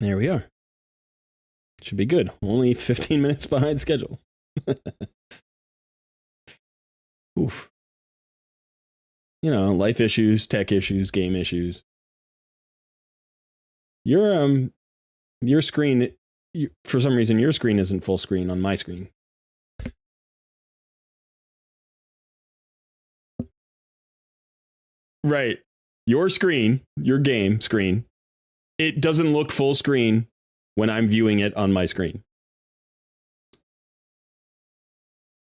There we are. Should be good. Only 15 minutes behind schedule. Oof. You know, life issues, tech issues, game issues. Your screen, for some reason, your screen isn't full screen on my screen. Right. Your screen, your game screen, it doesn't look full screen when I'm viewing it on my screen.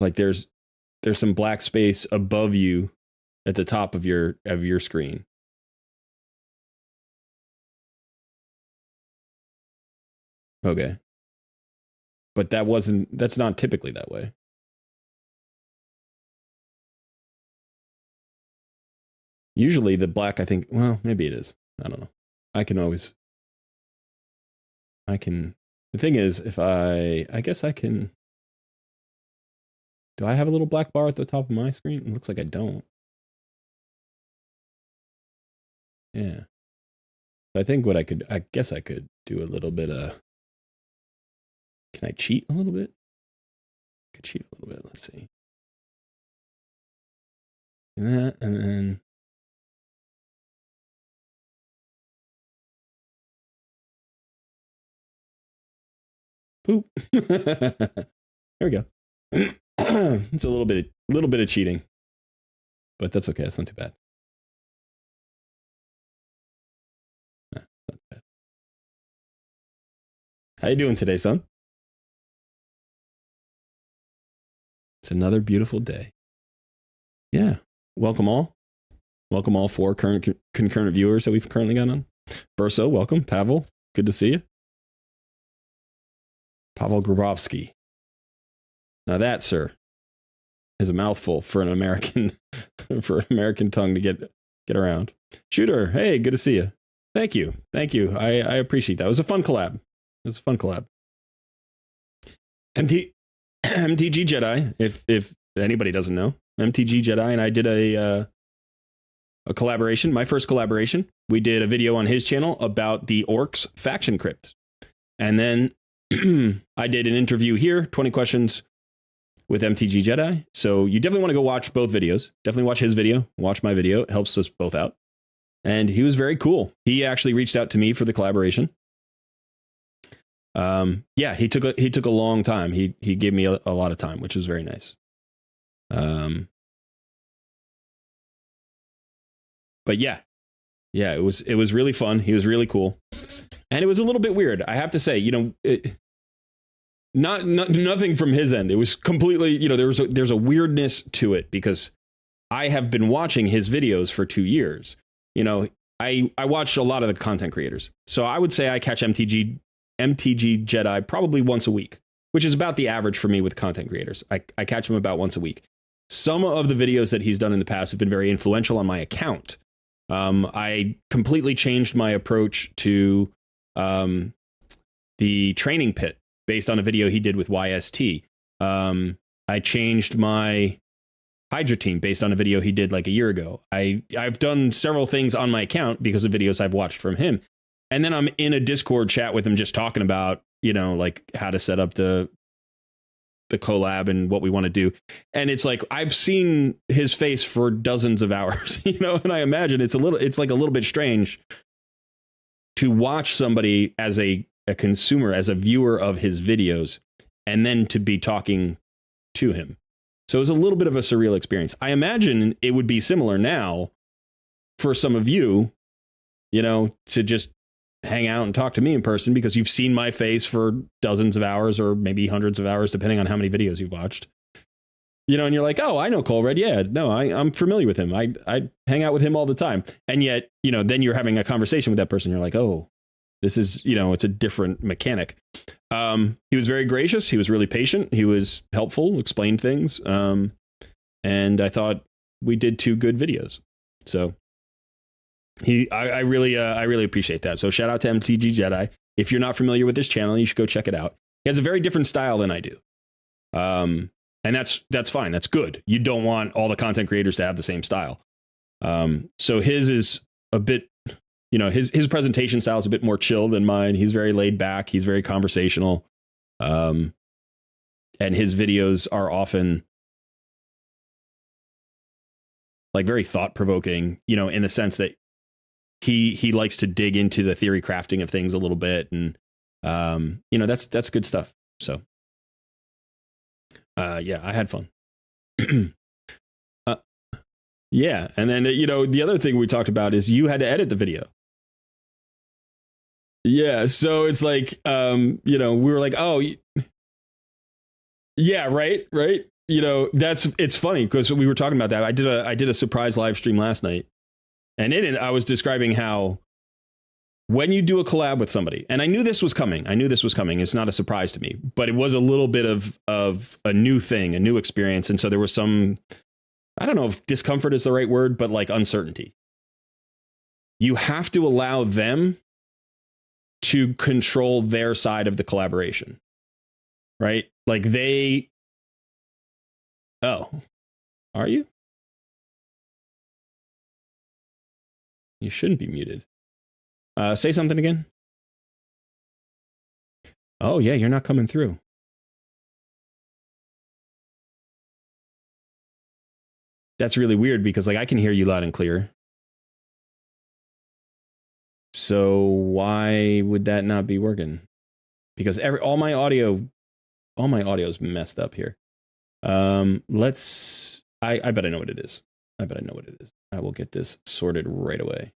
Like there's some black space above you at the top of your screen. Okay. But that's not typically that way. Usually the black, I think, well, maybe it is. I don't know. The thing is, if I guess I can, do I have a little black bar at the top of my screen? It looks like I don't. Yeah. I think I guess I could do a little bit of, can I cheat a little bit? I could cheat a little bit, let's see. And then poop. There we go. It's a little bit of cheating, but that's okay. It's not too bad. Nah, not bad. How you doing today, son? It's another beautiful day. Yeah. Welcome all. Welcome all 4 current concurrent viewers that we've currently got on. Burso, welcome. Pavel, good to see you. Pavel Grabowski. Now that, sir, is a mouthful for an American tongue to get around. Shooter, hey, good to see you. Thank you. I appreciate that. It was a fun collab. MTG Jedi, if anybody doesn't know, MTG Jedi and I did a collaboration, my first collaboration. We did a video on his channel about the Orcs faction crypt. And then I did an interview here, 20 questions with MTG Jedi. So you definitely want to go watch both videos. Definitely watch his video, watch my video. It helps us both out. And he was very cool. He actually reached out to me for the collaboration. Yeah, he took a long time. He gave me a lot of time, which was very nice. But yeah, it was really fun. He was really cool. And it was a little bit weird. I have to say, you know, nothing from his end. It was completely, you know, there's a weirdness to it because I have been watching his videos for 2 years. You know, I watched a lot of the content creators. So I would say I catch MTG Jedi probably once a week, which is about the average for me with content creators. I catch him about once a week. Some of the videos that he's done in the past have been very influential on my account. I completely changed my approach to the training pit based on a video he did with YST. I changed my Hydra team based on a video he did like a year ago. I've done several things on my account because of videos I've watched from him. And then I'm in a Discord chat with him just talking about, you know, like how to set up the collab and what we want to do. And it's like, I've seen his face for dozens of hours, you know, and I imagine it's like a little bit strange to watch somebody as a consumer, as a viewer of his videos, and then to be talking to him. So it was a little bit of a surreal experience. I imagine it would be similar now for some of you, you know, to just hang out and talk to me in person because you've seen my face for dozens of hours or maybe hundreds of hours, depending on how many videos you've watched. You know, and you're like, oh, I know Cole Red. Yeah, no, I'm familiar with him. I hang out with him all the time. And yet, you know, then you're having a conversation with that person. You're like, oh, this is, you know, it's a different mechanic. He was very gracious. He was really patient. He was helpful, explained things. And I thought we did 2 good videos. So I really appreciate that. So shout out to MTG Jedi. If you're not familiar with this channel, you should go check it out. He has a very different style than I do. And that's fine. That's good. You don't want all the content creators to have the same style. So his is a bit his presentation style is a bit more chill than mine. He's very laid back. He's very conversational. And his videos are often like very thought provoking, in the sense that he likes to dig into the theory crafting of things a little bit. And, that's good stuff. So, yeah, I had fun. Yeah. And then, the other thing we talked about is you had to edit the video. Yeah. So it's like, we were like, oh, yeah, right. It's funny because we were talking about that. I did a surprise live stream last night. And in it, I was describing how when you do a collab with somebody, and I knew this was coming. It's not a surprise to me, but it was a little bit of a new thing, a new experience. And so there was some, I don't know if discomfort is the right word, but like uncertainty. You have to allow them to control their side of the collaboration, right? Like oh, are you? You shouldn't be muted. Say something again. Oh, yeah, you're not coming through. That's really weird because like I can hear you loud and clear. So why would that not be working? Because all my audio is messed up here. I bet I know what it is. I will get this sorted right away.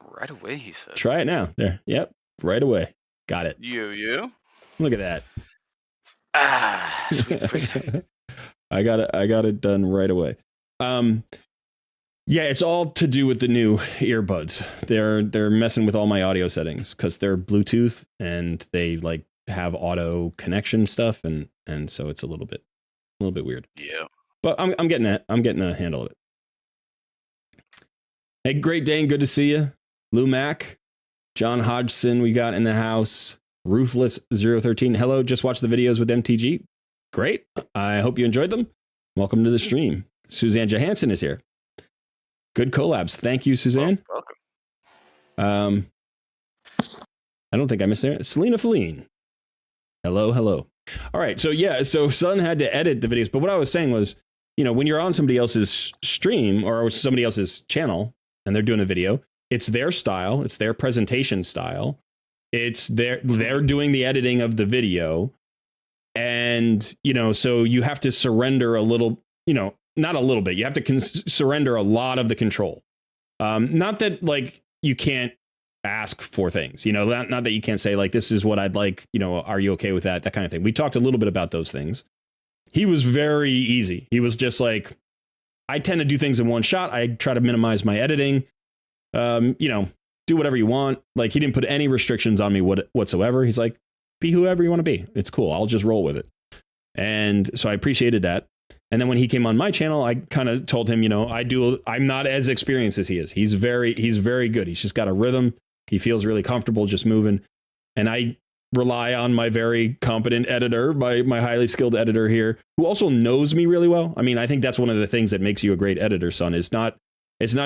Right away, he says. Try it now. There. Yep. Right away. Got it. You. Look at that. Ah, sweet freedom. I got it done right away. Yeah, it's all to do with the new earbuds. They're messing with all my audio settings because they're Bluetooth and they like have auto connection stuff, and so it's a little bit weird. Yeah. But I'm getting that. I'm getting a handle of it. Hey, Great Dane, good to see you. Lou Mack, John Hodgson, we got in the house. Ruthless013. Hello, just watched the videos with MTG. Great. I hope you enjoyed them. Welcome to the stream. Suzanne Johansson is here. Good collabs. Thank you, Suzanne. Welcome. I don't think I missed it. Selena Feline. Hello. All right. So yeah, so Sun had to edit the videos. But what I was saying was, when you're on somebody else's stream or somebody else's channel and they're doing a video, it's their style. It's their presentation style. They're doing the editing of the video. And, so you have to surrender a little, not a little bit. You have to surrender a lot of the control. Not that like you can't ask for things, not that you can't say like, this is what I'd like, are you okay with that? That kind of thing. We talked a little bit about those things. He was very easy. He was just like, I tend to do things in one shot. I try to minimize my editing, do whatever you want. Like he didn't put any restrictions on me whatsoever. He's like, be whoever you want to be. It's cool. I'll just roll with it. And so I appreciated that. And then when he came on my channel, I kind of told him, I'm not as experienced as he is. He's very good. He's just got a rhythm. He feels really comfortable just moving. And I rely on my very competent editor, my highly skilled editor here, who also knows me really well. I mean, I think that's one of the things that makes you a great editor, Son. It's not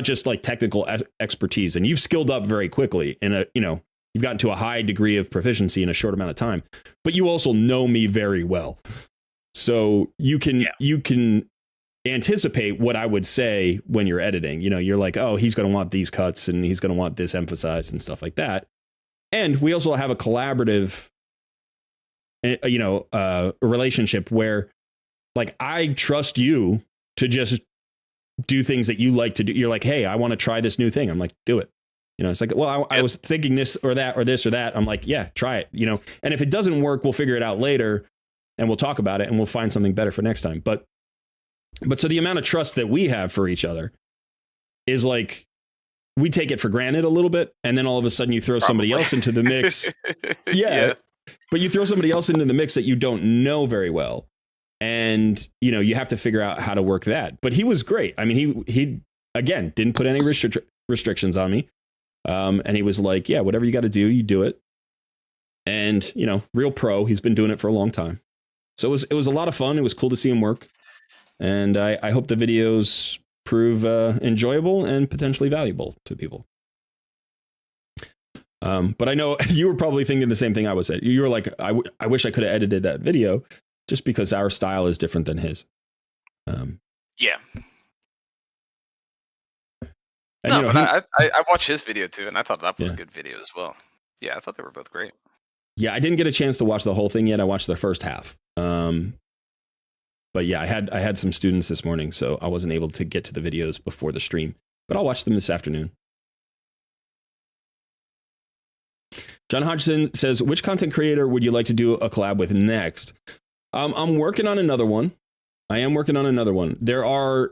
just like technical expertise. And you've skilled up very quickly you've gotten to a high degree of proficiency in a short amount of time, but you also know me very well. So you can anticipate what I would say when you're editing. You're like, oh, he's going to want these cuts and he's going to want this emphasized and stuff like that. And we also have a collaborative, relationship where like I trust you to just do things that you like to do. You're like, hey, I want to try this new thing. I'm like, do it. It's like, well, I was thinking this or that or this or that. I'm like, yeah, try it. And if it doesn't work, we'll figure it out later and we'll talk about it and we'll find something better for next time. But so the amount of trust that we have for each other is like, we take it for granted a little bit. And then all of a sudden you throw somebody else into the mix. Yeah. But you throw somebody else into the mix that you don't know very well. And, you have to figure out how to work that. But he was great. I mean, he again, didn't put any restrictions on me. And he was like, yeah, whatever you got to do, you do it. And, real pro, he's been doing it for a long time. So it was a lot of fun. It was cool to see him work. And I hope the videos prove enjoyable and potentially valuable to people. But I know you were probably thinking the same thing I was saying. You were like, I wish I could have edited that video just because our style is different than his. Yeah. And, no, you know, but I watched his video too, and I thought that was a good video as well. Yeah, I thought they were both great. Yeah, I didn't get a chance to watch the whole thing yet. I watched the first half. But yeah, I had some students this morning, so I wasn't able to get to the videos before the stream. But I'll watch them this afternoon. John Hodgson says, which content creator would you like to do a collab with next? I'm working on another one. I am working on another one. There are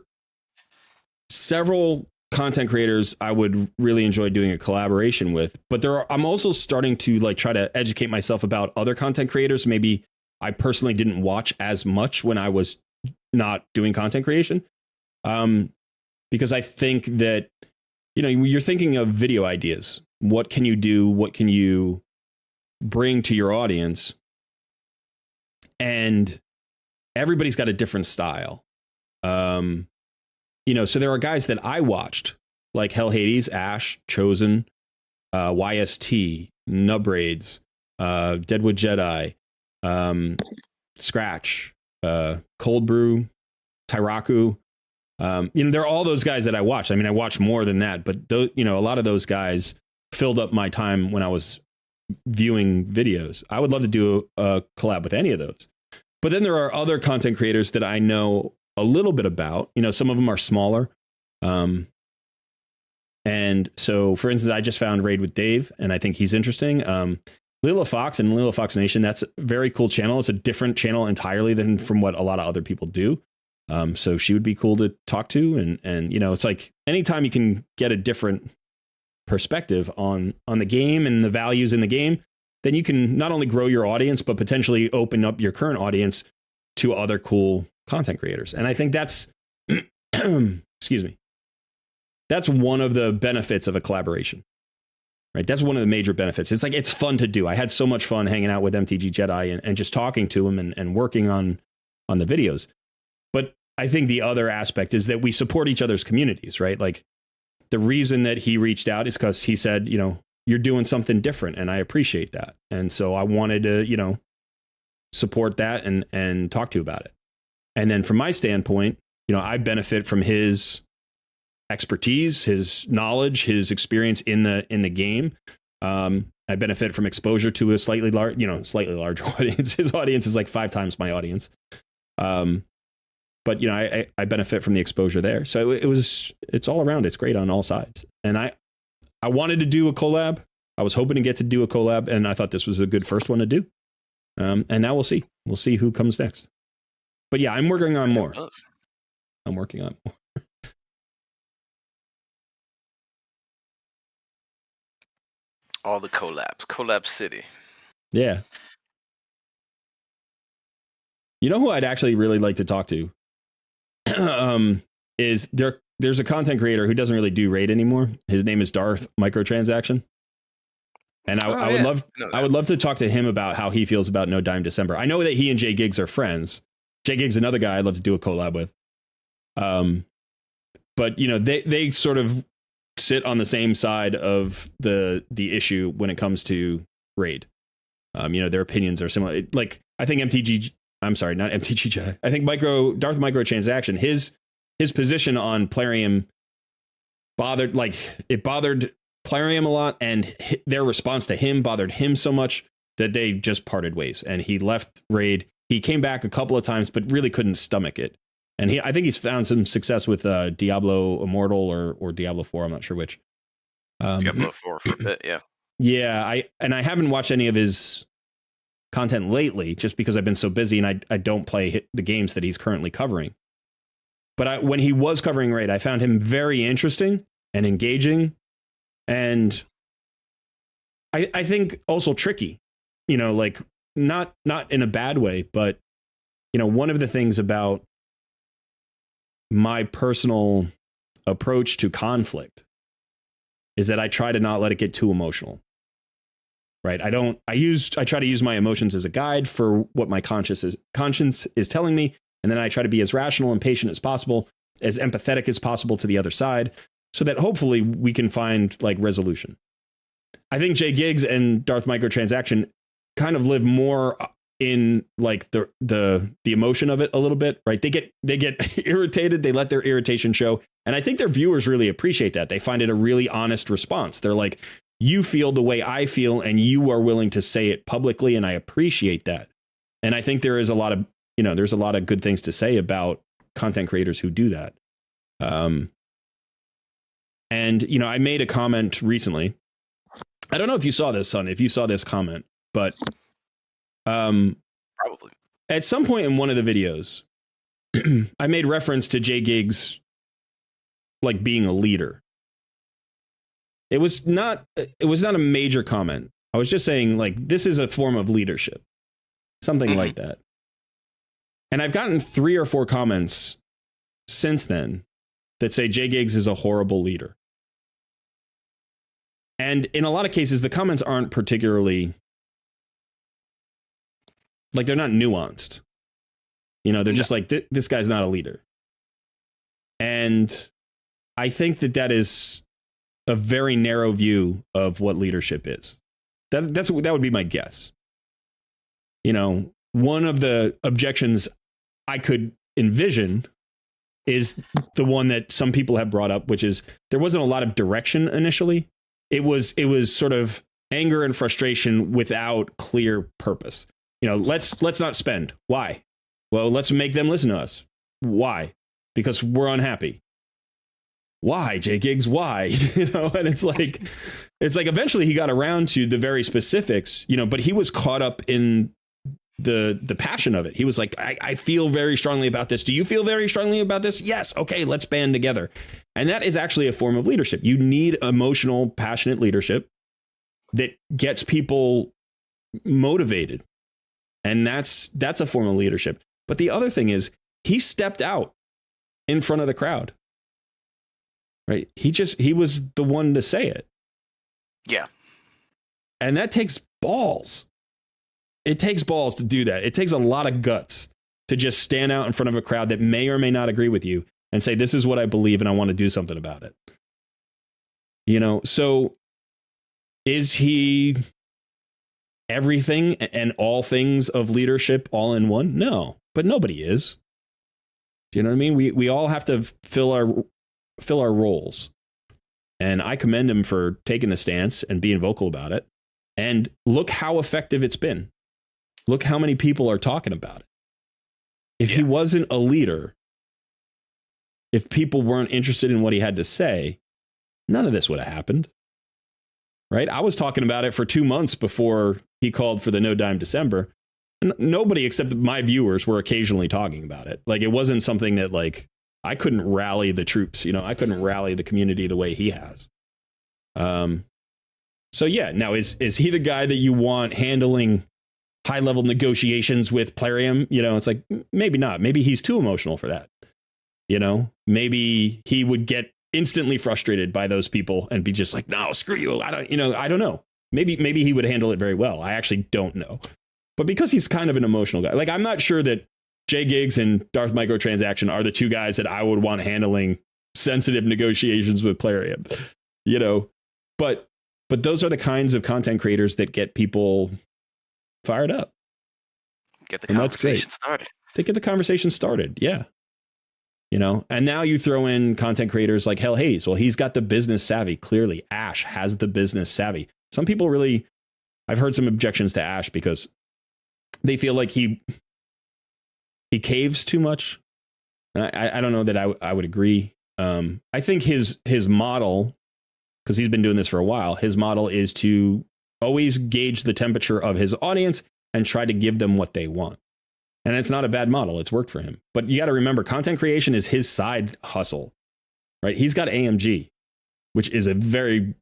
several content creators I would really enjoy doing a collaboration with, but I'm also starting to like try to educate myself about other content creators. Maybe I personally didn't watch as much when I was not doing content creation. Because I think that, you know, you're thinking of video ideas. What can you do? What can you bring to your audience? And everybody's got a different style. You know, so there are guys that I watched, like Hell Hades, Ash, Chosen, YST, Nubraids, Deadwood Jedi, Scratch, Cold Brew, Tyraku. You know, there are all those guys that I watched. I mean, I watched more than that, but you know, a lot of those guys filled up my time when I was viewing videos. I would love to do a collab with any of those. But then there are other content creators that I know a little bit about. You know, some of them are smaller. And so, for instance, I just found Raid with Dave, and I think he's interesting. Lila Fox and Lila Fox Nation, that's a very cool channel. It's a different channel entirely than from what a lot of other people do. So she would be cool to talk to. And you know, it's like anytime you can get a different perspective on the game and the values in the game, then you can not only grow your audience, but potentially open up your current audience to other cool content creators. And I think that's, excuse me, that's one of the benefits of a collaboration, right? That's one of the major benefits. It's like, it's fun to do. I had so much fun hanging out with MTG Jedi and just talking to him and working on the videos. But I think the other aspect is that we support each other's communities, right? Like the reason that he reached out is because he said, you know, you're doing something different and I appreciate that. And so I wanted to, you know, support that and talk to you about it. And then from my standpoint, you know, I benefit from his expertise, his knowledge, his experience in the game. I benefit from exposure to a slightly larger audience. His audience is like 5 times my audience. But you know, I benefit from the exposure there. So it's all around. It's great on all sides. And I wanted to do a collab. I was hoping to get to do a collab, and I thought this was a good first one to do. And now we'll see. We'll see who comes next. But yeah, I'm working on more. I'm working on more. All the collabs. Collab City. Yeah. You know who I'd actually really like to talk to? Is there's a content creator who doesn't really do raid anymore. His name is Darth Microtransaction. And I would love to talk to him about how he feels about No Dime December. I know that he and Jay Giggs are friends. Jay Giggs, another guy I'd love to do a collab with. But you know, they sort of sit on the same side of the issue when it comes to raid. You know, their opinions are similar. Like I think I'm sorry, not MTG Jedi. I think Darth Microtransaction, his position on Plarium bothered Plarium a lot, and their response to him bothered him so much that they just parted ways, and he left raid. He came back a couple of times, but really couldn't stomach it. And I think he's found some success with Diablo Immortal or Diablo 4. I'm not sure which. Diablo 4 for a bit, yeah. Yeah, I haven't watched any of his content lately, just because I've been so busy and I don't play the games that he's currently covering. But when he was covering raid, I found him very interesting and engaging, and I think also tricky. You know, like not in a bad way, but you know, one of the things about my personal approach to conflict is that I try to not let it get too emotional. Right. I try to use my emotions as a guide for what my conscience is telling me. And then I try to be as rational and patient as possible. as empathetic as possible to the other side, so that hopefully we can find like resolution. I think Jay Giggs and Darth Microtransaction kind of live more in like the emotion of it a little bit, right? They get irritated, they let their irritation show, and I think their viewers really appreciate that. They find it a really honest response. They're like, you feel the way I feel, and you are willing to say it publicly, and I appreciate that. And I think there is a lot of, there's a lot of good things to say about content creators who do that. And I made a comment recently. I don't know if you saw this, Son, if you saw this comment, but probably at some point in one of the videos, I made reference to Jay Giggs like being a leader. It was not a major comment. I was just saying like this is a form of leadership, something like that. And I've gotten 3 or 4 comments since then that say Jay Giggs is a horrible leader. And in a lot of cases, the comments aren't particularly, like, they're not nuanced. They're just like, this guy's not a leader. And I think that is a very narrow view of what leadership is. That would be my guess. One of the objections I could envision is the one that some people have brought up, which is there wasn't a lot of direction initially. It was sort of anger and frustration without clear purpose. Let's not spend. Why? Well, let's make them listen to us. Why? Because we're unhappy. Why, Jay Giggs? Why? And it's like eventually he got around to the very specifics, but he was caught up in the passion of it. He was like, I feel very strongly about this. Do you feel very strongly about this? Yes. Okay, let's band together. And that is actually a form of leadership. You need emotional, passionate leadership that gets people motivated. And that's a form of leadership. But the other thing is he stepped out in front of the crowd. Right? He was the one to say it. Yeah. And that takes balls. It takes balls to do that. It takes a lot of guts to just stand out in front of a crowd that may or may not agree with you and say, this is what I believe and I want to do something about it. So is he everything and all things of leadership all in one? No, but nobody is. Do you know what I mean? We all have to fill our roles. And I commend him for taking the stance and being vocal about it. And look how effective it's been. Look how many people are talking about it. If he wasn't a leader, if people weren't interested in what he had to say, none of this would have happened. Right? I was talking about it for 2 months before he called for the No Dime December. And nobody except my viewers were occasionally talking about it. Like, it wasn't something that, like, I couldn't rally the troops. I couldn't rally the community the way he has. So yeah, now is he the guy that you want handling high level negotiations with Plarium? It's like, maybe not. Maybe he's too emotional for that. Maybe he would get instantly frustrated by those people and be just like, no, screw you. I don't know. Maybe he would handle it very well. I actually don't know. But because he's kind of an emotional guy, like, I'm not sure that Jay Giggs and Darth Microtransaction are the two guys that I would want handling sensitive negotiations with Plarium, but those are the kinds of content creators that get people fired up. Get the conversation started. They get the conversation started. Yeah. And now you throw in content creators like Hell Hayes. Well, he's got the business savvy. Clearly, Ash has the business savvy. Some people I've heard some objections to Ash because they feel like he caves too much. I don't know that I would agree. I think his model, because he's been doing this for a while, his model is to always gauge the temperature of his audience and try to give them what they want. And it's not a bad model. It's worked for him. But you got to remember, content creation is his side hustle, right? He's got AMG, which is a very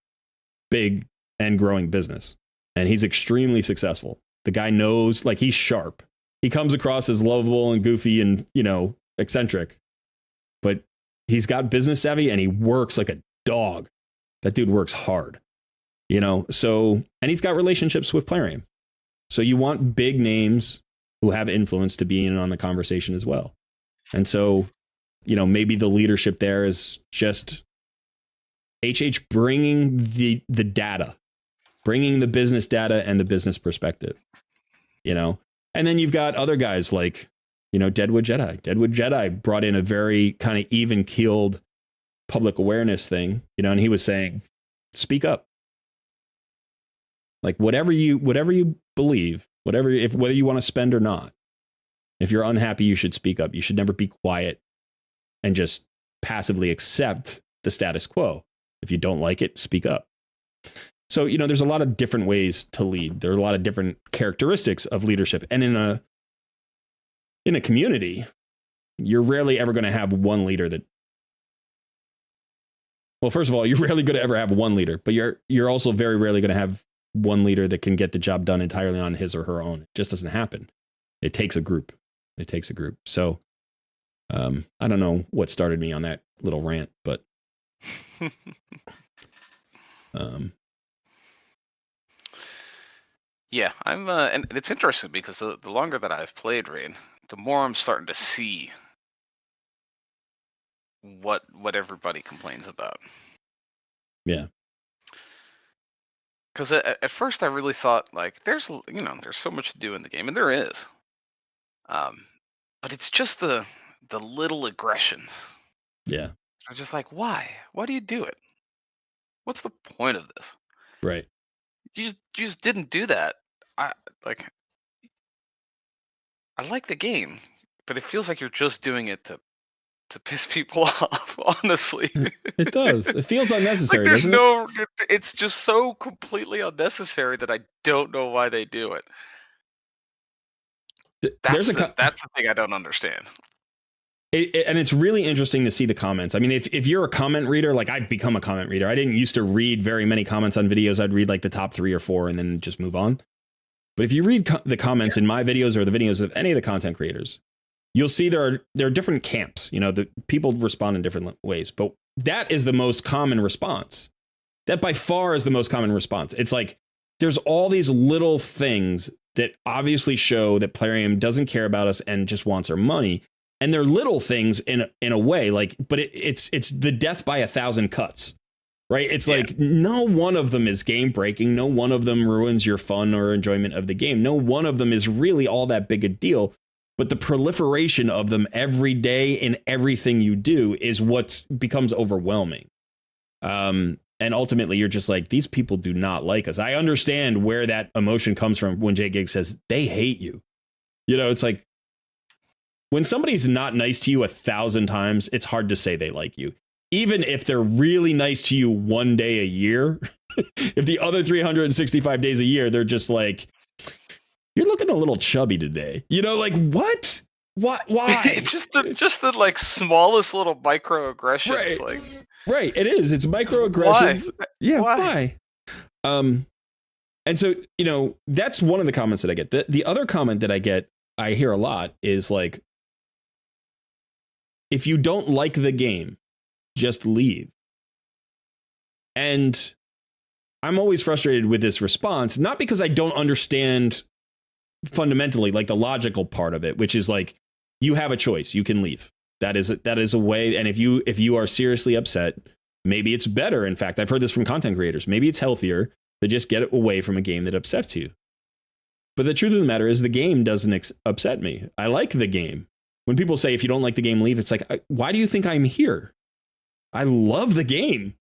big and growing business. And he's extremely successful. The guy knows, like, he's sharp. He comes across as lovable and goofy and, eccentric. But he's got business savvy and he works like a dog. That dude works hard. So, and he's got relationships with Plarium. So you want big names who have influence to be in on the conversation as well. And so maybe the leadership there is just HH bringing the data, bringing the business data and the business perspective, and then you've got other guys like, Deadwood Jedi brought in a very kind of even keeled public awareness thing, and he was saying, speak up. Like whatever you believe, whether you want to spend or not, if you're unhappy, you should speak up. You should never be quiet and just passively accept the status quo. If you don't like it, speak up. So, there's a lot of different ways to lead. There are a lot of different characteristics of leadership. And in a community, you're rarely ever going to have one leader that, well, first of all, you're rarely going to ever have one leader, but you're also very rarely going to have one leader that can get the job done entirely on his or her own. It just doesn't happen. It takes a group. So I don't know what started me on that little rant, but yeah, I'm and it's interesting because the longer that I've played Rain, the more I'm starting to see what everybody complains about. Yeah. Because at first I really thought like there's so much to do in the game, and there is, but it's just the little aggressions. Yeah. I was just like, why do you do it? What's the point of this? Right. You just didn't do that. I like the game, but it feels like you're just doing it to piss people off, honestly. It does. It feels unnecessary, like doesn't it? It's just so completely unnecessary that I don't know why they do it. That's the thing I don't understand. And it's really interesting to see the comments. I mean, if you're a comment reader, like I've become a comment reader. I didn't used to read very many comments on videos. I'd read like the top 3 or 4 and then just move on. But if you read the comments in my videos or the videos of any of the content creators, you'll see there are different camps. The people respond in different ways, but that is the most common response. That by far is the most common response. It's like there's all these little things that obviously show that Plarium doesn't care about us and just wants our money. And they're little things in a way, like, but it's the death by 1,000 cuts, right? It's like no one of them is game breaking. No one of them ruins your fun or enjoyment of the game. No one of them is really all that big a deal. But the proliferation of them every day in everything you do is what becomes overwhelming. And ultimately, you're just like, these people do not like us. I understand where that emotion comes from when Jay Giggs says they hate you. It's like, when somebody's not nice to you 1,000 times, it's hard to say they like you. Even if they're really nice to you one day a year, if the other 365 days a year, they're just like, you're looking a little chubby today. Like, what? What? Why? just the like smallest little microaggressions. Right. Like, right. It is. It's microaggressions. Why? Yeah. Why? And so, that's one of the comments that I get. The other comment that I hear a lot is like, if you don't like the game, just leave. And I'm always frustrated with this response, not because I don't understand fundamentally, like the logical part of it, which is like, you have a choice. You can leave. That is a way. And if you are seriously upset, maybe it's better. In fact, I've heard this from content creators. Maybe it's healthier to just get away from a game that upsets you. But the truth of the matter is the game doesn't upset me. I like the game. When people say, if you don't like the game, leave, it's like, why do you think I'm here? I love the game.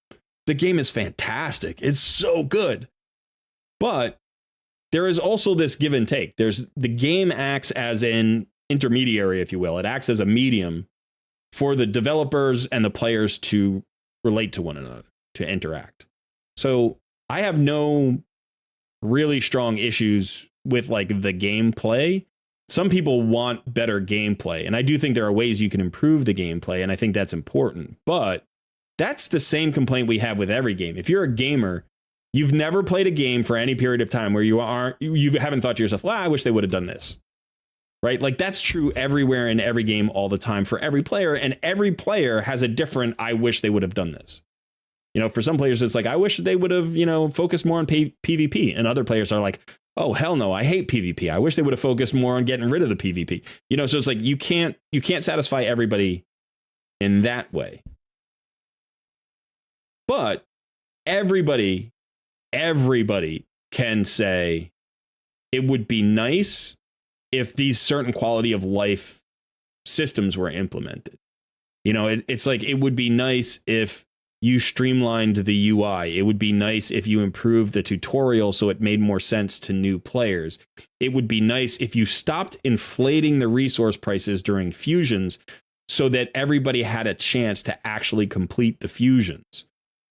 The game is fantastic. It's so good. But there is also this give and take. The game acts as an intermediary, if you will. It acts as a medium for the developers and the players to relate to one another, to interact. So I have no really strong issues with like the gameplay. Some people want better gameplay, and I do think there are ways you can improve the gameplay, and I think that's important. But that's the same complaint we have with every game. If you're a gamer, you've never played a game for any period of time where you haven't thought to yourself, well, I wish they would have done this. Right? Like that's true everywhere in every game all the time for every player, and every player has a different I wish they would have done this. For some players it's like I wish they would have, focused more on PvP, and other players are like, oh, hell no, I hate PvP. I wish they would have focused more on getting rid of the PvP. So it's like you can't satisfy everybody in that way. But everybody can say it would be nice if these certain quality of life systems were implemented. You know, it's like it would be nice if you streamlined the UI. It would be nice if you improved the tutorial so it made more sense to new players. It would be nice if you stopped inflating the resource prices during fusions so that everybody had a chance to actually complete the fusions.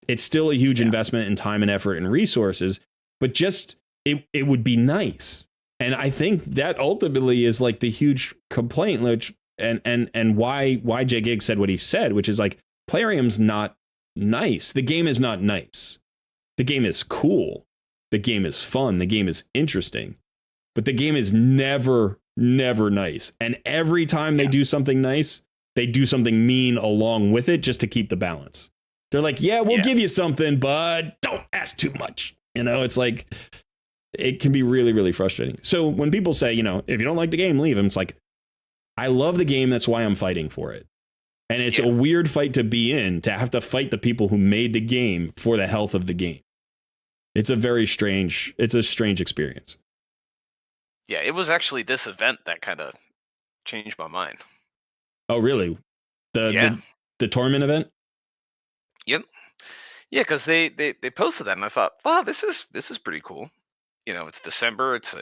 It's still a huge investment in time and effort and resources, but just it would be nice. And I think that ultimately is like the huge complaint, which and why Jay Giggs said what he said, which is like Plarium's not nice. The game is not nice. The game is cool. The game is fun. The game is interesting. But the game is never nice. And every time they do something nice, they do something mean along with it just to keep the balance. They're like, yeah, we'll give you something, but don't ask too much. You know, it's like, it can be really, really frustrating. So when people say, you know, if you don't like the game, leave them. It's like, I love the game. That's why I'm fighting for it. And it's a weird fight to be in, to have to fight the people who made the game for the health of the game. It's a strange experience. Yeah, it was actually this event that kind of changed my mind. Oh, really? The tournament event? Yep. Yeah, because they posted that, and I thought, wow, this is pretty cool. You know, it's December, it's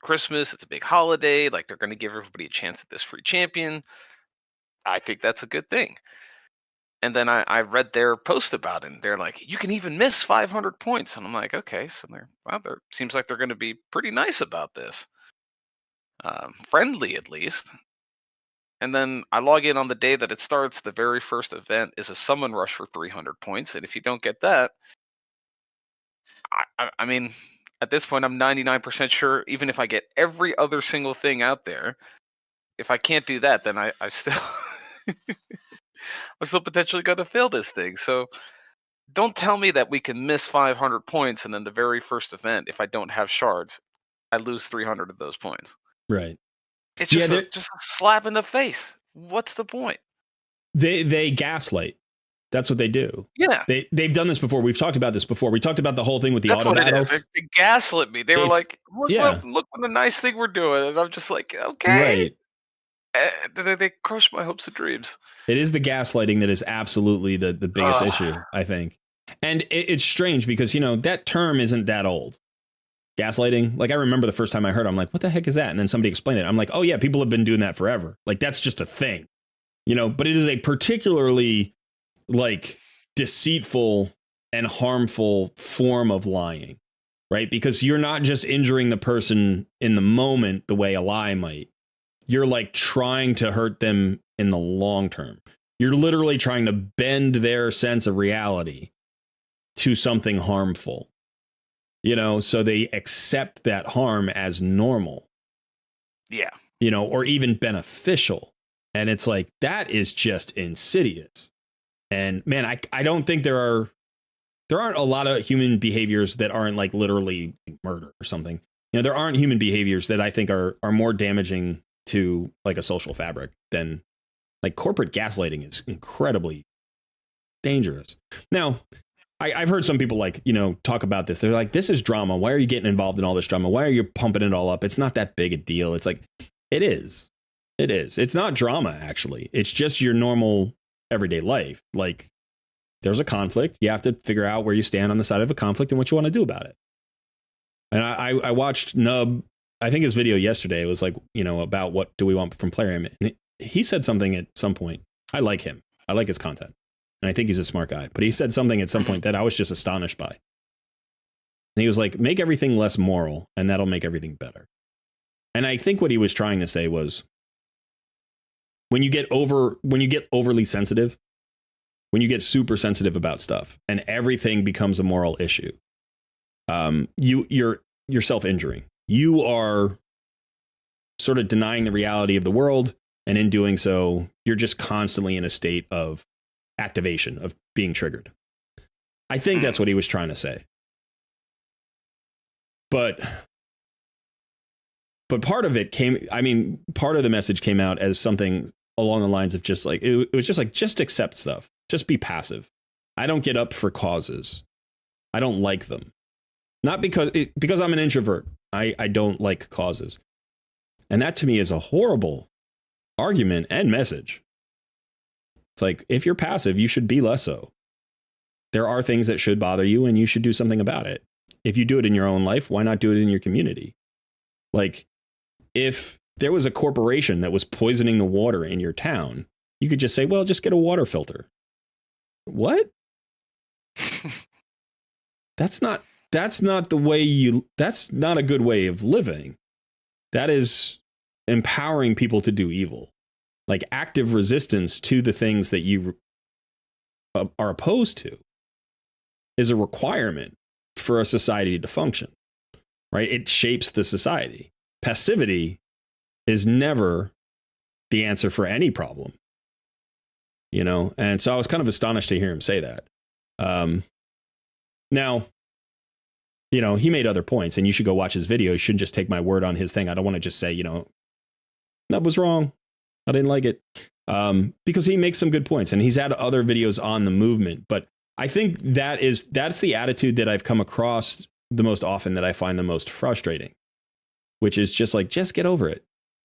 Christmas, it's a big holiday. Like, they're going to give everybody a chance at this free champion. I think that's a good thing. And then I read their post about it, and they're like, you can even miss 500 points. And I'm like, okay, so seems like they're going to be pretty nice about this. Friendly, at least. And then I log in on the day that it starts. The very first event is a summon rush for 300 points. And if you don't get that, I mean, at this point, I'm 99% sure, even if I get every other single thing out there, if I can't do that, then I still... I'm still potentially going to fail this thing. So don't tell me that we can miss 500 points and then the very first event, if I don't have shards, I lose 300 of those points. Right. It's just a slap in the face. What's the point? They gaslight. That's what they do. Yeah. They've done this before. We've talked about this before. We talked about the whole thing with the auto battles. They gaslit me. They were like, look what a nice thing we're doing. And I'm just like, okay. Right. They crushed my hopes and dreams. It is the gaslighting that is absolutely the biggest issue, I think. And it's strange because, you know, that term isn't that old. Gaslighting. Like, I remember the first time I heard it, I'm like, what the heck is that? And then somebody explained it. I'm like, oh yeah, people have been doing that forever. Like, that's just a thing, you know, but it is a particularly like deceitful and harmful form of lying, right? Because you're not just injuring the person in the moment the way a lie might. You're like trying to hurt them in the long term. You're literally trying to bend their sense of reality to something harmful. You know, so they accept that harm as normal. Yeah. You know, or even beneficial. And it's like, that is just insidious. And man, I don't think there aren't a lot of human behaviors that aren't like literally murder or something. You know, there aren't human behaviors that I think are more damaging to like a social fabric than like corporate gaslighting is incredibly dangerous. Now, I've heard some people like, you know, talk about this. They're like, this is drama. Why are you getting involved in all this drama? Why are you pumping it all up? It's not that big a deal. It's like, it is. It is. It's not drama, actually. It's just your normal everyday life. Like, there's a conflict. You have to figure out where you stand on the side of a conflict and what you want to do about it. And I watched NOOB, I think his video yesterday was like, you know, about what do we want from Plarium. And he said something at some point. I like him. I like his content. And I think he's a smart guy. But he said something at some point that I was just astonished by. And he was like, make everything less moral, and that'll make everything better. And I think what he was trying to say was, when you get overly sensitive, when you get super sensitive about stuff, and everything becomes a moral issue, you're self-injuring. You are sort of denying the reality of the world, and in doing so, you're just constantly in a state of activation, of being triggered. I think that's what he was trying to say. But part of it part of the message came out as something along the lines of just like, it was just like, just accept stuff. Just be passive. I don't get up for causes. I don't like them. Not because I'm an introvert. I don't like causes. And that to me is a horrible argument and message. It's like, if you're passive, you should be less so. There are things that should bother you and you should do something about it. If you do it in your own life, why not do it in your community? Like, if there was a corporation that was poisoning the water in your town, you could just say, well, just get a water filter. What? That's not the way that's not a good way of living. That is empowering people to do evil. Like, active resistance to the things that you are opposed to is a requirement for a society to function, right? It shapes the society. Passivity is never the answer for any problem, you know? And so I was kind of astonished to hear him say that. Now, you know, he made other points, and you should go watch his video. You shouldn't just take my word on his thing. I don't want to just say, you know, that was wrong. I didn't like it. Because he makes some good points, and he's had other videos on the movement. But I think that's the attitude that I've come across the most often, that I find the most frustrating, which is just like, just get over it.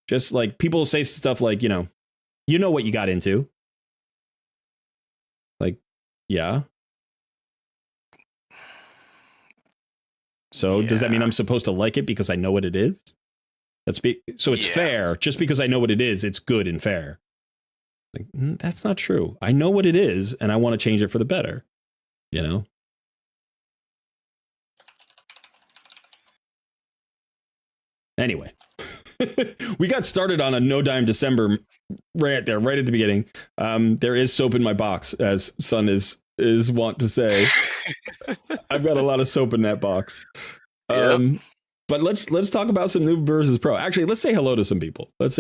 Just like, people say stuff like, you know what you got into. Like, yeah. So does that mean I'm supposed to like it because I know what it is? So it's fair. Just because I know what it is, it's good and fair. Like, that's not true. I know what it is, and I want to change it for the better. You know? Anyway, we got started on a No Dime December right there, right at the beginning. There is soap in my box, as Sun is wont to say. I've got a lot of soap in that box. But let's talk about some NOOB versus Pro. Actually, let's say hello to some people. I've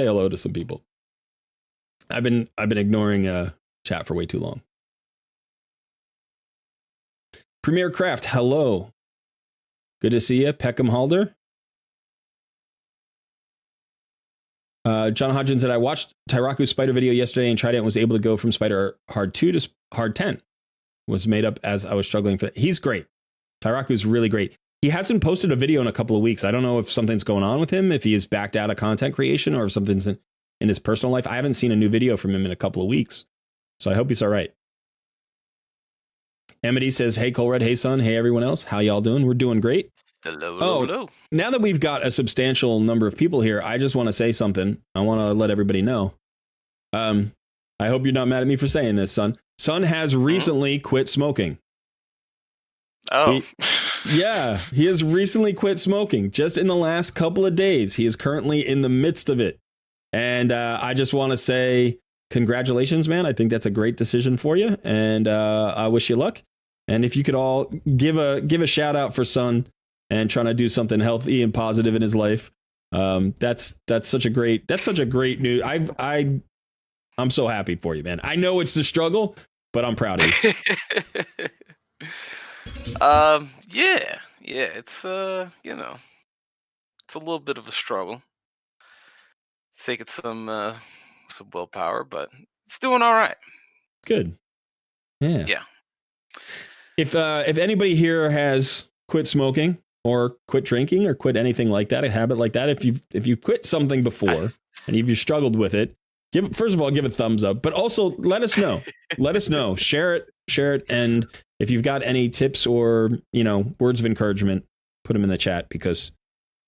been ignoring chat for way too long. Premier Craft, hello. Good to see you. Peckham Halder. John Hodgins said, I watched Tyraku's spider video yesterday and tried it and was able to go from spider hard 2 to hard 10. Was made up as I was struggling for. He's great. Tyraku's really great. He hasn't posted a video in a couple of weeks. I don't know if something's going on with him, if he is backed out of content creation, or if something's in his personal life. I haven't seen a new video from him in a couple of weeks, so I hope he's all right. Amity says, hey, Colred, hey, Sun, hey, everyone else. How y'all doing? We're doing great. Hello. Now that we've got a substantial number of people here, I just want to say something. I want to let everybody know. I hope you're not mad at me for saying this, Sun. Sun has recently quit smoking. Oh. He has recently quit smoking just in the last couple of days. He is currently in the midst of it. And I just want to say congratulations, man. I think that's a great decision for you. And I wish you luck. And if you could all give a shout out for Sun and trying to do something healthy and positive in his life. That's such a great news. I'm so happy for you, man. I know it's the struggle, but I'm proud of you. It's it's a little bit of a struggle. It's taking some willpower, but it's doing all right. Good. Yeah. If anybody here has quit smoking or quit drinking or quit anything like that, a habit like that, if you quit something before and if you struggled with it, first of all, give a thumbs up, but also let us know. Let us know. Share it. And if you've got any tips or, words of encouragement, put them in the chat because,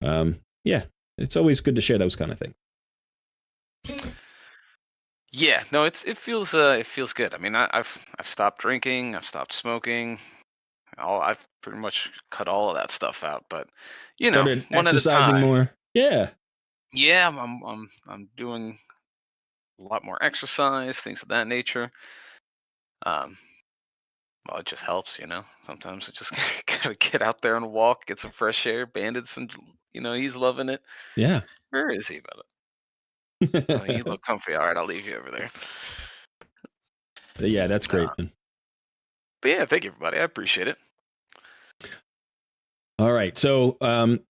it's always good to share those kind of things. Yeah, no, it feels good. I mean, I've stopped drinking, I've stopped smoking. I've pretty much cut all of that stuff out, but started one exercising at a time. more. Yeah. Yeah, I'm doing a lot more exercise, things of that nature. Well, it just helps, Sometimes it just gotta get out there and walk, get some fresh air. Bandit's and he's loving it. Yeah. Where is he, brother? Oh, you look comfy. All right, I'll leave you over there. Yeah, that's great, man. But yeah, thank you, everybody. I appreciate it. All right, so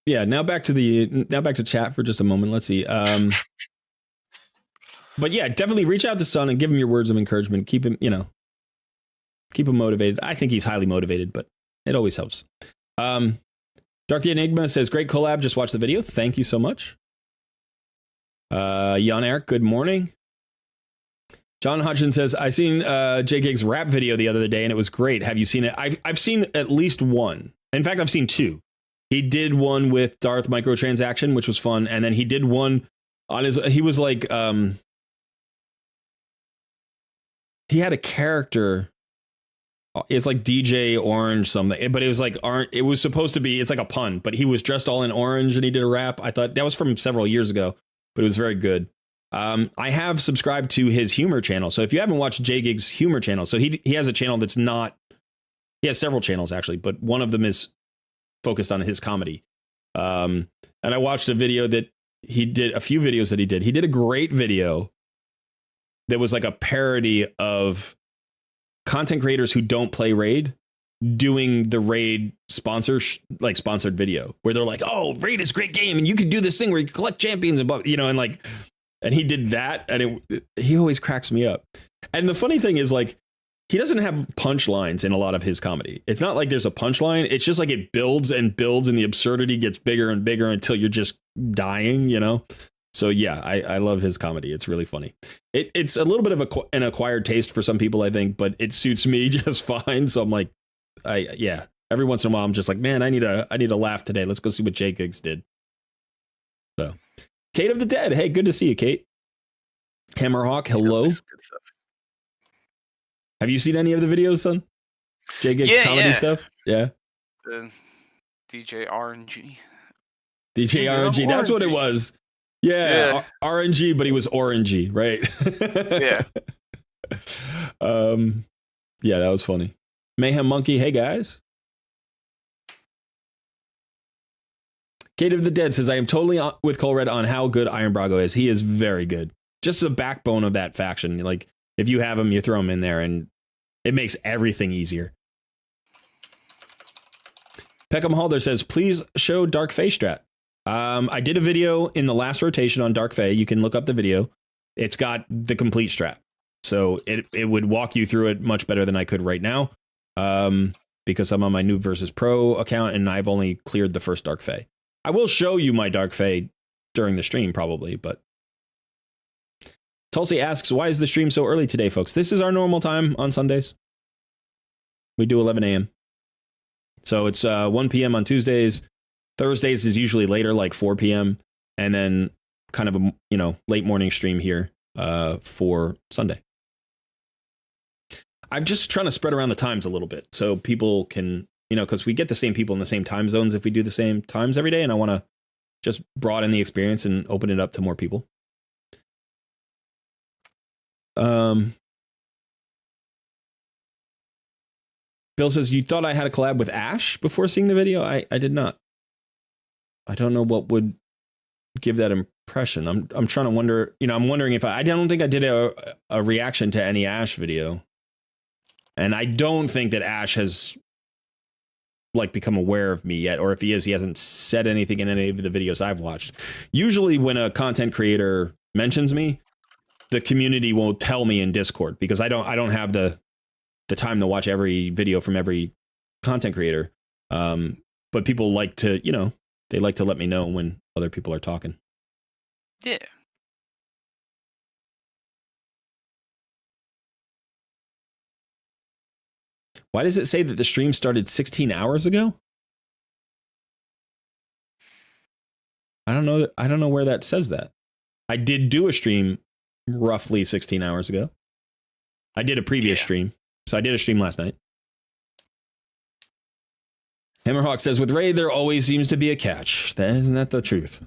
now back to chat for just a moment. Let's see. But yeah, definitely reach out to Sun and give him your words of encouragement. Keep him, keep him motivated. I think he's highly motivated, but it always helps. Dark the Enigma says, great collab. Just watch the video. Thank you so much. Jan Eric, good morning. John Hodgson says, I seen J Gig's rap video the other day and it was great. Have you seen it? I've seen at least one. In fact, I've seen two. He did one with Darth Microtransaction, which was fun. And then he did one on he was like, he had a character. It's like DJ Orange something, but it was like, it was supposed to be, it's like a pun, but he was dressed all in orange and he did a rap. I thought that was from several years ago, but it was very good. I have subscribed to his humor channel. So if you haven't watched J Gig's humor channel, so he has a channel that's not, he has several channels actually, but one of them is focused on his comedy. And I watched a video that he did, a few videos that he did. He did a great video that was like a parody of content creators who don't play Raid doing the Raid sponsored video where they're like, oh, Raid is a great game and you can do this thing where you can collect champions and and he did that and he always cracks me up. And the funny thing is like, he doesn't have punchlines in a lot of his comedy. It's not like there's a punchline. It's just like it builds and builds and the absurdity gets bigger and bigger until you're just dying, So yeah, I love his comedy. It's really funny. It's a little bit of an acquired taste for some people, I think, but it suits me just fine. So I'm like, every once in a while, I'm just like, man, I need a laugh today. Let's go see what J Gigs did. So, Kate of the Dead. Hey, good to see you, Kate. Hammerhawk, hello. Have you seen any of the videos, son? J Gigs comedy stuff? Yeah. DJ RNG. DJ RNG. That's what it was. Yeah. RNG, but he was orangey, right? Yeah. Yeah, that was funny. Mayhem Monkey, hey guys. Kate of the Dead says, I am totally with Colred on how good Iron Brago is. He is very good. Just the backbone of that faction. Like, if you have him, you throw him in there, and it makes everything easier. Peckham Halder says, please show Dark Fae strat. I did a video in the last rotation on Dark Fae. You can look up the video. It's got the complete strat. So it would walk you through it much better than I could right now. Because I'm on my NOOB versus Pro account, and I've only cleared the first Dark Fae. I will show you my Dark Fae during the stream, probably, but Tulsi asks, why is the stream so early today, folks? This is our normal time on Sundays. We do 11 a.m. So it's 1 p.m. on Tuesdays. Thursdays is usually later, like 4 p.m. And then kind of a late morning stream here for Sunday. I'm just trying to spread around the times a little bit so people can, because we get the same people in the same time zones if we do the same times every day. And I want to just broaden the experience and open it up to more people. Bill says, you thought I had a collab with Ash before seeing the video? I did not. I don't know what would give that impression. I'm trying to wonder, I'm wondering if I don't think I did a reaction to any Ash video. And I don't think that Ash has become aware of me yet, or if he is, he hasn't said anything in any of the videos I've watched. Usually when a content creator mentions me, the community won't tell me in Discord because I don't have the time to watch every video from every content creator. But people like to, they like to let me know when other people are talking. Yeah. Why does it say that the stream started 16 hours ago? I don't know where that says that. I did do a stream roughly 16 hours ago. I did a previous stream. So I did a stream last night. Hammerhawk says, with Raid, there always seems to be a catch. Isn't that the truth?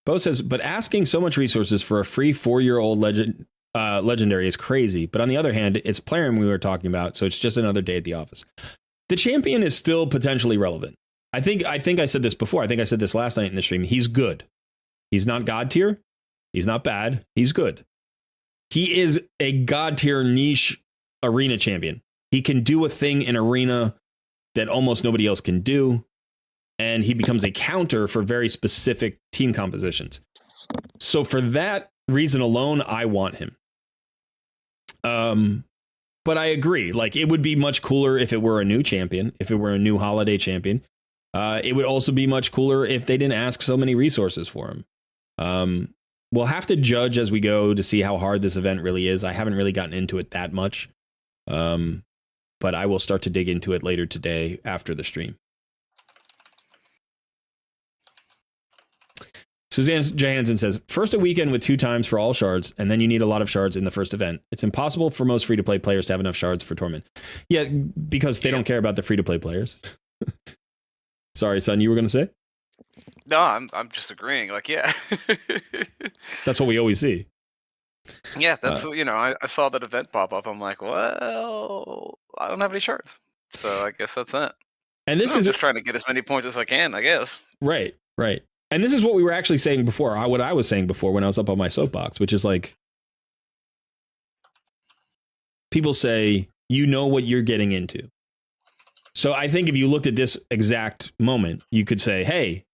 Bo says, but asking so much resources for a free 4-year-old legendary is crazy. But on the other hand, it's Plarium we were talking about, so it's just another day at the office. The champion is still potentially relevant. I think I said this before. I think I said this last night in the stream. He's good. He's not God tier. He's not bad. He's good. He is a God tier niche arena champion. He can do a thing in arena that almost nobody else can do. and he becomes a counter for very specific team compositions. So for that reason alone, I want him. But I agree. Like, it would be much cooler if it were a new champion, if it were a new holiday champion. It would also be much cooler if they didn't ask so many resources for him. We'll have to judge as we go to see how hard this event really is. I haven't really gotten into it that much. But I will start to dig into it later today after the stream. Suzanne Johansson says, first a weekend with 2 times for all shards, and then you need a lot of shards in the first event. It's impossible for most free-to-play players to have enough shards for tournament. Yeah, because they don't care about the free-to-play players. Sorry, son, you were going to say? No, I'm just agreeing. Like, yeah. That's what we always see. Yeah, that's, I saw that event pop up. I'm like, well, I don't have any shards. So I guess that's that. And this I'm is just trying to get as many points as I can, I guess. Right. And this is what we were actually saying before, what I was saying before when I was up on my soapbox, which is like, people say, you know what you're getting into. So I think if you looked at this exact moment, you could say, hey,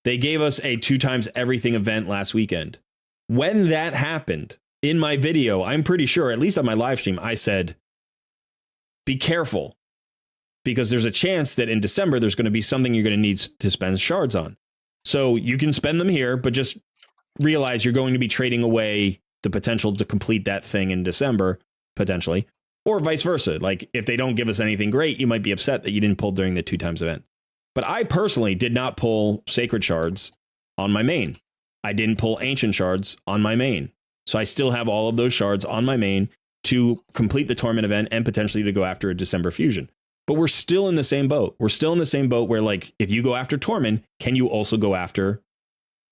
they gave us a 2 times everything event last weekend. When that happened in my video, I'm pretty sure, at least on my live stream, I said, be careful, because there's a chance that in December, there's going to be something you're going to need to spend shards on. So you can spend them here, but just realize you're going to be trading away the potential to complete that thing in December, potentially, or vice versa. Like, if they don't give us anything great, you might be upset that you didn't pull during the 2 times event. But I personally did not pull sacred shards on my main. I didn't pull ancient shards on my main. So I still have all of those shards on my main to complete the tournament event and potentially to go after a December fusion. But we're still in the same boat. We're still in the same boat where, like, if you go after Tormund, can you also go after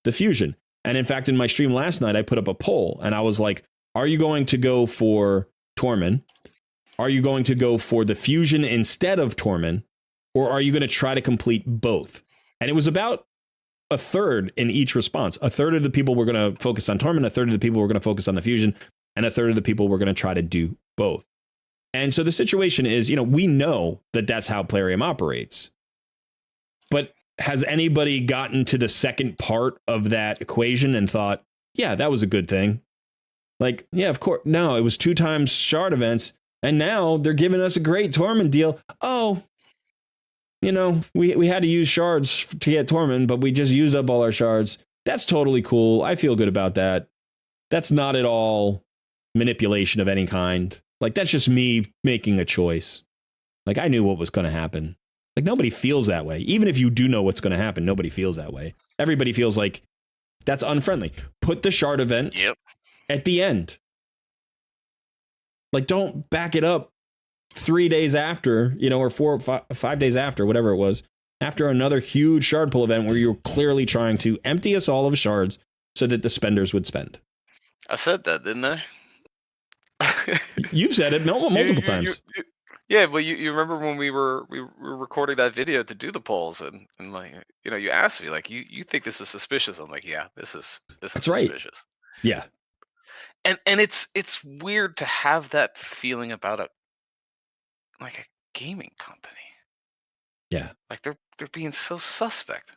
the fusion? And in fact, in my stream last night, I put up a poll and I was like, are you going to go for Tormund? Are you going to go for the fusion instead of Tormund? Or are you going to try to complete both? And it was about a third in each response. A third of the people were going to focus on Tormund, a third of the people were going to focus on the fusion, and a third of the people were going to try to do both. And so the situation is, we know that that's how Plarium operates. But has anybody gotten to the second part of that equation and thought, yeah, that was a good thing? Like, yeah, of course. No, it was 2 times shard events. And now they're giving us a great Tormund deal. Oh, we had to use shards to get Tormund, but we just used up all our shards. That's totally cool. I feel good about that. That's not at all manipulation of any kind. Like, that's just me making a choice. Like, I knew what was going to happen. Like, nobody feels that way. Even if you do know what's going to happen, nobody feels that way. Everybody feels like that's unfriendly. Put the shard event at the end. Like, don't back it up 3 days after, or 4 or 5 days after, whatever it was, after another huge shard pull event where you're clearly trying to empty us all of shards so that the spenders would spend. I said that, didn't I? You've said it multiple times. Yeah, but you remember when we were recording that video to do the polls, and like, you asked me, like, you think this is suspicious? I'm like, yeah, this is That's right. suspicious. Yeah. And it's weird to have that feeling about a gaming company. Yeah. Like, they're being so suspect.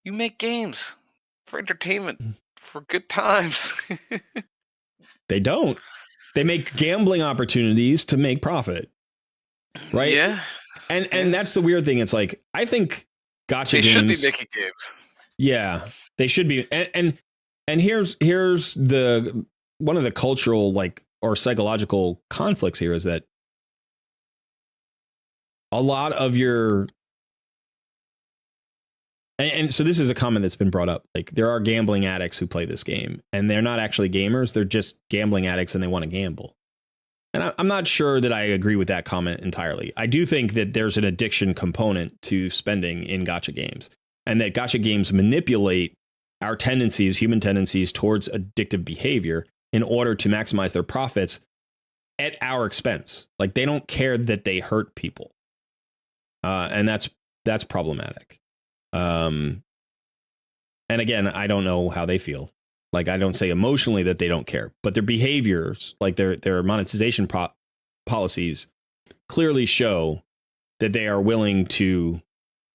You make games for entertainment, for good times. They don't. They make gambling opportunities to make profit. Right? Yeah. And that's the weird thing. It's like, I think gacha games should be making games. Yeah, they should be. And here's the one of the cultural, like, or psychological conflicts here is that a lot of your and so this is a comment that's been brought up. Like, there are gambling addicts who play this game, and they're not actually gamers. They're just gambling addicts and they want to gamble. And I'm not sure that I agree with that comment entirely. I do think that there's an addiction component to spending in gacha games, and that gacha games manipulate our tendencies, human tendencies towards addictive behavior in order to maximize their profits at our expense. Like, they don't care that they hurt people. And that's problematic. And again, I don't know how they feel. Like, I don't say emotionally that they don't care, but their behaviors, like their monetization policies, clearly show that they are willing to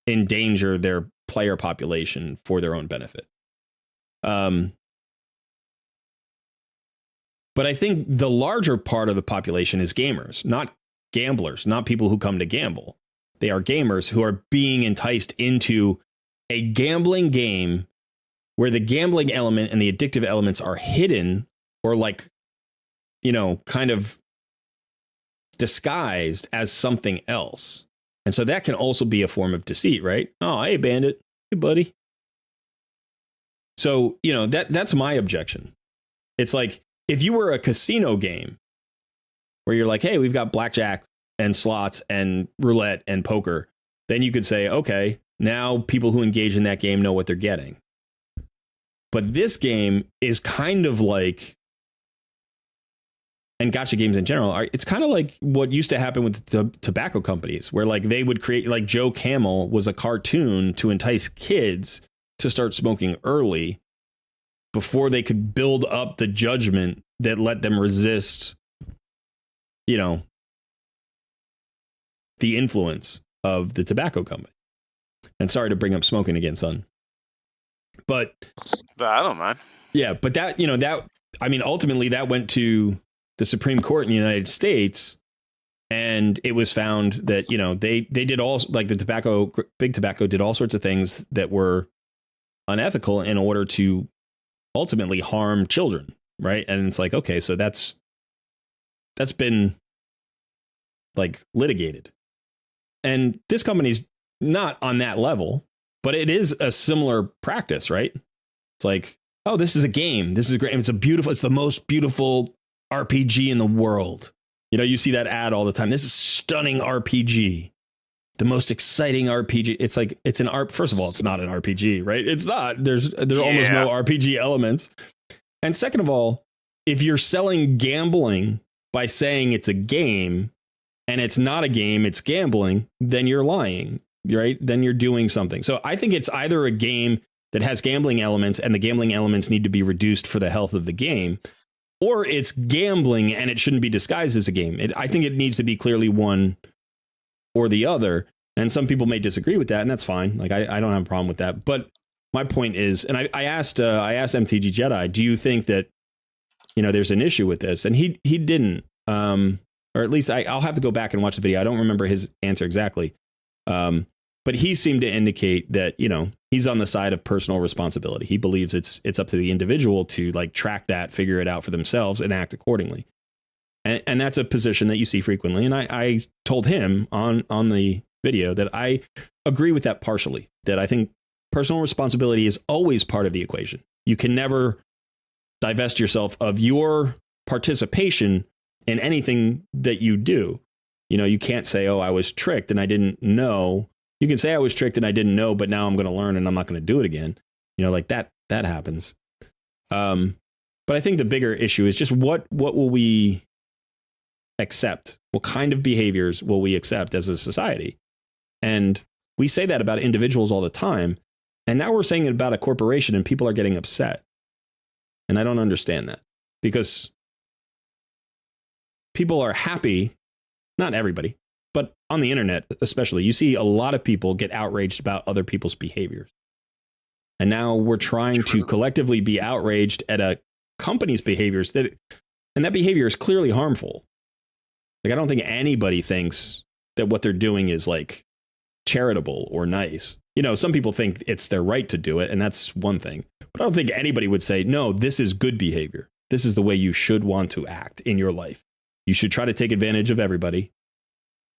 endanger their player population for their own benefit. But I think the larger part of the population is gamers, not gamblers, not people who come to gamble. They are gamers who are being enticed into a gambling game where the gambling element and the addictive elements are hidden or like, you know, kind of disguised as something else. And so that can also be a form of deceit, right? Oh, hey, bandit. Hey, buddy. So, you know, that's my objection. It's like, if you were a casino game where you're like, hey, we've got blackjack and slots and roulette and poker, then you could say, okay, now people who engage in that game know what they're getting. But this game is kind of like, and gacha games in general, it's kind of like what used to happen with the tobacco companies, where like they would create, like Joe Camel was a cartoon to entice kids to start smoking early, before they could build up the judgment that let them resist, you know, the influence of the tobacco company. And sorry to bring up smoking again, son. But I don't mind. Yeah, but that, you know, that, I mean, ultimately that went to the Supreme Court in the United States, and it was found that, you know, they did all, like the big tobacco did all sorts of things that were unethical in order to ultimately harm children, right? And it's like, okay, so that's been like litigated, and this company's not on that level, but it is a similar practice, right? It's like, oh, this is a game, this is great, it's the most beautiful RPG in the world. You know, you see that ad all the time. This is stunning RPG, the most exciting RPG. It's like, it's an art. First of all, it's not an RPG, right? It's not. There's almost no RPG elements. And second of all, if you're selling gambling by saying it's a game and it's not a game, it's gambling, then you're lying, right? Then you're doing something. So I think it's either a game that has gambling elements and the gambling elements need to be reduced for the health of the game, or it's gambling and it shouldn't be disguised as a game. I think it needs to be clearly one or the other. And some people may disagree with that, and that's fine. Like, I don't have a problem with that. But my point is, and I asked MTG Jedi, do you think that, you know, there's an issue with this? And he didn't, or at least I'll have to go back and watch the video. I don't remember his answer exactly. But he seemed to indicate that, you know, he's on the side of personal responsibility. He believes it's up to the individual to like track that, figure it out for themselves, and act accordingly. And that's a position that you see frequently. And I told him on the video that I agree with that partially, that I think personal responsibility is always part of the equation. You can never divest yourself of your participation in anything that you do. You know, you can't say, oh, I was tricked and I didn't know. You can say I was tricked and I didn't know, but now I'm going to learn and I'm not going to do it again. You know, like that happens. But I think the bigger issue is just what will we accept? What kind of behaviors will we accept as a society? And we say that about individuals all the time. And now we're saying it about a corporation, and people are getting upset. And I don't understand that, because people are happy, not everybody, but on the internet especially, you see a lot of people get outraged about other people's behaviors. And now we're trying to collectively be outraged at a company's behaviors, and that behavior is clearly harmful. Like, I don't think anybody thinks that what they're doing is like charitable or nice. You know, some people think it's their right to do it, and that's one thing. But I don't think anybody would say, no, this is good behavior. This is the way you should want to act in your life. You should try to take advantage of everybody.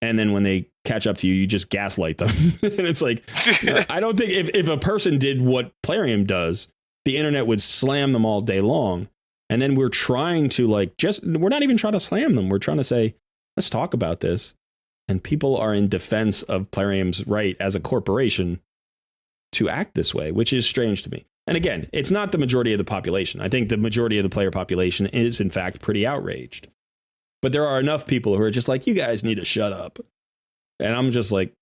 And then when they catch up to you, you just gaslight them. And it's like, I don't think if a person did what Plarium does, the internet would slam them all day long. And then we're trying to we're not even trying to slam them. We're trying to say, let's talk about this. And people are in defense of Plarium's right as a corporation to act this way, which is strange to me. And again, it's not the majority of the population. I think the majority of the player population is, in fact, pretty outraged. But there are enough people who are just like, you guys need to shut up. And I'm just like,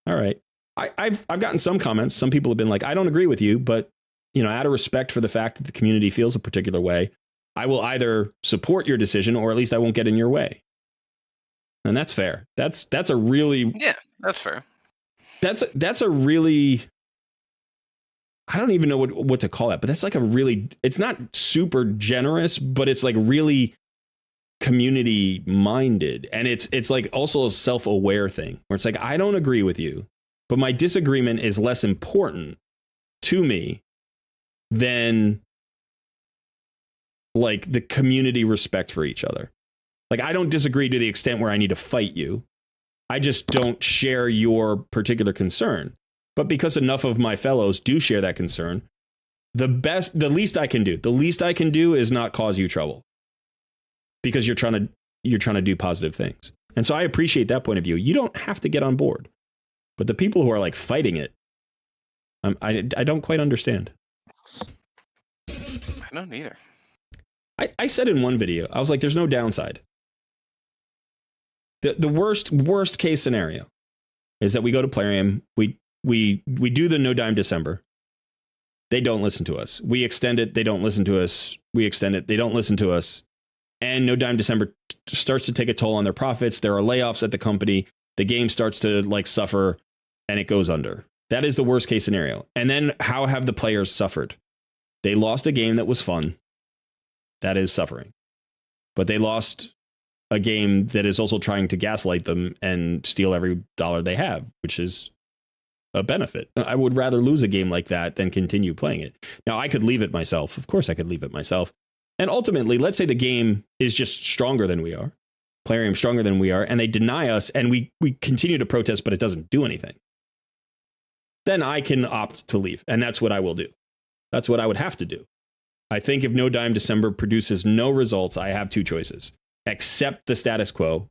all right. I've gotten some comments. Some people have been like, I don't agree with you, but, you know, out of respect for the fact that the community feels a particular way, I will either support your decision or at least I won't get in your way. And that's fair. That's a really... Yeah, that's fair. that's a really, I don't even know what to call that, but that's like a really, it's not super generous, but it's like really community minded. And it's like also a self-aware thing where it's like, I don't agree with you, but my disagreement is less important to me than like the community respect for each other. Like, I don't disagree to the extent where I need to fight you. I just don't share your particular concern. But because enough of my fellows do share that concern, the least I can do is not cause you trouble, because you're trying to do positive things. And so I appreciate that point of view. You don't have to get on board, but the people who are like fighting it, I don't quite understand. I don't either. I said in one video, I was like, there's no downside. The worst case scenario is that we go to Plarium, we do the No Dime December. They don't listen to us. We extend it. They don't listen to us. We extend it. They don't listen to us. And No Dime December starts to take a toll on their profits. There are layoffs at the company. The game starts to like suffer and it goes under. That is the worst case scenario. And then how have the players suffered? They lost a game that was fun. That is suffering. But they lost a game that is also trying to gaslight them and steal every dollar they have, which is a benefit. I would rather lose a game like that than continue playing it. Now, I could leave it myself. Of course, I could leave it myself. And ultimately, let's say the game is just stronger than we are, Plarium stronger than we are, and they deny us and we continue to protest, but it doesn't do anything. Then I can opt to leave. And that's what I will do. That's what I would have to do. I think if No Dime December produces no results, I have two choices. Accept the status quo,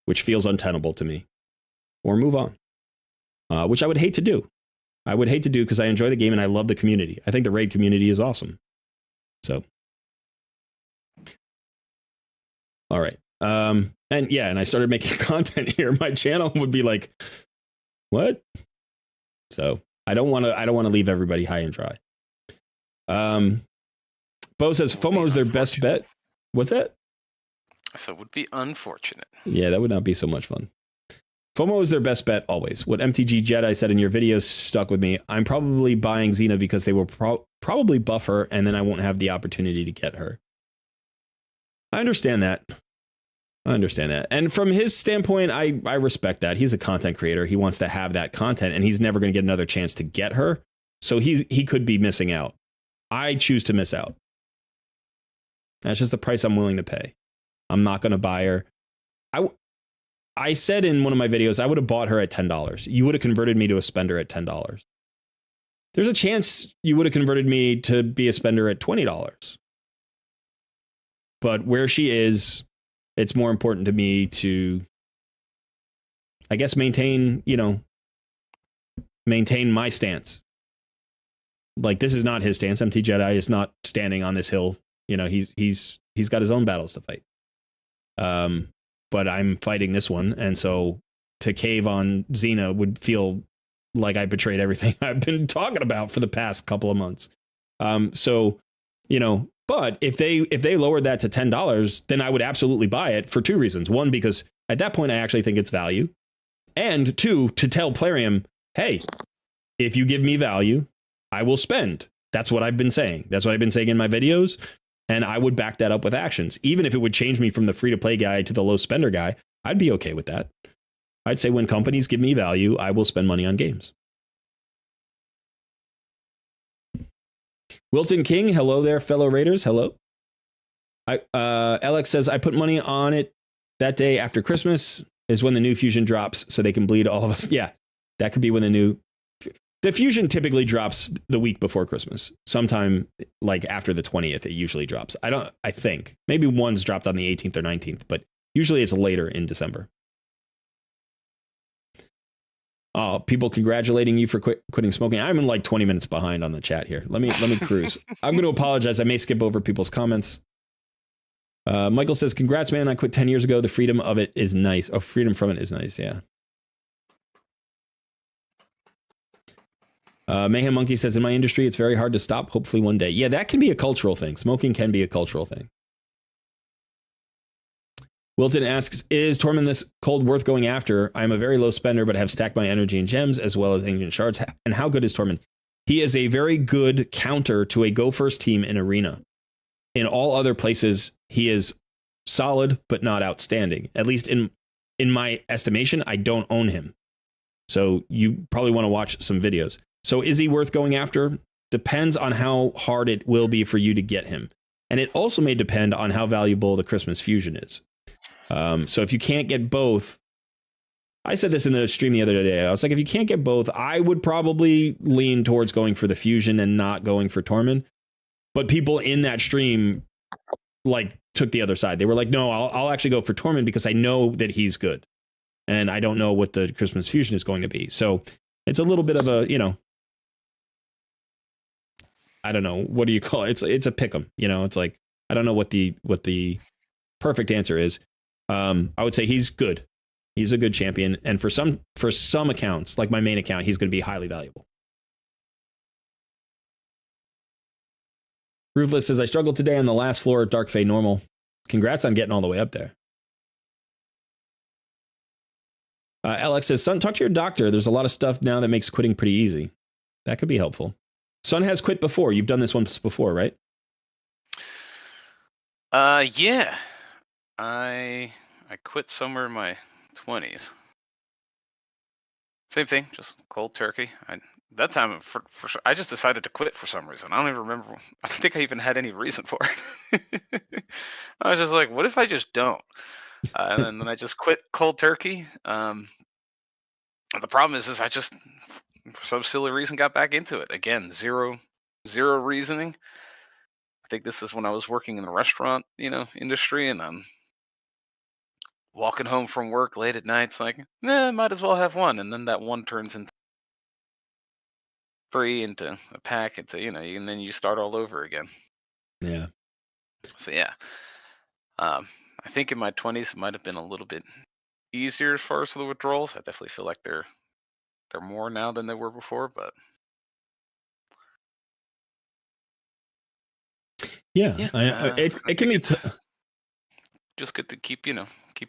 which feels untenable to me, or move on, which I would hate to do. I would hate to do because I enjoy the game and I love the community. I think the raid community is awesome. So, all right. And I started making content here. My channel would be like, what? So I don't want to leave everybody high and dry. Bo says FOMO is their best bet. What's that? So it would be unfortunate. Yeah, that would not be so much fun. FOMO is their best bet always. What MTG Jedi said in your video stuck with me. I'm probably buying Xena because they will probably buff her and then I won't have the opportunity to get her. I understand that. And from his standpoint, I respect that. He's a content creator. He wants to have that content and he's never going to get another chance to get her. So he could be missing out. I choose to miss out. That's just the price I'm willing to pay. I'm not going to buy her. I said in one of my videos, I would have bought her at $10. You would have converted me to a spender at $10. There's a chance you would have converted me to be a spender at $20. But where she is, it's more important to me to, I guess, maintain my stance. Like, this is not his stance. MT Jedi is not standing on this hill. He's got his own battles to fight. But I'm fighting this one, and so to cave on Xena would feel like I betrayed everything I've been talking about for the past couple of months. But if they lowered that to $10, then I would absolutely buy it for two reasons. One, because at that point I actually think it's value, and two, to tell Plarium, hey, if you give me value, I will spend. That's what I've been saying. That's what I've been saying in my videos. And I would back that up with actions. Even if it would change me from the free-to-play guy to the low spender guy, I'd be okay with that. I'd say when companies give me value, I will spend money on games. Wilton King, hello there, fellow Raiders. Hello. Alex says, I put money on it that day after Christmas is when the new Fusion drops so they can bleed all of us. Yeah, that could be when the Fusion typically drops the week before Christmas. Sometime like after the 20th, it usually drops. I think. Maybe one's dropped on the 18th or 19th, but usually it's later in December. Oh, people congratulating you for quitting smoking. I'm in like 20 minutes behind on the chat here. Let me cruise. I'm going to apologize. I may skip over people's comments. Michael says, congrats, man. I quit 10 years ago. The freedom of it is nice. Oh, freedom from it is nice. Yeah. Mayhem Monkey says, in my industry, it's very hard to stop. Hopefully one day. Yeah, that can be a cultural thing. Smoking can be a cultural thing. Wilton asks, is Tormund this cold worth going after? I'm a very low spender, but have stacked my energy and gems as well as ancient shards. And how good is Tormund? He is a very good counter to a go first team in Arena. In all other places, he is solid, but not outstanding. At least in my estimation, I don't own him. So you probably want to watch some videos. So is he worth going after? Depends on how hard it will be for you to get him. And it also may depend on how valuable the Christmas Fusion is. So if you can't get both, I said this in the stream the other day. I was like, if you can't get both, I would probably lean towards going for the Fusion and not going for Tormund. But people in that stream like took the other side. They were like, no, I'll actually go for Tormund because I know that he's good. And I don't know what the Christmas Fusion is going to be. So it's a little bit of a, I don't know. What do you call it? It's a pick'em. It's like, I don't know what the perfect answer is. I would say he's good. He's a good champion. And for some accounts, like my main account, he's going to be highly valuable. Ruthless says, I struggled today on the last floor of Dark Fey normal. Congrats on getting all the way up there. Alex says, Sun, talk to your doctor. There's a lot of stuff now that makes quitting pretty easy. That could be helpful. Sun has quit before. You've done this once before, right? Yeah. I quit somewhere in my 20s. Same thing, just cold turkey. That time, for sure, I just decided to quit for some reason. I don't even remember. I don't think I even had any reason for it. I was just like, what if I just don't? And then I just quit cold turkey. The problem is I just, for some silly reason, got back into it. Again, zero reasoning. I think this is when I was working in the restaurant, industry, and I'm walking home from work late at night. It's like, might as well have one. And then that one turns into 3, into a pack, into, and then you start all over again. Yeah. So yeah. I think in my 20s it might have been a little bit easier as far as the withdrawals. I definitely feel like they're more now than they were before, but yeah, it can be just good to keep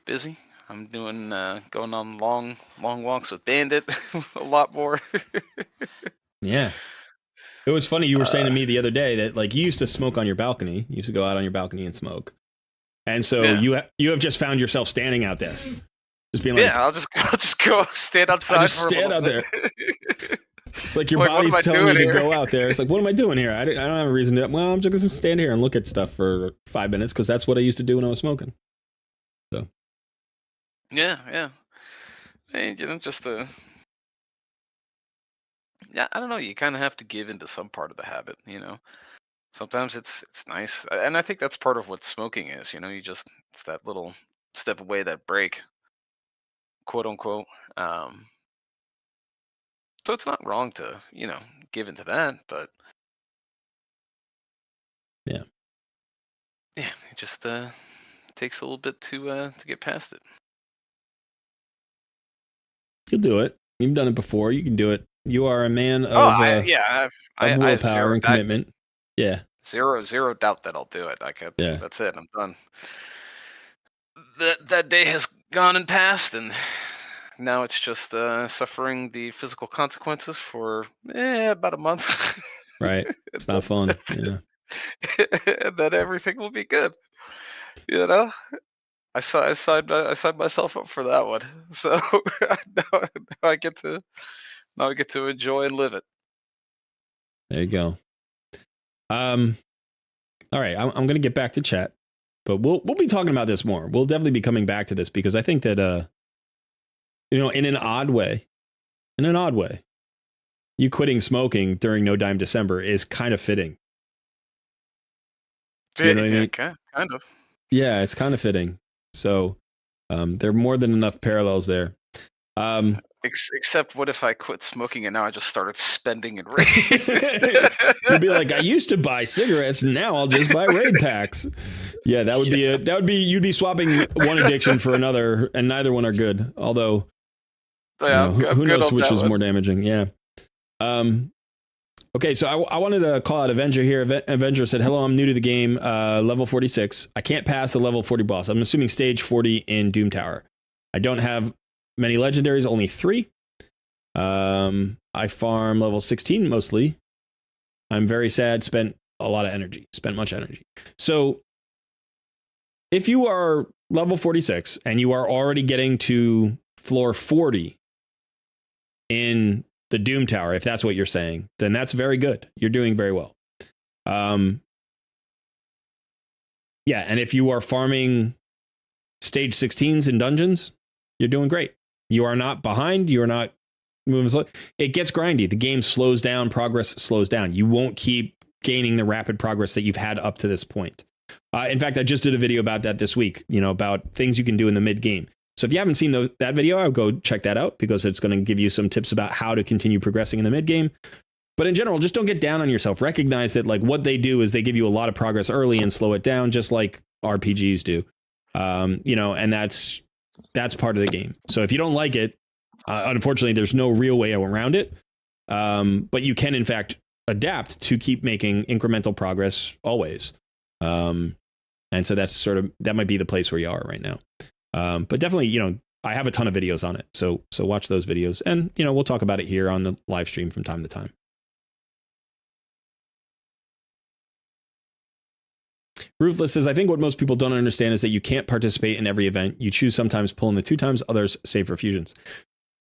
busy. I'm doing going on long walks with Bandit a lot more. Yeah. It was funny. You were saying to me the other day that like you used to smoke on your balcony. You used to go out on your balcony and smoke. And so you have just found yourself standing out there. Just being like, I'll just go stand outside. Just stand out there. It's like your body's telling you to go out there. It's like, what am I doing here? I don't have a reason to. Well, I'm just going to stand here and look at stuff for 5 minutes because that's what I used to do when I was smoking. So. Yeah. And, yeah, I don't know. You kind of have to give into some part of the habit, Sometimes it's nice, and I think that's part of what smoking is. It's that little step away, that break, quote unquote. So it's not wrong to give into that, but yeah, it just takes a little bit to get past it. You'll do it. You've done it before. You can do it. You are a man of willpower and commitment. Yeah. Zero doubt that I'll do it. That's it. I'm done. That day has gone and passed, and now it's just suffering the physical consequences for about a month. Right. It's not fun. Yeah. And then everything will be good. I signed myself up for that one. So now I get to enjoy and live it. There you go. All right, I'm going to get back to chat, but we'll be talking about this more. We'll definitely be coming back to this because I think that in an odd way, you quitting smoking during No Dime December is kind of fitting. Do you know what I mean? Kind of. Yeah, it's kind of fitting. So there are more than enough parallels there. Except what if I quit smoking and now I just started spending in raid? You'd be like, I used to buy cigarettes, and now I'll just buy raid packs. Yeah, that would be you'd be swapping one addiction for another, and neither one are good. Although, who knows which is more damaging? Yeah. Okay, so I wanted to call out Avenger here. Avenger said, hello, I'm new to the game, level 46. I can't pass the level 40 boss. I'm assuming stage 40 in Doom Tower. I don't have many legendaries, only 3. I farm level 16 mostly. I'm very sad, spent a lot of energy, spent much energy. So if you are level 46 and you are already getting to floor 40 in the Doom Tower, if that's what you're saying, then that's very good. You're doing very well. Yeah, and if you are farming stage 16s in dungeons, you're doing great. You are not behind. You are not moving slow. It gets grindy. The game slows down. Progress slows down. You won't keep gaining the rapid progress that you've had up to this point. In fact, I just did a video about that this week, about things you can do in the mid game. So if you haven't seen that video, I'll go check that out because it's going to give you some tips about how to continue progressing in the mid game. But in general, just don't get down on yourself. Recognize that like what they do is they give you a lot of progress early and slow it down, just like RPGs do. And that's part of the game. So if you don't like it, unfortunately, there's no real way around it. But you can, in fact, adapt to keep making incremental progress always. And so that might be the place where you are right now. But definitely, I have a ton of videos on it. So watch those videos and, we'll talk about it here on the live stream from time to time. Ruthless says, I think what most people don't understand is that you can't participate in every event. You choose sometimes pulling the 2 times, others save for fusions.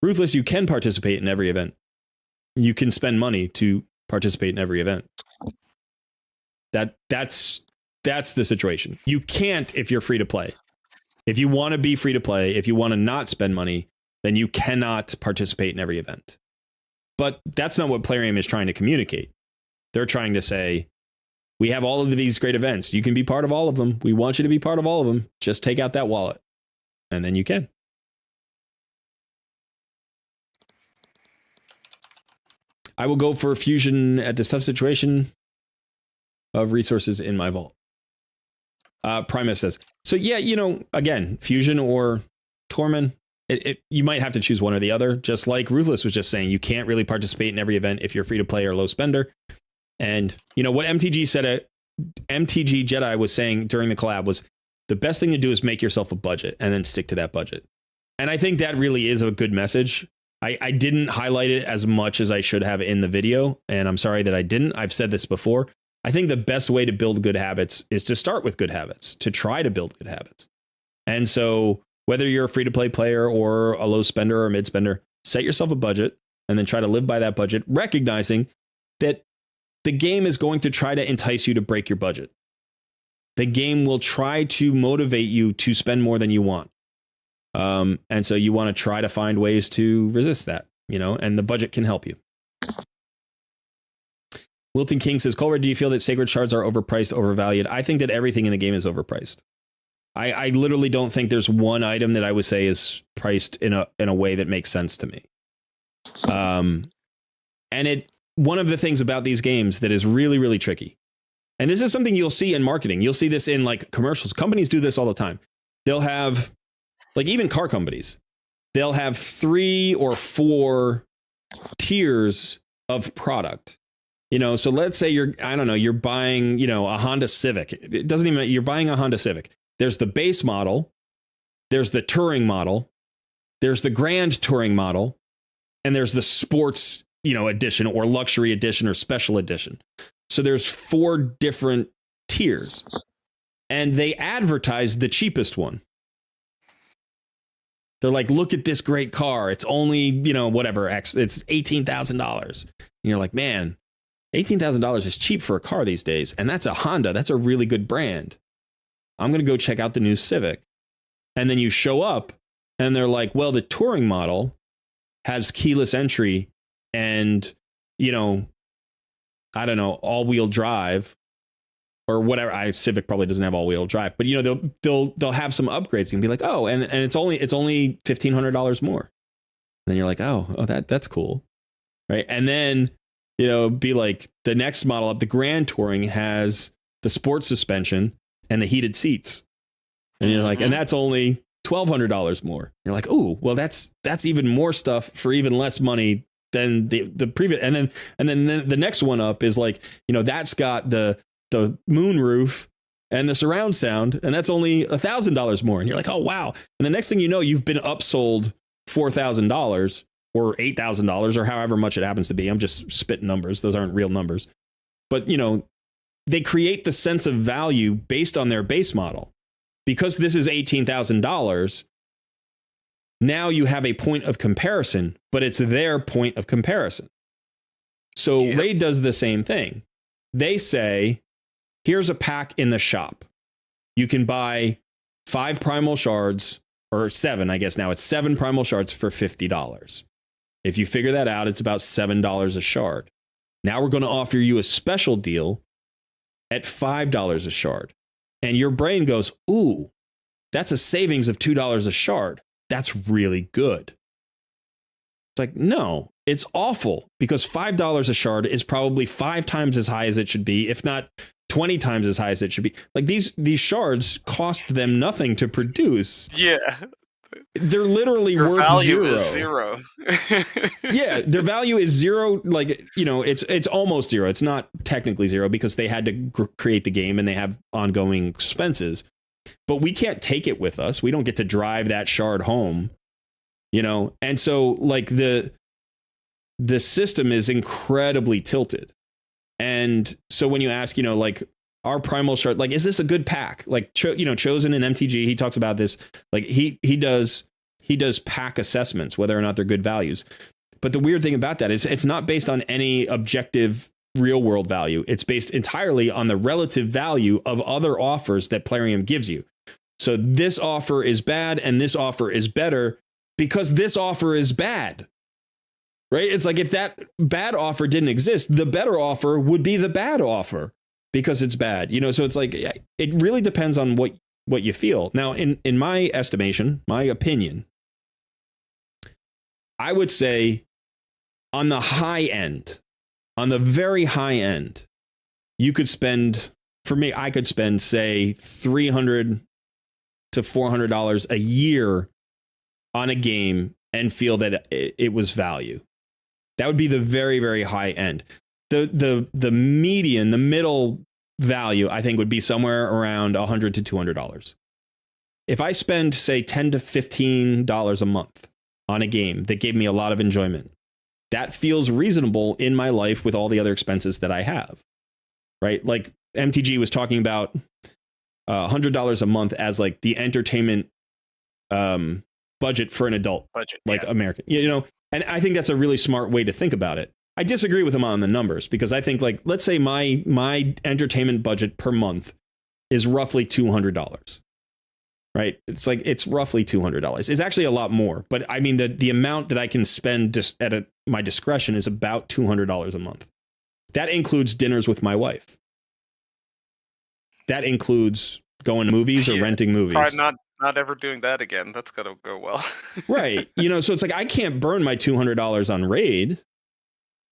Ruthless, you can participate in every event. You can spend money to participate in every event. That's the situation. You can't if you're free to play. If you want to be free to play, if you want to not spend money, then you cannot participate in every event. But that's not what Plarium is trying to communicate. They're trying to say, we have all of these great events. You can be part of all of them. We want you to be part of all of them. Just take out that wallet. And then you can. I will go for a fusion at this tough situation of resources in my vault. Primus says, so yeah, again, fusion or Torment, you might have to choose one or the other. Just like Ruthless was just saying, you can't really participate in every event if you're free to play or low spender. And what MTG Jedi was saying during the collab was the best thing to do is make yourself a budget and then stick to that budget. And I think that really is a good message. I didn't highlight it as much as I should have in the video, and I'm sorry that I didn't. I've said this before. I think the best way to build good habits is to start with good habits, to try to build good habits. And so whether you're a free-to-play player or a low spender or a mid-spender, set yourself a budget and then try to live by that budget, recognizing that the game is going to try to entice you to break your budget. The game will try to motivate you to spend more than you want. And so you want to try to find ways to resist that, and the budget can help you. Wilton King says, Colbert, do you feel that sacred shards are overpriced, overvalued? I think that everything in the game is overpriced. I literally don't think there's one item that I would say is priced in a way that makes sense to me. And one of the things about these games that is really, really tricky, and this is something you'll see in marketing. You'll see this in like commercials. Companies do this all the time. They'll have, like even car companies, they'll have 3 or 4 tiers of product. So let's say you're buying, a Honda Civic. It doesn't even, you're buying a Honda Civic. There's the base model, there's the touring model, there's the grand touring model, and there's the sports, edition or luxury edition or special edition. So there's 4 different tiers, and they advertise the cheapest one. They're like, look at this great car. It's only, whatever, it's $18,000. And you're like, man, $18,000 is cheap for a car these days. And that's a Honda. That's a really good brand. I'm going to go check out the new Civic. And then you show up and they're like, well, the touring model has keyless entry and, I don't know, all-wheel drive or whatever. Civic probably doesn't have all-wheel drive, but they'll have some upgrades. You can be like, oh, and it's only $1,500 more. And then you're like, oh, that's cool, right? And then be like the next model up, the Grand Touring has the sports suspension and the heated seats, and you're like, and that's only $1,200 more. You're like, oh, well, that's even more stuff for even less money than the previous. And then the next one up is like, that's got the moon roof and the surround sound, and that's only $1,000 more. And you're like, oh, wow. And the next thing you know, you've been upsold $4,000 or $8,000 or however much it happens to be. I'm just spitting numbers. Those aren't real numbers. But, they create the sense of value based on their base model. Because this is $18,000, now you have a point of comparison, but it's their point of comparison. So Raid does the same thing. They say, here's a pack in the shop. You can buy 5 primal shards, or 7, I guess now it's 7 primal shards for $50. If you figure that out, it's about $7 a shard. Now we're going to offer you a special deal at $5 a shard. And your brain goes, ooh, that's a savings of $2 a shard. That's really good. It's like, no, it's awful, because $5 a shard is probably 5 times as high as it should be, if not 20 times as high as it should be. Like these shards cost them nothing to produce. Yeah. They're literally Your worth value zero. is 0. Yeah, their value is 0. Like, it's almost 0. It's not technically 0 because they had to create the game and they have ongoing expenses. But we can't take it with us. We don't get to drive that shard home, And so like the system is incredibly tilted. And so when you ask, like our primal shard, like, is this a good pack? Like, Chosen in MTG, he talks about this. Like he does pack assessments, whether or not they're good values. But the weird thing about that is it's not based on any objective real world value. It's based entirely on the relative value of other offers that Plarium gives you. So this offer is bad and this offer is better because this offer is bad. Right? It's like if that bad offer didn't exist, the better offer would be the bad offer because it's bad. So it's like it really depends on what you feel. Now, in my estimation, my opinion, I would say on the high end, on the very high end, you could spend, for me, I could spend, say, $300 to $400 a year on a game and feel that it was value. That would be the very, very high end. The median, the middle value, I think would be somewhere around $100 to $200. If I spend, say, $10 to $15 a month on a game that gave me a lot of enjoyment, that feels reasonable in my life with all the other expenses that I have, right? Like MTG was talking about $100 a month as like the entertainment budget for an adult, American, and I think that's a really smart way to think about it. I disagree with him on the numbers because I think, like, let's say my entertainment budget per month is roughly $200. Right? It's like it's roughly $200. It's actually a lot more, but I mean the amount that I can spend just at my discretion is about $200 a month. That includes dinners with my wife. That includes going to movies or renting movies. Probably not ever doing that again. That's gonna go well. Right. So it's like I can't burn my $200 on Raid.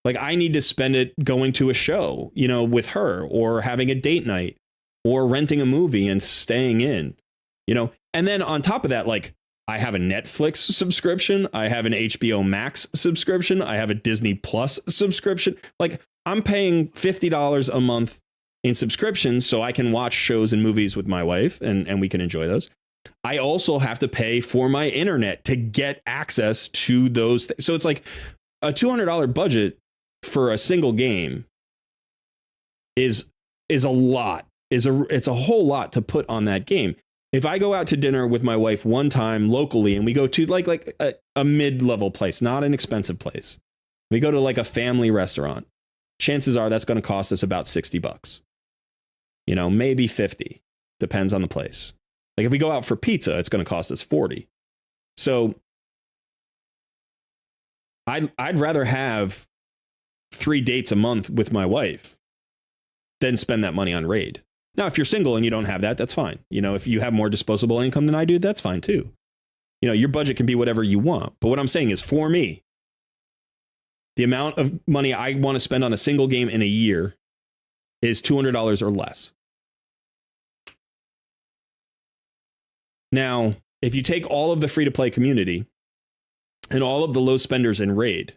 Like I need to spend it going to a show, with her, or having a date night, or renting a movie and staying in. And then on top of that, like I have a Netflix subscription, I have an HBO Max subscription, I have a Disney Plus subscription. Like I'm paying $50 a month in subscriptions so I can watch shows and movies with my wife and we can enjoy those. I also have to pay for my internet to get access to those. So it's like a $200 budget for a single game is a lot. It's a whole lot to put on that game. If I go out to dinner with my wife one time locally and we go to like a mid-level place, not an expensive place, we go to like a family restaurant, chances are that's going to cost us about $60. Maybe 50, depends on the place. Like if we go out for pizza, it's going to cost us 40. So I'd rather have 3 dates a month with my wife than spend that money on Raid. Now, if you're single and you don't have that, that's fine. If you have more disposable income than I do, that's fine too. Your budget can be whatever you want. But what I'm saying is, for me, the amount of money I want to spend on a single game in a year is $200 or less. Now, if you take all of the free-to-play community and all of the low spenders in Raid,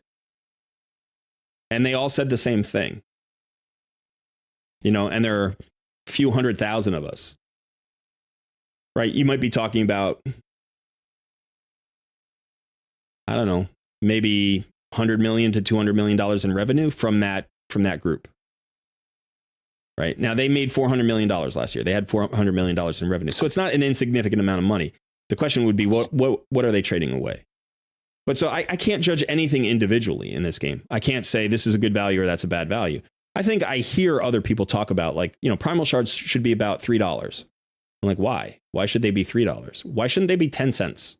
And they all said the same thing. You know, and there are a few 100,000 of us. Right? You might be talking about, I don't know, maybe $100 million to $200 million in revenue from that group. Right? Now, they made $400 million last year. They had $400 million in revenue. So it's not an insignificant amount of money. The question would be, what are they trading away? But so I can't judge anything individually in this game. I can't say this is a good value or that's a bad value. I think I hear other people talk about, like, you know, primal shards should be about $3. I'm like, why? Why should they be $3? Why shouldn't they be 10 cents?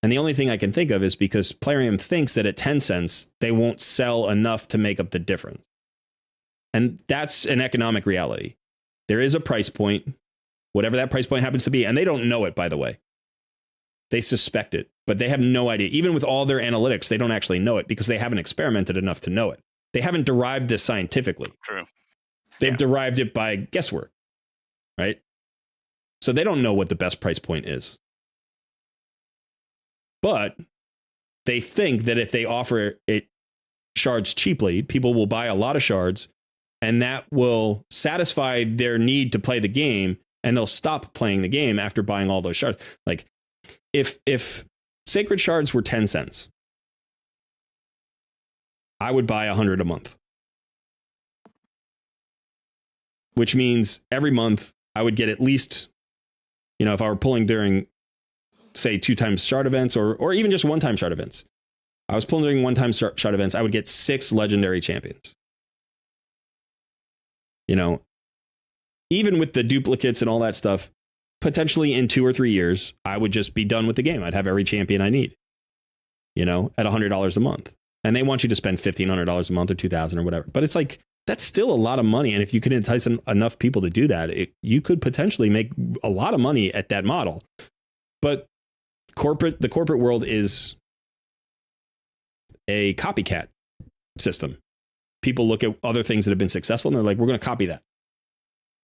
And the only thing I can think of is because Plarium thinks that at 10 cents, they won't sell enough to make up the difference. And that's an economic reality. There is a price point, whatever that price point happens to be. And they don't know it, by the way. They suspect it, but they have no idea. Even with all their analytics, they don't actually know it because they haven't experimented enough to know it. They haven't derived this scientifically. True. They've derived it by guesswork, right? So they don't know what the best price point is. But they think that if they offer it shards cheaply, people will buy a lot of shards, and that will satisfy their need to play the game, and they'll stop playing the game after buying all those shards. Like, if sacred shards were 10 cents, I would buy 100 a month. Which means every month I would get at least, you know, if I were pulling during, say, 2-time shard events or even just 1-time shard events. I was pulling during 1-time shard events, I would get 6 legendary champions. You know, even with the duplicates and all that stuff, potentially in 2 or 3 years, I would just be done with the game. I'd have every champion I need, you know, at $100 a month. And they want you to spend $1,500 a month or $2,000 or whatever. But it's like, that's still a lot of money. And if you can entice enough people to do that, you could potentially make a lot of money at that model. But the corporate world is a copycat system. People look at other things that have been successful and they're like, we're going to copy that.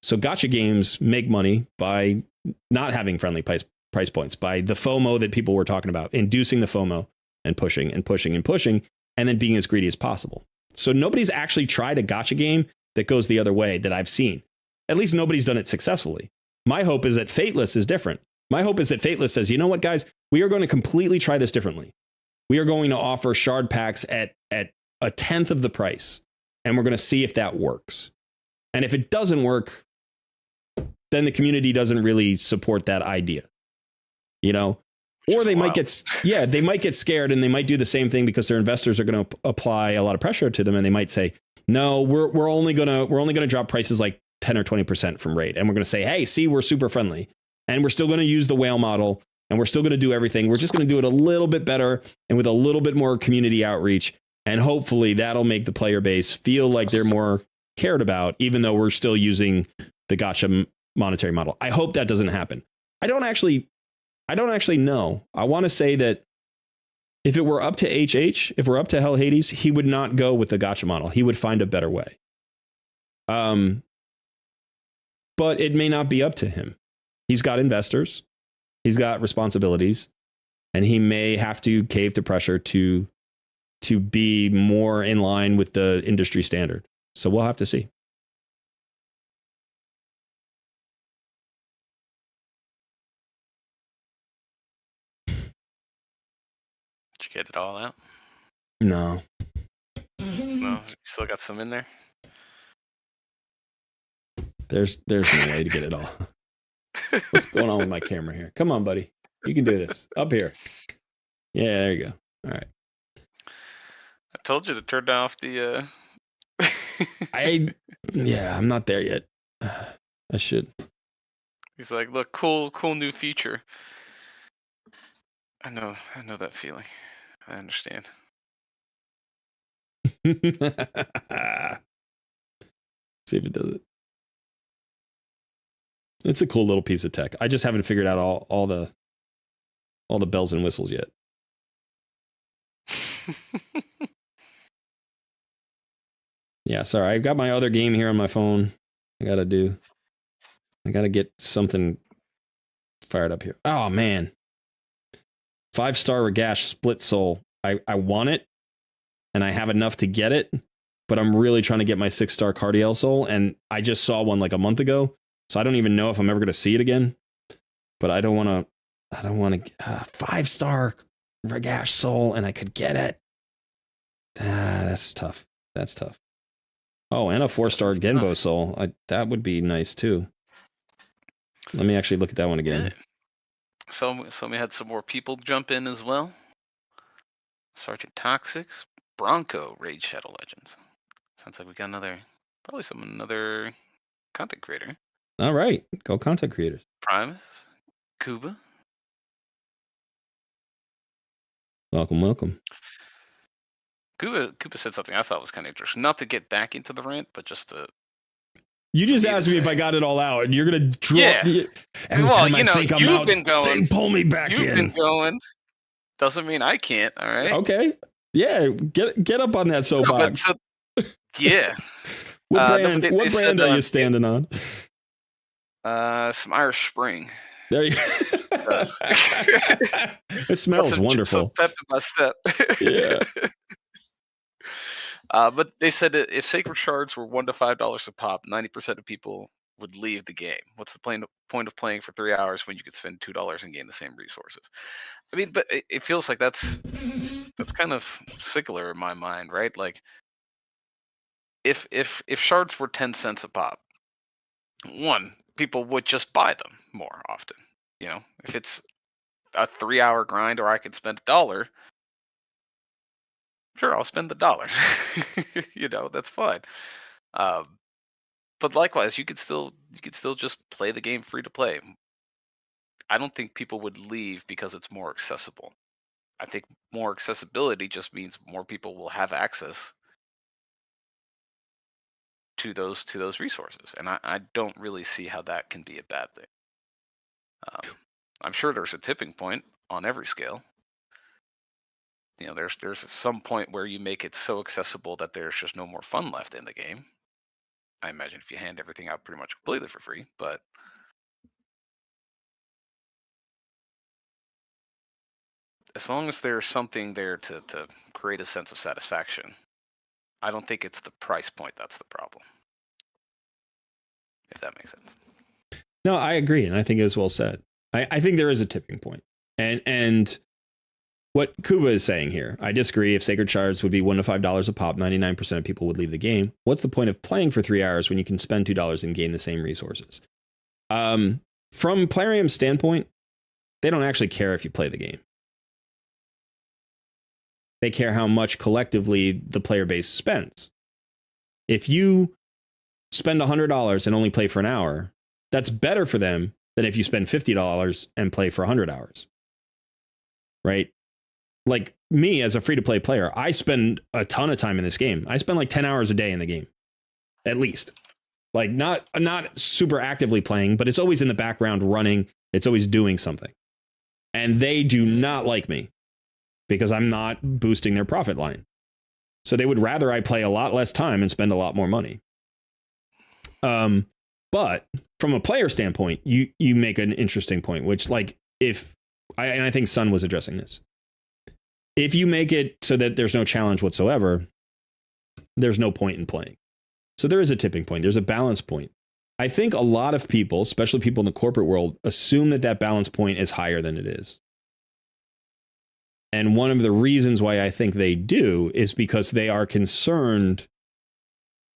So gacha games make money by not having friendly price points, by the FOMO that people were talking about, inducing the FOMO and pushing and pushing and pushing, and then being as greedy as possible. So nobody's actually tried a gacha game that goes the other way that I've seen. At least nobody's done it successfully. My hope is that Fateless is different. My hope is that Fateless says, you know what, guys, we are going to completely try this differently. We are going to offer shard packs at 1/10 of the price, and we're going to see if that works. And if it doesn't work, then the community doesn't really support that idea, you know? Or they might get scared and they might do the same thing because their investors are going to apply a lot of pressure to them, and they might say, no, we're only going to drop prices like 10 or 20% from rate, and we're going to say, hey, see, we're super friendly, and we're still going to use the whale model, and we're still going to do everything. We're just going to do it a little bit better and with a little bit more community outreach, and hopefully that'll make the player base feel like they're more cared about, even though we're still using the gacha monetary model. I hope that doesn't happen. I don't actually know. I want to say that if it were up to HH, if we're up to Hell Hades, he would not go with the gacha model. He would find a better way. But it may not be up to him. He's got investors. He's got responsibilities. And he may have to cave to pressure to be more in line with the industry standard. So we'll have to see. Did you get it all out? No. No, you still got some in there? There's no way to get it all. What's going on with my camera here? Come on, buddy. You can do this. Up here. Yeah, there you go. All right. I told you to turn off the I'm not there yet. I should. He's like, look, cool new feature. I know that feeling. I understand. See if it does it. It's a cool little piece of tech. I just haven't figured out all the bells and whistles yet. Yeah, sorry. I got my other game here on my phone. I gotta get something fired up here. Oh man. 5-star Ragash Split Soul. I want it and I have enough to get it, but I'm really trying to get my 6-star Cardiel Soul. And I just saw one like a month ago. So I don't even know if I'm ever going to see it again, but I don't want to 5-star Ragash Soul and I could get it. That's tough. That's tough. Oh, and a 4-star Genbo Soul. That would be nice too. Let me actually look at that one again. Yeah. So we had some more people jump in as well. Sergeant Toxics, Bronco, Raid Shadow Legends. Sounds like we got another content creator. All right, go content creators. Primus, Kuba. Welcome. Kuba said something I thought was kind of interesting. Not to get back into the rant, but just to. You just asked me if I got it all out, and you're gonna draw. Yeah. Every time I think I'm out, been going, they pull me back in. You've been going. Doesn't mean I can't. All right. Okay. Yeah. Get up on that soapbox. Yeah. What brand are you standing on? Some Irish Spring. There you go. It smells wonderful. Pep in my step. Yeah. But they said that if sacred shards were $1 to $5 a pop, 90% of people would leave the game. What's the point of playing for 3 hours when you could spend $2 and gain the same resources? I mean, but it feels like that's kind of secular in my mind, right? Like, if shards were 10 cents a pop, people would just buy them more often. You know, if it's a 3-hour grind or I could spend $1, sure, I'll spend the $1. You know, that's fine. But likewise, you could still just play the game free to play. I don't think people would leave because it's more accessible. I think more accessibility just means more people will have access to those resources, and I don't really see how that can be a bad thing. I'm sure there's a tipping point on every scale. You know, there's some point where you make it so accessible that there's just no more fun left in the game. I imagine if you hand everything out pretty much completely for free, but as long as there's something there to create a sense of satisfaction, I don't think it's the price point that's the problem. If that makes sense. No, I agree, and I think it was well said. I think there is a tipping point, and what Kuba is saying here, I disagree. If sacred shards would be $1 to $5 a pop, 99% of people would leave the game. What's the point of playing for 3 hours when you can spend $2 and gain the same resources? From Plarium's standpoint, they don't actually care if you play the game. They care how much collectively the player base spends. If you spend $100 and only play for an hour, that's better for them than if you spend $50 and play for 100 hours. Right? Like me as a free-to-play player, I spend a ton of time in this game. I spend like 10 hours a day in the game, at least. Like not super actively playing, but it's always in the background running. It's always doing something. And they do not like me because I'm not boosting their profit line. So they would rather I play a lot less time and spend a lot more money. But from a player standpoint, you make an interesting point, which like and I think Sun was addressing this. If you make it so that there's no challenge whatsoever, there's no point in playing. So there is a tipping point. There's a balance point. I think a lot of people, especially people in the corporate world, assume that balance point is higher than it is. And one of the reasons why I think they do is because they are concerned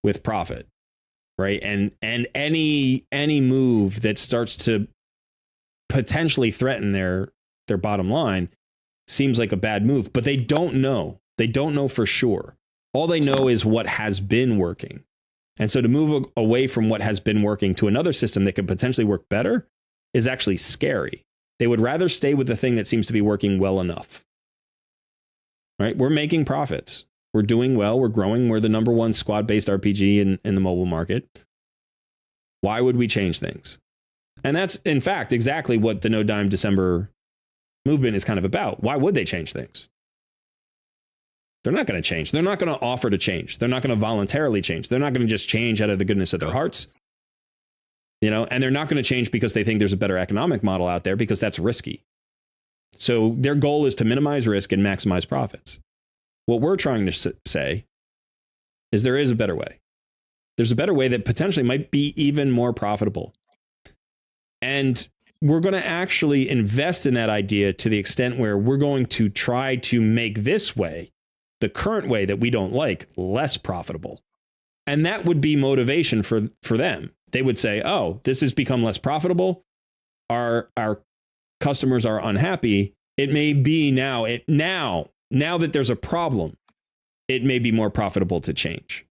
with profit, right? And any move that starts to potentially threaten their bottom line seems like a bad move, but they don't know. They don't know for sure. All they know is what has been working. And so to move away from what has been working to another system that could potentially work better is actually scary. They would rather stay with the thing that seems to be working well enough. Right? We're making profits. We're doing well. We're growing. We're the #1 squad-based RPG in the mobile market. Why would we change things? And that's, in fact, exactly what the No Dime December movement is kind of about. Why would they change things? They're not going to change. They're not going to offer to change. They're not going to voluntarily change. They're not going to just change out of the goodness of their hearts. You know, and they're not going to change because they think there's a better economic model out there, because that's risky. So their goal is to minimize risk and maximize profits. What we're trying to say is there is a better way. There's a better way that potentially might be even more profitable. And we're going to actually invest in that idea to the extent where we're going to try to make this way, the current way that we don't like, less profitable. And that would be motivation for them. They would say, oh, this has become less profitable. Our customers are unhappy. It may be now that there's a problem, it may be more profitable to change.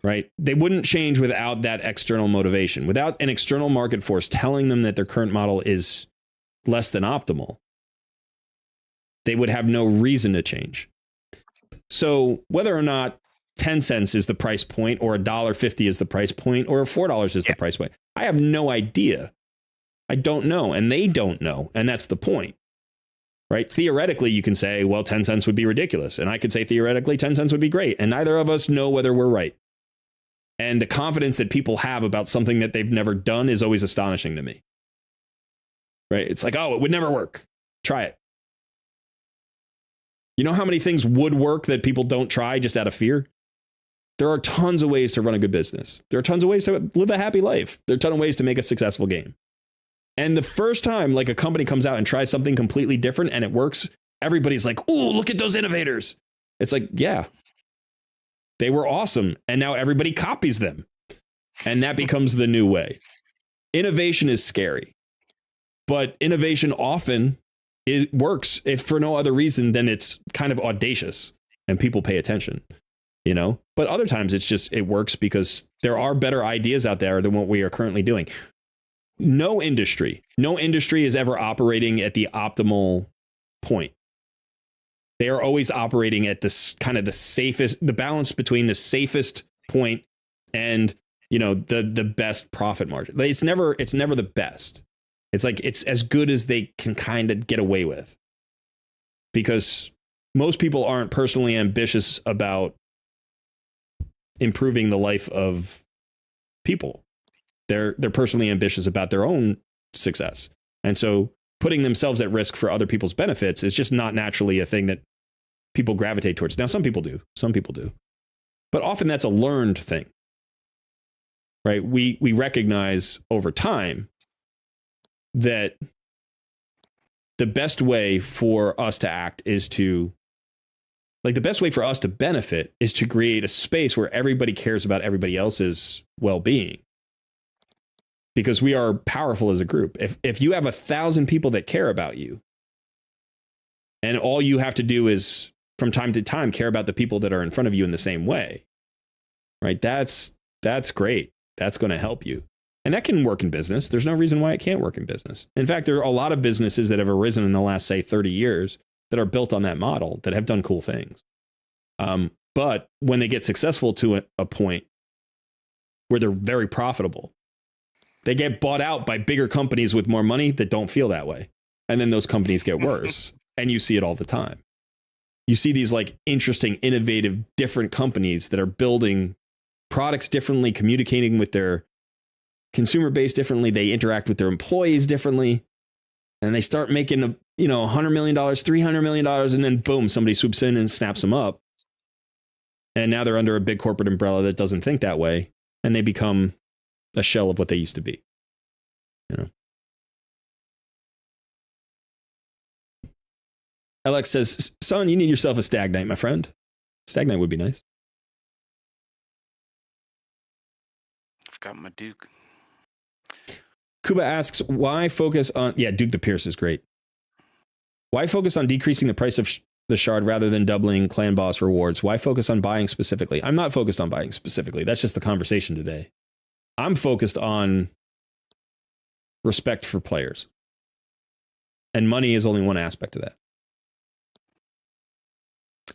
Right? They wouldn't change without that external motivation, without an external market force telling them that their current model is less than optimal. They would have no reason to change. So whether or not 10 cents is the price point, or $1.50 is the price point, or $4 is the price point, I have no idea. I don't know, and they don't know, and that's the point. Right? Theoretically, you can say, well, 10 cents would be ridiculous, and I could say theoretically 10 cents would be great, and neither of us know whether we're right. And the confidence that people have about something that they've never done is always astonishing to me. Right? It's like, oh, it would never work. Try it. You know how many things would work that people don't try just out of fear? There are tons of ways to run a good business. There are tons of ways to live a happy life. There are a ton of ways to make a successful game. And the first time like a company comes out and tries something completely different and it works, everybody's like, oh, look at those innovators. It's like, yeah, they were awesome. And now everybody copies them. And that becomes the new way. Innovation is scary. But innovation often it works, if for no other reason than it's kind of audacious and people pay attention, you know? But other times it's just, it works because there are better ideas out there than what we are currently doing. No industry is ever operating at the optimal point. They are always operating at this kind of the safest, the balance between the safest point and, you know, the best profit margin. It's never the best. It's like it's as good as they can kind of get away with, because most people aren't personally ambitious about improving the life of people. They're personally ambitious about their own success. And so putting themselves at risk for other people's benefits is just not naturally a thing that people gravitate towards. Now, some people do, but often that's a learned thing, right? We recognize over time that the best way for us to act is to, like, the best way for us to benefit is to create a space where everybody cares about everybody else's well-being. Because we are powerful as a group. If you have 1,000 people that care about you, and all you have to do is from time to time care about the people that are in front of you in the same way, right? That's great. That's going to help you. And that can work in business. There's no reason why it can't work in business. In fact, there are a lot of businesses that have arisen in the last, say, 30 years that are built on that model that have done cool things. But when they get successful to a point where they're very profitable, they get bought out by bigger companies with more money that don't feel that way. And then those companies get worse. And you see it all the time. You see these like interesting, innovative, different companies that are building products differently, communicating with their consumer base differently. They interact with their employees differently. And they start making $100 million, $300 million. And then boom, somebody swoops in and snaps them up. And now they're under a big corporate umbrella that doesn't think that way. And they become a shell of what they used to be. You know. Alex says, son, you need yourself a stag night, my friend. Stag night would be nice. I've got my Duke. Kuba asks, why focus on... Yeah, Duke the Pierce is great. Why focus on decreasing the price of the shard rather than doubling clan boss rewards? Why focus on buying specifically? I'm not focused on buying specifically. That's just the conversation today. I'm focused on respect for players. And money is only one aspect of that.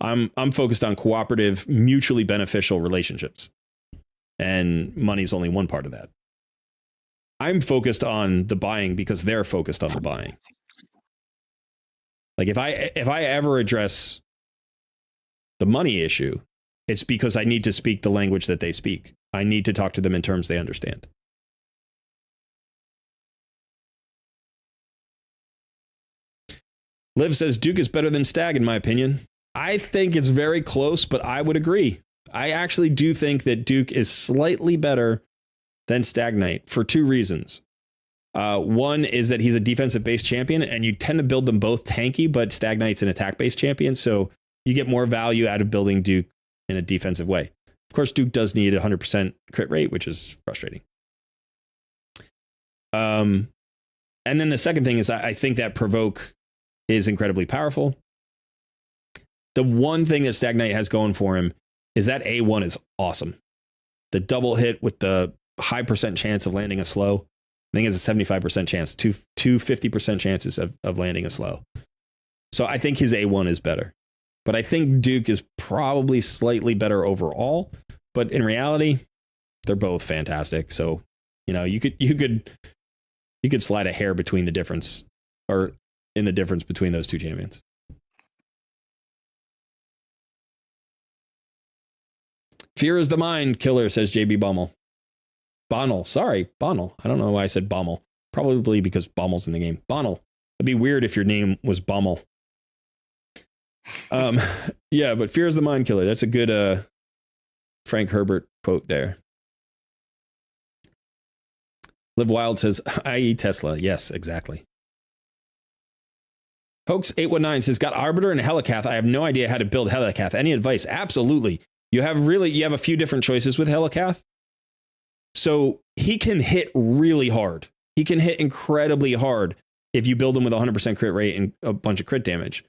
I'm focused on cooperative, mutually beneficial relationships. And money is only one part of that. I'm focused on the buying because they're focused on the buying. Like if I ever address the money issue, it's because I need to speak the language that they speak. I need to talk to them in terms they understand. Liv says Duke is better than Stag, in my opinion. I think it's very close, but I would agree. I actually do think that Duke is slightly better than Stag Knight for two reasons. One is that he's a defensive-based champion, and you tend to build them both tanky, but Stag Knight's an attack-based champion, so you get more value out of building Duke in a defensive way. Of course, Duke does need 100% crit rate, which is frustrating. And then the second thing is I think that Provoke is incredibly powerful. The one thing that Stag Knight has going for him is that A1 is awesome. The double hit with the high percent chance of landing a slow. I think it's a 75% chance, two 50% chances of landing a slow. So I think his A1 is better. But I think Duke is probably slightly better overall. But in reality, they're both fantastic. So, you know, you could slide a hair between the difference, or in the difference between those two champions. Fear is the mind killer, says JB Bommel. Bonnell, sorry, Bonnell. I don't know why I said Bommel. Probably because Bommel's in the game. Bonnell. It'd be weird if your name was Bommel. Yeah, but fear is the mind killer. That's a good Frank Herbert quote there. Live Wild says, i.e. Tesla. Yes, exactly. Hoax819 says, got Arbiter and Helicath. I have no idea how to build Helicath. Any advice? Absolutely. You have a few different choices with Helicath. So he can hit really hard. He can hit incredibly hard if you build him with 100% crit rate and a bunch of crit damage.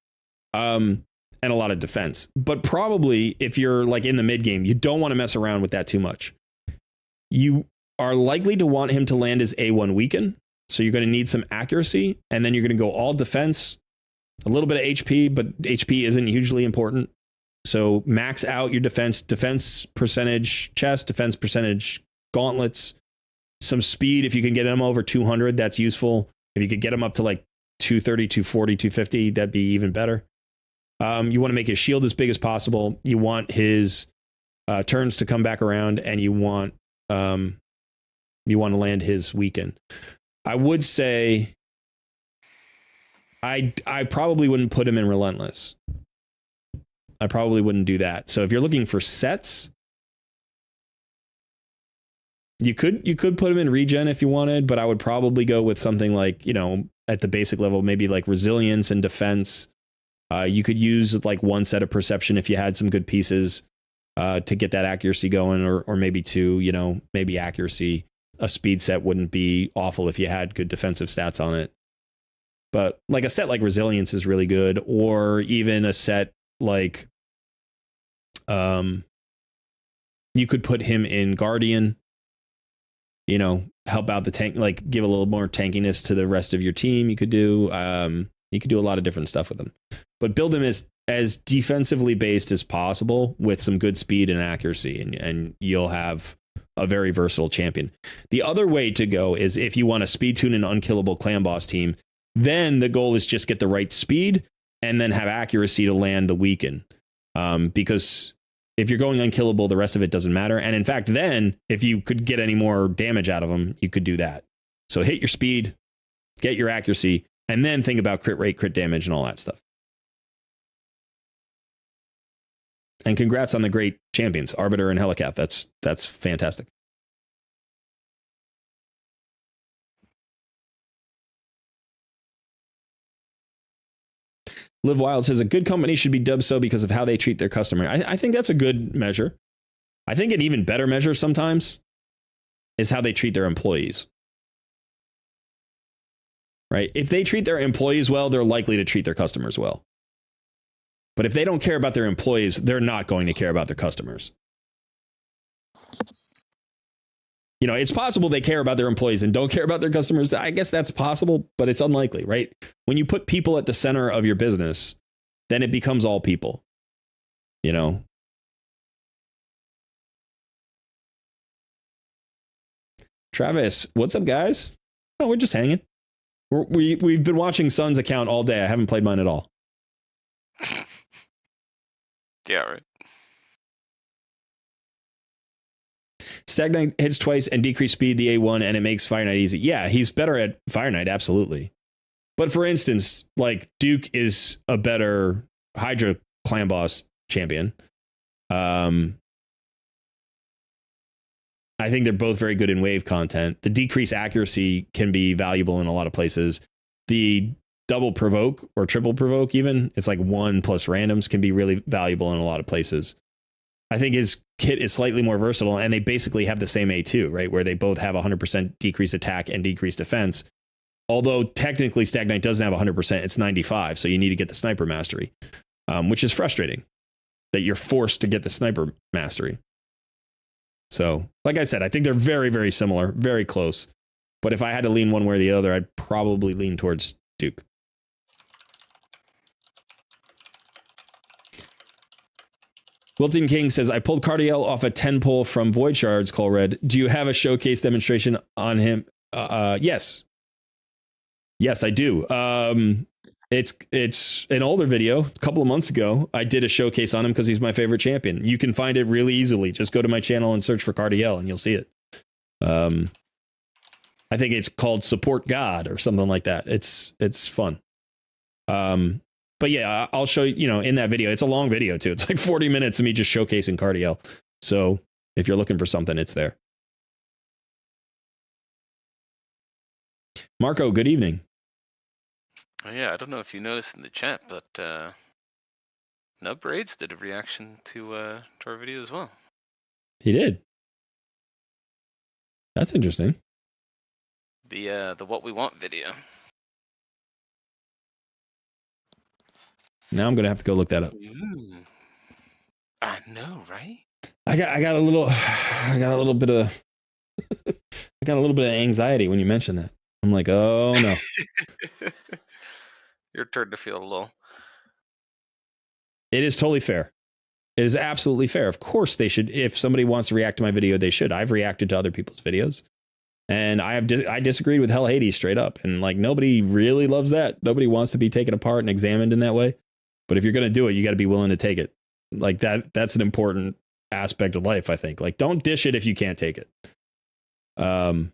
And a lot of defense. But probably if you're like in the mid game, you don't want to mess around with that too much. You are likely to want him to land his A1 weaken. So you're going to need some accuracy, and then you're going to go all defense, a little bit of HP, but HP isn't hugely important. So max out your defense percentage chest, defense percentage gauntlets, some speed. If you can get them over 200, that's useful. If you could get them up to like 230, 240, 250, that'd be even better. You want to make his shield as big as possible. You want his turns to come back around, and you want to land his weaken. I would say I probably wouldn't put him in Relentless. I probably wouldn't do that. So if you're looking for sets, you could put him in regen if you wanted, but I would probably go with something like, you know, at the basic level, maybe like resilience and defense. You could use like one set of perception if you had some good pieces to get that accuracy going, or maybe two, you know, maybe accuracy. A speed set wouldn't be awful if you had good defensive stats on it. But like a set like resilience is really good, or even a set like you could put him in Guardian, you know, help out the tank, like give a little more tankiness to the rest of your team. You could do a lot of different stuff with him, but build him as defensively based as possible with some good speed and accuracy, and you'll have a very versatile champion. The other way to go is if you want to speed tune an unkillable clan boss team, then the goal is just get the right speed and then have accuracy to land the weaken. Because if you're going unkillable, the rest of it doesn't matter. And in fact, then if you could get any more damage out of them, you could do that. So hit your speed, get your accuracy, and then think about crit rate, crit damage, and all that stuff. And congrats on the great champions, Arbiter and Helicath. That's fantastic. Live Wild says a good company should be dubbed so because of how they treat their customer. I think that's a good measure. I think an even better measure sometimes is how they treat their employees. Right? If they treat their employees well, they're likely to treat their customers well. But if they don't care about their employees, they're not going to care about their customers. You know, it's possible they care about their employees and don't care about their customers. I guess that's possible, but it's unlikely, right? When you put people at the center of your business, then it becomes all people, you know? Travis, what's up, guys? Oh, we're just hanging. We've been watching Sun's account all day. I haven't played mine at all. Yeah, right. Stag Knight hits twice and decrease speed the A1, and it makes Fire Knight easy. Yeah, he's better at Fire Knight, absolutely. But for instance, like Duke is a better Hydra clan boss champion. I think they're both very good in wave content. The decreased accuracy can be valuable in a lot of places. The double provoke or triple provoke, even, it's like 1 plus randoms, can be really valuable in a lot of places. I think his kit is slightly more versatile, and they basically have the same A2, right? Where they both have 100% decreased attack and decreased defense. Although technically Stag Knight doesn't have 100%, it's 95. So you need to get the sniper mastery, which is frustrating that you're forced to get the sniper mastery. So, like I said, I think they're very, very similar, very close. But if I had to lean one way or the other, I'd probably lean towards Duke. Wilton King says, I pulled Cardiel off a 10 pull from Void Shards, Call Red. Do you have a showcase demonstration on him? Yes. Yes, I do. It's an older video, a couple of months ago. I did a showcase on him because he's my favorite champion. You can find it really easily. Just go to my channel and search for Cardiel and you'll see it. I think it's called Support God or something like that. It's fun. But yeah, I'll show you, in that video. It's a long video too. It's like 40 minutes of me just showcasing Cardiel. So if you're looking for something, it's there. Marco, good evening. Oh, yeah, I don't know if you noticed in the chat, but Nub Raids did a reaction to our video as well. He did. That's interesting. The What We Want video. Now I'm gonna have to go look that up. I know, right? I got a little bit of I got a little bit of anxiety when you mentioned that. I'm like, oh no. Your turn to feel low. It is totally fair. It is absolutely fair. Of course they should. If somebody wants to react to my video, they should. I've reacted to other people's videos. And I disagreed with Hell Hades straight up. And like, nobody really loves that. Nobody wants to be taken apart and examined in that way. But if you're going to do it, you got to be willing to take it. Like that's an important aspect of life, I think. Like, don't dish it if you can't take it. You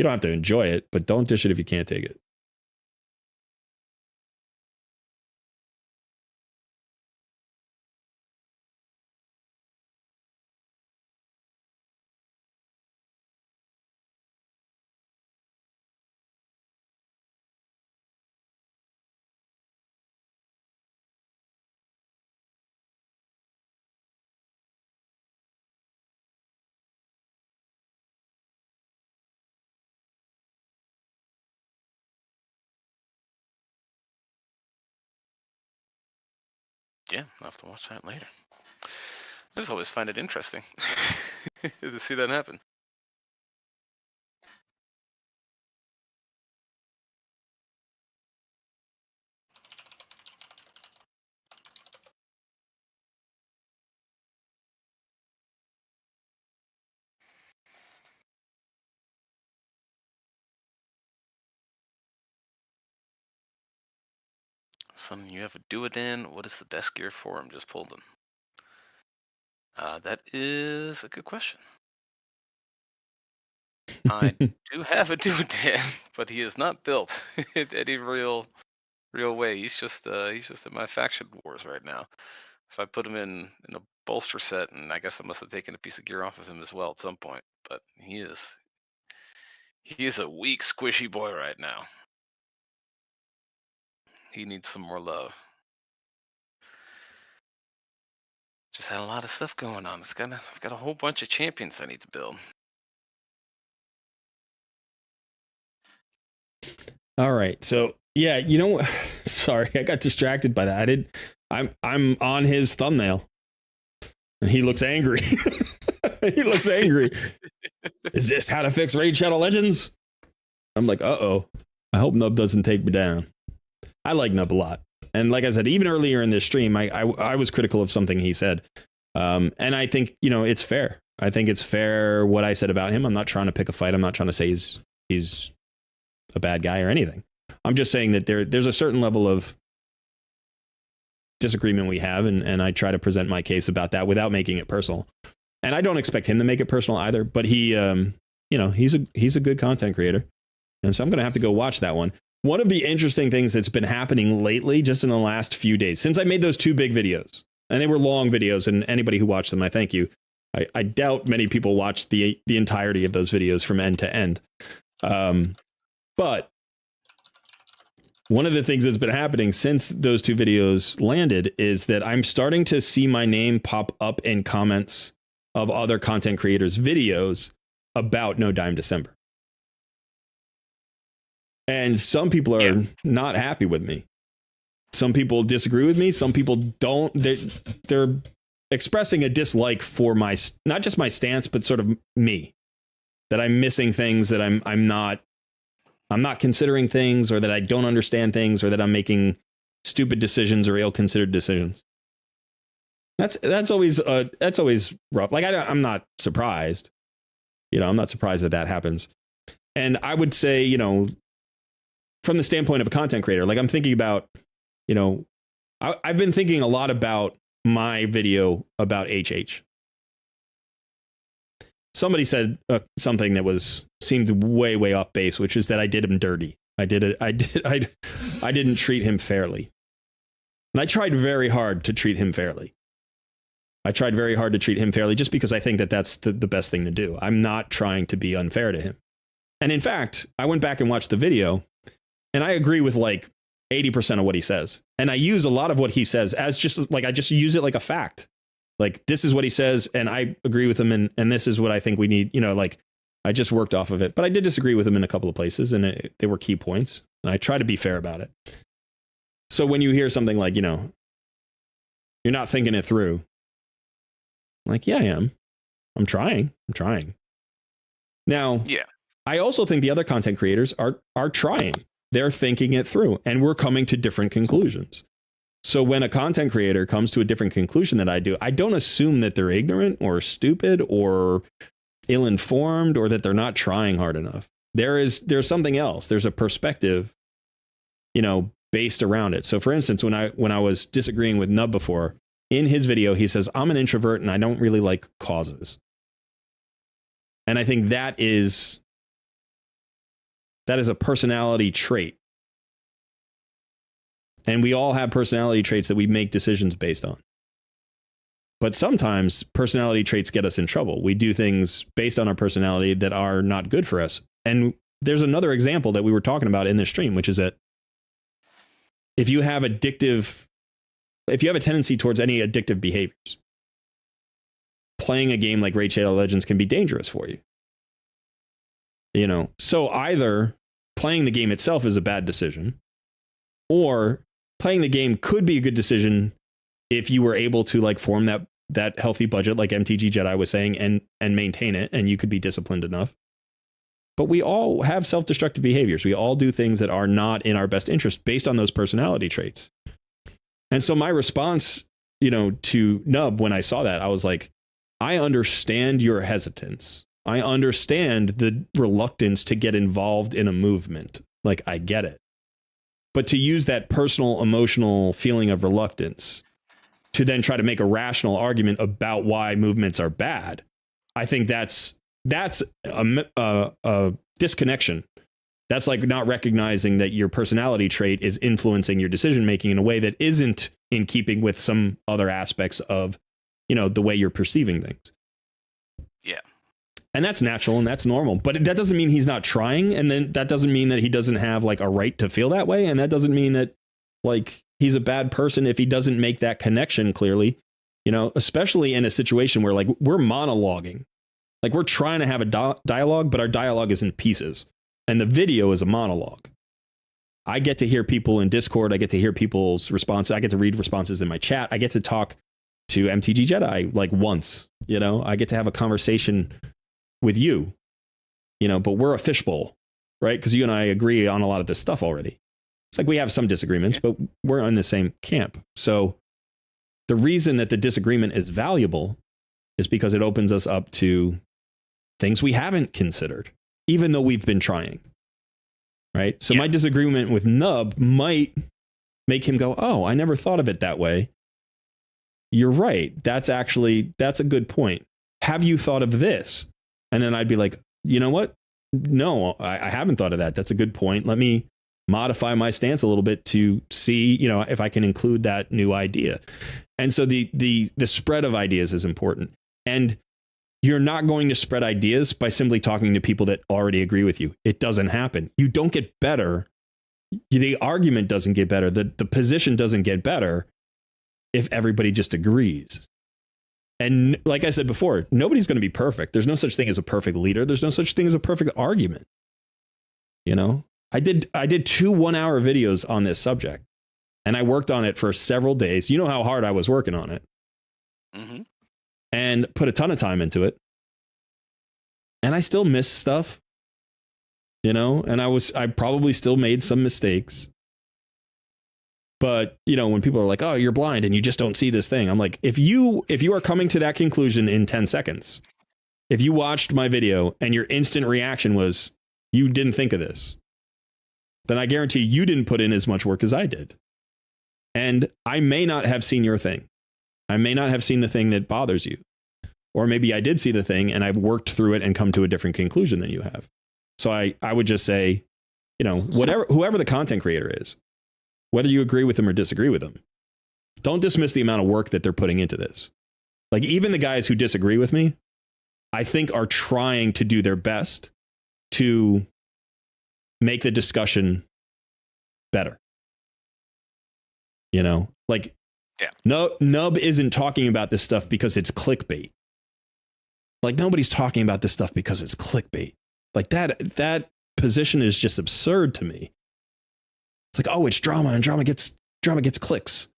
don't have to enjoy it, but don't dish it if you can't take it. Yeah, I'll have to watch that later. I just always find it interesting to see that happen. Son, you have a Duodan. What is the best gear for him? Just pulled them. That is a good question. I do have a Duodan, but he is not built in any real way. He's just in my faction wars right now. So I put him in a bolster set, and I guess I must have taken a piece of gear off of him as well at some point. But he is a weak, squishy boy right now. He needs some more love. Just had a lot of stuff going on. I've got a whole bunch of champions I need to build. All right. So yeah, sorry, I got distracted by that. I'm on his thumbnail and he looks angry. He looks angry. Is this how to fix Raid Shadow Legends? I'm like, uh-oh. I hope Nub doesn't take me down. I like Nub a lot. And like I said, even earlier in this stream, I was critical of something he said. And I think, it's fair. I think it's fair what I said about him. I'm not trying to pick a fight. I'm not trying to say he's a bad guy or anything. I'm just saying that there's a certain level of disagreement we have, and I try to present my case about that without making it personal. And I don't expect him to make it personal either, but he, he's a good content creator. And so I'm going to have to go watch that one. one of the interesting things that's been happening lately, just in the last few days, since I made those 2 big videos, and they were long videos, and anybody who watched them, I thank you. I doubt many people watched the entirety of those videos from end to end. But one of the things that's been happening since those 2 videos landed is that I'm starting to see my name pop up in comments of other content creators' videos about No Dime December. And some people are not happy with me. Some people disagree with me. Some people don't. They're expressing a dislike for my, not just my stance, but sort of me, that I'm missing things, that I'm not considering things, or that I don't understand things, or that I'm making stupid decisions or ill-considered decisions. That's always rough. Like I'm not surprised. I'm not surprised that happens. And I would say, from the standpoint of a content creator, like I'm thinking about, I've been thinking a lot about my video about HH. Somebody said something that seemed way off base, which is that I did him dirty. I didn't treat him fairly. And I tried very hard to treat him fairly. Just because I think that that's the best thing to do. I'm not trying to be unfair to him. And in fact, I went back and watched the video, and I agree with like 80% of what he says. And I use a lot of what he says as just like, I just use it like a fact. Like, this is what he says, and I agree with him, and this is what I think we need. Like, I just worked off of it. But I did disagree with him in a couple of places, and they were key points. And I try to be fair about it. So when you hear something like, you're not thinking it through, like, yeah, I am. I'm trying. Now, I also think the other content creators are trying. They're thinking it through, and we're coming to different conclusions. So when a content creator comes to a different conclusion than I do, I don't assume that they're ignorant or stupid or ill-informed, or that they're not trying hard enough. There's something else. There's a perspective, based around it. So for instance, when I was disagreeing with Nub before, in his video, he says, I'm an introvert and I don't really like causes. And I think that is a personality trait. And we all have personality traits that we make decisions based on. But sometimes personality traits get us in trouble. We do things based on our personality that are not good for us. And there's another example that we were talking about in this stream, which is that if you have a tendency towards any addictive behaviors, playing a game like Raid Shadow Legends can be dangerous for you. So either playing the game itself is a bad decision, or playing the game could be a good decision if you were able to like form that healthy budget, like MTG Jedi was saying, and maintain it, and you could be disciplined enough. But we all have self-destructive behaviors. We all do things that are not in our best interest based on those personality traits. And so my response, to Nub when I saw that, I was like, I understand your hesitance. I understand the reluctance to get involved in a movement. Like, I get it. But to use that personal, emotional feeling of reluctance to then try to make a rational argument about why movements are bad, I think that's a disconnection. That's like not recognizing that your personality trait is influencing your decision making in a way that isn't in keeping with some other aspects of, the way you're perceiving things. Yeah. And that's natural and that's normal, but that doesn't mean he's not trying. And then that doesn't mean that he doesn't have like a right to feel that way. And that doesn't mean that like he's a bad person if he doesn't make that connection clearly, especially in a situation where like we're monologuing, like we're trying to have a dialogue, but our dialogue is in pieces and the video is a monologue. I get to hear people in Discord. I get to hear people's responses. I get to read responses in my chat. I get to talk to MTG Jedi like once, I get to have a conversation with you, but we're a fishbowl, right? Because you and I agree on a lot of this stuff already. It's like we have some disagreements, but we're in the same camp. So the reason that the disagreement is valuable is because it opens us up to things we haven't considered, even though we've been trying, right? So my disagreement with Nub might make him go, oh, I never thought of it that way. You're right. That's a good point. Have you thought of this? And then I'd be like, you know what? No, I haven't thought of that. That's a good point. Let me modify my stance a little bit to see, you know, if I can include that new idea. And so the spread of ideas is important. And you're not going to spread ideas by simply talking to people that already agree with you. It doesn't happen. You don't get better. The argument doesn't get better. The position doesn't get better if everybody just agrees. And like I said before, nobody's going to be perfect. There's no such thing as a perfect leader. There's no such thing as a perfect argument. You know, I did 2 1-hour videos on this subject, and I worked on it for several days. You know how hard I was working on it. Mm-hmm. And put a ton of time into it. And I still missed stuff, you know, and I probably still made some mistakes. But, you know, when people are like, oh, you're blind and you just don't see this thing. I'm like, if you are coming to that conclusion in 10 seconds, if you watched my video and your instant reaction was you didn't think of this, then I guarantee you didn't put in as much work as I did. And I may not have seen your thing. I may not have seen the thing that bothers you. Or maybe I did see the thing and I've worked through it and come to a different conclusion than you have. So I would just say, you know, whoever the content creator is, whether you agree with them or disagree with them, don't dismiss the amount of work that they're putting into this. Like even the guys who disagree with me, I think are trying to do their best to make the discussion better. You know, like, yeah. No, NOOB isn't talking about this stuff because it's clickbait. Like nobody's talking about this stuff because it's clickbait. Like that position is just absurd to me. It's like, oh, it's drama and drama gets clicks.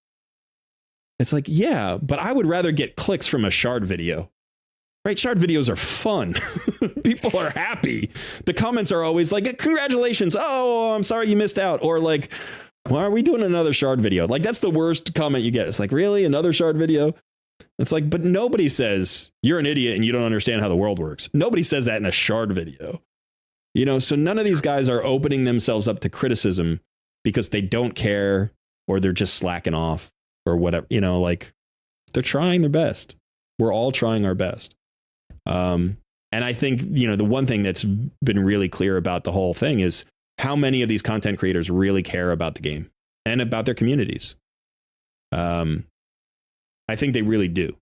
It's like, yeah, but I would rather get clicks from a shard video. Right? Shard videos are fun. People are happy. The comments are always like, congratulations. Oh, I'm sorry you missed out. Or like, why are we doing another shard video? Like, that's the worst comment you get. It's like, really? Another shard video? It's like, but nobody says you're an idiot and you don't understand how the world works. Nobody says that in a shard video. You know, so none of these guys are opening themselves up to criticism because they don't care or they're just slacking off or whatever. You know, like they're trying their best. We're all trying our best. And I think, you know, the one thing that's been really clear about the whole thing is how many of these content creators really care about the game and about their communities. I think they really do.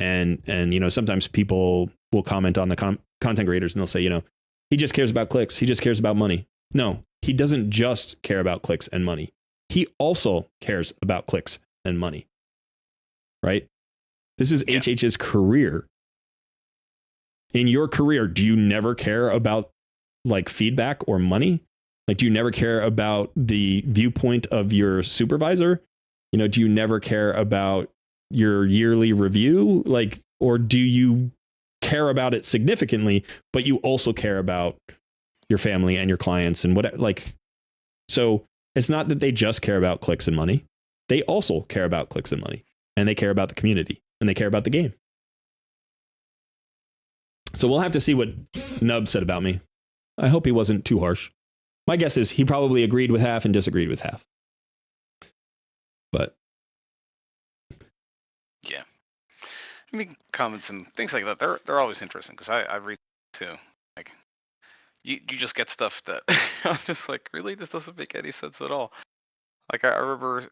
And, you know, sometimes people will comment on the content creators and they'll say, you know, he just cares about clicks. He just cares about money. No, he doesn't just care about clicks and money. He also cares about clicks and money. Right? This is HH's career. In your career, do you never care about like feedback or money? Like, do you never care about the viewpoint of your supervisor? You know, do you never care about your yearly review? Like, or do you care about it significantly, but you also care about your family and your clients and what, like, so it's not that they just care about clicks and money. They also care about clicks and money, and they care about the community, and they care about the game. So we'll have to see what NOOB said about me. I hope he wasn't too harsh. My guess is he probably agreed with half and disagreed with half. But yeah, I mean, comments and things like that, they're always interesting because I read too. Like you just get stuff that I'm just like, really, this doesn't make any sense at all. Like I remember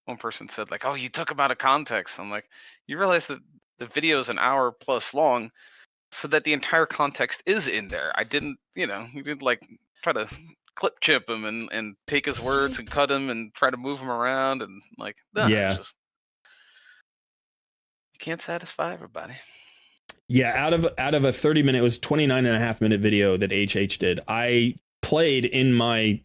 one person said like, oh, you took him out of context. I'm like, you realize that the video is an hour plus long, so that the entire context is in there. I didn't, you know, we didn't like try to clip chip him and take his words and cut him and try to move him around and like, no, yeah, just, you can't satisfy everybody. Yeah, out of a 30-minute, it was 29.5-minute video that HH did. I played in my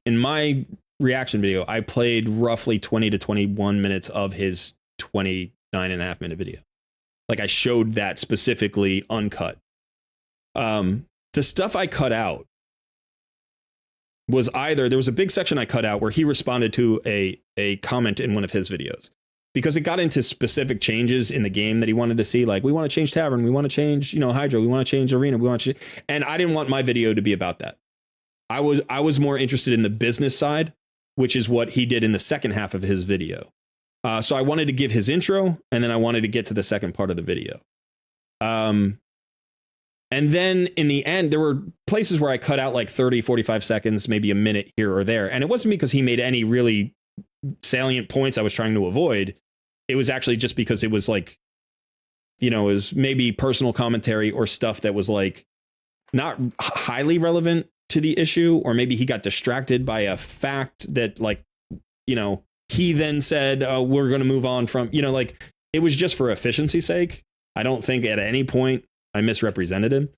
reaction video, I played roughly 20 to 21 minutes of his 29.5-minute video. Like I showed that specifically uncut. The stuff I cut out was either, there was a big section I cut out where he responded to a comment in one of his videos because it got into specific changes in the game that he wanted to see. Like, we want to change Tavern, we want to change, you know, Hydra, we want to change Arena, we want to change, and I didn't want my video to be about that. I was more interested in the business side, which is what he did in the second half of his video. So I wanted to give his intro, and then I wanted to get to the second part of the video. And then in the end, there were places where I cut out like 30, 45 seconds, maybe a minute here or there. And it wasn't because he made any really salient points I was trying to avoid. It was actually just because it was like, you know, it was maybe personal commentary or stuff that was like not highly relevant to the issue, or maybe he got distracted by a fact that, like, you know, he then said, we're going to move on from, you know, like, it was just for efficiency's sake. I don't think at any point I misrepresented him,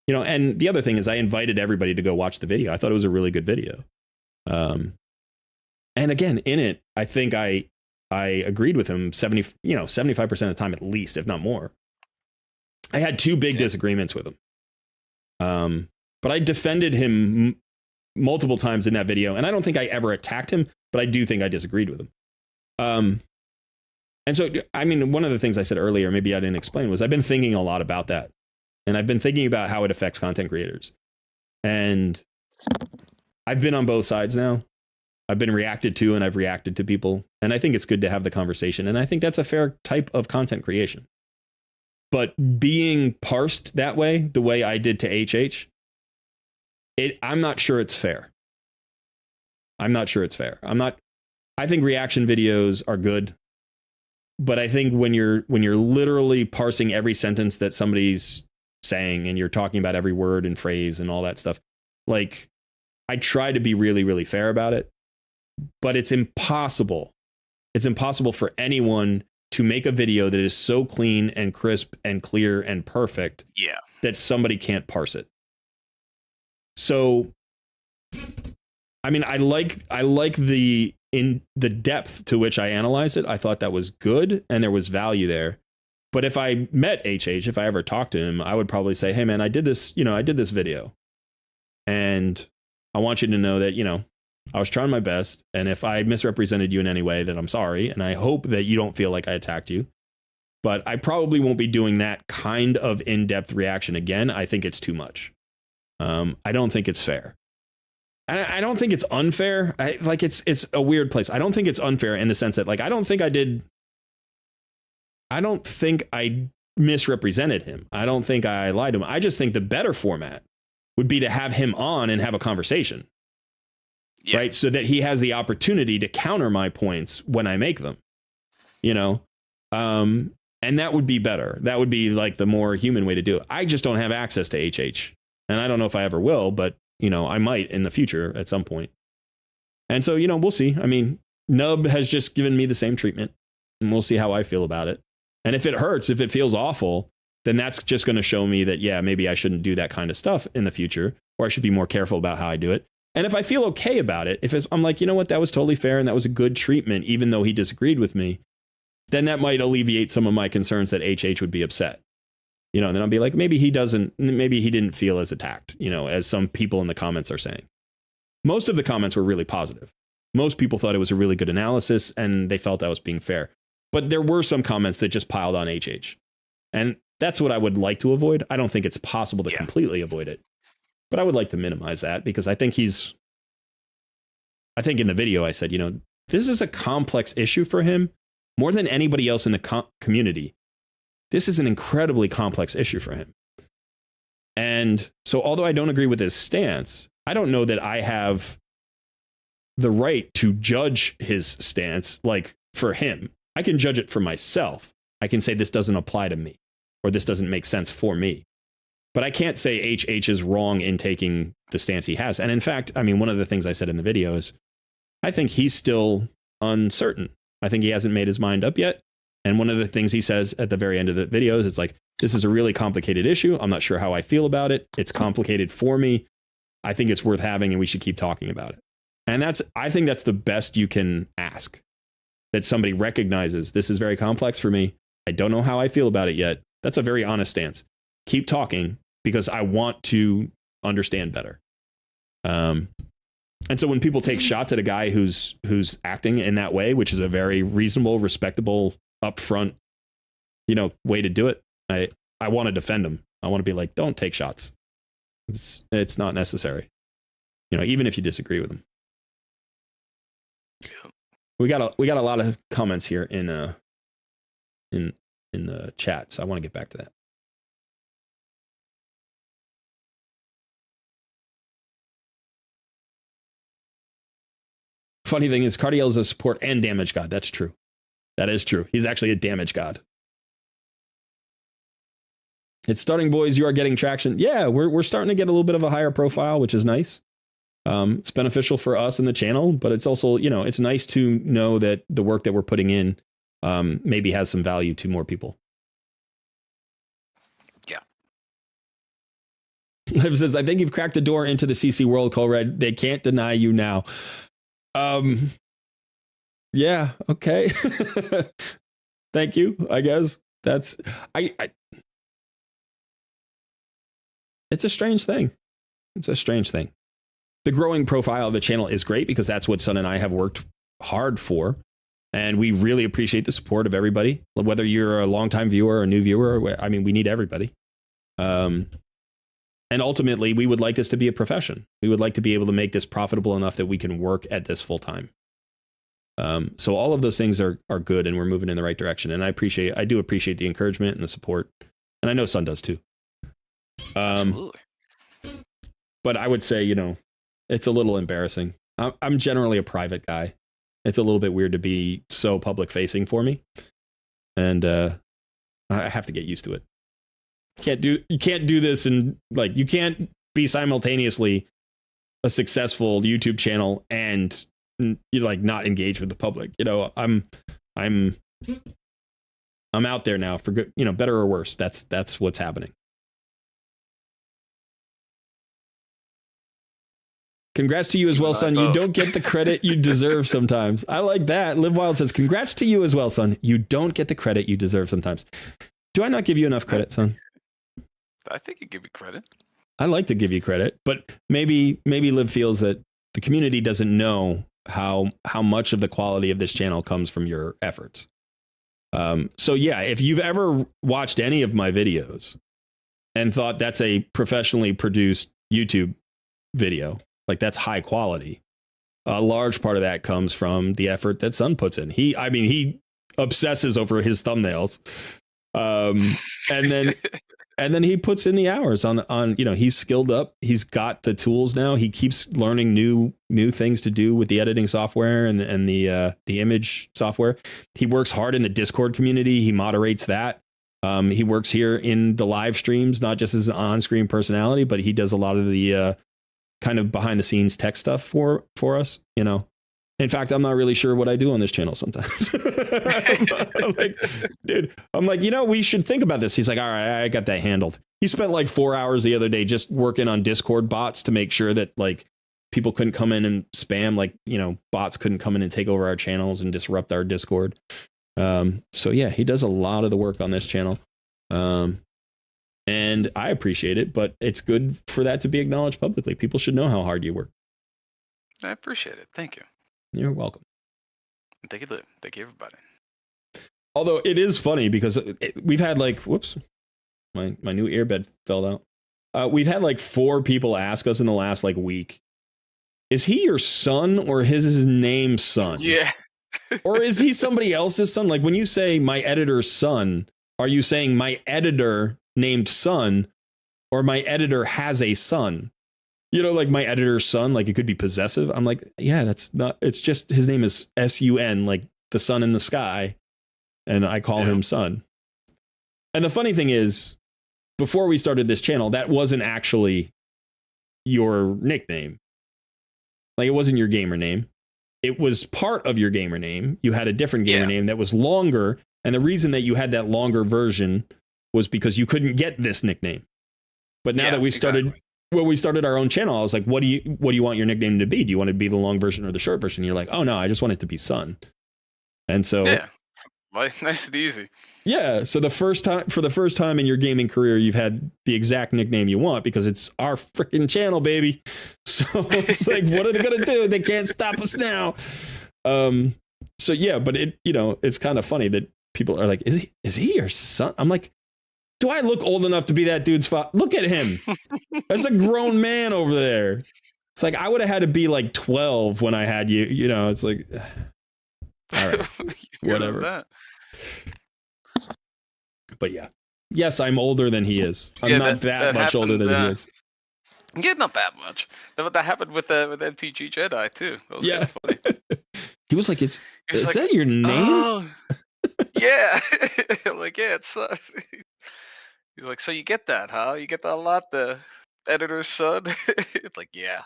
you know. And the other thing is I invited everybody to go watch the video. I thought it was a really good video. And again, in it, I think I agreed with him 75% of the time, at least, if not more. I had two big disagreements with him. But I defended him multiple times in that video, and I don't think I ever attacked him, but I do think I disagreed with him. And so, I mean, one of the things I said earlier, maybe I didn't explain, was I've been thinking a lot about that. And I've been thinking about how it affects content creators. And I've been on both sides now. I've been reacted to, and I've reacted to people. And I think it's good to have the conversation. And I think that's a fair type of content creation. But being parsed that way, the way I did to HH, I'm not sure it's fair. I'm not sure it's fair. I think reaction videos are good. But I think when you're literally parsing every sentence that somebody's saying, and you're talking about every word and phrase and all that stuff, like, I try to be really, really fair about it. But it's impossible. It's impossible for anyone to make a video that is so clean and crisp and clear and perfect that somebody can't parse it. So, I mean, I like the depth to which I analyzed it. I thought that was good and there was value there. But if I met HH, if I ever talked to him, I would probably say, hey man, I did this video. And I want you to know that, you know, I was trying my best. And if I misrepresented you in any way, then I'm sorry. And I hope that you don't feel like I attacked you. But I probably won't be doing that kind of in-depth reaction again. I think it's too much. I don't think it's fair. I don't think it's unfair. It's a weird place. I don't think it's unfair in the sense that, like, I don't think I misrepresented him. I don't think I lied to him. I just think the better format would be to have him on and have a conversation. Yeah. Right? So that he has the opportunity to counter my points when I make them. You know? And that would be better. That would be like the more human way to do it. I just don't have access to HH. And I don't know if I ever will, but, you know, I might in the future at some point. And so, you know, we'll see. I mean, NOOB has just given me the same treatment, and we'll see how I feel about it. And if it hurts, if it feels awful, then that's just going to show me that, yeah, maybe I shouldn't do that kind of stuff in the future, or I should be more careful about how I do it. And if I feel okay about it, I'm like, you know what, that was totally fair and that was a good treatment, even though he disagreed with me, then that might alleviate some of my concerns that HH would be upset. You know, and then I'll be like, maybe he didn't feel as attacked, you know, as some people in the comments are saying. Most of the comments were really positive. Most people thought it was a really good analysis and they felt I was being fair. But there were some comments that just piled on HH. And that's what I would like to avoid. I don't think it's possible to completely avoid it. But I would like to minimize that, because I think in the video I said, you know, this is a complex issue for him more than anybody else in the community. This is an incredibly complex issue for him. And so although I don't agree with his stance, I don't know that I have the right to judge his stance like for him. I can judge it for myself. I can say this doesn't apply to me, or this doesn't make sense for me. But I can't say HH is wrong in taking the stance he has. And in fact, I mean, one of the things I said in the video is I think he's still uncertain. I think he hasn't made his mind up yet. And one of the things he says at the very end of the video is, it's like, this is a really complicated issue. I'm not sure how I feel about it. It's complicated for me. I think it's worth having, and we should keep talking about it. And I think that's the best you can ask, that somebody recognizes this is very complex for me. I don't know how I feel about it yet. That's a very honest stance. Keep talking, because I want to understand better. And so when people take shots at a guy who's acting in that way, which is a very reasonable, respectable, upfront, you know, way to do it, I want to defend him. I want to be like, don't take shots. It's not necessary. You know, even if you disagree with him. We got a lot of comments here in the chat, so I want to get back to that. Funny thing is, Cardiel is a support and damage god. That's true. That is true. He's actually a damage god. It's starting, boys. You are getting traction. Yeah, we're starting to get a little bit of a higher profile, which is nice. It's beneficial for us in the channel, but it's also, you know, it's nice to know that the work that we're putting in maybe has some value to more people. Yeah. Liv says, I think you've cracked the door into the CC world, Colred. They can't deny you now. Yeah, okay. Thank you, I guess. That's it's a strange thing. It's a strange thing. The growing profile of the channel is great because that's what Sun and I have worked hard for. And we really appreciate the support of everybody, whether you're a longtime viewer or a new viewer. I mean, we need everybody. And ultimately, we would like this to be a profession. We would like to be able to make this profitable enough that we can work at this full time. So all of those things are good, and we're moving in the right direction. And I do appreciate the encouragement and the support. And I know Sun does too. Absolutely. But I would say, you know, it's a little embarrassing. I'm generally a private guy. It's a little bit weird to be so public facing for me. And I have to get used to it. You can't do this, and like, you can't be simultaneously a successful YouTube channel and you like not engage with the public. You know, I'm out there now for good, you know, better or worse. That's what's happening. Congrats to you as well, son. You don't get the credit you deserve sometimes. I like that. Live Wild says, congrats to you as well, son. You don't get the credit you deserve sometimes. Do I not give you enough credit, son? I think you give me credit. I like to give you credit, but maybe Liv feels that the community doesn't know how much of the quality of this channel comes from your efforts. So yeah, if you've ever watched any of my videos and thought that's a professionally produced YouTube video, like that's high quality, a large part of that comes from the effort that Sun puts in. He obsesses over his thumbnails, and then he puts in the hours on, you know, he's skilled up. He's got the tools now. He keeps learning new things to do with the editing software and the image software. He works hard in the Discord community. He moderates that. He works here in the live streams, not just as an on-screen personality, but he does a lot of the kind of behind the scenes tech stuff for us, you know. In fact, I'm not really sure what I do on this channel sometimes. I'm like, dude, you know, we should think about this. He's like, all right, I got that handled. He spent like 4 hours the other day just working on Discord bots to make sure that like people couldn't come in and spam, like, you know, bots couldn't come in and take over our channels and disrupt our Discord. So yeah, he does a lot of the work on this channel. And I appreciate it, but it's good for that to be acknowledged publicly. People should know how hard you work. I appreciate it. Thank you. You're welcome. Thank you, Lou. Thank you, everybody. Although it is funny because we've had like, whoops, my new earbud fell out. We've had like 4 people ask us in the last like week, is he your son or his name son? Yeah. Or is he somebody else's son? Like when you say my editor's son, are you saying my editor named son or my editor has a son? You know, like my editor's son, like it could be possessive. I'm like, yeah, that's not, it's just his name is SUN, like the sun in the sky. And I call him son. And the funny thing is, before we started this channel, that wasn't actually your nickname. Like it wasn't your gamer name. It was part of your gamer name. You had a different gamer name that was longer. And the reason that you had that longer version was because you couldn't get this nickname. But now that we started, when we started our own channel, I was like, what do you want your nickname to be? Do you want it to be the long version or the short version? And you're like, oh no, I just want it to be Sun. And so nice and easy. Yeah. So for the first time in your gaming career, you've had the exact nickname you want because it's our freaking channel, baby. So it's like, what are they gonna do? They can't stop us now. So yeah, but it, you know, it's kind of funny that people are like, is he your son? I'm like, do I look old enough to be that dude's father? Look at him. That's a grown man over there. It's like, I would have had to be like 12 when I had you, you know, it's like, all right, whatever. But yeah, yes, I'm older than he is. I'm not that much older than he is. Yeah, not that much. That happened with MTG Jedi too. That was kind Yeah. of funny. He was like, is He was like, that your name? oh, yeah. Like, yeah, it's. He's like, so you get that, huh? You get that a lot, the editor's son. It's like, yeah.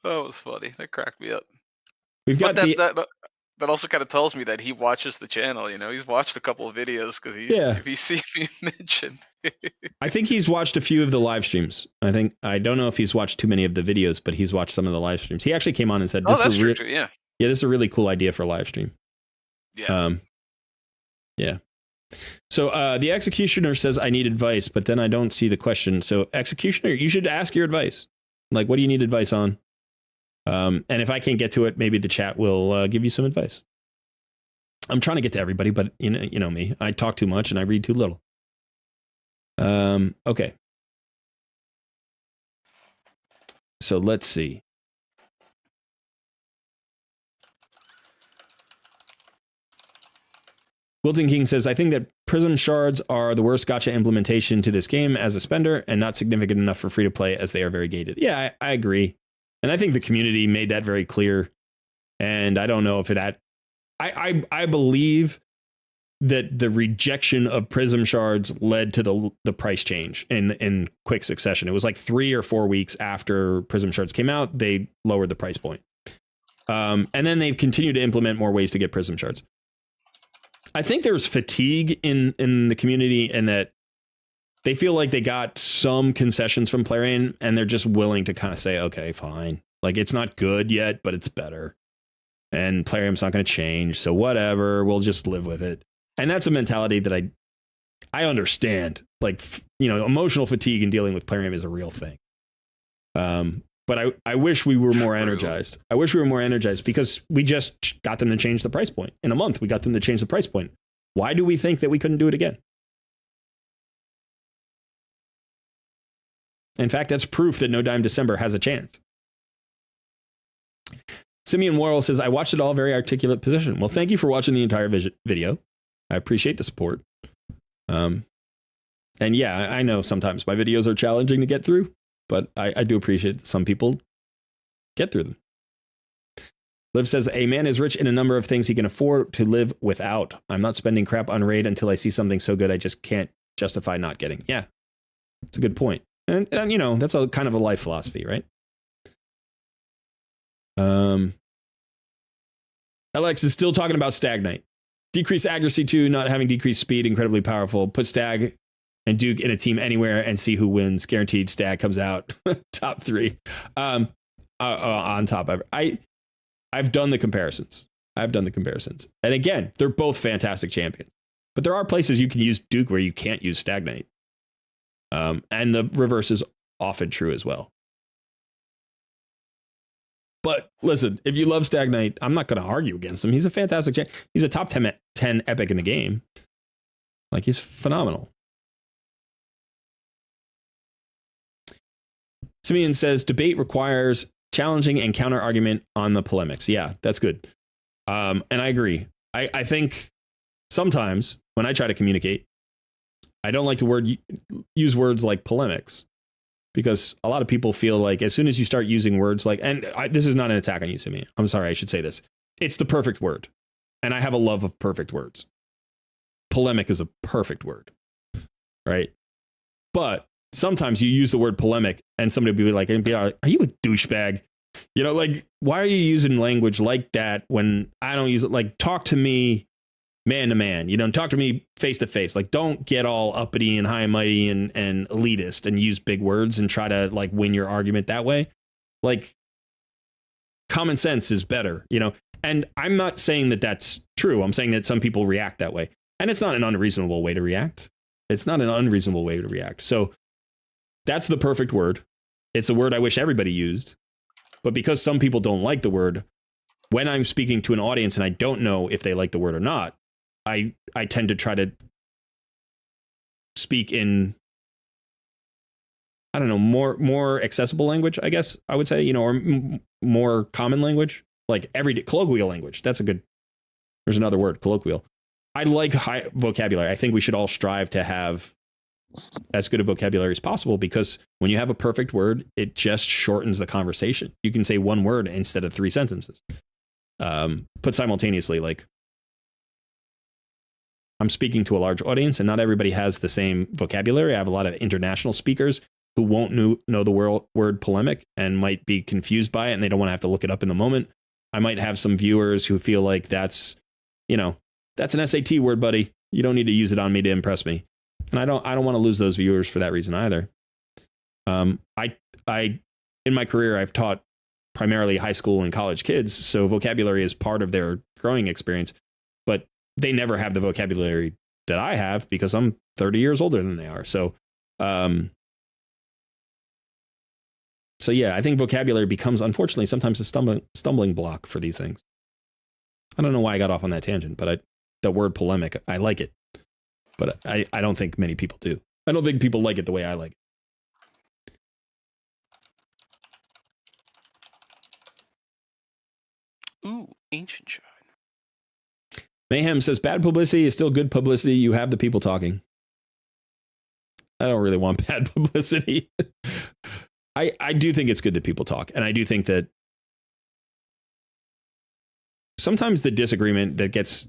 That was funny. That cracked me up. We've But got the that also kind of tells me that he watches the channel. You know, he's watched a couple of videos because yeah. if he sees me mentioned. I think he's watched a few of the live streams. I don't know if he's watched too many of the videos, but he's watched some of the live streams. He actually came on and said, Oh, that's true. Yeah. Yeah, this is a really cool idea for a live stream. Yeah. Yeah. So the executioner says I need advice, but then I don't see the question. So executioner, you should ask your advice. Like, what do you need advice on? And if I can't get to it, maybe the chat will give you some advice. I'm trying to get to everybody, but you know me. I talk too much and I read too little. Okay. So let's see. Wilton King says, I think that Prism shards are the worst gacha implementation to this game as a spender and not significant enough for free to play as they are very gated. Yeah, I agree. And I think the community made that very clear. And I don't know if it had, I believe that the rejection of Prism shards led to the price change in quick succession. It was like 3 or 4 weeks after Prism shards came out, they lowered the price point. And then they've continued to implement more ways to get Prism shards. I think there's fatigue in the community and that they feel like they got some concessions from Plarian and they're just willing to kind of say, okay, fine. Like, it's not good yet, but it's better. And Plarium's not going to change. So whatever, we'll just live with it. And that's a mentality that I understand. Like, emotional fatigue in dealing with Plarium is a real thing. But I wish we were more energized. I wish we were more energized because we just got them to change the price point. In a month, we got them to change the price point. Why do we think that we couldn't do it again? In fact, that's proof that No Dime December has a chance. Simeon Worrell says, I watched it all, very articulate position. Well, thank you for watching the entire video. I appreciate the support. And yeah, I know sometimes my videos are challenging to get through, but I do appreciate that some people get through them. Liv says, a man is rich in a number of things he can afford to live without. I'm not spending crap on raid until I see something so good I just can't justify not getting. Yeah, it's a good point. And that's a kind of a life philosophy, right? Alex is still talking about Stagnite. Decrease accuracy too, not having decreased speed, incredibly powerful. Put Stag and Duke in a team anywhere and see who wins. Guaranteed Stag comes out top 3 on top of it. I've done the comparisons. And again, they're both fantastic champions. But there are places you can use Duke where you can't use Stagnite. And the reverse is often true as well. But listen, if you love Stagnite, I'm not going to argue against him. He's a fantastic champion. He's a top 10 epic in the game. Like, he's phenomenal. Simeon says, debate requires challenging and counter argument on the polemics. Yeah, that's good. And I agree. I think sometimes when I try to communicate, I don't like to use words like polemics because a lot of people feel like as soon as you start using words like, and this is not an attack on you, Simeon. I'm sorry, I should say this. It's the perfect word. And I have a love of perfect words. Polemic is a perfect word, right? But sometimes you use the word polemic and somebody will be like, are you a douchebag? Like, why are you using language like that when I don't use it? Like, talk to me man to man, talk to me face to face. Like, don't get all uppity and high and mighty and elitist and use big words and try to like win your argument that way. Like, common sense is better, and I'm not saying that that's true. I'm saying that some people react that way, and it's not an unreasonable way to react. So that's the perfect word. It's a word I wish everybody used. But because some people don't like the word, when I'm speaking to an audience and I don't know if they like the word or not, I tend to try to speak in, I don't know, more accessible language, I guess I would say, or more common language, like everyday colloquial language. There's another word, colloquial. I like high vocabulary. I think we should all strive to have as good a vocabulary as possible, because when you have a perfect word, it just shortens the conversation. You can say one word instead of 3 sentences. Put simultaneously, like, I'm speaking to a large audience and not everybody has the same vocabulary. I have a lot of international speakers who won't know the word polemic and might be confused by it, and they don't want to have to look it up in the moment. I might have some viewers who feel like that's an SAT word, buddy. You don't need to use it on me to impress me. And I don't want to lose those viewers for that reason either. I in my career, I've taught primarily high school and college kids, so vocabulary is part of their growing experience, but they never have the vocabulary that I have because I'm 30 years older than they are. So yeah, I think vocabulary becomes, unfortunately, sometimes a stumbling block for these things. I don't know why I got off on that tangent, but the word polemic, I like it, but I don't think many people do. I don't think people like it the way I like it. Ooh, ancient shine. Mayhem says, bad publicity is still good publicity. You have the people talking. I don't really want bad publicity. I do think it's good that people talk. And I do think that sometimes the disagreement that gets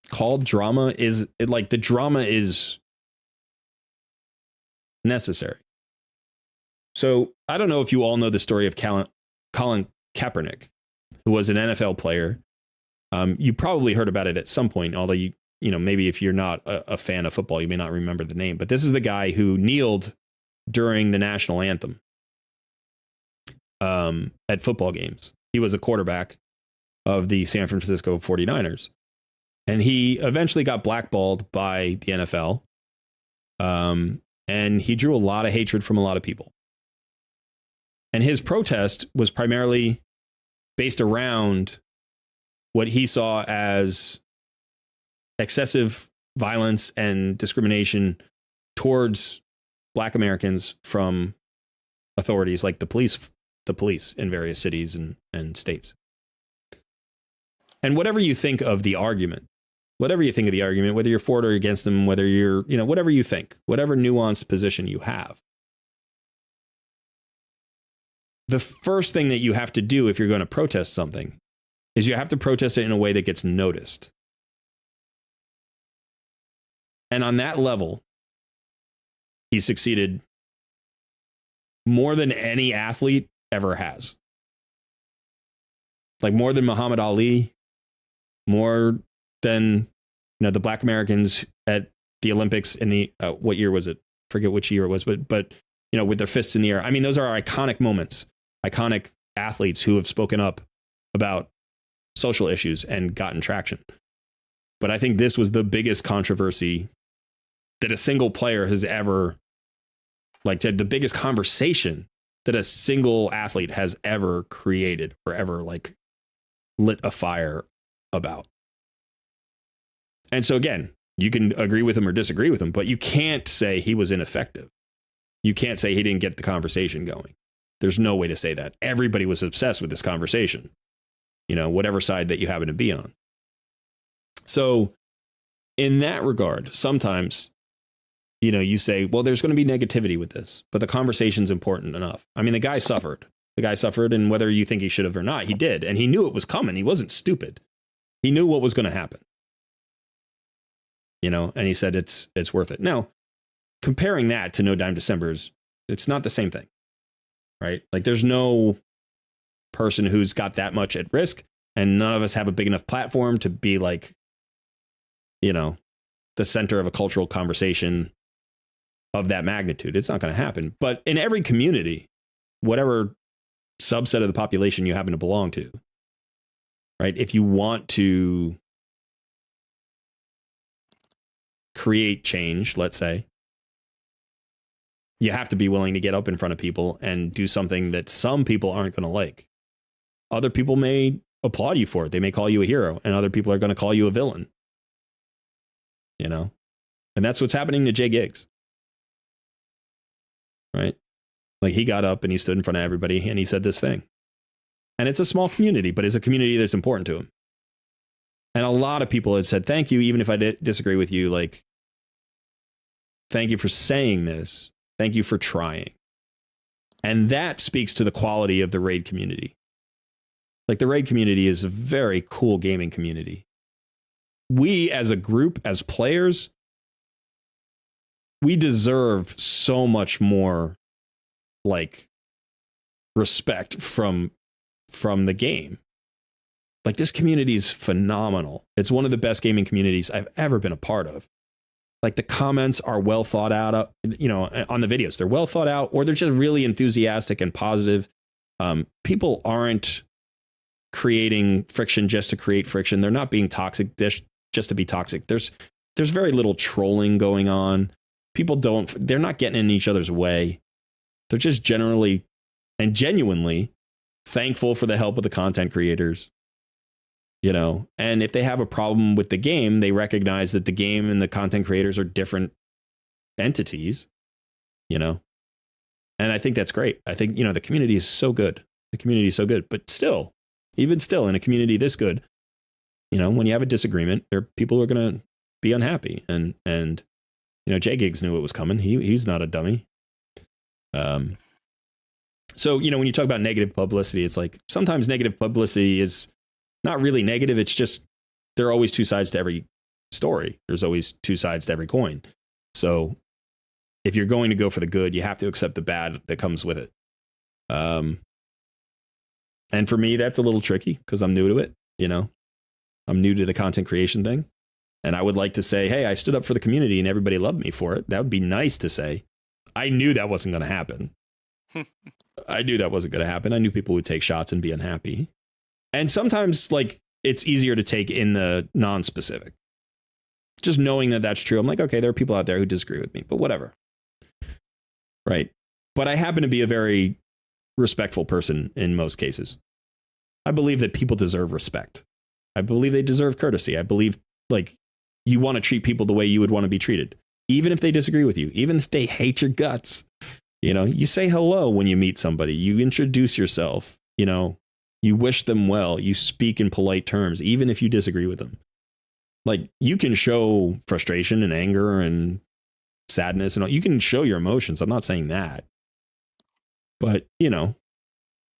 called drama the drama is necessary. So I don't know if you all know the story of Colin Kaepernick, who was an NFL player. You probably heard about it at some point, although maybe if you're not a fan of football, you may not remember the name. But this is the guy who kneeled during the national anthem at football games. He was a quarterback of the San Francisco 49ers. And he eventually got blackballed by the NFL. And he drew a lot of hatred from a lot of people. And his protest was primarily based around what he saw as excessive violence and discrimination towards Black Americans from authorities like the police in various cities and states. And whatever you think of the argument, whether you're for it or against them, whether you're, whatever you think, whatever nuanced position you have, the first thing that you have to do if you're going to protest something is you have to protest it in a way that gets noticed. And on that level, he succeeded more than any athlete ever has. Like more than Muhammad Ali, more than the Black Americans at the Olympics in the what year was it? Forget which year it was, but with their fists in the air. I mean, those are iconic moments, iconic athletes who have spoken up about social issues and gotten traction. But I think this was the biggest controversy that a single player has ever, the biggest conversation that a single athlete has ever created or ever lit a fire about. And so again, you can agree with him or disagree with him, but you can't say he was ineffective. You can't say he didn't get the conversation going. There's no way to say that. Everybody was obsessed with this conversation, whatever side that you happen to be on. So in that regard, sometimes, you say, well, there's going to be negativity with this, but the conversation's important enough. I mean, the guy suffered. And whether you think he should have or not, he did. And he knew it was coming. He wasn't stupid. He knew what was going to happen. And he said it's worth it. Now, comparing that to No Dime Decembers, it's not the same thing, right? There's no person who's got that much at risk, and none of us have a big enough platform to be the center of a cultural conversation of that magnitude. It's not going to happen. But in every community, whatever subset of the population you happen to belong to, right? If you want to create change, let's say, you have to be willing to get up in front of people and do something that some people aren't going to like. Other people may applaud you for it. They may call you a hero, and other people are going to call you a villain. And that's what's happening to Jay Giggs. Right? He got up and he stood in front of everybody and he said this thing. And it's a small community, but it's a community that's important to him. And a lot of people had said, thank you, even if I disagree with you. Thank you for saying this. Thank you for trying. And that speaks to the quality of the raid community. Like, the raid community is a very cool gaming community. We as a group, as players, we deserve so much more, like, respect from the game. Like, this community is phenomenal. It's one of the best gaming communities I've ever been a part of. Like, the comments are well thought out, you know, on the videos. They're well thought out, or they're just really enthusiastic and positive. People aren't creating friction just to create friction. They're not being toxic just to be toxic. There's very little trolling going on. They're not getting in each other's way. They're just generally and genuinely thankful for the help of the content creators. You know, and if they have a problem with the game, they recognize that the game and the content creators are different entities, you know, and I think that's great. I think, you know, the community is so good. The community is so good, but still, even still, in a community this good, you know, when you have a disagreement, there are people who are going to be unhappy, and you know, J Gigs knew it was coming. He's not a dummy. So, you know, when you talk about negative publicity, it's like sometimes negative publicity is not really negative. It's just there are always two sides to every story. There's always two sides to every coin. So if you're going to go for the good, you have to accept the bad that comes with it. And for me, that's a little tricky because I'm new to it. You know, I'm new to the content creation thing. And I would like to say, hey, I stood up for the community and everybody loved me for it. That would be nice to say. I knew that wasn't going to happen. I knew that wasn't going to happen. I knew people would take shots and be unhappy. And sometimes, like, it's easier to take in the non-specific. Just knowing that that's true, I'm like, okay, there are people out there who disagree with me, but whatever. Right. But I happen to be a very respectful person in most cases. I believe that people deserve respect. I believe they deserve courtesy. I believe, like, you want to treat people the way you would want to be treated, even if they disagree with you, even if they hate your guts. You know, you say hello when you meet somebody, you introduce yourself, you know, you wish them well, you speak in polite terms, even if you disagree with them. Like, you can show frustration and anger and sadness and all. You can show your emotions. I'm not saying that. But, you know,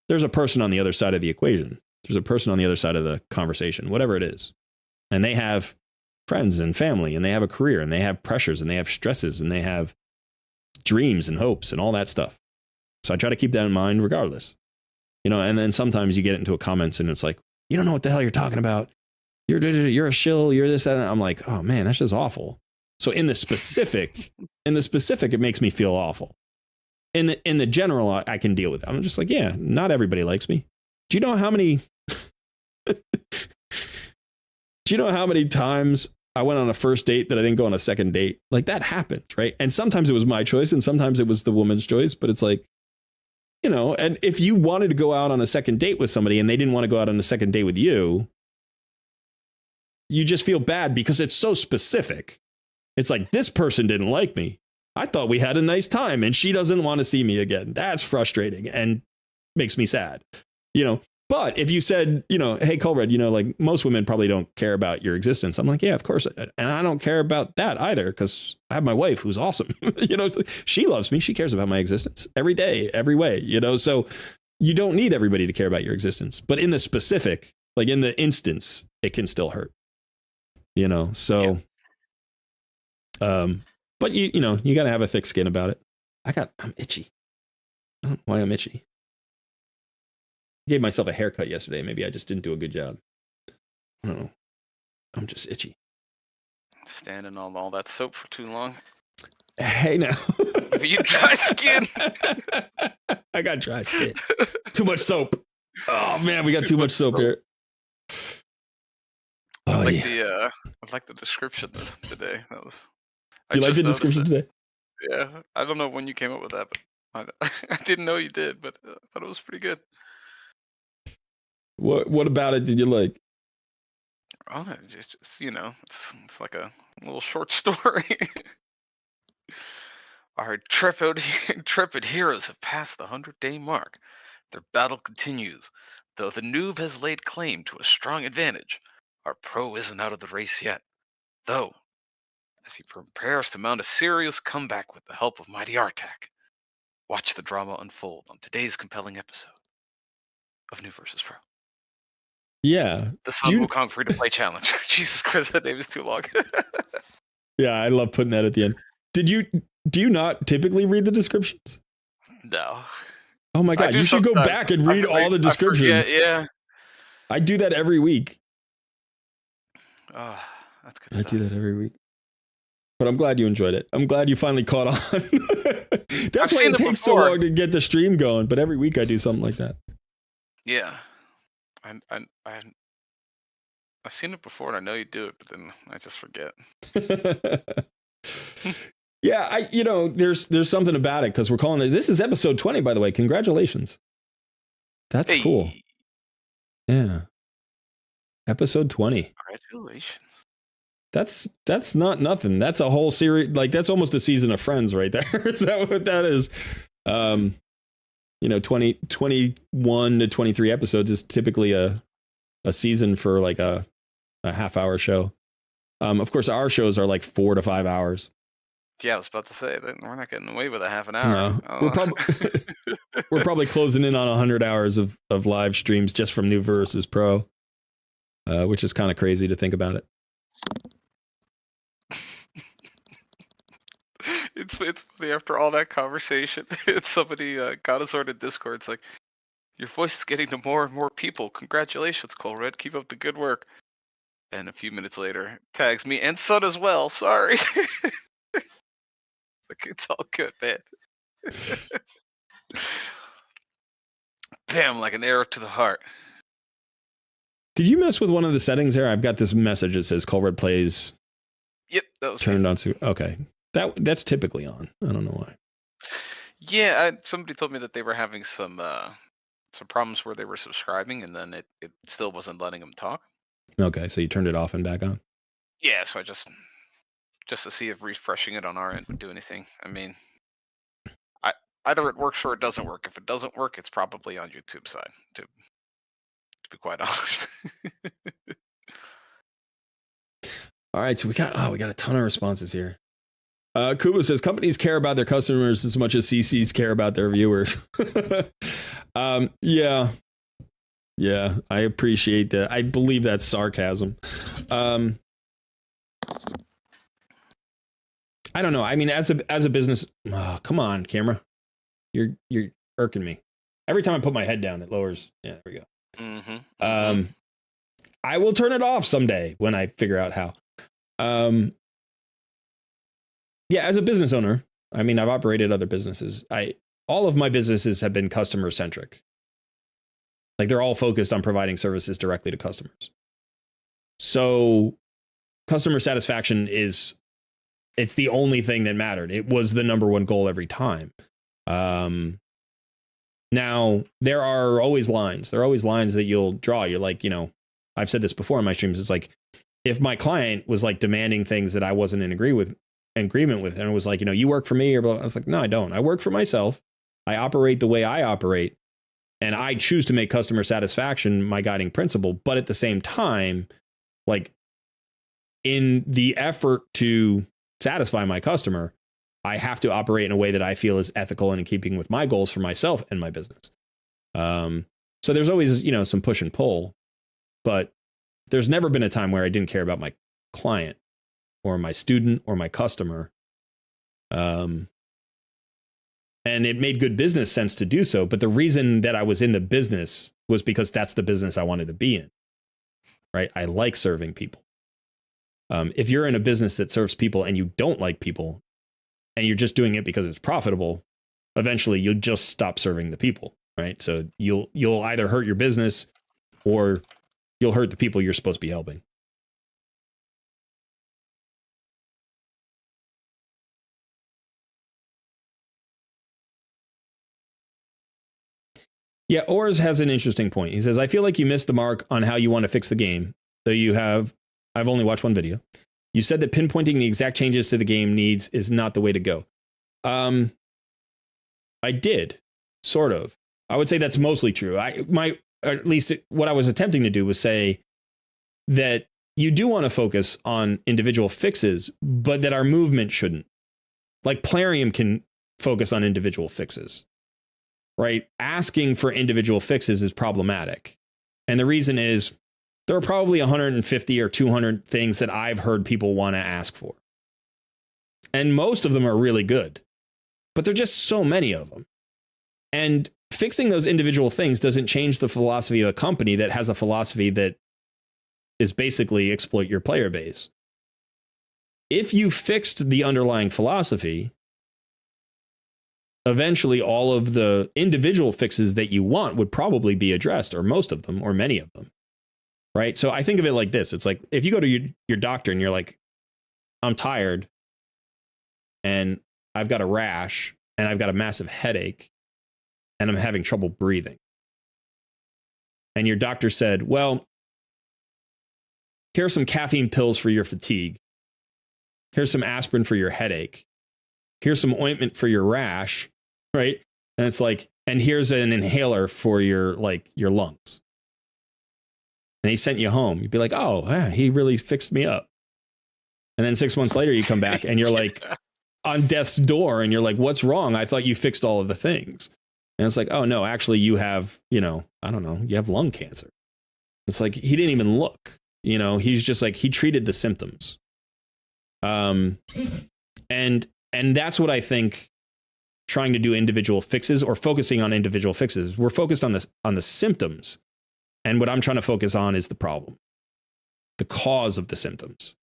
there's a person on the other side of the equation. There's a person on the other side of the conversation, whatever it is. And they have friends and family, and they have a career, and they have pressures, and they have stresses, and they have dreams and hopes and all that stuff. So I try to keep that in mind regardless. You know, and then sometimes you get into a comments and it's like, you don't know what the hell you're talking about. You're a shill, you're this, that. And I'm like, oh man, that's just awful. So in the specific, it makes me feel awful. In the general, I can deal with it. I'm just like, yeah, not everybody likes me. Do you know how many times I went on a first date that I didn't go on a second date? Like, that happens, right? And sometimes it was my choice and sometimes it was the woman's choice, but it's like, you know, and if you wanted to go out on a second date with somebody and they didn't want to go out on a second date with you, you just feel bad because it's so specific. It's like, this person didn't like me. I thought we had a nice time and she doesn't want to see me again. That's frustrating and makes me sad, you know. But if you said, you know, hey, Colred, you know, like, most women probably don't care about your existence. I'm like, yeah, of course. And I don't care about that either, because I have my wife who's awesome. You know, she loves me. She cares about my existence every day, every way, you know. So you don't need everybody to care about your existence. But in the specific, like in the instance, it can still hurt, you know. So, but you know, you got to have a thick skin about it. I'm itchy. I don't know why I'm itchy. Gave myself a haircut yesterday. Maybe I just didn't do a good job. I don't know. I'm just itchy. Standing on all that soap for too long. Hey, now. You dry skin. I got dry skin. Too much soap. Oh man, we got too much soap here. Oh, I like the description today. You like the description today? Yeah, I don't know when you came up with that, but I didn't know you did. But I thought it was pretty good. What about it did you like? Oh, just you know, it's like a little short story. Our intrepid heroes have passed the 100-day mark. Their battle continues, though the noob has laid claim to a strong advantage. Our pro isn't out of the race yet, though. as he prepares to mount a serious comeback with the help of mighty Artak. Watch the drama unfold on today's compelling episode of NOOB vs PRO. Yeah. The SUN Wukong free-to-play challenge. Jesus Christ, that name is too long. Yeah, I love putting that at the end. Do you not typically read the descriptions? No. Oh my god, you should go back and read all the descriptions. Yeah. I do that every week. Oh, that's good I stuff. do that every week. But I'm glad you enjoyed it. I'm glad you finally caught on. That's why it takes so long to get the stream going. But every week I do something like that. Yeah. I've seen it before and I know you do it, but then I just forget. Yeah, there's something about it because we're calling it. This is episode 20, by the way. Congratulations. That's cool. Yeah. Episode 20. Congratulations. That's not nothing. That's a whole series. Like, that's almost a season of Friends right there. Is that what that is? 21 to 23 episodes is typically a season for like a half-hour show. Of course, our shows are like 4 to 5 hours. Yeah, I was about to say that we're not getting away with a half an hour. No, we're probably closing in on 100 hours of live streams just from NOOB vs PRO, which is kind of crazy to think about it. It's funny after all that conversation. Somebody got us on in Discord. It's like, your voice is getting to more and more people. Congratulations, Colred. Keep up the good work. And a few minutes later, tags me and Sun as well. Sorry. It's all good, man. Bam, like an arrow to the heart. Did you mess with one of the settings there? I've got this message that says Colred plays. Yep, that was turned on. Okay, that's typically on. I don't know why. Yeah, somebody told me that they were having some problems where they were subscribing, and then it still wasn't letting them talk. Okay, so you turned it off and back on. Yeah, so I just to see if refreshing it on our end would do anything. I mean, either it works or it doesn't work. If it doesn't work, it's probably on YouTube side, to be quite honest. All right, so we got a ton of responses here. Kubo says companies care about their customers as much as CCs care about their viewers. Yeah, I appreciate that. I believe that's sarcasm. I don't know. I mean, as a business, come on, camera, you're irking me. Every time I put my head down, it lowers. Yeah, there we go. Mm-hmm. I will turn it off someday when I figure out how. Yeah, as a business owner, I mean, I've operated other businesses. All of my businesses have been customer centric. Like, they're all focused on providing services directly to customers. So customer satisfaction it's the only thing that mattered. It was the number one goal every time. Now, there are always lines. There are always lines that you'll draw. You're like, I've said this before in my streams. It's like, if my client was like demanding things that I wasn't in agreement with, and it was like, you work for me, or blah, I was like, no, I don't. I work for myself. I operate the way I operate, and I choose to make customer satisfaction my guiding principle. But at the same time, like, in the effort to satisfy my customer, I have to operate in a way that I feel is ethical and in keeping with my goals for myself and my business. So there's always, some push and pull, but there's never been a time where I didn't care about my client or my student or my customer. And it made good business sense to do so. But the reason that I was in the business was because that's the business I wanted to be in, right? I like serving people. If you're in a business that serves people and you don't like people and you're just doing it because it's profitable, eventually you'll just stop serving the people, right? So you'll either hurt your business or you'll hurt the people you're supposed to be helping. Yeah, Ors has an interesting point. He says, I feel like you missed the mark on how you want to fix the game, though I've only watched one video. You said that pinpointing the exact changes to the game needs is not the way to go. I did, sort of. I would say that's mostly true. At least what I was attempting to do was say that you do want to focus on individual fixes, but that our movement shouldn't. Like Plarium can focus on individual fixes, right? Asking for individual fixes is problematic. And the reason is there are probably 150 or 200 things that I've heard people want to ask for. And most of them are really good, but there are just so many of them. And fixing those individual things doesn't change the philosophy of a company that has a philosophy that is basically exploit your player base. If you fixed the underlying philosophy, eventually all of the individual fixes that you want would probably be addressed, or most of them, or many of them. Right? So I think of it like this. It's like if you go to your doctor and you're like, I'm tired and I've got a rash and I've got a massive headache and I'm having trouble breathing. And your doctor said, well, here are some caffeine pills for your fatigue. Here's some aspirin for your headache. Here's some ointment for your rash, right? And it's like, and here's an inhaler for your lungs. And he sent you home. You'd be like, oh, yeah, he really fixed me up. And then 6 months later, you come back and you're like on death's door and you're like, what's wrong? I thought you fixed all of the things. And it's like, oh no, actually you have, I don't know, you have lung cancer. It's like, he didn't even look, he's just like, he treated the symptoms. And that's what I think trying to do individual fixes or focusing on individual fixes. We're focused on the symptoms. And what I'm trying to focus on is the problem, the cause of the symptoms,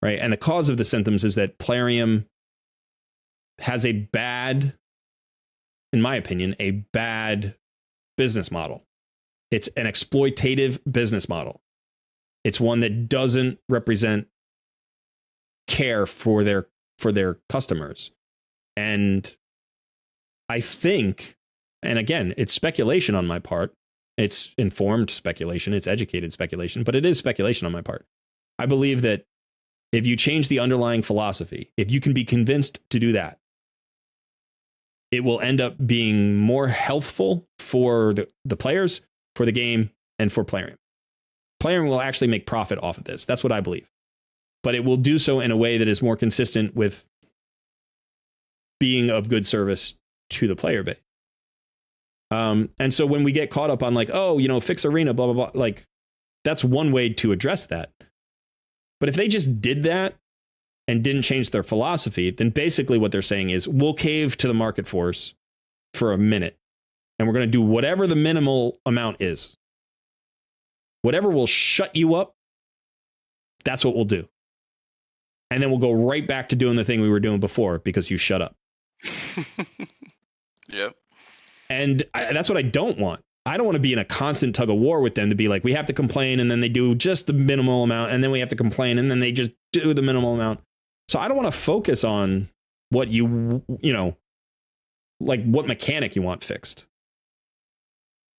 right? And the cause of the symptoms is that Plarium has in my opinion, a bad business model. It's an exploitative business model. It's one that doesn't represent care for their customers. And I think, and again, it's speculation on my part. It's informed speculation. It's educated speculation, but it is speculation on my part. I believe that if you change the underlying philosophy, if you can be convinced to do that, it will end up being more healthful for the players, for the game, and for Plarium. Plarium will actually make profit off of this. That's what I believe. But it will do so in a way that is more consistent with being of good service to the player base. And so when we get caught up on like, oh, fix arena, blah, blah, blah, like that's one way to address that. But if they just did that and didn't change their philosophy, then basically what they're saying is we'll cave to the market force for a minute and we're going to do whatever the minimal amount is. Whatever will shut you up, that's what we'll do. And then we'll go right back to doing the thing we were doing before because you shut up. Yep. And that's what I don't want. I don't want to be in a constant tug of war with them to be like, we have to complain and then they do just the minimal amount and then we have to complain and then they just do the minimal amount. So I don't want to focus on what like what mechanic you want fixed.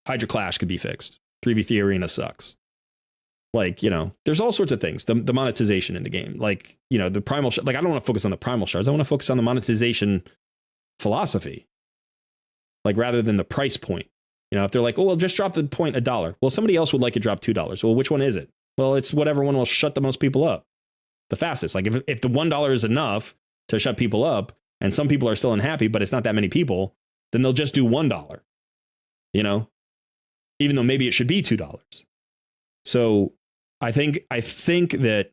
Hydra Clash could be fixed. 3v3 Arena sucks. Like, there's all sorts of things. The monetization in the game, like, the primal, I don't want to focus on the primal shards. I want to focus on the monetization philosophy. Like, rather than the price point. If they're like, oh, well, just drop the point $1. Well, somebody else would like it drop $2. Well, which one is it? Well, it's whatever one will shut the most people up the fastest. Like if the $1 is enough to shut people up and some people are still unhappy, but it's not that many people, then they'll just do $1, even though maybe it should be $2. So I think that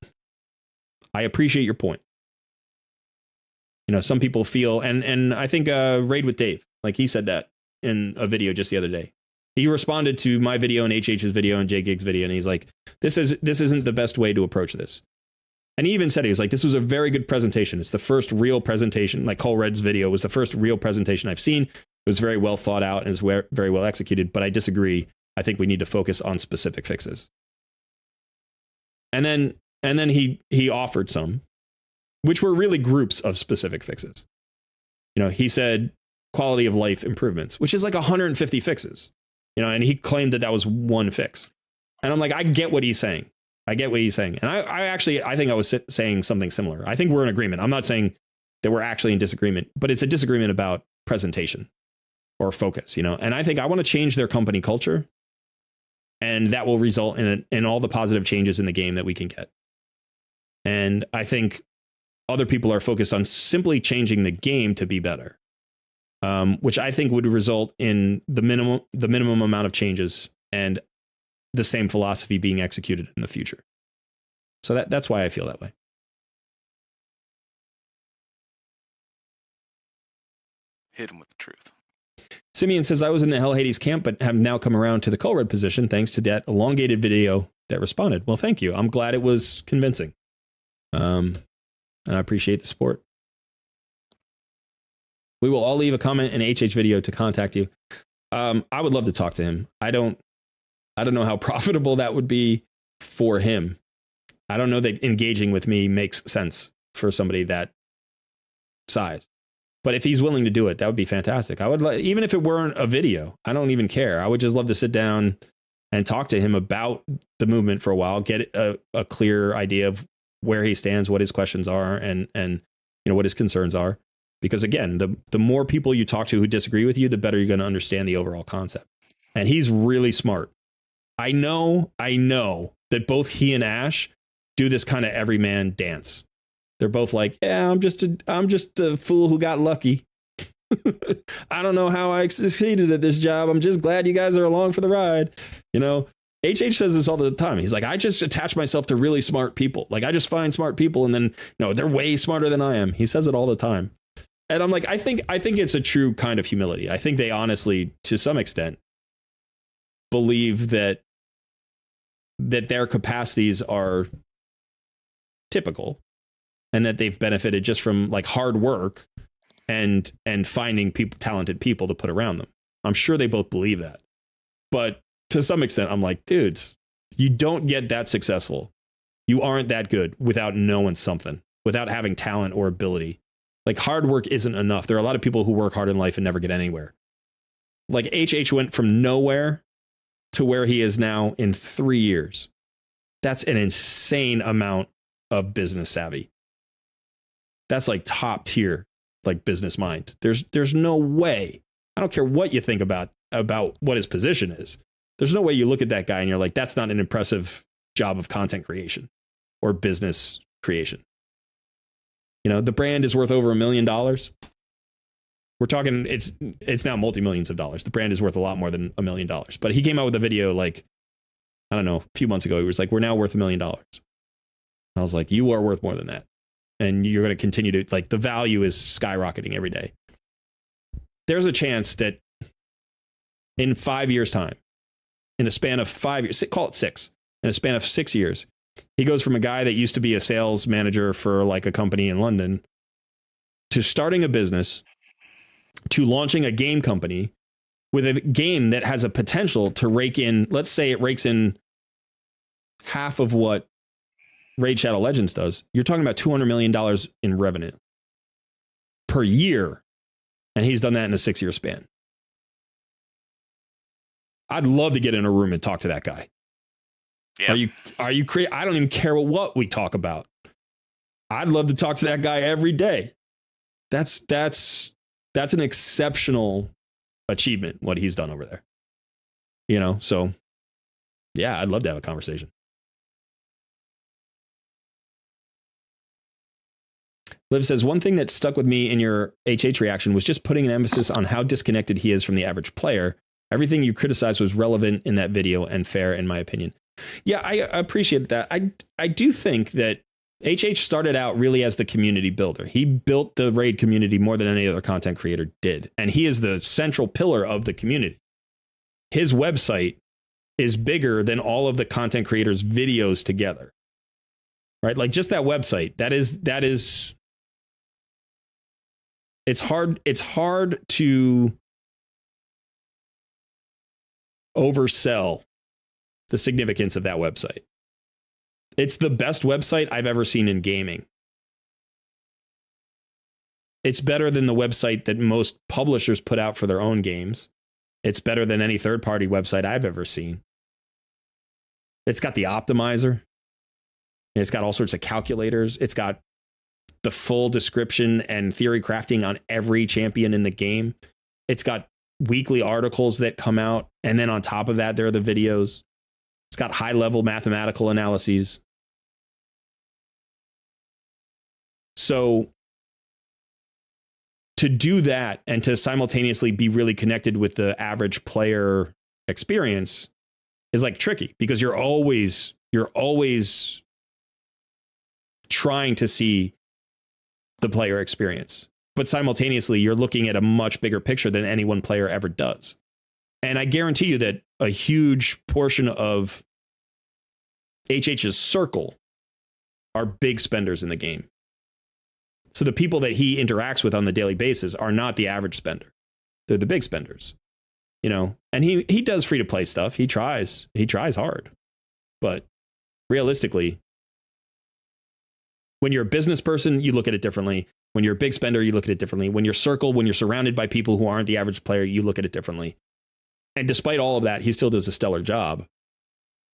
I appreciate your point. Some people feel, and I think Raid with Dave, like he said that in a video just the other day. He responded to my video and HH's video and JGig's video, and he's like, this isn't the best way to approach this. And he even said, he was like, this was a very good presentation. It's the first real presentation, like Cole Red's video was the first real presentation I've seen. It was very well thought out and is very well executed, but I disagree. I think we need to focus on specific fixes. And then he offered some, which were really groups of specific fixes. He said quality of life improvements, which is like 150 fixes, and he claimed that was one fix. And I'm like, I get what he's saying. And I think I was saying something similar. I think we're in agreement. I'm not saying that we're actually in disagreement, but it's a disagreement about presentation or focus, And I think I want to change their company culture. and that will result in all the positive changes in the game that we can get. And I think other people are focused on simply changing the game to be better, which I think would result in the minimum amount of changes and the same philosophy being executed in the future. So that's why I feel that way. Hit him with the truth. Simeon says, I was in the Hell Hades camp, but have now come around to the Colred position thanks to that elongated video that responded. Well, thank you. I'm glad it was convincing. And I appreciate the support. We will all leave a comment in HH video to contact you. I would love to talk to him. I don't know how profitable that would be for him. I don't know that engaging with me makes sense for somebody that size. But if he's willing to do it, that would be fantastic. I would even if it weren't a video, I don't even care. I would just love to sit down and talk to him about the movement for a while, get a clear idea of where he stands, what his questions are, and what his concerns are. Because again, the more people you talk to who disagree with you, the better you're going to understand the overall concept. And he's really smart. I know that both he and Ash do this kind of everyman dance. They're both like, yeah, I'm just a fool who got lucky. I don't know how I succeeded at this job. I'm just glad you guys are along for the ride. HH says this all the time. He's like, I just attach myself to really smart people. Like I just find smart people and then they're way smarter than I am. He says it all the time. And I'm like, I think it's a true kind of humility. I think they honestly, to some extent, believe that their capacities are typical and that they've benefited just from like hard work and finding talented people to put around them. I'm sure they both believe that. But to some extent, I'm like, dudes, you don't get that successful. You aren't that good without knowing something, without having talent or ability. Like hard work isn't enough. There are a lot of people who work hard in life and never get anywhere. Like HH went from nowhere to where he is now in 3 years. That's an insane amount of business savvy. That's like top tier, like business mind. There's no way. I don't care what you think about what his position is. There's no way you look at that guy and you're like, that's not an impressive job of content creation or business creation. The brand is worth over $1 million. We're talking, it's now multi-millions of dollars. The brand is worth a lot more than $1 million. But he came out with a video like, I don't know, a few months ago. He was like, we're now worth $1 million. I was like, you are worth more than that. And you're going to continue to, like, the value is skyrocketing every day. There's a chance that in 5 years' time, in a span of 5 years, call it 6, in a span of 6 years, he goes from a guy that used to be a sales manager for like a company in London to starting a business to launching a game company with a game that has a potential to rake in, let's say it rakes in half of what Raid Shadow Legends does. You're talking about $200 million in revenue per year. And he's done that in a 6-year span. I'd love to get in a room and talk to that guy. Yeah. Are you crazy? I don't even care what we talk about. I'd love to talk to that guy every day. That's an exceptional achievement, what he's done over there. So yeah, I'd love to have a conversation. Liv says, one thing that stuck with me in your HH reaction was just putting an emphasis on how disconnected he is from the average player. Everything you criticized was relevant in that video and fair, in my opinion. Yeah, I appreciate that. I do think that HH started out really as the community builder. He built the raid community more than any other content creator did. And he is the central pillar of the community. His website is bigger than all of the content creators' videos together. Right? Like just that website, that is it's hard to oversell the significance of that website. It's the best website I've ever seen in gaming. It's better than the website that most publishers put out for their own games. It's better than any third-party website I've ever seen. It's got the optimizer. It's got all sorts of calculators. It's got the full description and theory crafting on every champion in the game. It's got weekly articles that come out. And then on top of that, there are the videos. It's got high level mathematical analyses. So to do that and to simultaneously be really connected with the average player experience is like tricky, because you're always trying to see the player experience, but simultaneously you're looking at a much bigger picture than any one player ever does. And I guarantee you that a huge portion of HH's circle are big spenders in the game. So the people that he interacts with on the daily basis are not the average spender. They're the big spenders, you know, and he does free to play stuff. He tries hard, but realistically, when you're a business person, you look at it differently. When you're a big spender, you look at it differently. When you're when you're surrounded by people who aren't the average player, you look at it differently. And despite all of that, he still does a stellar job.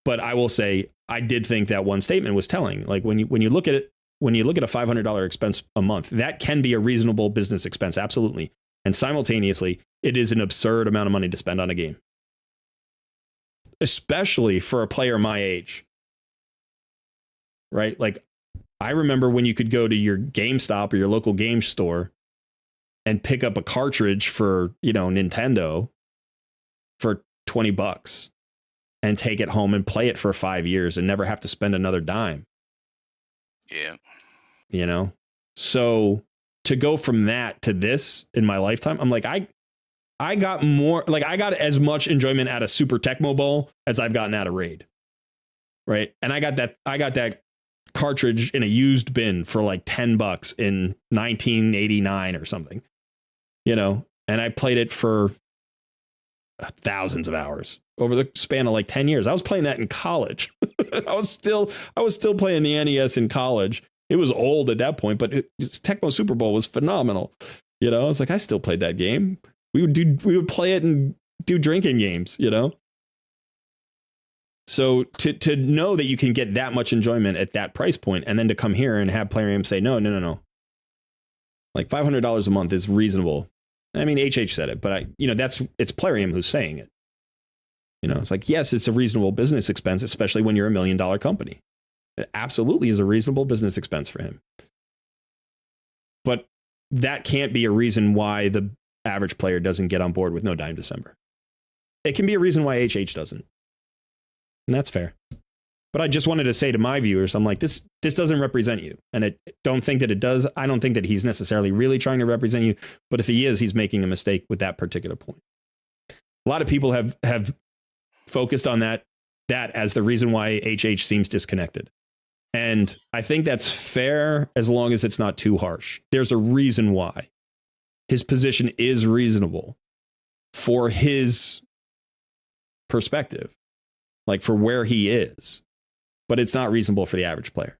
But I will say, I did think that one statement was telling. Like when you look at it, when you look at a $500 expense a month, that can be a reasonable business expense, absolutely. And simultaneously, it is an absurd amount of money to spend on a game, especially for a player my age. Right? Like, I remember when you could go to your GameStop or your local game store and pick up a cartridge for, you know, Nintendo for $20 and take it home and play it for 5 years and never have to spend another dime. Yeah. You know? So to go from that to this in my lifetime, I'm like, I got more, like I got as much enjoyment out of Super Tecmo Bowl as I've gotten out of Raid. Right? And I got that cartridge in a used bin for like $10 in 1989 or something, you know, and I played it for thousands of hours over the span of like 10 years. I was playing that in college. I was still playing the NES in college. It was old at that point, but Tecmo Super Bowl was phenomenal. You know, I was like, I still played that game. We would play it and do drinking games, you know? So to know that you can get that much enjoyment at that price point, and then to come here and have Plarium say, no. Like $500 a month is reasonable. I mean, HH said it, but it's Plarium who's saying it. You know, it's like, yes, it's a reasonable business expense, especially when you're $1 million company. It absolutely is a reasonable business expense for him. But that can't be a reason why the average player doesn't get on board with No Dime December. It can be a reason why HH doesn't. And that's fair. But I just wanted to say to my viewers, I'm like, this doesn't represent you. And I don't think that it does. I don't think that he's necessarily really trying to represent you. But if he is, he's making a mistake with that particular point. A lot of people have focused on that as the reason why HH seems disconnected. And I think that's fair as long as it's not too harsh. There's a reason why. His position is reasonable for his perspective, like for where he is, but it's not reasonable for the average player.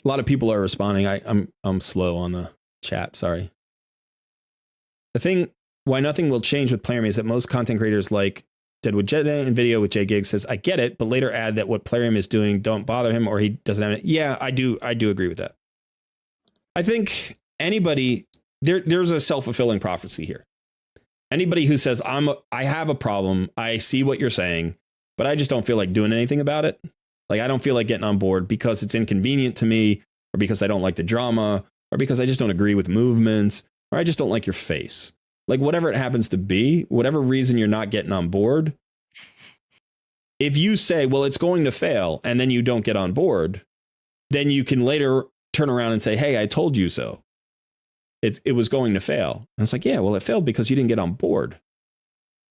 A lot of people are responding. I'm slow on the chat. Sorry. The thing why nothing will change with Plarium is that most content creators like Deadwood Jet and Video with Jay Giggs says, I get it, but later add that what Plarium is doing don't bother him or he doesn't have it. Yeah, I do agree with that. I think anybody, there's a self-fulfilling prophecy here. Anybody who says, I have a problem, I see what you're saying, but I just don't feel like doing anything about it. Like, I don't feel like getting on board because it's inconvenient to me, or because I don't like the drama, or because I just don't agree with movements, or I just don't like your face. Like, whatever it happens to be, whatever reason you're not getting on board, if you say, well, it's going to fail, and then you don't get on board, then you can later turn around and say, hey, I told you so. It was going to fail. And it's like, yeah, well, it failed because you didn't get on board.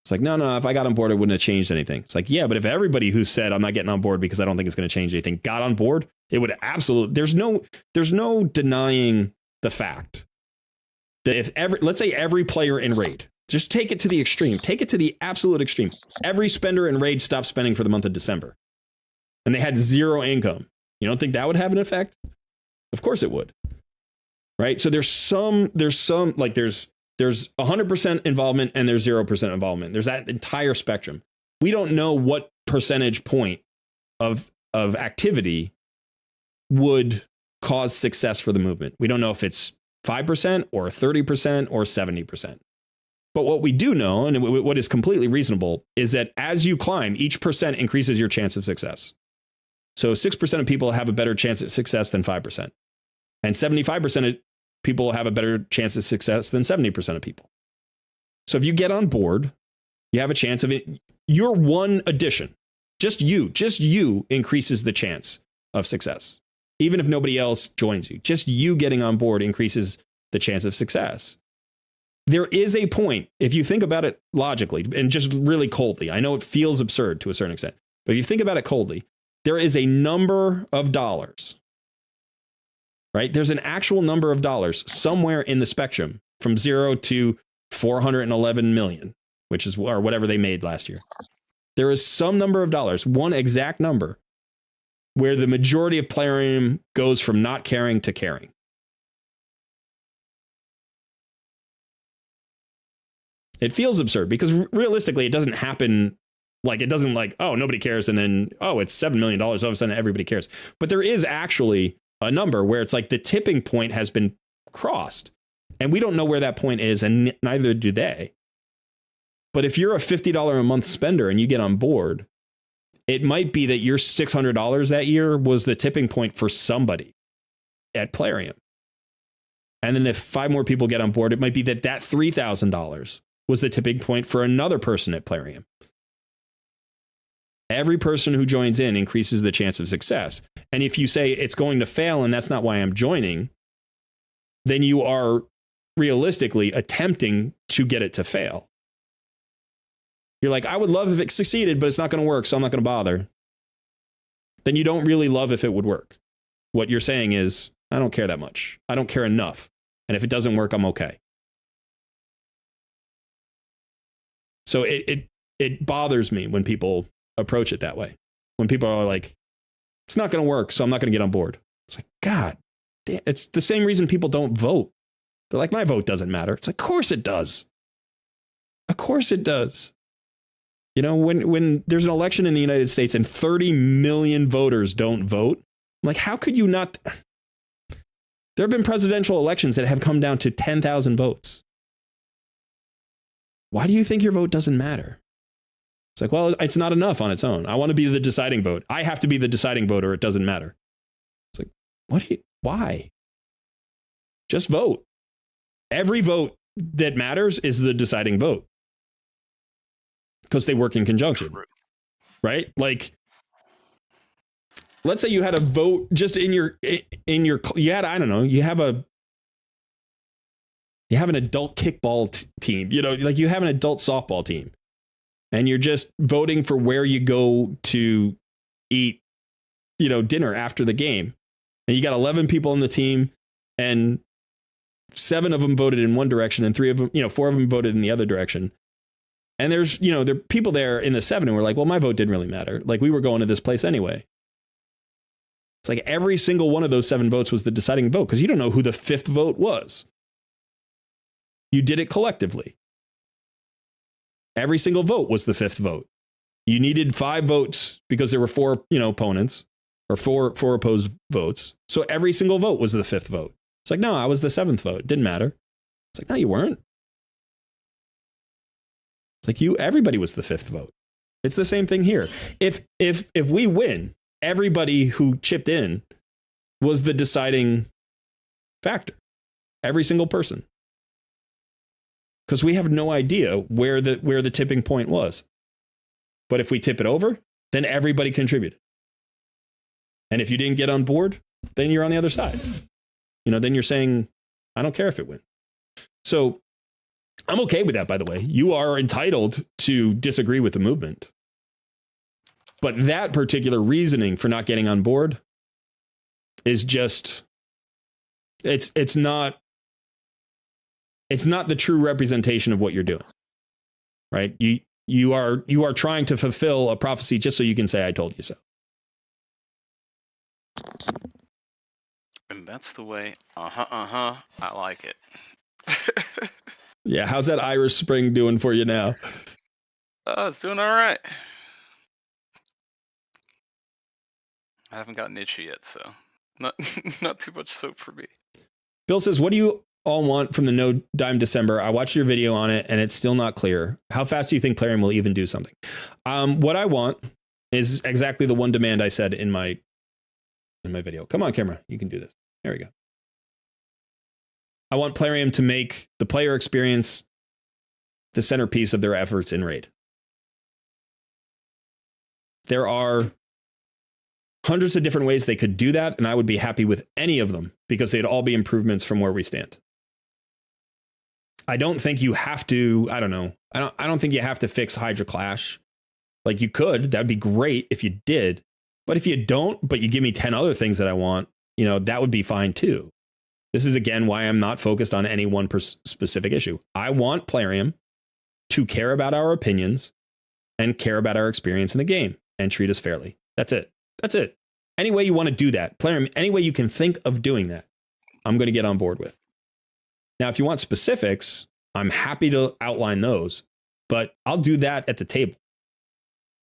It's like, no, if I got on board, it wouldn't have changed anything. It's like, yeah, but if everybody who said I'm not getting on board because I don't think it's going to change anything got on board, it would absolutely, there's no denying the fact that if let's say every player in Raid, just take it to the extreme, take it to the absolute extreme. Every spender in Raid stopped spending for the month of December and they had zero income. You don't think that would have an effect? Of course it would. Right. So there's 100% involvement and there's 0% involvement. There's that entire spectrum. We don't know what percentage point of activity would cause success for the movement. We don't know if it's 5% or 30% or 70%. But what we do know, and what is completely reasonable, is that as you climb, each percent increases your chance of success. So 6% of people have a better chance at success than 5%. And 75% of people have a better chance of success than 70% of people. So if you get on board, you have a chance of it. Your one addition, just you increases the chance of success. Even if nobody else joins you, just you getting on board increases the chance of success. There is a point, if you think about it logically and just really coldly, I know it feels absurd to a certain extent, but if you think about it coldly, there is a number of dollars, right? There's an actual number of dollars somewhere in the spectrum from 0 to 411 million, which is or whatever they made last year. There is some number of dollars, one exact number, where the majority of Plarium goes from not caring to caring. It feels absurd because realistically, it doesn't happen like it doesn't like, oh, nobody cares. And then, oh, it's $7 million. All of a sudden, everybody cares. But there is actually a number where it's like the tipping point has been crossed. And we don't know where that point is. And neither do they. But if you're a $50 a month spender and you get on board, it might be that your $600 that year was the tipping point for somebody at Plarium. And then if 5 more people get on board, it might be that that $3,000 was the tipping point for another person at Plarium. Every person who joins in increases the chance of success. And if you say it's going to fail and that's not why I'm joining, then you are realistically attempting to get it to fail. You're like, I would love if it succeeded, but it's not going to work, so I'm not going to bother. Then you don't really love if it would work. What you're saying is, I don't care that much. I don't care enough. And if it doesn't work, I'm okay. So it bothers me when people approach it that way. When people are like, it's not going to work, so I'm not going to get on board. It's like, God, damn, it's the same reason people don't vote. They're like, my vote doesn't matter. It's like, of course it does. Of course it does. You know, when there's an election in the United States and 30 million voters don't vote, I'm like, how could you not? There have been presidential elections that have come down to 10,000 votes. Why do you think your vote doesn't matter? It's like, well, it's not enough on its own. I want to be the deciding vote. I have to be the deciding voter. It doesn't matter. It's like, why? Just vote. Every vote that matters is the deciding vote. Because they work in conjunction, right? Like, let's say you had a vote just in your, you had, I don't know, you have an adult kickball team, you know, like you have an adult softball team and you're just voting for where you go to eat, you know, dinner after the game. And you got 11 people on the team and 7 of them voted in one direction and 3 of them, you know, 4 of them voted in the other direction. And there's, you know, there are people there in the 7 who were like, well, my vote didn't really matter. Like we were going to this place anyway. It's like every single one of those 7 votes was the deciding vote because you don't know who the 5th vote was. You did it collectively. Every single vote was the 5th vote. You needed 5 votes because there were 4, you know, opponents or 4 opposed votes. So every single vote was the 5th vote. It's like, no, I was the 7th vote. It didn't matter. It's like, no, you weren't. It's like everybody was the 5th vote. It's the same thing here. If we win, everybody who chipped in was the deciding factor. Every single person. Because we have no idea where the tipping point was. But if we tip it over, then everybody contributed. And if you didn't get on board, then you're on the other side. You know, then you're saying, I don't care if it wins. So I'm okay with that, by the way. You are entitled to disagree with the movement. But that particular reasoning for not getting on board is just, it's not the true representation of what you're doing, right? You are trying to fulfill a prophecy just so you can say, I told you so. And that's the way, I like it. Yeah, how's that Irish Spring doing for you now? It's doing all right. I haven't gotten itchy yet, so Not not too much soap for me. Bill says, what do you all want from the No Dime December? I watched your video on it and it's still not clear. How fast do you think Plarium will even do something? What I want is exactly the one demand I said in my video. Come on, camera. You can do this. There we go. I want Plarium to make the player experience the centerpiece of their efforts in Raid. There are hundreds of different ways they could do that, and I would be happy with any of them because they'd all be improvements from where we stand. I don't think you have to, I don't know. I don't think you have to fix Hydra Clash. Like you could, that'd be great if you did. But if you don't, but you give me 10 other things that I want, you know, that would be fine too. This is again why I'm not focused on any one specific issue. I want Plarium to care about our opinions and care about our experience in the game and treat us fairly. That's it. That's it. Any way you want to do that, Plarium, any way you can think of doing that, I'm going to get on board with. Now, if you want specifics, I'm happy to outline those, but I'll do that at the table.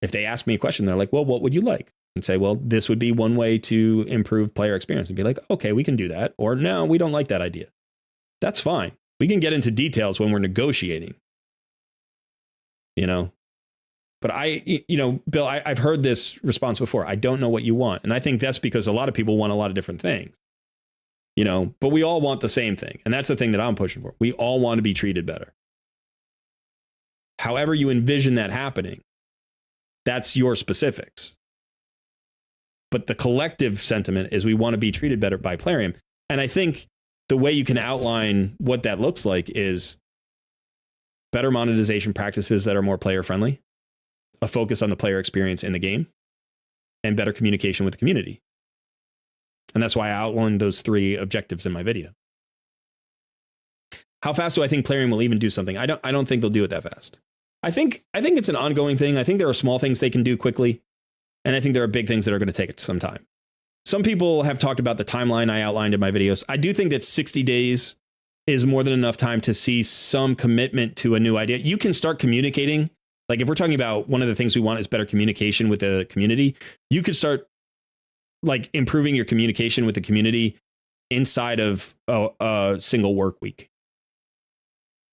If they ask me a question, they're like, well, what would you like? And say, well, this would be one way to improve player experience, and be like, okay, we can do that. Or no, we don't like that idea. That's fine. We can get into details when we're negotiating, you know. But Bill, I've heard this response before. I don't know what you want. And I think that's because a lot of people want a lot of different things, you know, but we all want the same thing. And that's the thing that I'm pushing for. We all want to be treated better. However you envision that happening, that's your specifics. But the collective sentiment is we want to be treated better by Plarium. And I think the way you can outline what that looks like is better monetization practices that are more player friendly, a focus on the player experience in the game, and better communication with the community. And that's why I outlined those 3 objectives in my video. How fast do I think Plarium will even do something? I don't think they'll do it that fast. I think it's an ongoing thing. I think there are small things they can do quickly. And I think there are big things that are going to take some time. Some people have talked about the timeline I outlined in my videos. I do think that 60 days is more than enough time to see some commitment to a new idea. You can start communicating. Like if we're talking about one of the things we want is better communication with the community, you could start like improving your communication with the community inside of a single work week.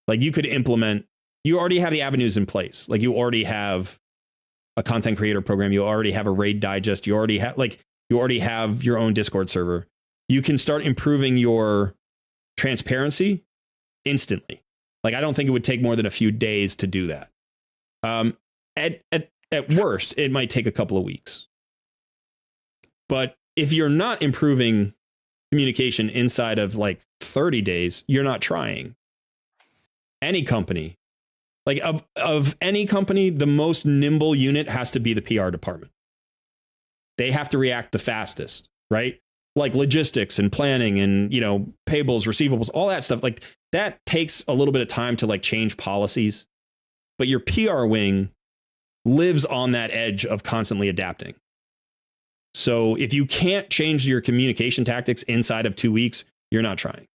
Like you could implement, you already have the avenues in place. Like you already have a content creator program. You already have a raid digest. You already have your own Discord server. You can start improving your transparency instantly. Like, I don't think it would take more than a few days to do that. At worst, it might take a couple of weeks. But if you're not improving communication inside of like 30 days, you're not trying. Any company, like of any company, the most nimble unit has to be the PR department. They have to react the fastest, right? Like logistics and planning and, you know, payables, receivables, all that stuff. Like that takes a little bit of time to like change policies. But your PR wing lives on that edge of constantly adapting. So if you can't change your communication tactics inside of 2 weeks, you're not trying,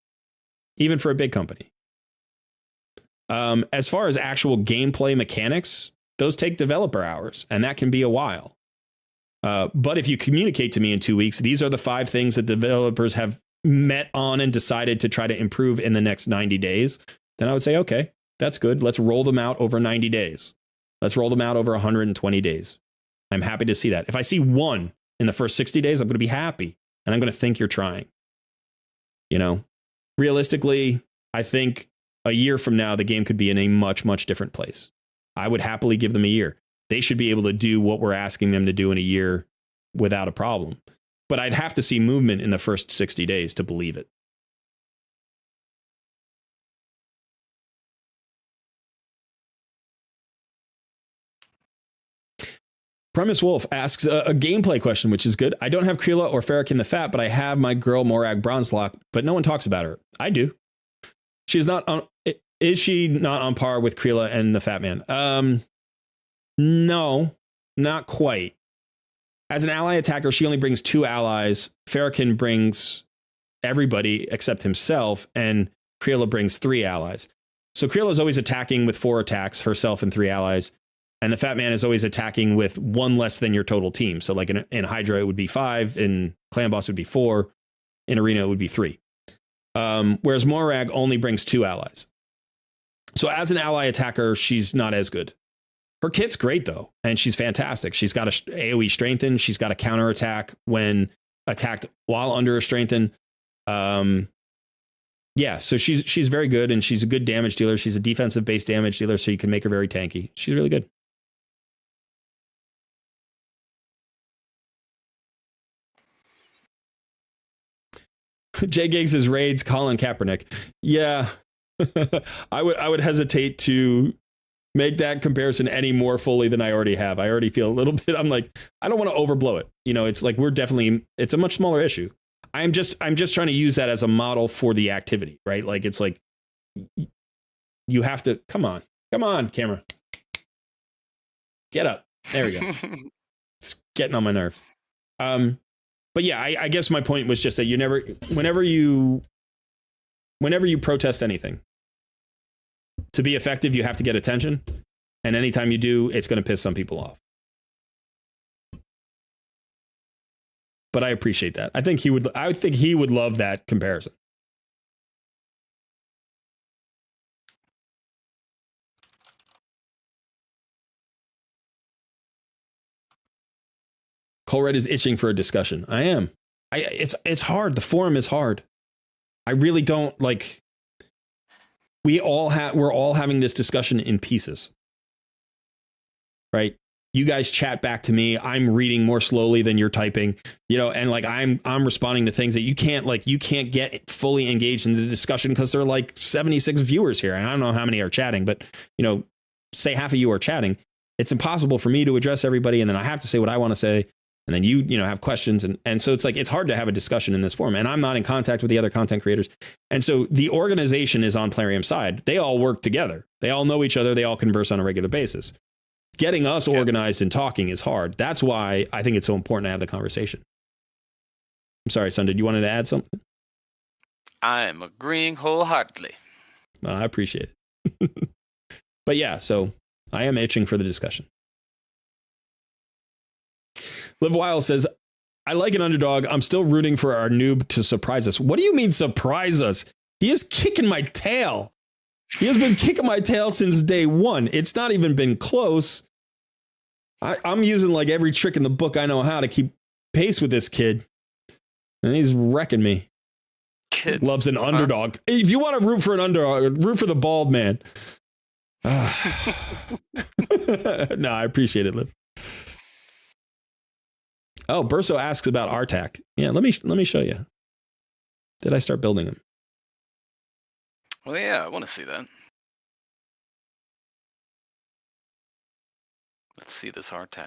even for a big company. As far as actual gameplay mechanics, those take developer hours, and that can be a while. But if you communicate to me in 2 weeks, these are the 5 things that developers have met on and decided to try to improve in the next 90 days, then I would say, okay, that's good. Let's roll them out over 90 days. Let's roll them out over 120 days. I'm happy to see that. If I see one in the first 60 days, I'm going to be happy, and I'm going to think you're trying. You know, realistically, I think a year from now, the game could be in a much, much different place. I would happily give them a year. They should be able to do what we're asking them to do in a year without a problem. But I'd have to see movement in the first 60 days to believe it. Premise Wolf asks a gameplay question, which is good. I don't have Krila or Farrakhan the Fat, but I have my girl Morag Bronzelock, but no one talks about her. I do. She's not on. Is she not on par with Krila and the Fat Man? No, not quite. As an ally attacker, she only brings 2 allies. Farrakhan brings everybody except himself, and Krila brings 3 allies. So Krila is always attacking with 4 attacks, herself and 3 allies. And the Fat Man is always attacking with 1 less than your total team. So like in Hydra, it would be 5. In Clan Boss, it would be 4. In arena, it would be 3. Whereas Morag only brings 2 allies. So as an ally attacker, she's not as good. Her kit's great, though, and she's fantastic. She's got a AoE strengthen. She's got a counter attack when attacked while under a strengthen. Yeah, so she's very good, and she's a good damage dealer. She's a defensive-based damage dealer, so you can make her very tanky. She's really good. Jay Giggs is raids Colin Kaepernick. Yeah, I would hesitate to make that comparison any more fully than I already have. I already feel a little bit. I'm like, I don't want to overblow it. You know, it's like it's a much smaller issue. I'm just trying to use that as a model for the activity, right? Like it's like you have to come on, camera, get up. There we go. It's getting on my nerves. But yeah, I guess my point was just that whenever you protest anything, to be effective, you have to get attention. And anytime you do, it's going to piss some people off. But I appreciate that. I think he would love that comparison. Colred is itching for a discussion. I am. It's hard. The forum is hard. I really don't like. We're all having this discussion in pieces, right? You guys chat back to me. I'm reading more slowly than you're typing, you know, and like I'm responding to things that you can't get fully engaged in the discussion because there are like 76 viewers here, and I don't know how many are chatting, but you know, say half of you are chatting. It's impossible for me to address everybody, and then I have to say what I want to say. And then you have questions. And so it's like, it's hard to have a discussion in this forum. And I'm not in contact with the other content creators. And so the organization is on Plarium's side. They all work together. They all know each other. They all converse on a regular basis. Getting us organized and talking is hard. That's why I think it's so important to have the conversation. I'm sorry, son, did you want to add something? I'm agreeing wholeheartedly. I appreciate it. But yeah, so I am itching for the discussion. Live Wild says, I like an underdog. I'm still rooting for our noob to surprise us. What do you mean surprise us? He is kicking my tail. He has been kicking my tail since day one. It's not even been close. I'm using like every trick in the book I know how to keep pace with this kid. And he's wrecking me. Kid loves an underdog. Hey, if you want to root for an underdog, root for the bald man. No, I appreciate it, Liv. Oh, Burso asks about Artak. Yeah, let me show you. Did I start building him? Well, yeah, I want to see that. Let's see this Artak.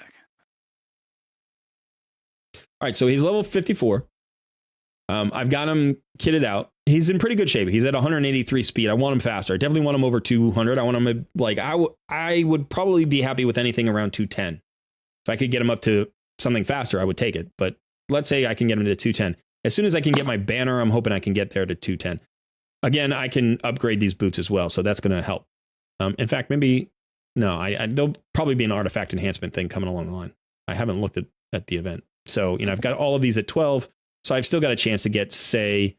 All right, so he's level 54. I've got him kitted out. He's in pretty good shape. He's at 183 speed. I want him faster. I definitely want him over 200. I want him like I would probably be happy with anything around 210. If I could get him up to something faster, I would take it. But let's say I can get him to 210. As soon as I can get my banner, I'm hoping I can get there to 210. Again, I can upgrade these boots as well, so that's going to help. In fact, maybe no. There'll probably be an artifact enhancement thing coming along the line. I haven't looked at the event, so I've got all of these at 12, so I've still got a chance to get, say,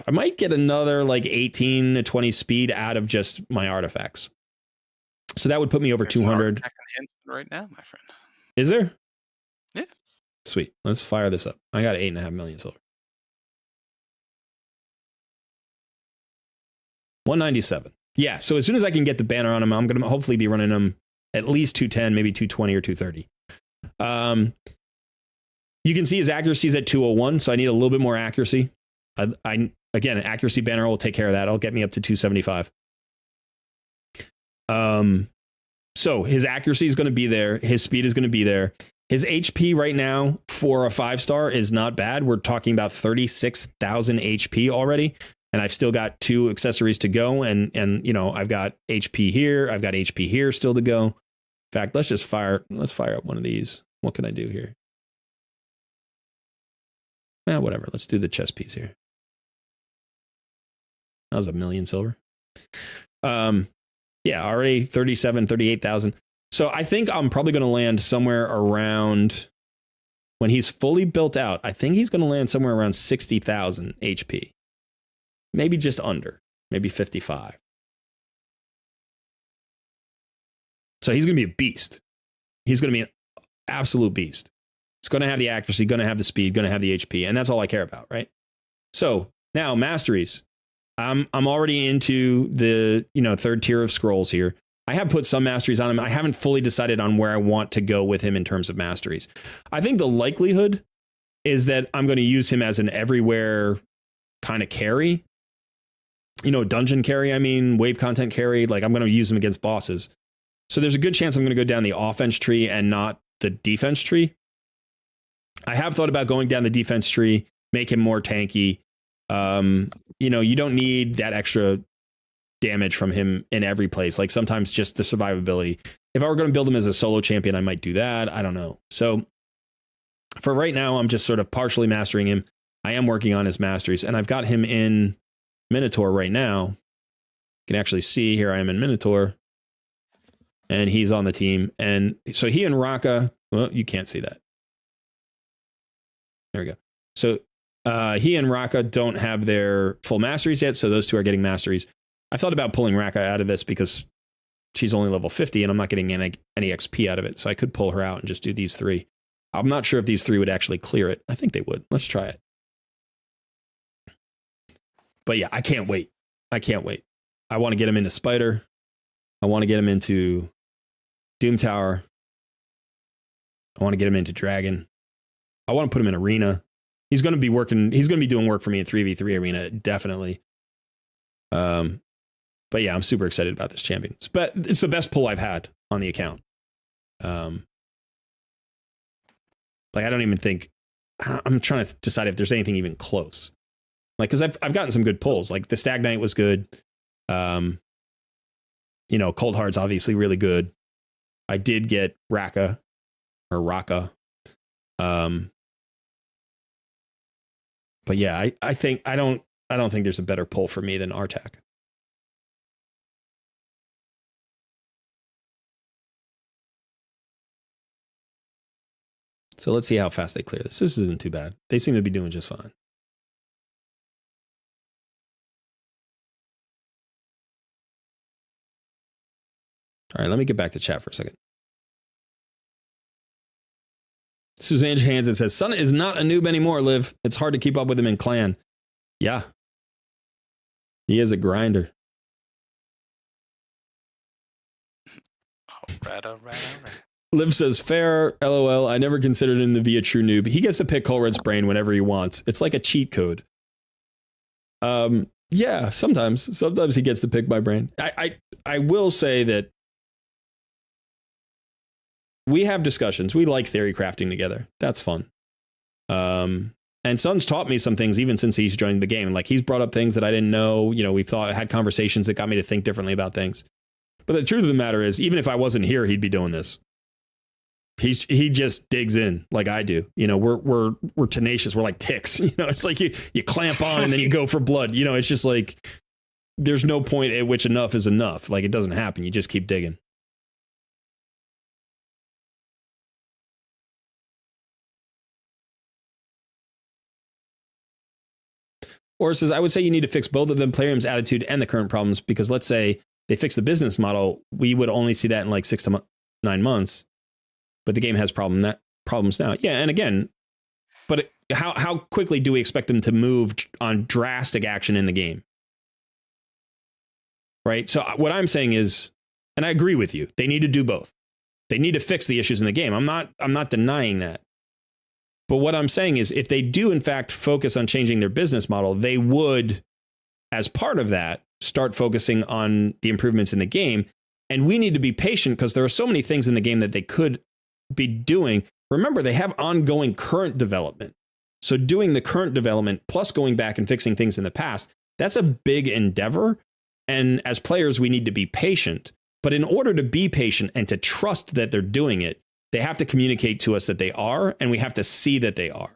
I might get another like 18 to 20 speed out of just my artifacts. So that would put me over 200 right now, my friend. Is there? Yeah. Sweet. Let's fire this up. I got 8.5 million silver. 197. Yeah. So as soon as I can get the banner on him, I'm going to hopefully be running him at least 210, maybe 220 or 230. You can see his accuracy is at 201. So I need a little bit more accuracy. Again, an accuracy banner will take care of that. It'll get me up to 275. So his accuracy is going to be there. His speed is going to be there. His HP right now for a 5-star is not bad. We're talking about 36,000 HP already. And I've still got 2 accessories to go. And I've got HP here. I've got HP here still to go. In fact, let's fire up one of these. What can I do here? Whatever. Let's do the chest piece here. That was 1 million silver. Yeah, already 38,000. So I think I'm probably going to land somewhere around when he's fully built out, I think he's going to land somewhere around 60,000 HP. Maybe just under, maybe 55. So he's going to be a beast. He's going to be an absolute beast. It's going to have the accuracy, going to have the speed, going to have the HP, and that's all I care about, right? So now masteries. I'm already into the third tier of scrolls here. I have put some masteries on him. I haven't fully decided on where I want to go with him in terms of masteries. I think the likelihood is that I'm going to use him as an everywhere kind of carry. Dungeon carry, wave content carry. Like, I'm going to use him against bosses. So there's a good chance I'm going to go down the offense tree and not the defense tree. I have thought about going down the defense tree, make him more tanky. You don't need that extra damage from him in every place. Like, sometimes just the survivability. If I were going to build him as a solo champion, I might do that. I don't know. So for right now, I'm just sort of partially mastering him. I am working on his masteries, and I've got him in Minotaur right now. You can actually see here I am in Minotaur, and he's on the team. And so he and Raka, well, you can't see that. There we go. So he and Raka don't have their full masteries yet, so those two are getting masteries. I thought about pulling Raka out of this because she's only level 50 and I'm not getting any XP out of it, so I could pull her out and just do these three. I'm not sure if these three would actually clear it. I think they would. Let's try it. But yeah, I can't wait. I can't wait. I want to get him into Spider. I want to get him into Doom Tower. I want to get him into Dragon. I want to put him in Arena. He's going to be working. He's going to be doing work for me in 3v3 Arena, definitely. But yeah, I'm super excited about this champion. But it's the best pull I've had on the account. Like, I don't even think, I'm trying to decide if there's anything even close. Like, because I've gotten some good pulls. Like, the Stagnite was good. Cold Heart's obviously really good. I did get Raka. But yeah, I think I don't think there's a better pull for me than Artak. So let's see how fast they clear this. This isn't too bad. They seem to be doing just fine. All right, let me get back to chat for a second. Suzanne Hansen says, Sun is not a noob anymore, Liv. It's hard to keep up with him in clan. Yeah. He is a grinder. All right. Liv says, fair, LOL. I never considered him to be a true noob. He gets to pick Colred's brain whenever he wants. It's like a cheat code. Yeah, sometimes he gets to pick my brain. I will say that we have discussions. We like theory crafting together. That's fun. And Sun's taught me some things even since he's joined the game. Like, he's brought up things that I didn't know. We've had conversations that got me to think differently about things. But the truth of the matter is, even if I wasn't here, he'd be doing this. He just digs in like I do. We're tenacious. We're like ticks. It's like you clamp on and then you go for blood. It's just like there's no point at which enough is enough. Like, it doesn't happen. You just keep digging. Or says, I would say you need to fix both of them, Plarium's attitude and the current problems, because let's say they fix the business model, we would only see that in like 6 to 9 months. But the game has problems now. Yeah, and again, but how quickly do we expect them to move on drastic action in the game? Right? So what I'm saying is, and I agree with you, they need to do both. They need to fix the issues in the game. I'm not denying that. But what I'm saying is, if they do, in fact, focus on changing their business model, they would, as part of that, start focusing on the improvements in the game. And we need to be patient because there are so many things in the game that they could be doing. Remember, they have ongoing current development. So doing the current development plus going back and fixing things in the past, that's a big endeavor. And as players, we need to be patient. But in order to be patient and to trust that they're doing it, they have to communicate to us that they are, and we have to see that they are.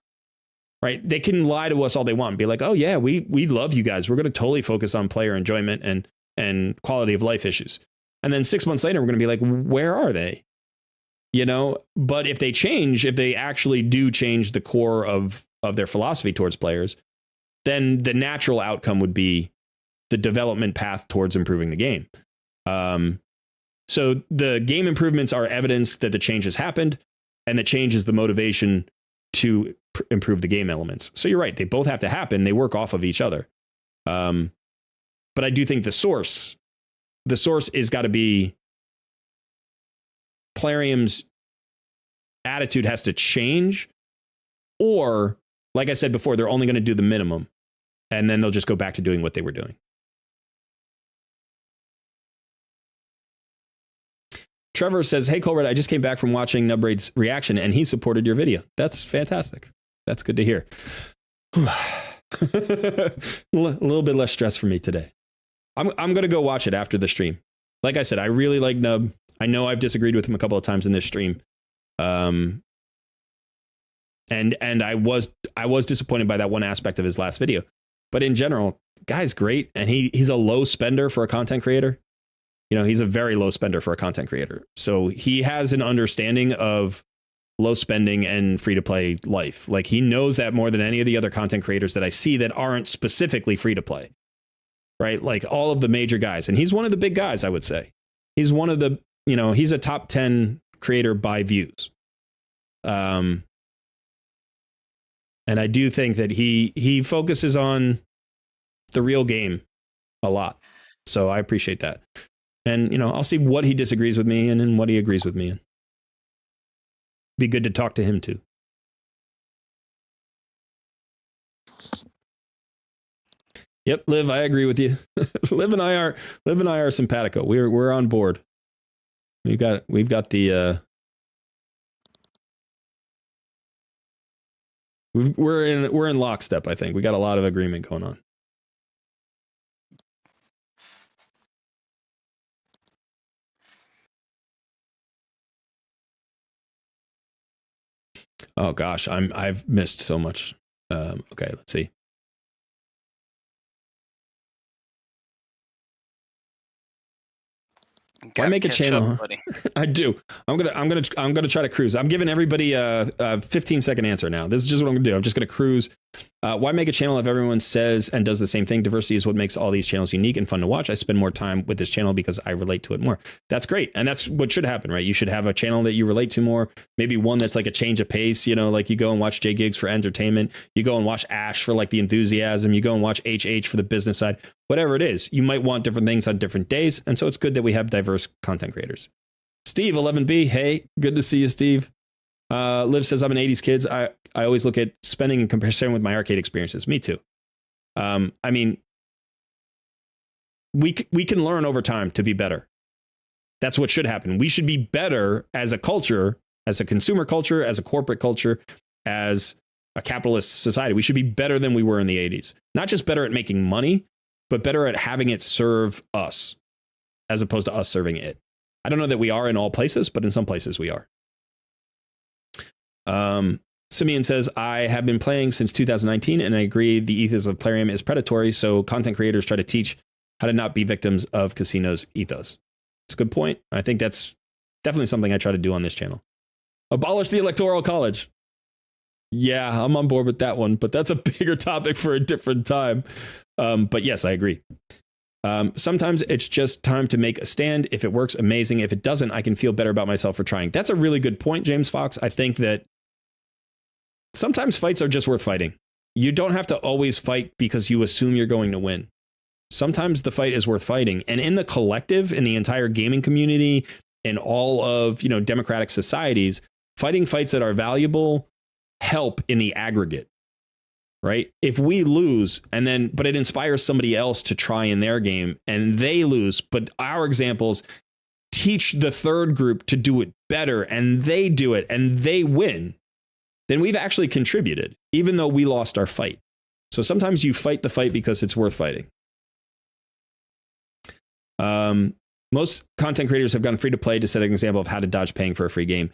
Right? They can lie to us all they want and be like, oh yeah, we love you guys. We're going to totally focus on player enjoyment and quality of life issues. And then 6 months later, we're going to be like, where are they? you know, but if they actually do change the core of their philosophy towards players, then the natural outcome would be the development path towards improving the game. So the game improvements are evidence that the change has happened, and the change is the motivation to improve the game elements. So you're right. They both have to happen. They work off of each other. But I do think the source is got to be Plarium's attitude has to change, or like I said before, they're only going to do the minimum and then they'll just go back to doing what they were doing. Trevor says, hey, Colbert, I just came back from watching Nubraid's reaction and he supported your video. That's fantastic. That's good to hear. A little bit less stress for me today. I'm going to go watch it after the stream. Like I said, I really like Nub. I know I've disagreed with him a couple of times in this stream. And I was disappointed by that one aspect of his last video. But in general, guy's great. And he's a low spender for a content creator. You know, he's a very low spender for a content creator. So he has an understanding of low spending and free to play life. Like, he knows that more than any of the other content creators that I see that aren't specifically free to play. Right? Like all of the major guys. And he's one of the big guys, I would say. He's one of the, you know, he's a top 10 creator by views. And I do think that he focuses on the real game a lot. So I appreciate that. And, you know, I'll see what he disagrees with me in and what he agrees with me in. Be good to talk to him too. Yep, Liv, I agree with you. Liv and I are simpatico. We're on board. We've got the we're in lockstep, I think. We got a lot of agreement going on. Oh gosh, I've missed so much. Okay, let's see. Why make a channel? Up, I do. I'm gonna try to cruise. I'm giving everybody a 15-second answer now. This is just what I'm gonna do. I'm just gonna cruise. Why make a channel if everyone says and does the same thing? Diversity is what makes all these channels unique and fun to watch. I spend more time with this channel because I relate to it more. That's great, and that's what should happen, right? You should have a channel that you relate to more. Maybe one that's like a change of pace. You know, like you go and watch J Gigs for entertainment. You go and watch Ash for like the enthusiasm. You go and watch HH for the business side. Whatever it is, you might want different things on different days, and so it's good that we have diverse content creators. Steve 11B, hey, good to see you, Steve. Liv says, I'm an 80s kid. I always look at spending in comparison with my arcade experiences. Me too. I mean, we can learn over time to be better. That's what should happen. We should be better as a culture, as a consumer culture, as a corporate culture, as a capitalist society. We should be better than we were in the 80s. Not just better at making money, but better at having it serve us as opposed to us serving it. I don't know that we are in all places, but in some places we are. Simeon says, I have been playing since 2019 and I agree the ethos of Plarium is predatory, so content creators try to teach how to not be victims of casinos' ethos. It's a good point. I think that's definitely something I try to do on this channel. Abolish the Electoral College. Yeah, I'm on board with that one, but that's a bigger topic for a different time. But yes, I agree. Sometimes it's just time to make a stand. If it works, amazing. If it doesn't, I can feel better about myself for trying. That's a really good point, James Fox. I think that sometimes fights are just worth fighting. You don't have to always fight because you assume you're going to win. Sometimes the fight is worth fighting. And in the collective, in the entire gaming community, in all of, you know, democratic societies, fighting fights that are valuable help in the aggregate. Right? If we lose but it inspires somebody else to try in their game and they lose, but our examples teach the third group to do it better and they do it and they win, then we've actually contributed, even though we lost our fight. So sometimes you fight the fight because it's worth fighting. Most content creators have gone free to play to set an example of how to dodge paying for a free game.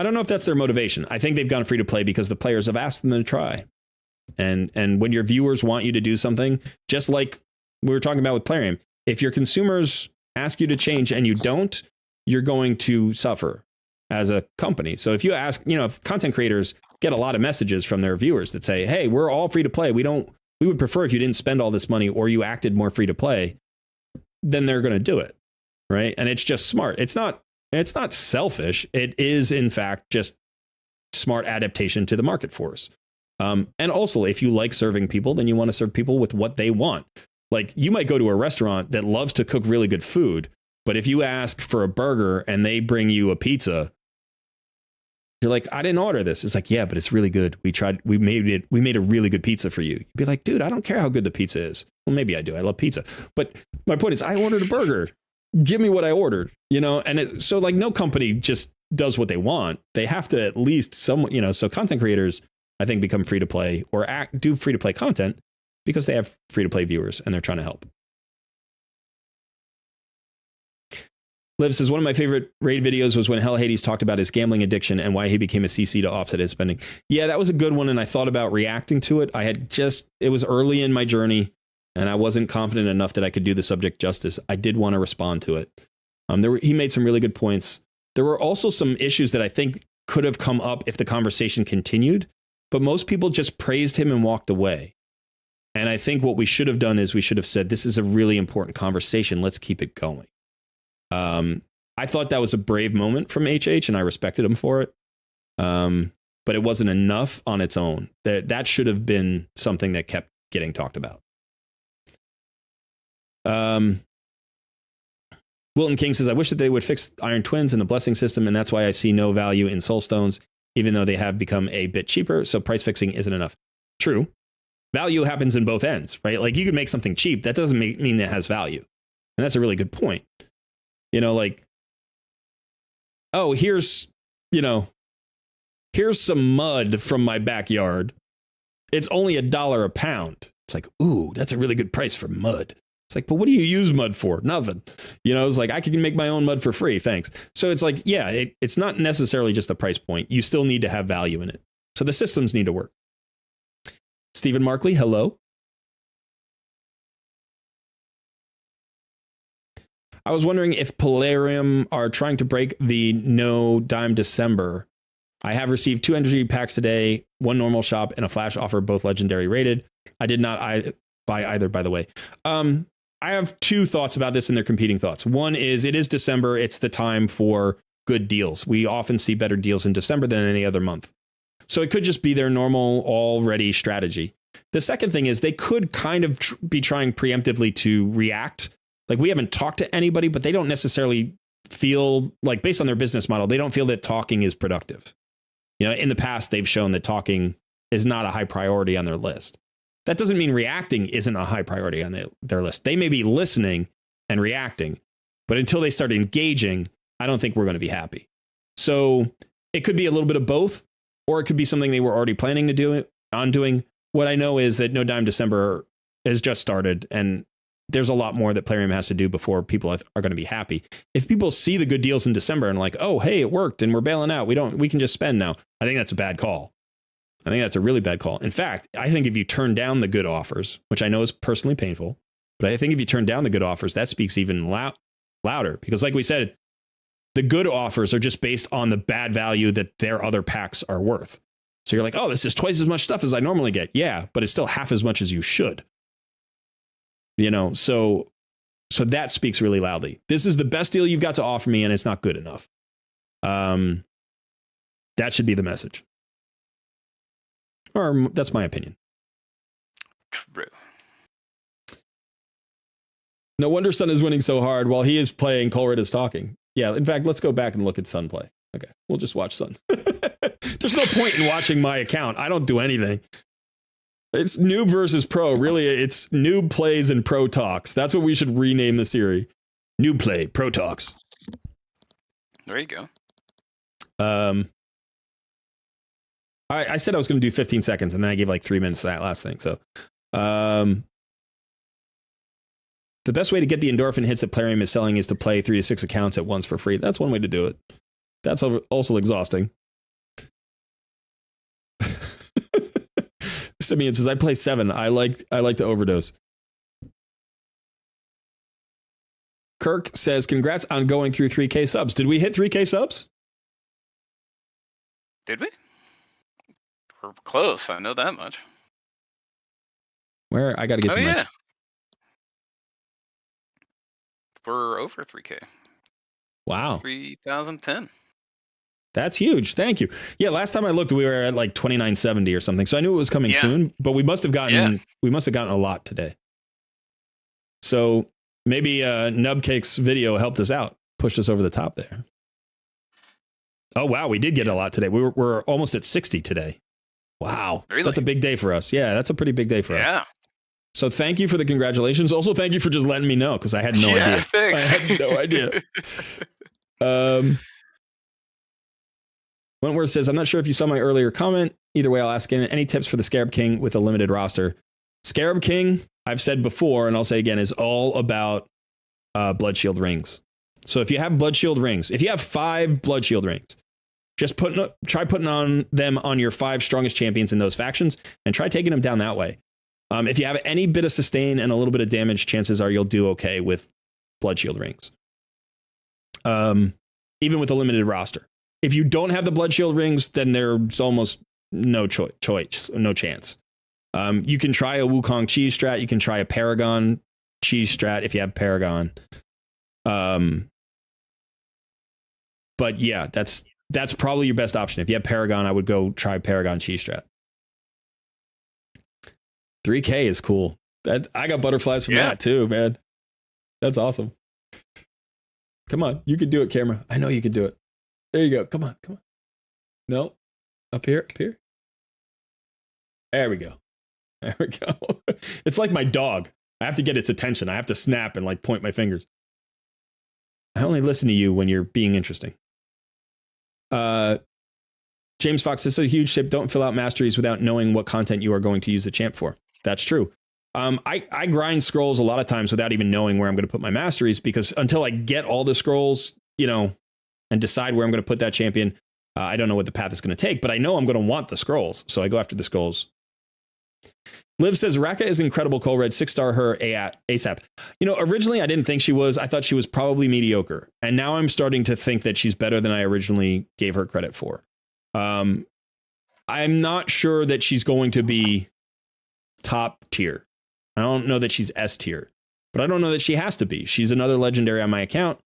I don't know if that's their motivation. I think they've gone free to play because the players have asked them to try. And when your viewers want you to do something, just like we were talking about with Plarium, if your consumers ask you to change and you don't, you're going to suffer as a company. So if you ask, if content creators get a lot of messages from their viewers that say, hey, we're all free to play. We would prefer if you didn't spend all this money or you acted more free to play, then they're going to do it. Right. And it's just smart. It's not selfish. It is, in fact, just smart adaptation to the market force. And also, if you like serving people, then you want to serve people with what they want. Like, you might go to a restaurant that loves to cook really good food, but if you ask for a burger and they bring you a pizza, you're like, I didn't order this. It's like, yeah, but it's really good. We made a really good pizza for you. You'd be like, dude, I don't care how good the pizza is. Well, maybe I do. I love pizza. But my point is, I ordered a burger. Give me what I ordered, And so like no company just does what they want. They have to at least so content creators, I think, become free to play or do free to play content because they have free to play viewers and they're trying to help. Liv says, one of my favorite raid videos was when Hell Hades talked about his gambling addiction and why he became a CC to offset his spending. Yeah, that was a good one. And I thought about reacting to it. It was early in my journey and I wasn't confident enough that I could do the subject justice. I did want to respond to it. He made some really good points. There were also some issues that I think could have come up if the conversation continued, but most people just praised him and walked away. And I think what we should have done is we should have said, this is a really important conversation. Let's keep it going. I thought that was a brave moment from HH and I respected him for it. But it wasn't enough on its own. That should have been something that kept getting talked about. Wilton King says, I wish that they would fix Iron Twins and the blessing system, and that's why I see no value in Soul Stones, even though they have become a bit cheaper, so price fixing isn't enough. True. Value happens in both ends, right? Like, you could make something cheap. That doesn't mean it has value. And that's a really good point. Like, oh, here's some mud from my backyard. It's only $1 a pound. It's like, ooh, that's a really good price for mud. It's like, but what do you use mud for? Nothing. It's like, I can make my own mud for free. Thanks. So it's like, yeah, it's not necessarily just the price point. You still need to have value in it. So the systems need to work. Stephen Markley, hello. I was wondering if Polarium are trying to break the no dime December. I have received 2 energy packs today, 1 normal shop and a flash offer, both legendary rated. I did not buy either, by the way. I have 2 thoughts about this and they're competing thoughts. One is, it is December. It's the time for good deals. We often see better deals in December than any other month. So it could just be their normal already strategy. The second thing is they could kind of be trying preemptively to react. Like, we haven't talked to anybody, but they don't necessarily feel like, based on their business model, they don't feel that talking is productive. In the past, they've shown that talking is not a high priority on their list. That doesn't mean reacting isn't a high priority on their list. They may be listening and reacting, but until they start engaging, I don't think we're going to be happy. So it could be a little bit of both, or it could be something they were already planning to doing. What I know is that No Dime December has just started, and there's a lot more that Plarium has to do before people are going to be happy. If people see the good deals in December and like, oh, hey, it worked and we're bailing out, we can just spend now. I think that's a bad call. I think that's a really bad call. In fact, I think if you turn down the good offers, which I know is personally painful, but I think if you turn down the good offers, that speaks even louder. Because like we said, the good offers are just based on the bad value that their other packs are worth. So you're like, oh, this is twice as much stuff as I normally get. Yeah, but it's still half as much as you should. So that speaks really loudly. This is the best deal you've got to offer me, and it's not good enough. That should be the message. Or that's my opinion. True. No wonder Sun is winning so hard while he is playing. Colred is talking. Yeah, in fact, let's go back and look at Sun play. Okay, we'll just watch Sun. There's no point in watching my account. I don't do anything. It's Noob versus Pro. Really, it's Noob Plays and Pro Talks. That's what we should rename the series. Noob Play, Pro Talks. There you go. I said I was going to do 15 seconds, and then I gave like 3 minutes to that last thing. So, the best way to get the endorphin hits that Plarium is selling is to play 3 to 6 accounts at once for free. That's one way to do it. That's also exhausting. Simeon says, I play 7. I like to overdose. Kirk says, congrats on going through 3K subs. Did we hit 3K subs? Did we? We're close. I know that much. Where? I got to get to my... We're over 3K. Wow. 3,010. That's huge. Thank you. Yeah, last time I looked, we were at like 2970 or something. So I knew it was coming soon, but we must have gotten a lot today. So maybe Nubcake's video helped us out, pushed us over the top there. Oh wow, we did get a lot today. We're almost at 60 today. Wow, really? That's a big day for us. Yeah, that's a pretty big day for us. Yeah. So thank you for the congratulations. Also, thank you for just letting me know because I had no idea. Thanks. I had no idea. Wentworth says, I'm not sure if you saw my earlier comment. Either way, I'll ask again. Any tips for the Scarab King with a limited roster? Scarab King, I've said before, and I'll say again, is all about Blood Shield rings. So if you have Blood Shield rings, if you have 5 Blood Shield rings, just try putting on them on your 5 strongest champions in those factions and try taking them down that way. If you have any bit of sustain and a little bit of damage, chances are you'll do okay with Blood Shield rings. Even with a limited roster. If you don't have the Blood Shield rings, then there's almost no choice, no chance. You can try a Wukong cheese strat. You can try a Paragon cheese strat if you have Paragon. But yeah, that's probably your best option. If you have Paragon, I would go try Paragon cheese strat. 3K is cool. I got butterflies from that too, man. That's awesome. Come on, you can do it, camera. I know you can do it. There you go. Come on. No, up here. There we go. It's like my dog. I have to get its attention. I have to snap and like point my fingers. I only listen to you when you're being interesting. James Fox, this is a huge tip. Don't fill out masteries without knowing what content you are going to use the champ for. That's true. I grind scrolls a lot of times without even knowing where I'm going to put my masteries, because until I get all the scrolls, and decide where I'm going to put that champion, I don't know what the path is going to take, but I know I'm going to want the scrolls. So I go after the scrolls. Liv says, Raka is incredible. Cole Red, 6-star her ASAP. Originally I didn't think she was. I thought she was probably mediocre. And now I'm starting to think that she's better than I originally gave her credit for. I'm not sure that she's going to be top tier. I don't know that she's S tier, but I don't know that she has to be. She's another legendary on my account.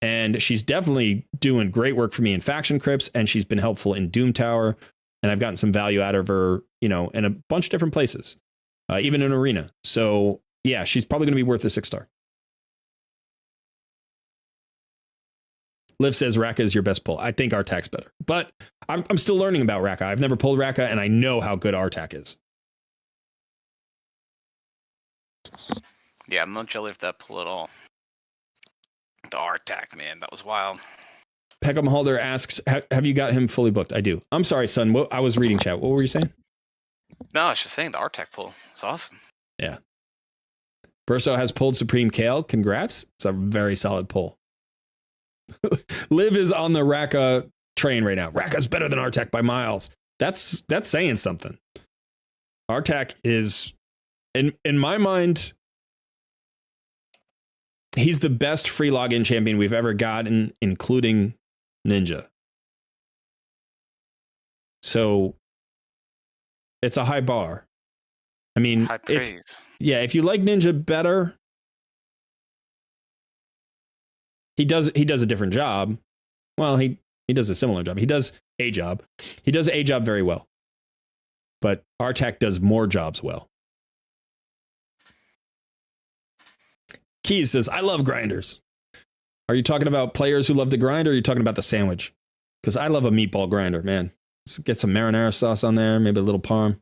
And she's definitely doing great work for me in faction crypts, and she's been helpful in Doom Tower, and I've gotten some value out of her, in a bunch of different places, even in Arena. So yeah, she's probably going to be worth a 6-star. Liv says Raka is your best pull. I think Artak's better, but I'm still learning about Raka. I've never pulled Raka, and I know how good Artak is. Yeah, I'm not jelly of that pull at all. The Artak, man, that was wild. Peckham Halder asks, have you got him fully booked? I do. I'm sorry, son. I was reading chat. What were you saying? No, I was just saying the Artak pull. It's awesome. Yeah. Burso has pulled Supreme Kale. Congrats. It's a very solid pull. Liv is on the Raka train right now. Raka's better than Artak by miles. That's saying something. Artak is, in my mind, he's the best free login champion we've ever gotten, including Ninja. So it's a high bar. I mean, high praise. If you like Ninja better, he does a different job. Well, he does a similar job. He does a job. He does a job very well. But Artak does more jobs well. Keys says, I love grinders. Are you talking about players who love to grind, or are you talking about the sandwich? Because I love a meatball grinder, man. Let's get some marinara sauce on there, maybe a little parm.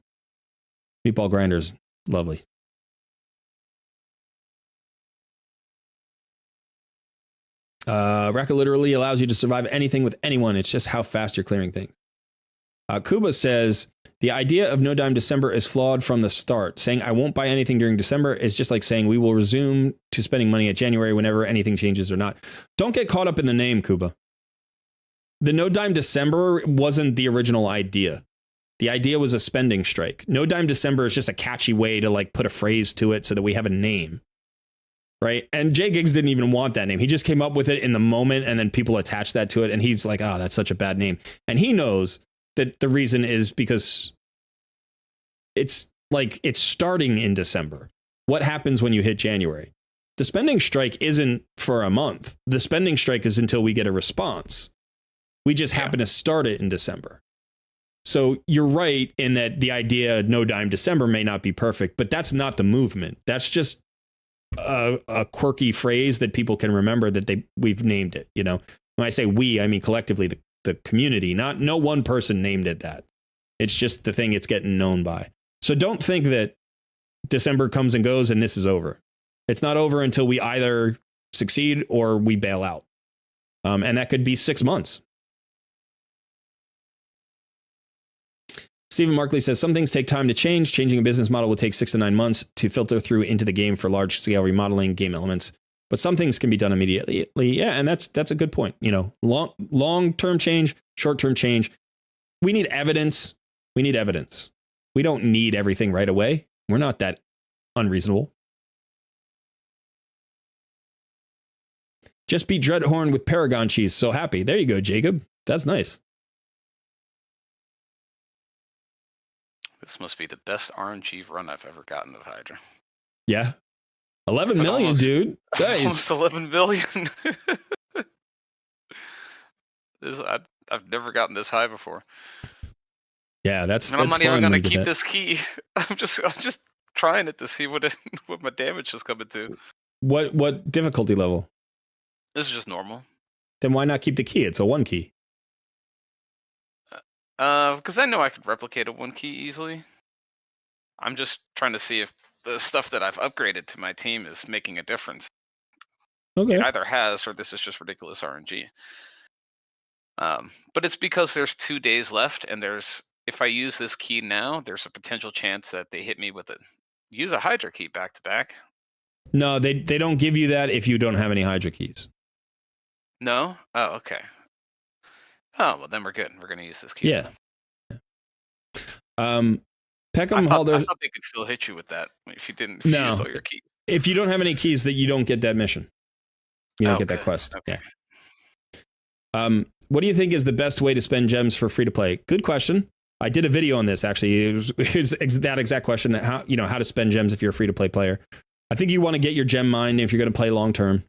Meatball grinders, lovely. Raka literally allows you to survive anything with anyone. It's just how fast you're clearing things. Kuba says, the idea of no dime December is flawed from the start. Saying I won't buy anything during December is just like saying we will resume to spending money at January whenever anything changes or not. Don't get caught up in the name, Kuba. The no dime December wasn't the original idea. The idea was a spending strike. No dime December is just a catchy way to like put a phrase to it so that we have a name. right? And Jay Giggs didn't even want that name. He just came up with it in the moment, and then people attached that to it, and he's like, oh, that's such a bad name. And he knows that the reason is because it's like it's starting in December. What happens when you hit January? The spending strike isn't for a month. The spending strike is until we get a response. We just happen to start it in December. So you're right in that the idea no dime December may not be perfect, but that's not the movement. That's just a quirky phrase that people can remember that we've named it. You know, when I say we, I mean collectively the community. No one person named it that. It's just the thing it's getting known by. So don't think that December comes and goes and this is over. It's not over until we either succeed or we bail out. And that could be 6 months. Stephen Markley says some things take time to change. Changing a business model will take 6 to 9 months to filter through into the game for large scale remodeling game elements. But some things can be done immediately. Yeah, and that's a good point. You know, long-term change, short-term change. We need evidence. We need evidence. We don't need everything right away. We're not that unreasonable. Just beat Dreadhorn with Paragon cheese. So happy. There you go, Jacob. That's nice. This must be the best RNG run I've ever gotten of Hydra. Yeah. 11 million, almost, dude. Nice. Almost 11 million. I've never gotten this high before. Yeah, that's. And I'm not even gonna keep this key. I'm just trying it to see what my damage is coming to. What difficulty level? This is just normal. Then why not keep the key? It's a 1 key. Because I know I could replicate a 1 key easily. I'm just trying to see if the stuff that I've upgraded to my team is making a difference. Okay. It either has, or this is just ridiculous RNG. But it's because there's 2 days left, and if I use this key now, there's a potential chance that they hit me with use a Hydra key back to back. No, they don't give you that if you don't have any Hydra keys. No? Oh, okay. Oh, well, then we're good. We're going to use this key. Yeah. Peckham Halder. I thought they could still hit you with that if you use all your keys. If you don't have any keys, that you don't get that mission. You don't get that quest. Okay. Yeah. What do you think is the best way to spend gems for free to play? Good question. I did a video on this actually. It was that exact question. How to spend gems if you're a free to play player. I think you want to get your gem mine if you're going to play long term.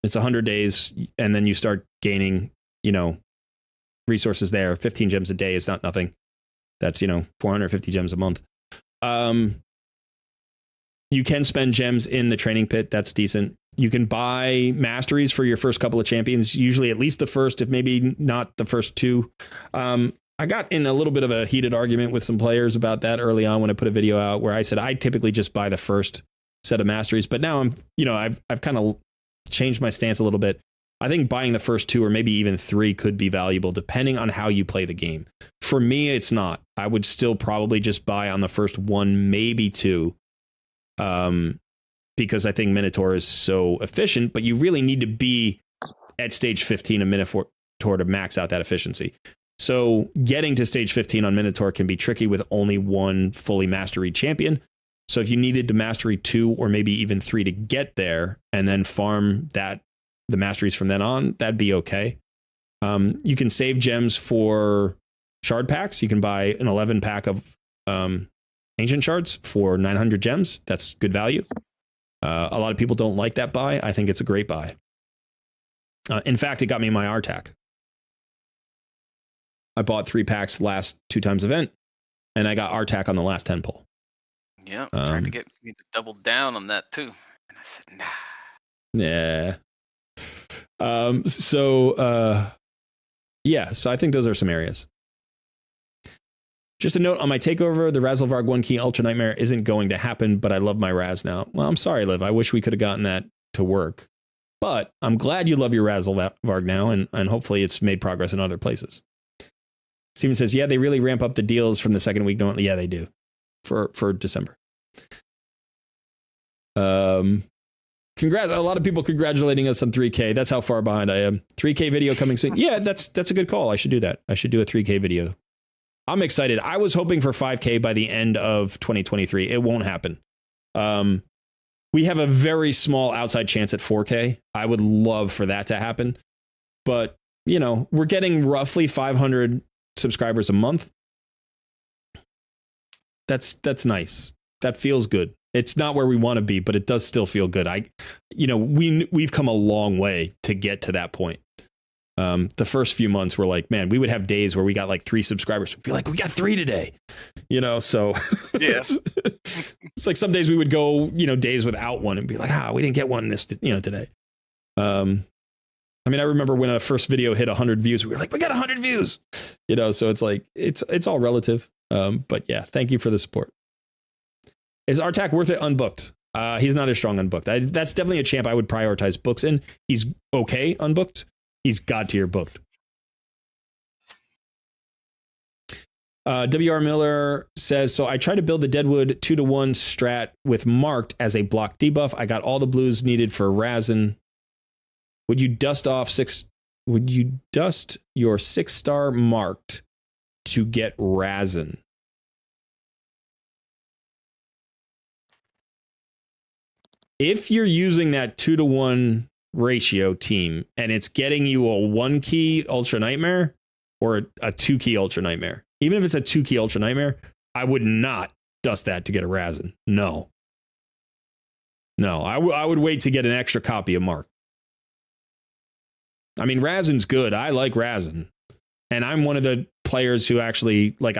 It's 100 days, and then you start gaining, resources there. 15 gems a day is not nothing. That's 450 gems a month. You can spend gems in the training pit. That's decent. You can buy masteries for your first couple of champions, usually at least the first, if maybe not the first 2. I got in a little bit of a heated argument with some players about that early on when I put a video out where I said I typically just buy the first set of masteries, but now I've kind of changed my stance a little bit. I think buying the first 2 or maybe even 3 could be valuable depending on how you play the game. For me, it's not. I would still probably just buy on the first 1, maybe 2, because I think Minotaur is so efficient, but you really need to be at stage 15 of Minotaur to max out that efficiency. So getting to stage 15 on Minotaur can be tricky with only 1 fully mastery champion. So if you needed to mastery 2 or maybe even 3 to get there and then farm the masteries from then on, that'd be okay. You can save gems for shard packs. You can buy an 11 pack of ancient shards for 900 gems. That's good value. A lot of people don't like that buy. I think it's a great buy. In fact, it got me my Artak. I bought 3 packs last 2 times event, and I got Artak on the last 10 pull. Yeah, tried to get me to double down on that too, and I said nah. Yeah. So I think those are some areas. Just a note on my takeover, the Razzlevarg 1 key Ultra Nightmare isn't going to happen, but I love my Raz now. Well, I'm sorry, Liv. I wish we could have gotten that to work. But I'm glad you love your Razzlevarg now, and hopefully it's made progress in other places. Steven says, yeah, they really ramp up the deals from the second week. Yeah, they do. For December. Congrats! A lot of people congratulating us on 3K. That's how far behind I am. 3K video coming soon. Yeah, that's a good call. I should do that. I should do a 3K video. I'm excited. I was hoping for 5K by the end of 2023. It won't happen. We have a very small outside chance at 4K. I would love for that to happen. But, you know, we're getting roughly 500 subscribers a month. That's nice. That feels good. It's not where we want to be, but it does still feel good. We've come a long way to get to that point. The first few months were like, man, we would have days where we got like 3 subscribers. We'd be like, we got 3 today, you know? So Yes. it's like some days we would go, you know, days without one and be like, we didn't get one this, you know, today. I mean, I remember when a first video hit 100 views, we were like, we got 100 views, you know? So it's like, it's all relative. But yeah, thank you for the support. Is Artak worth it unbooked? He's not as strong unbooked. That's definitely a champ I would prioritize books in. He's okay unbooked. He's god tier booked. WR Miller says, so I tried to build the Deadwood 2-to-1 strat with marked as a block debuff. I got all the blues needed for Razin. Would you dust your 6-star marked to get Razin? If you're using that 2-to-1 ratio team and it's getting you a 1-key Ultra Nightmare or a 2-key Ultra Nightmare, even if it's a 2-key Ultra Nightmare, I would not dust that to get a Razin. No, I would wait to get an extra copy of Mark. I mean, Razin's good. I like Razin, and I'm one of the players who actually like.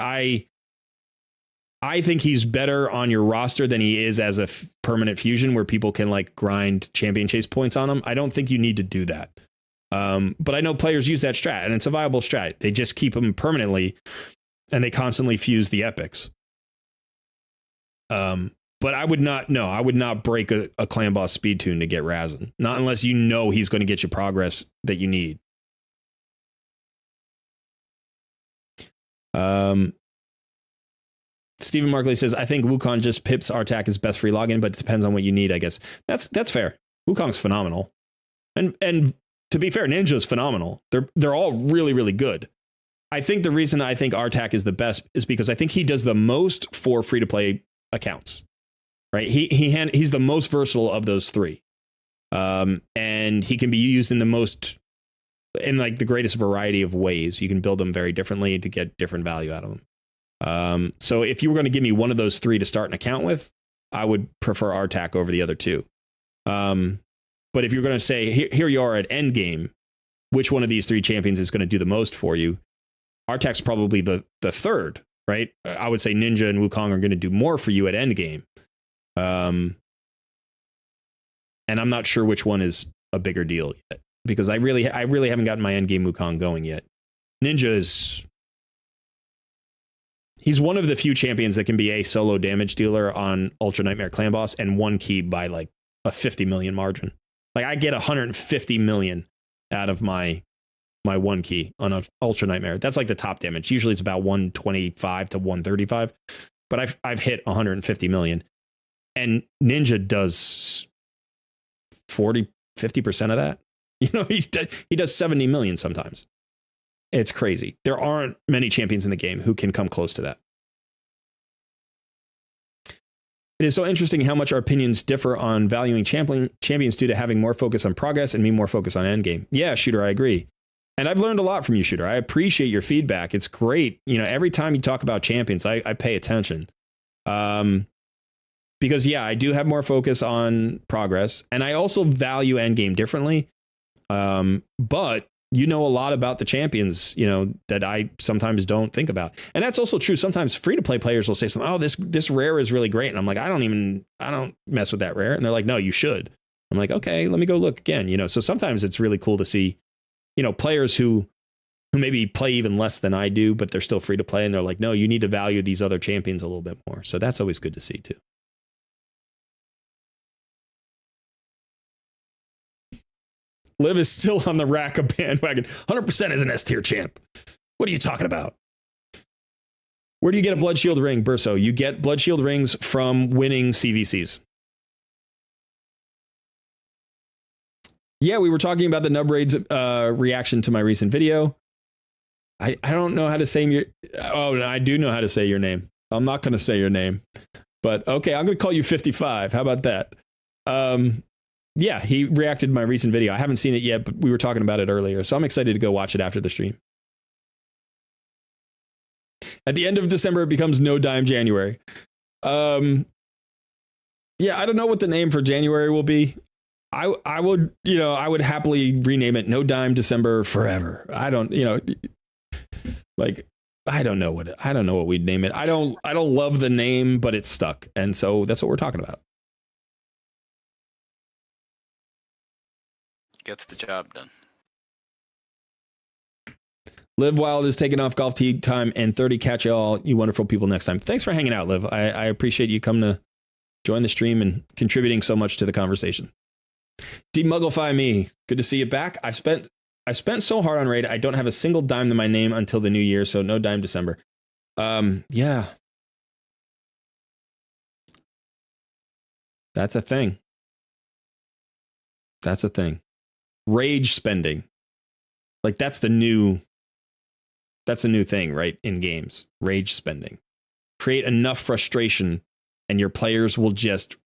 I think he's better on your roster than he is as a permanent fusion where people can like grind champion chase points on him. I don't think you need to do that. But I know players use that strat and it's a viable strat. They just keep him permanently and they constantly fuse the epics. But I would not break a clan boss speed tune to get Razin. Not unless you know he's going to get you progress that you need. Stephen Markley says, I think Wukong just pips Artak as best free login, but it depends on what you need, I guess. That's fair. Wukong's phenomenal. And to be fair, Ninja's phenomenal. They're all really, really good. I think the reason I think Artak is the best is because I think he does the most for free-to-play accounts. Right? He's the most versatile of those 3. And he can be used in like the greatest variety of ways. You can build them very differently to get different value out of them. So if you were going to give me one of those 3 to start an account with, I would prefer Artak over the other 2. But if you're going to say, here you are at endgame, which one of these 3 champions is going to do the most for you? Artak's probably the 3rd, right? I would say Ninja and Wukong are going to do more for you at endgame. And I'm not sure which one is a bigger deal yet, because I really haven't gotten my endgame Wukong going yet. Ninja he's one of the few champions that can be a solo damage dealer on Ultra Nightmare Clan Boss and 1 key by like a 50 million margin. Like I get 150 million out of my 1 key on an Ultra Nightmare. That's like the top damage. Usually it's about 125 to 135, but I've hit 150 million. And Ninja does 50% of that. You know, he does 70 million sometimes. It's crazy. There aren't many champions in the game who can come close to that. It is so interesting how much our opinions differ on valuing champions due to having more focus on progress and me more focus on endgame. Yeah, Shooter, I agree. And I've learned a lot from you, Shooter. I appreciate your feedback. It's great. You know, every time you talk about champions, I pay attention. Because, yeah, I do have more focus on progress. And I also value endgame differently. But you know a lot about the champions, you know, that I sometimes don't think about. And that's also true. Sometimes free-to-play players will say something, oh, this rare is really great. And I'm like, I don't mess with that rare. And they're like, no, you should. I'm like, okay, let me go look again. You know, so sometimes it's really cool to see, you know, players who maybe play even less than I do, but they're still free to play. And they're like, no, you need to value these other champions a little bit more. So that's always good to see too. Liv is still on the Raka bandwagon. 100% is an S tier champ. What are you talking about? Where do you get a Blood Shield ring, Burso? You get Blood Shield rings from winning CVCs. Yeah, we were talking about the Nub Raid's reaction to my recent video. I don't know how to say your... Oh, no, I do know how to say your name. I'm not going to say your name. But okay, I'm going to call you 55. How about that? Yeah, he reacted to my recent video. I haven't seen it yet, but we were talking about it earlier, so I'm excited to go watch it after the stream. At the end of December, it becomes No Dime January. Yeah, I don't know what the name for January will be. I would, I would happily rename it No Dime December forever. I don't, like, I don't know what we'd name it. I don't love the name, but it's stuck. And so that's what we're talking about. Gets the job done. Liv Wild is taking off golf tee time and 30. Catch y'all, you wonderful people, next time. Thanks for hanging out, Liv. I appreciate you coming to join the stream and contributing so much to the conversation. Demugglify me. Good to see you back. I spent so hard on Raid. I don't have a single dime to my name until the new year, so no dime December. Yeah. That's a thing. That's a thing. Rage spending. Like that's the new thing, right? In games. Rage spending. Create enough frustration and your players will just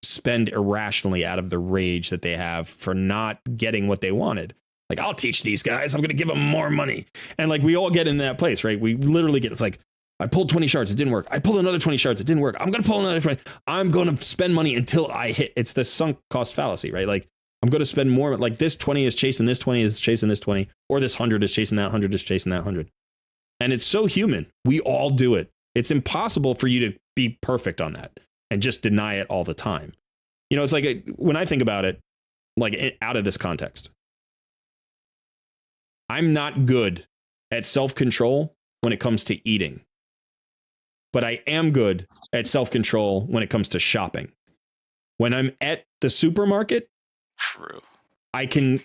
spend irrationally out of the rage that they have for not getting what they wanted. Like, I'll teach these guys. I'm going to give them more money. And like, we all get in that place, right? We literally get, it's like, I pulled 20 shards. It didn't work. I pulled another 20 shards. It didn't work. I'm going to pull another 20. I'm going to spend money until I hit. It's the sunk cost fallacy, right? Like, I'm going to spend more. Like this 20 is chasing this 20 is chasing this 20, or this 100 is chasing that 100 is chasing that 100. And it's so human. We all do it. It's impossible for you to be perfect on that and just deny it all the time. It's like when I think about it, like out of this context, I'm not good at self-control when it comes to eating, but I am good at self-control when it comes to shopping. When I'm at the supermarket, true, I can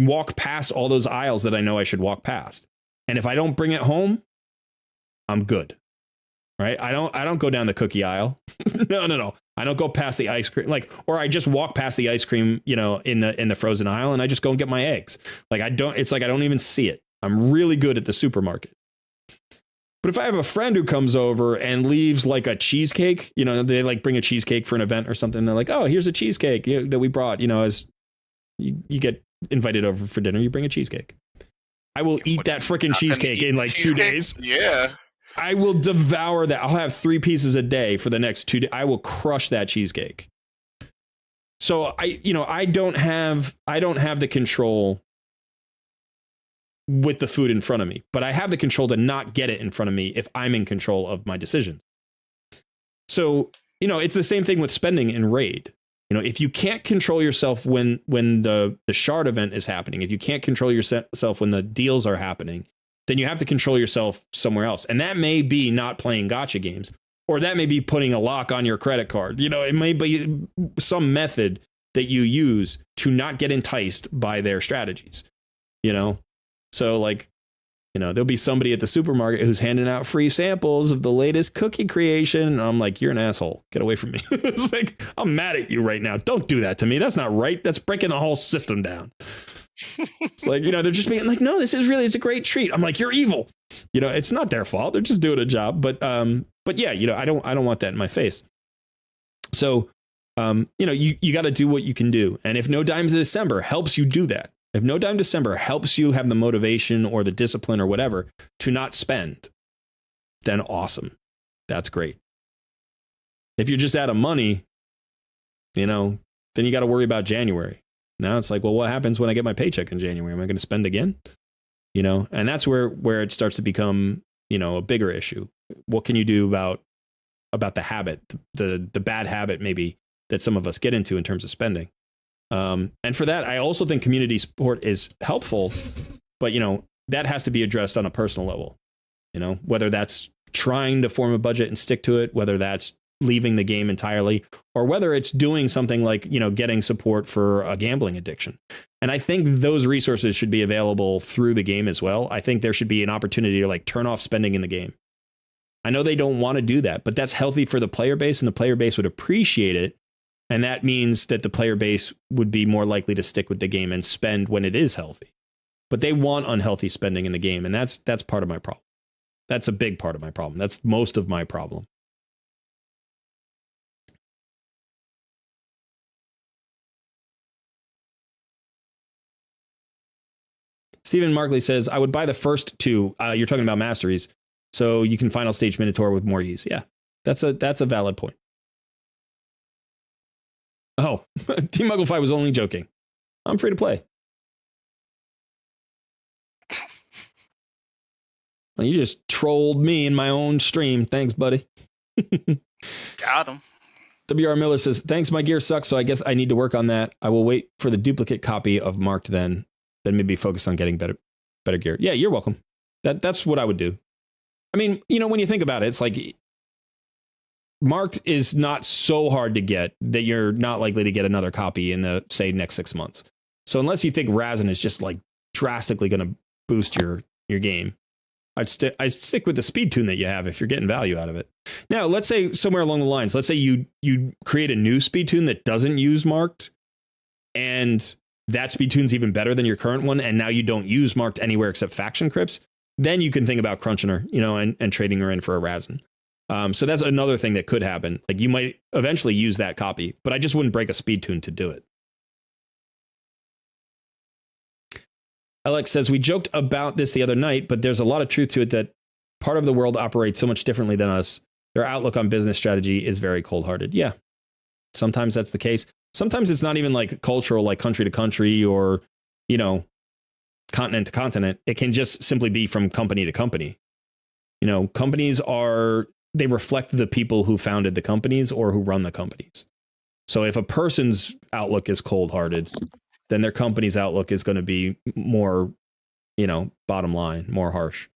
walk past all those aisles that I know I should walk past. And if I don't bring it home, I'm good. Right? I don't go down the cookie aisle. No. I don't go past the ice cream, or I just walk past the ice cream, in the frozen aisle, and I just go and get my eggs. It's like I don't even see it. I'm really good at the supermarket. But if I have a friend who comes over and leaves like a cheesecake, they like bring a cheesecake for an event or something. They're like, oh, here's a cheesecake that we brought, as you get invited over for dinner, you bring a cheesecake. I will eat that freaking cheesecake in like 2 days. Yeah. I will devour that. I'll have 3 pieces a day for the next 2 days. I will crush that cheesecake. So I don't have the control with the food in front of me, but I have the control to not get it in front of me if I'm in control of my decisions. So, it's the same thing with spending in Raid. If you can't control yourself when the shard event is happening, if you can't control yourself when the deals are happening, then you have to control yourself somewhere else. And that may be not playing gacha games, or that may be putting a lock on your credit card. It may be some method that you use to not get enticed by their strategies, So there'll be somebody at the supermarket who's handing out free samples of the latest cookie creation. And I'm like, you're an asshole. Get away from me. It's like, I'm mad at you right now. Don't do that to me. That's not right. That's breaking the whole system down. It's like, they're just being like, no, it's a great treat. I'm like, you're evil. It's not their fault. They're just doing a job. But yeah, I don't want that in my face. So, you got to do what you can do. And if No Dimes December helps you do that, if No Dime December helps you have the motivation or the discipline or whatever to not spend, then awesome. That's great. If you're just out of money, then you got to worry about January. Now it's like, well, what happens when I get my paycheck in January? Am I going to spend again? And that's where it starts to become, a bigger issue. What can you do about the habit, the bad habit maybe that some of us get into in terms of spending? And for that, I also think community support is helpful, but, that has to be addressed on a personal level, whether that's trying to form a budget and stick to it, whether that's leaving the game entirely, or whether it's doing something like, getting support for a gambling addiction. And I think those resources should be available through the game as well. I think there should be an opportunity to like turn off spending in the game. I know they don't want to do that, but that's healthy for the player base, and the player base would appreciate it. And that means that the player base would be more likely to stick with the game and spend when it is healthy. But they want unhealthy spending in the game. And that's part of my problem. That's a big part of my problem. That's most of my problem. Stephen Markley says, I would buy the first two. You're talking about masteries. So you can final stage Minotaur with more ease. Yeah, that's a valid point. Oh, Team Mugglefy was only joking. I'm free to play. Well, you just trolled me in my own stream. Thanks, buddy. Got him. WR Miller says, thanks, my gear sucks, so I guess I need to work on that. I will wait for the duplicate copy of Marked then maybe focus on getting better gear. Yeah, you're welcome. That's what I would do. I mean, when you think about it, it's like Marked is not so hard to get that you're not likely to get another copy in the, say, next 6 months. So unless you think Razin is just like drastically going to boost your game, I'd stick with the speed tune that you have if you're getting value out of it. Now, let's say somewhere along the lines, let's say you create a new speed tune that doesn't use Marked, and that speed tune's even better than your current one, and now you don't use Marked anywhere except faction crypts. Then you can think about crunching her, and trading her in for a Razin. So that's another thing that could happen. Like, you might eventually use that copy, but I just wouldn't break a speed tune to do it. Alex says, we joked about this the other night, but there's a lot of truth to it that part of the world operates so much differently than us. Their outlook on business strategy is very cold-hearted. Yeah, sometimes that's the case. Sometimes it's not even like cultural, like country to country or, continent to continent. It can just simply be from company to company. Companies they reflect the people who founded the companies or who run the companies. So if a person's outlook is cold-hearted, then their company's outlook is going to be more, bottom line, more harsh.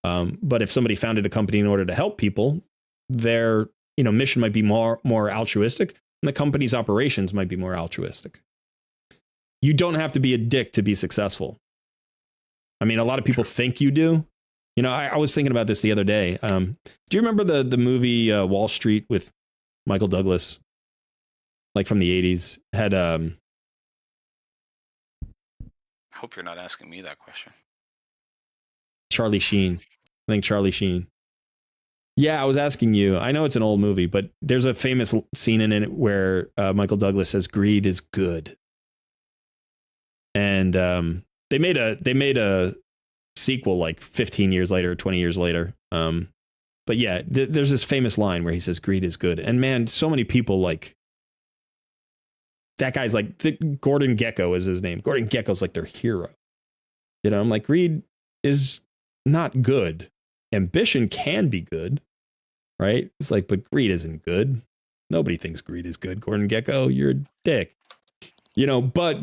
But if somebody founded a company in order to help people, their, mission might be more altruistic, and the company's operations might be more altruistic. You don't have to be a dick to be successful. I mean, a lot of people think you do. I was thinking about this the other day. Do you remember the movie Wall Street with Michael Douglas, like from the 80s? Had Hope you're not asking me that question. Charlie Sheen. I think Charlie Sheen. Yeah, I was asking you. I know it's an old movie, but there's a famous scene in it where Michael Douglas says greed is good. And they made a sequel like 15 years later, 20 years later. But yeah, there's this famous line where he says greed is good. And man, so many people like that guy's like Gordon Gekko is his name. Gordon Gekko's like their hero. I'm like, greed is not good. Ambition can be good, right? It's like, but greed isn't good. Nobody thinks greed is good. Gordon Gekko, you're a dick. But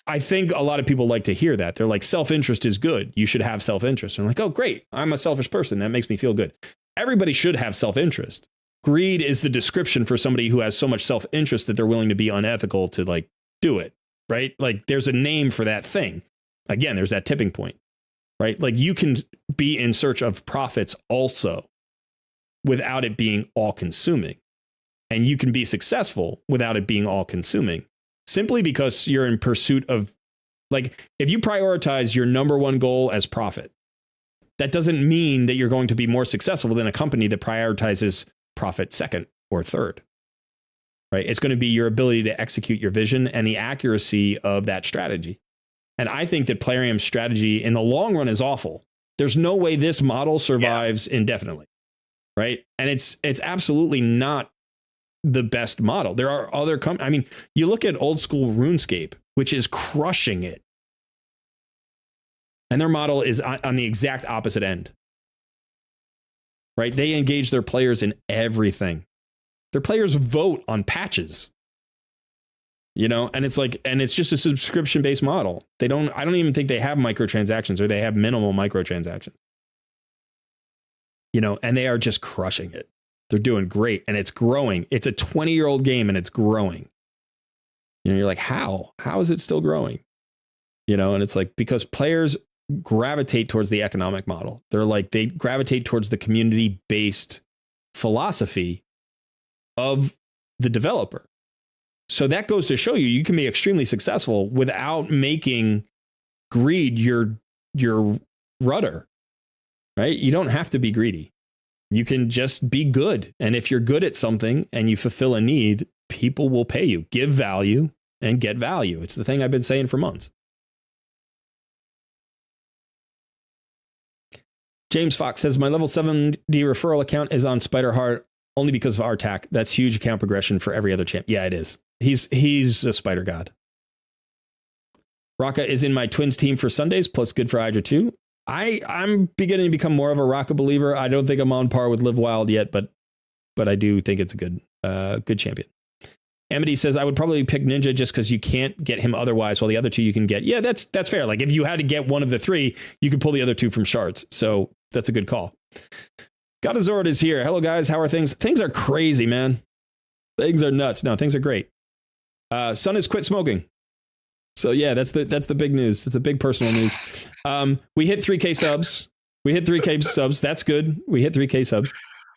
I think a lot of people like to hear that. They're like, self-interest is good. You should have self-interest. And I'm like, oh, great. I'm a selfish person. That makes me feel good. Everybody should have self-interest. Greed is the description for somebody who has so much self-interest that they're willing to be unethical to like do it, right? Like there's a name for that thing. Again, there's that tipping point, right? Like you can be in search of profits also without it being all consuming. And you can be successful without it being all consuming simply because you're in pursuit of, like, if you prioritize your number one goal as profit, that doesn't mean that you're going to be more successful than a company that prioritizes profit second or third, right? It's going to be your ability to execute your vision and the accuracy of that strategy. And I think that Plarium's strategy in the long run is awful. There's no way this model survives indefinitely, right? And it's absolutely not the best model. There are other I mean, you look at old school RuneScape, which is crushing it. And their model is on the exact opposite end. Right? They engage their players in everything. Their players vote on patches. And it's like, and it's just a subscription-based model. I don't even think they have microtransactions, or they have minimal microtransactions. And they are just crushing it. They're doing great, and it's growing. It's a 20-year-old game, and it's growing. You're like, how? How is it still growing? And it's like, because players gravitate towards the economic model. They gravitate towards the community-based philosophy of the developer. So that goes to show you can be extremely successful without making greed your rudder, right? You don't have to be greedy. You can just be good. And if you're good at something and you fulfill a need, people will pay you. Give value and get value. It's the thing I've been saying for months. James Fox says, my level 70 referral account is on Spider-Heart only because of Artak. That's huge account progression for every other champ. Yeah, it is. He's a spider god. Raka is in my Twins team for Sundays, plus good for Hydra too. I'm beginning to become more of a Raka believer. I don't think I'm on par with Live Wild yet, but I do think it's a good champion. Amity says, I would probably pick Ninja just because you can't get him otherwise, while the other two you can get. Yeah, that's fair. Like if you had to get one of the three, you could pull the other two from shards. So that's a good call. Godazord is here. Hello guys, how are things? Things are crazy, man. Things are nuts. No, things are great. Sun has quit smoking. So yeah, that's the big news. That's the big personal news. We hit 3K subs. That's good. We hit 3K subs.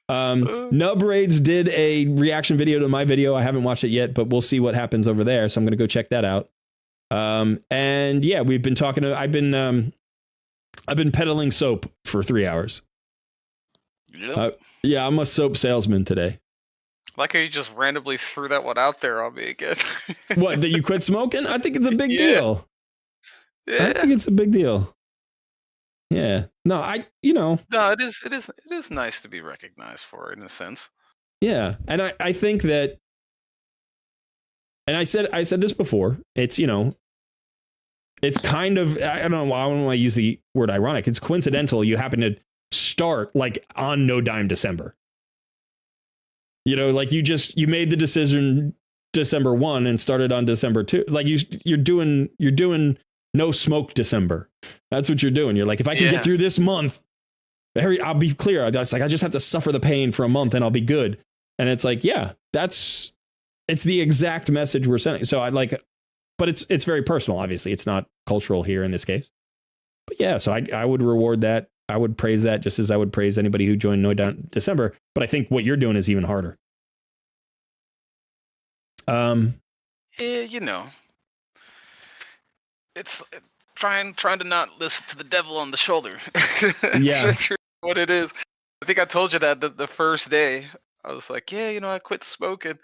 Nub Raids did a reaction video to my video. I haven't watched it yet, but we'll see what happens over there. So I'm going to go check that out. And yeah, we've been talking to, I've been peddling soap for 3 hours. Yeah, I'm a soap salesman today. Like how you just randomly threw that one out there on me again. What, that you quit smoking? I think it's a big deal. Yeah. I think it's a big deal. Yeah. No, No, it is nice to be recognized for it in a sense. Yeah. And I think that, and I said this before, it's, it's kind of, I don't know, I don't want to use the word ironic. It's coincidental. You happen to start like on No Dime December. Like you made the decision December 1 and started on December 2. Like you're doing no smoke December. That's what you're doing. You're like, if I can get through this month, I'll be clear. It's like, I just have to suffer the pain for a month and I'll be good. And it's like, yeah, it's the exact message we're sending. So but it's very personal. Obviously it's not cultural here in this case, but yeah, so I would reward that. I would praise that just as I would praise anybody who joined No Down December. But I think what you're doing is even harder. It's trying to not listen to the devil on the shoulder. Yeah, that's what it is. I think I told you that the first day. I was like, yeah, I quit smoking,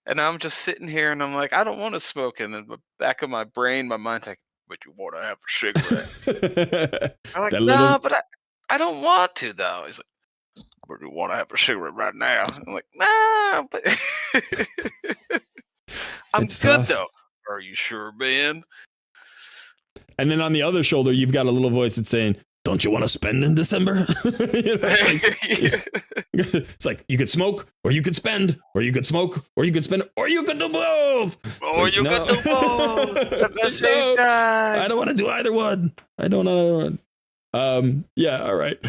and I'm just sitting here, and I'm like, I don't want to smoke, and in the back of my brain, my mind's like, but you want to have a cigarette? I'm like, no, but I don't want to though. He's like, but you want to have a cigarette right now? I'm like, nah, but I'm it's good tough. though. Are you sure, man? And then on the other shoulder, you've got a little voice that's saying, don't you want to spend in December? It's like you could smoke or you could spend, or you could smoke or you could spend, or you could do both. Or you could do both at the same time. I don't want to do either one. I don't know either one. Yeah, all right.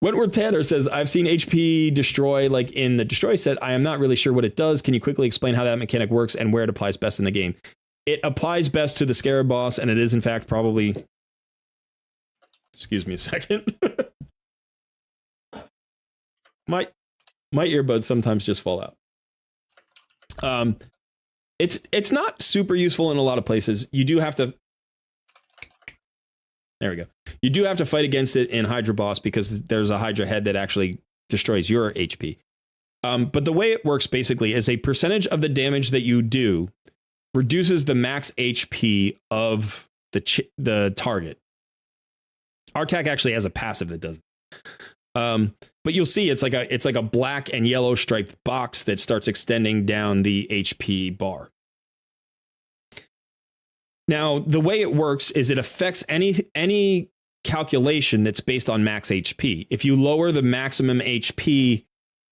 Wentworth Tanner says, I've seen HP destroy like in the destroy set. I am not really sure what it does. Can you quickly explain how that mechanic works and where it applies best in the game? It applies best to the Scarab boss, and it is in fact probably... Excuse me a second. My earbuds sometimes just fall out. It's not super useful in a lot of places. You do have to... There we go. You do have to fight against it in Hydra boss because there's a Hydra head that actually destroys your HP. But the way it works basically is a percentage of the damage that you do reduces the max HP of the target. Artak actually has a passive that does that. But you'll see it's like a black and yellow striped box that starts extending down the HP bar. Now, the way it works is it affects any calculation that's based on max HP. If you lower the maximum HP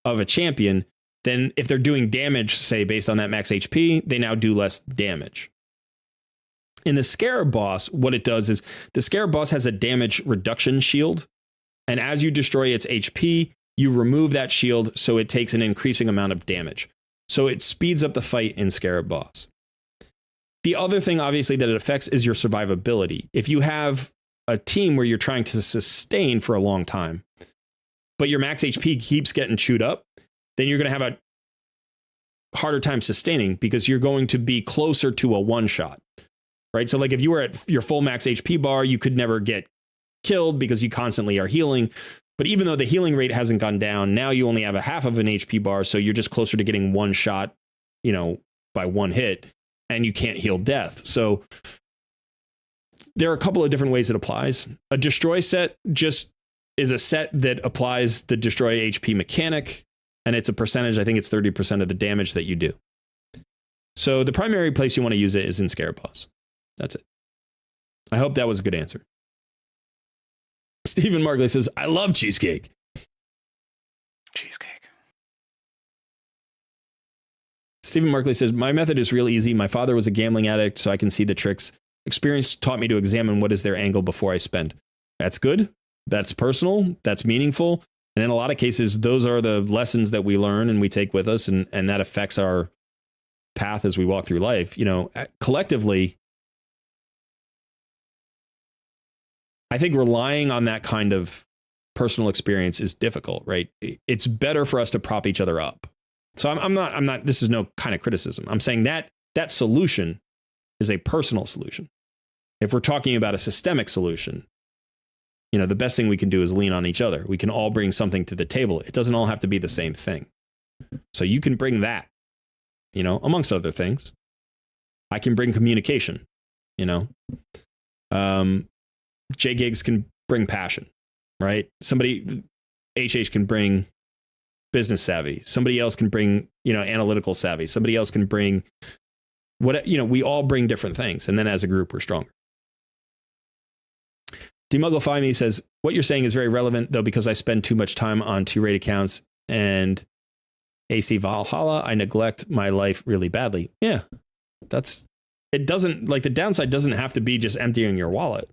of a champion, then if they're doing damage, say, based on that max HP, they now do less damage. In the Scarab boss, what it does is the Scarab boss has a damage reduction shield. And as you destroy its HP, you remove that shield so it takes an increasing amount of damage. So it speeds up the fight in Scarab boss. The other thing, obviously, that it affects is your survivability. If you have a team where you're trying to sustain for a long time, but your max HP keeps getting chewed up, then you're going to have a harder time sustaining because you're going to be closer to a one-shot, right? So like if you were at your full max HP bar, you could never get killed because you constantly are healing. But even though the healing rate hasn't gone down, now you only have a half of an HP bar, so you're just closer to getting one shot, by one hit, and you can't heal death. So there are a couple of different ways it applies. A destroy set just is a set that applies the destroy HP mechanic, and it's a percentage. I think it's 30% of the damage that you do. So the primary place you want to use it is in Scarab Paws. That's it. I hope that was a good answer. Stephen Markley says, I love cheesecake. Cheesecake. Stephen Markley says, my method is real easy. My father was a gambling addict, so I can see the tricks. Experience taught me to examine what is their angle before I spend. That's good. That's personal. That's meaningful. And in a lot of cases, those are the lessons that we learn and we take with us, and that affects our path as we walk through life. You know, collectively, I think relying on that kind of personal experience is difficult, right? It's better for us to prop each other up. So I'm not, this is no kind of criticism. I'm saying that solution is a personal solution. If we're talking about a systemic solution, you know, the best thing we can do is lean on each other. We can all bring something to the table. It doesn't all have to be the same thing. So you can bring that, you know, amongst other things. I can bring communication, you know. J Gigs can bring passion, right? Somebody, HH can bring business savvy. Somebody else can bring, you know, analytical savvy. Somebody else can bring what, you know, we all bring different things. And then as a group, we're stronger. Demugglify Me says, what you're saying is very relevant, though, because I spend too much time on 2 raid accounts and AC Valhalla, I neglect my life really badly. Yeah, it doesn't, like, the downside doesn't have to be just emptying your wallet,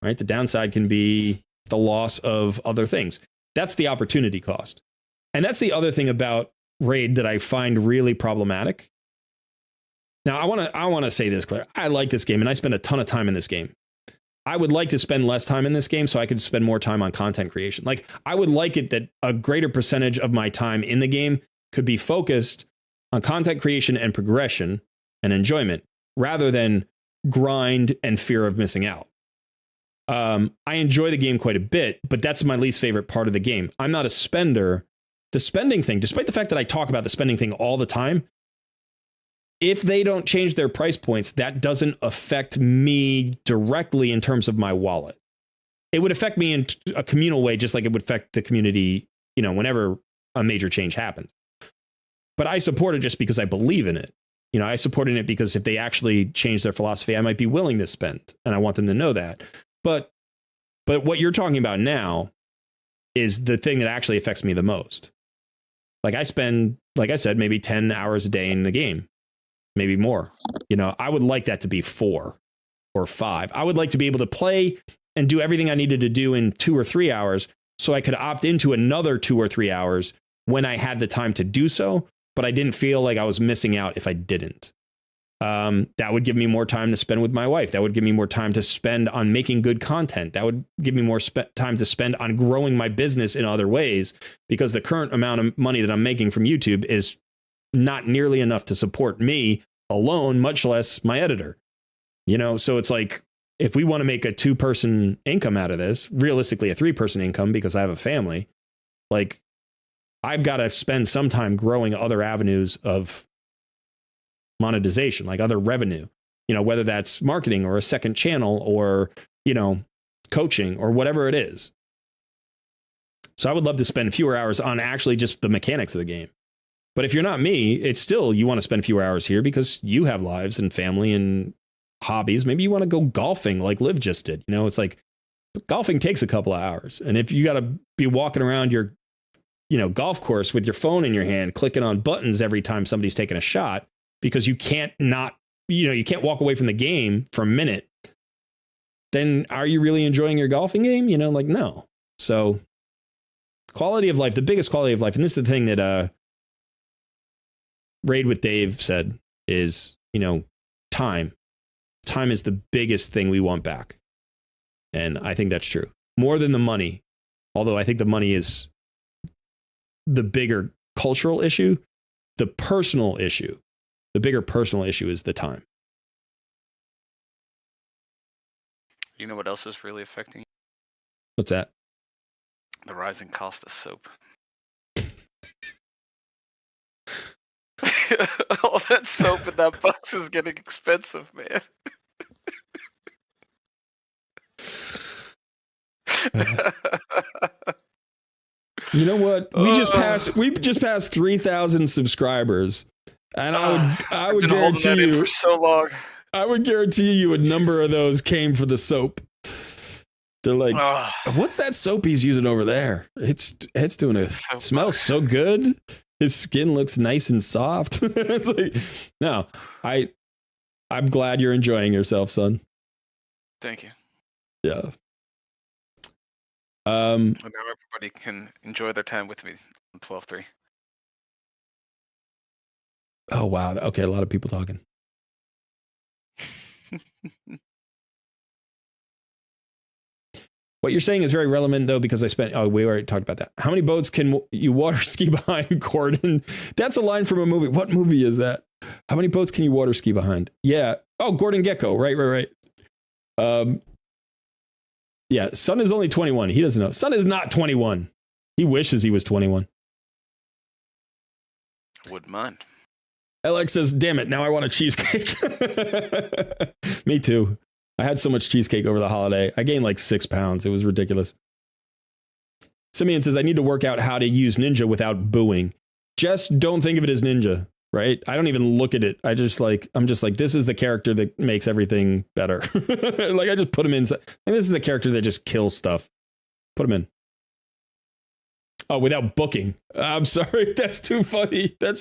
right? The downside can be the loss of other things. That's the opportunity cost. And that's the other thing about raid that I find really problematic. Now, I want to say this, Claire. I like this game, and I spend a ton of time in this game. I would like to spend less time in this game so I could spend more time on content creation. Like, I would like it that a greater percentage of my time in the game could be focused on content creation and progression and enjoyment rather than grind and fear of missing out. I enjoy the game quite a bit, but that's my least favorite part of the game. I'm not a spender. The spending thing, despite the fact that I talk about the spending thing all the time, if they don't change their price points, that doesn't affect me directly in terms of my wallet. It would affect me in a communal way, just like it would affect the community, you know, whenever a major change happens. But I support it just because I believe in it. You know, I support it because if they actually change their philosophy, I might be willing to spend, and I want them to know that. But what you're talking about now is the thing that actually affects me the most. Like, I spend, like I said, maybe 10 hours a day in the game, maybe more. You know, I would like that to be 4 or 5. I would like to be able to play and do everything I needed to do in 2 or 3 hours so I could opt into another 2 or 3 hours when I had the time to do so, but I didn't feel like I was missing out if I didn't. That would give me more time to spend with my wife. That would give me more time to spend on making good content. That would give me more time to spend on growing my business in other ways, because the current amount of money that I'm making from YouTube is not nearly enough to support me alone, much less my editor. You know, so it's like, if we want to make a 2-person income out of this, realistically a 3-person income because I have a family, like, I've got to spend some time growing other avenues of monetization, like other revenue, you know, whether that's marketing or a second channel or, you know, coaching or whatever it is. So I would love to spend fewer hours on actually just the mechanics of the game. But if you're not me, it's still, you want to spend fewer hours here because you have lives and family and hobbies. Maybe you want to go golfing like Liv just did. You know, it's like, golfing takes a couple of hours. And if you got to be walking around your, you know, golf course with your phone in your hand, clicking on buttons every time somebody's taking a shot, because you can't not, you know, you can't walk away from the game for a minute, then are you really enjoying your golfing game? You know, like, no. So quality of life, the biggest quality of life, and this is the thing that Raid with Dave said, is, you know, time. Time is the biggest thing we want back. And I think that's true. More than the money, although I think the money is the bigger cultural issue. The personal issue, the bigger personal issue is the time. You know what else is really affecting you? What's that? The rising cost of soap. All that soap in that box is getting expensive, man. You know what? We just passed 3,000 subscribers, and I would guarantee you for so long. I would guarantee you a number of those came for the soap. They're like, what's that soap he's using over there? It's doing it. So smells so good. His skin looks nice and soft. It's like, no, I'm glad you're enjoying yourself, son. Thank you. Yeah. Now everybody can enjoy their time with me on 12-3. Oh wow. Okay, a lot of people talking. What you're saying is very relevant, though, because we already talked about that. How many boats can you water ski behind, Gordon? That's a line from a movie. What movie is that? How many boats can you water ski behind? Yeah. Oh, Gordon Gekko. Right. Yeah, Sun is only 21. He doesn't know. Sun is not 21. He wishes he was 21. Wouldn't mind. Alex says, damn it, now I want a cheesecake. Me too. I had so much cheesecake over the holiday. I gained like 6 pounds. It was ridiculous. Simeon says, I need to work out how to use Ninja without booing. Just don't think of it as Ninja, right? I don't even look at it. I'm just like, this is the character that makes everything better. Like I just put him in. This is the character that just kills stuff. Put him in. Oh, without booking. I'm sorry. That's too funny. I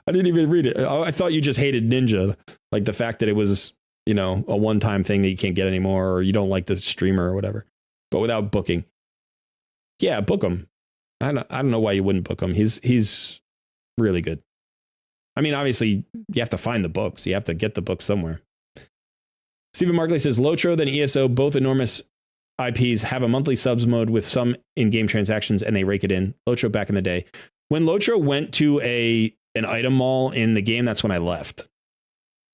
didn't even read it. I thought you just hated Ninja. Like the fact that it was, a one-time thing that you can't get anymore, or you don't like the streamer or whatever. But without booking. Yeah, book him. I don't know why you wouldn't book him. He's really good. I mean, obviously, you have to find the books. You have to get the books somewhere. Stephen Markley says, Lotro, then ESO, both enormous IPs, have a monthly subs mode with some in-game transactions, and they rake it in. Lotro back in the day. When Lotro went to an item mall in the game, that's when I left.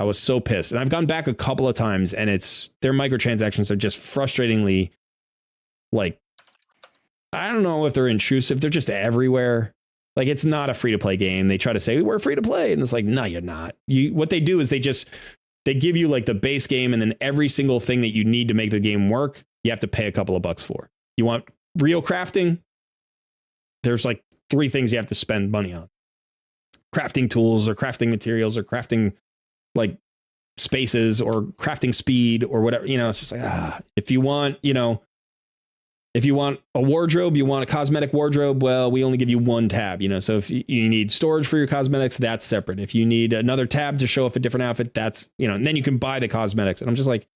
I was so pissed. And I've gone back a couple of times, and their microtransactions are just frustratingly, like, I don't know if they're intrusive. They're just everywhere. Like, it's not a free-to-play game. They try to say, we're free-to-play. And it's like, no, you're not. What they do is they give you, like, the base game, and then every single thing that you need to make the game work, you have to pay a couple of bucks for. You want real crafting? There's, like, 3 things you have to spend money on. Crafting tools, or crafting materials, or crafting, like, spaces, or crafting speed, or whatever. It's just like, if you want, if you want a wardrobe, you want a cosmetic wardrobe, well, we only give you 1 tab, so if you need storage for your cosmetics, that's separate. If you need another tab to show off a different outfit, that's, and then you can buy the cosmetics. And I'm just like,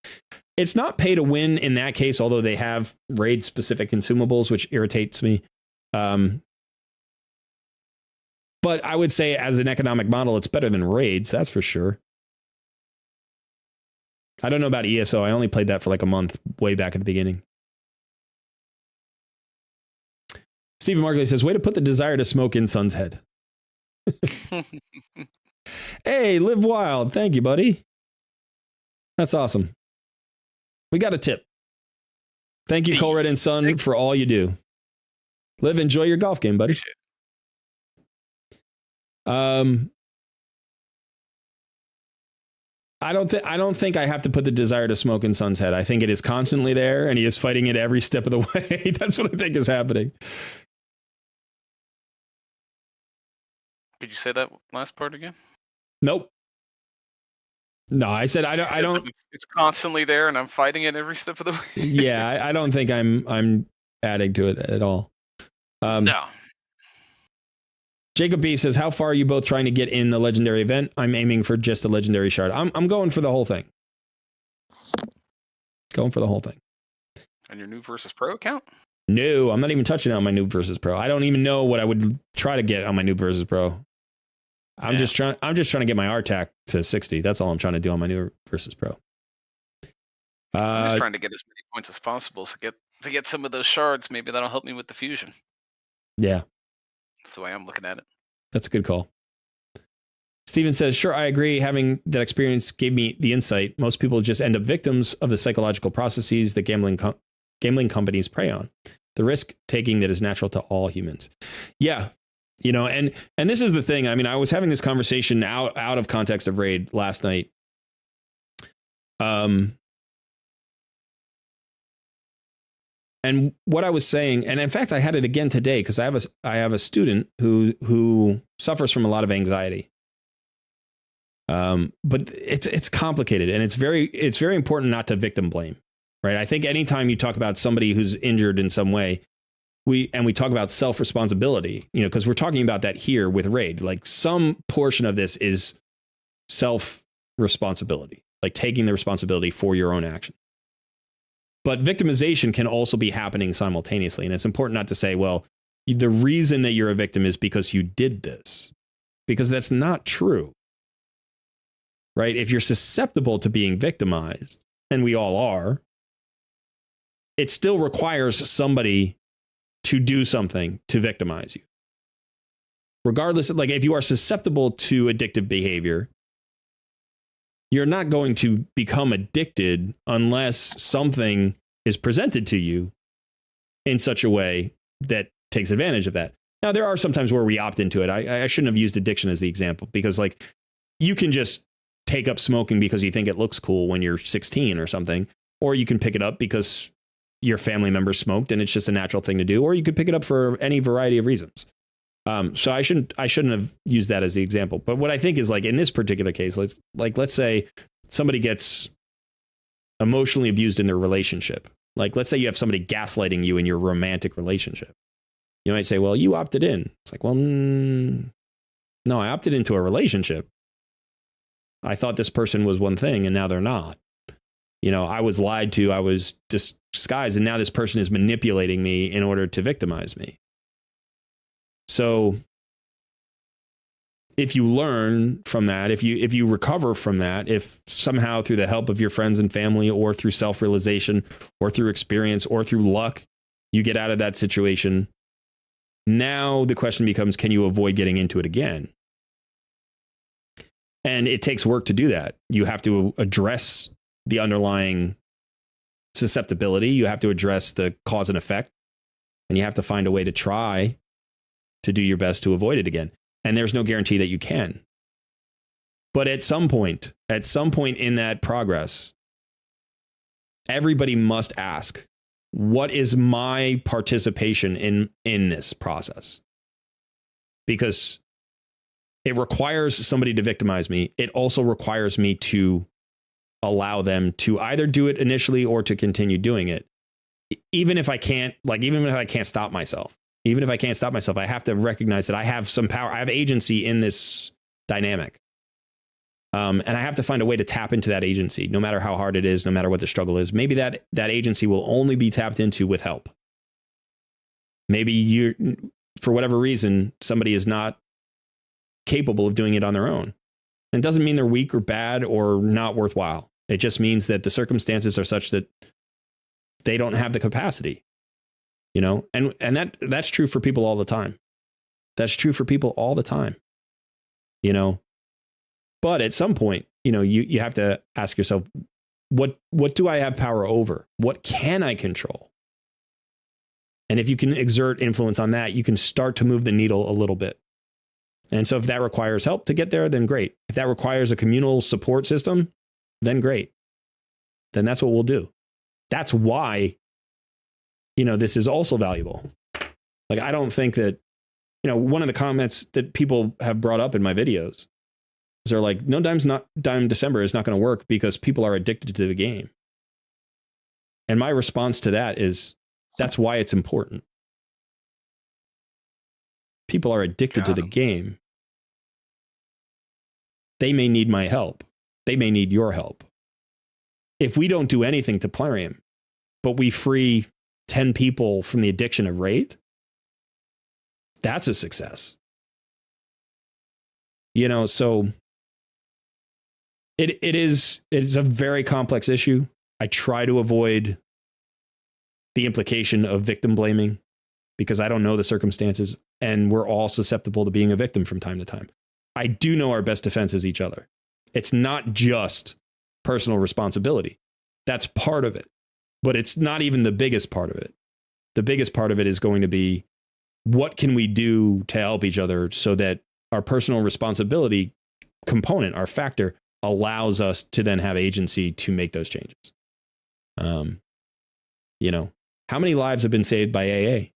it's not pay to win in that case, although they have raid specific consumables, which irritates me. But I would say as an economic model, it's better than raids. That's for sure. I don't know about ESO. I only played that for like a month way back at the beginning. Stephen Markley says, way to put the desire to smoke in Sun's head. Hey, Live Wild. Thank you, buddy. That's awesome. We got a tip. Thank you, Colred and Sun, for all you do. Liv, enjoy your golf game, buddy. I don't think I have to put the desire to smoke in Sun's head. I think it is constantly there, and he is fighting it every step of the way. That's what I think is happening. Could you say that last part again? Nope. No, I said I don't. It's constantly there, and I'm fighting it every step of the way. Yeah, I don't think I'm adding to it at all. No. Jacob B says, how far are you both trying to get in the legendary event? I'm aiming for just a legendary shard. I'm going for the whole thing. Going for the whole thing. On your NOOB versus Pro account? No, I'm not even touching it on my NOOB versus Pro. I don't even know what I would try to get on my NOOB versus Pro. I'm just trying to get my Artak to 60. That's all I'm trying to do on my NOOB versus Pro. I'm just trying to get as many points as possible to get some of those shards. Maybe that'll help me with the fusion. Yeah. That's the way I'm looking at it. That's a good call. Steven says, sure, I agree. Having that experience gave me the insight. Most people just end up victims of the psychological processes that gambling companies prey on. The risk taking that is natural to all humans. Yeah. And this is the thing. I mean, I was having this conversation out of context of Raid last night. And what I was saying, and in fact, I had it again today because I have a student who suffers from a lot of anxiety. But it's complicated, and it's very important not to victim blame, right? I think anytime you talk about somebody who's injured in some way, we talk about self-responsibility, because we're talking about that here with RAID. Like some portion of this is self-responsibility, like taking the responsibility for your own action. But victimization can also be happening simultaneously. And it's important not to say, well, the reason that you're a victim is because you did this, because that's not true, right? If you're susceptible to being victimized, and we all are, it still requires somebody to do something to victimize you. Regardless of, like, if you are susceptible to addictive behavior, you're not going to become addicted unless something is presented to you in such a way that takes advantage of that. Now, there are some times where we opt into it. I shouldn't have used addiction as the example, because like you can just take up smoking because you think it looks cool when you're 16 or something, or you can pick it up because your family member smoked and it's just a natural thing to do, or you could pick it up for any variety of reasons. So I shouldn't have used that as the example. But what I think is, like, in this particular case, let's say somebody gets emotionally abused in their relationship. Like, let's say you have somebody gaslighting you in your romantic relationship. You might say, well, you opted in. It's like, well, no, I opted into a relationship. I thought this person was one thing and now they're not. I was lied to, I was disguised, and now this person is manipulating me in order to victimize me. So if you learn from that, if you recover from that, if somehow through the help of your friends and family, or through self-realization, or through experience, or through luck, you get out of that situation, now the question becomes, can you avoid getting into it again? And it takes work to do that. You have to address the underlying susceptibility. You have to address the cause and effect, and you have to find a way to try to do your best to avoid it again. And there's no guarantee that you can. But at some point in that progress, everybody must ask, what is my participation in this process? Because it requires somebody to victimize me. It also requires me to allow them to either do it initially or to continue doing it. Even if I can't stop myself. Even if I can't stop myself, I have to recognize that I have some power. I have agency in this dynamic. And I have to find a way to tap into that agency, no matter how hard it is, no matter what the struggle is. Maybe that agency will only be tapped into with help. Maybe for whatever reason, somebody is not capable of doing it on their own. And it doesn't mean they're weak or bad or not worthwhile. It just means that the circumstances are such that they don't have the capacity. And that's true for people all the time. That's true for people all the time. But at some point, you have to ask yourself, what do I have power over? What can I control? And if you can exert influence on that, you can start to move the needle a little bit. And so if that requires help to get there, then great. If that requires a communal support system, then great. Then that's what we'll do. That's why this is also valuable. Like, I don't think that, one of the comments that people have brought up in my videos is they're like, No Dime December is not going to work because people are addicted to the game. And my response to that is, that's why it's important. People are addicted to the game. They may need my help. They may need your help. If we don't do anything to Plarium, but we free 10 people from the addiction of RAID, that's a success. So it's a very complex issue. I try to avoid the implication of victim blaming because I don't know the circumstances, and we're all susceptible to being a victim from time to time. I do know our best defense is each other. It's not just personal responsibility. That's part of it, but it's not even the biggest part of it. The biggest part of it is going to be, what can we do to help each other so that our personal responsibility component, our factor, allows us to then have agency to make those changes. How many lives have been saved by AA?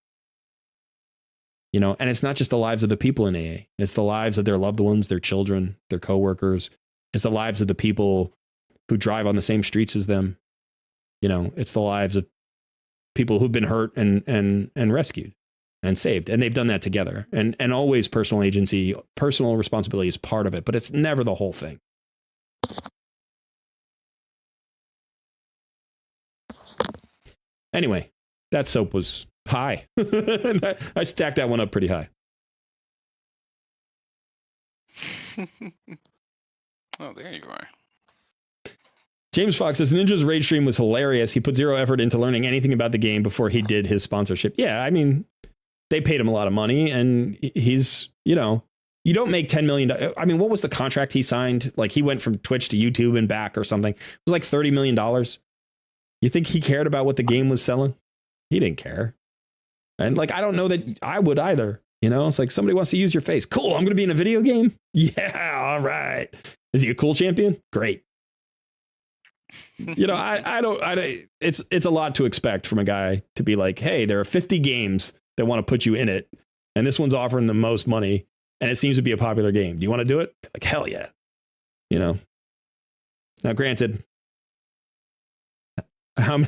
You know, and it's not just the lives of the people in AA. It's the lives of their loved ones, their children, their coworkers. It's the lives of the people who drive on the same streets as them. You know, it's the lives of people who've been hurt and rescued and saved. And they've done that together. And always personal agency, personal responsibility is part of it, but it's never the whole thing. Anyway, that soap was high. I stacked that one up pretty high. Oh, there you are. James Fox says Ninja's rage stream was hilarious. He put zero effort into learning anything about the game before he did his sponsorship. Yeah, I mean, they paid him a lot of money, and he's, you know, you don't make $10 million. I mean, what was the contract he signed? Like, he went from Twitch to YouTube and back or something. It was like $30 million. You think he cared about what the game was selling? He didn't care. And like, I don't know that I would either. You know, it's like somebody wants to use your face. Cool. I'm going to be in a video game. Yeah. All right. Is he a cool champion? Great. You know, I don't, it's a lot to expect from a guy to be like, hey, there are 50 games that want to put you in it, and this one's offering the most money, and it seems to be a popular game. Do you want to do it? Like, hell yeah. You know, now granted, how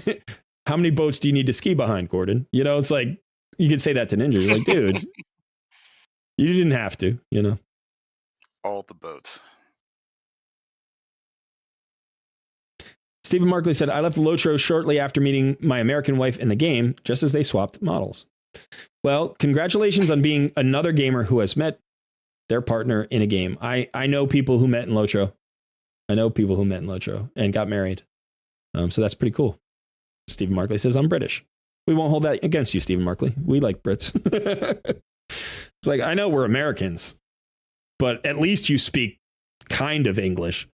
many boats do you need to ski behind, Gordon? You know, it's like, you could say that to Ninja. You're like, dude, you didn't have to, you know. All the boats. Stephen Markley said, I left Lotro shortly after meeting my American wife in the game, just as they swapped models. Well, congratulations on being another gamer who has met their partner in a game. I know people who met in Lotro. And got married. So that's pretty cool. Stephen Markley says, I'm British. We won't hold that against you, Stephen Markley. We like Brits. It's like, I know we're Americans, but at least you speak kind of English.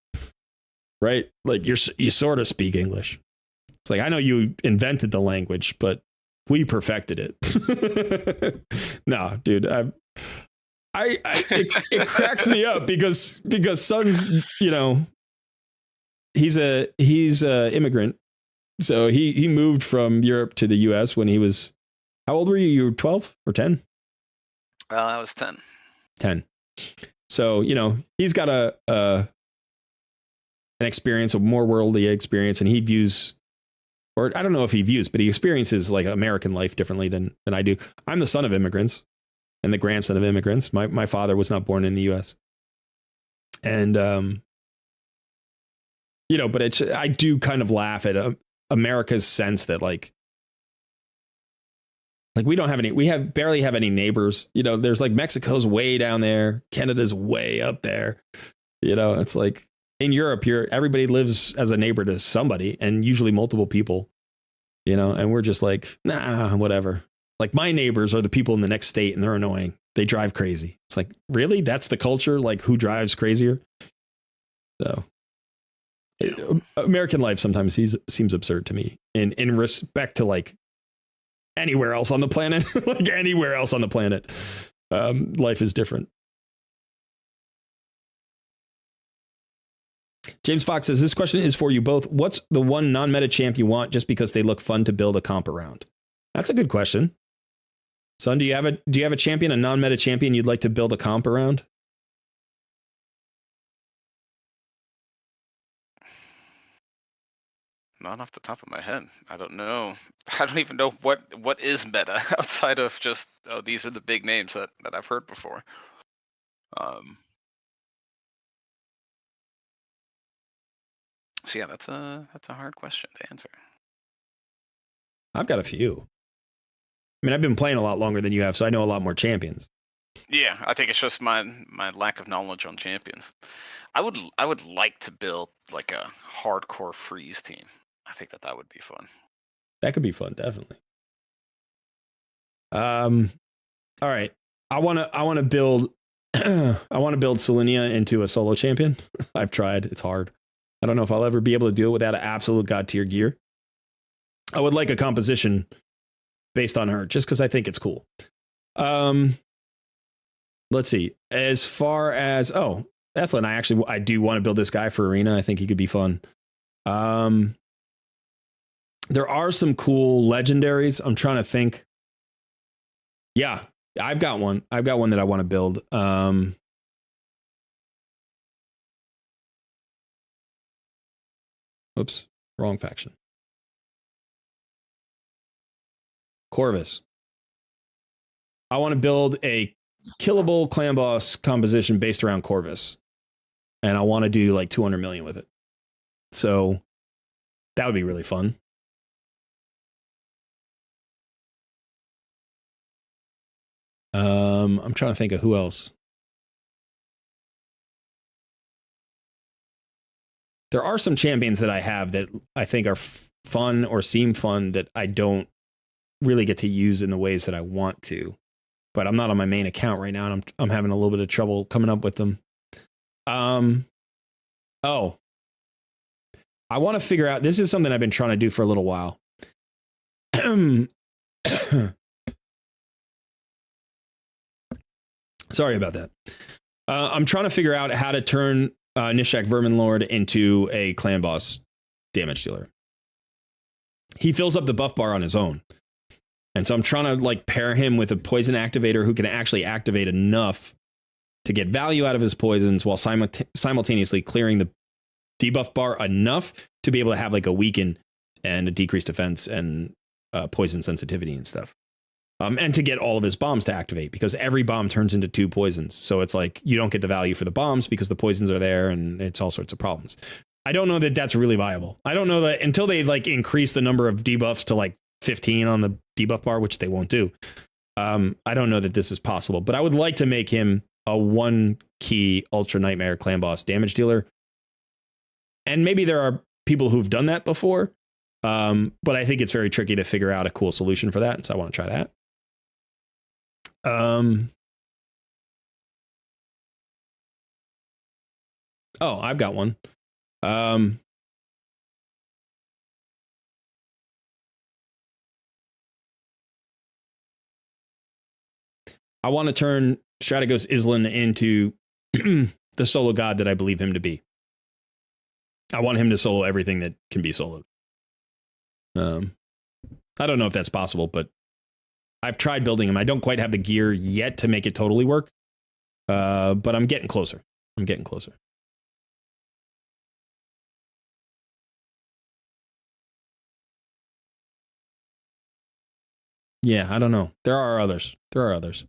Right? Like you sort of speak English. It's like, I know you invented the language, but we perfected it. No, dude, it cracks me up because Sun's, you know, he's a immigrant. So he moved from Europe to the US when he was, how old were you? You were 12 or 10? I was 10. 10. So, you know, he's got an experience, a more worldly experience, and he views, or I don't know if he views, but he experiences like American life differently than I do. I'm the son of immigrants and the grandson of immigrants. My father was not born in the US. And, you know, but I do kind of laugh at America's sense that like we don't have any, barely have any neighbors. You know, there's like Mexico's way down there. Canada's way up there. You know, it's like, in Europe, everybody lives as a neighbor to somebody, and usually multiple people, you know, and we're just like, nah, whatever. Like, my neighbors are the people in the next state, and they're annoying. They drive crazy. It's like, really? That's the culture? Like, who drives crazier? So American life sometimes seems absurd to me in respect to like anywhere else on the planet. Like anywhere else on the planet, life is different. James Fox says, this question is for you both. What's the one non-meta champ you want just because they look fun to build a comp around? That's a good question. Son, do you have a champion, a non-meta champion you'd like to build a comp around? Not off the top of my head. I don't know. I don't even know what is meta outside of just, oh, these are the big names that I've heard before. So yeah, that's a hard question to answer. I've got a few. I mean, I've been playing a lot longer than you have, so I know a lot more champions. Yeah, I think it's just my lack of knowledge on champions. I would like to build like a hardcore freeze team. I think that would be fun. That could be fun, definitely. All right. I want to build Selenia into a solo champion. I've tried. It's hard. I don't know if I'll ever be able to do it without an absolute god tier gear. I would like a composition based on her, just because I think it's cool. Let's see. As far as Ethlin, I do want to build this guy for Arena. I think he could be fun. There are some cool legendaries. I'm trying to think. Yeah, I've got one. I've got one that I want to build. Oops, wrong faction. Corvus. I want to build a killable clan boss composition based around Corvus. And I want to do like 200 million with it. So that would be really fun. I'm trying to think of who else. There are some champions that I have that I think are fun or seem fun that I don't really get to use in the ways that I want to. But I'm not on my main account right now, and I'm having a little bit of trouble coming up with them. Oh, I want to figure out. This is something I've been trying to do for a little while. Sorry about that. I'm trying to figure out how to turn Nishak Verminlord into a clan boss damage dealer. He fills up the buff bar on his own. And so I'm trying to like pair him with a poison activator who can actually activate enough to get value out of his poisons while simultaneously clearing the debuff bar enough to be able to have like a weaken and a decreased defense and poison sensitivity and stuff. And to get all of his bombs to activate, because every bomb turns into 2 poisons. So it's like you don't get the value for the bombs because the poisons are there, and it's all sorts of problems. I don't know that that's really viable. I don't know that until they like increase the number of debuffs to like 15 on the debuff bar, which they won't do. I don't know that this is possible, but I would like to make him a 1 key Ultra Nightmare clan boss damage dealer. And maybe there are people who've done that before, but I think it's very tricky to figure out a cool solution for that. So I want to try that. Oh, I've got one. I want to turn Strategos Islan into the solo god that I believe him to be. I want him to solo everything that can be soloed. I don't know if that's possible, but I've tried building him. I don't quite have the gear yet to make it totally work, but I'm getting closer. I'm getting closer. Yeah, I don't know. There are others. There are others.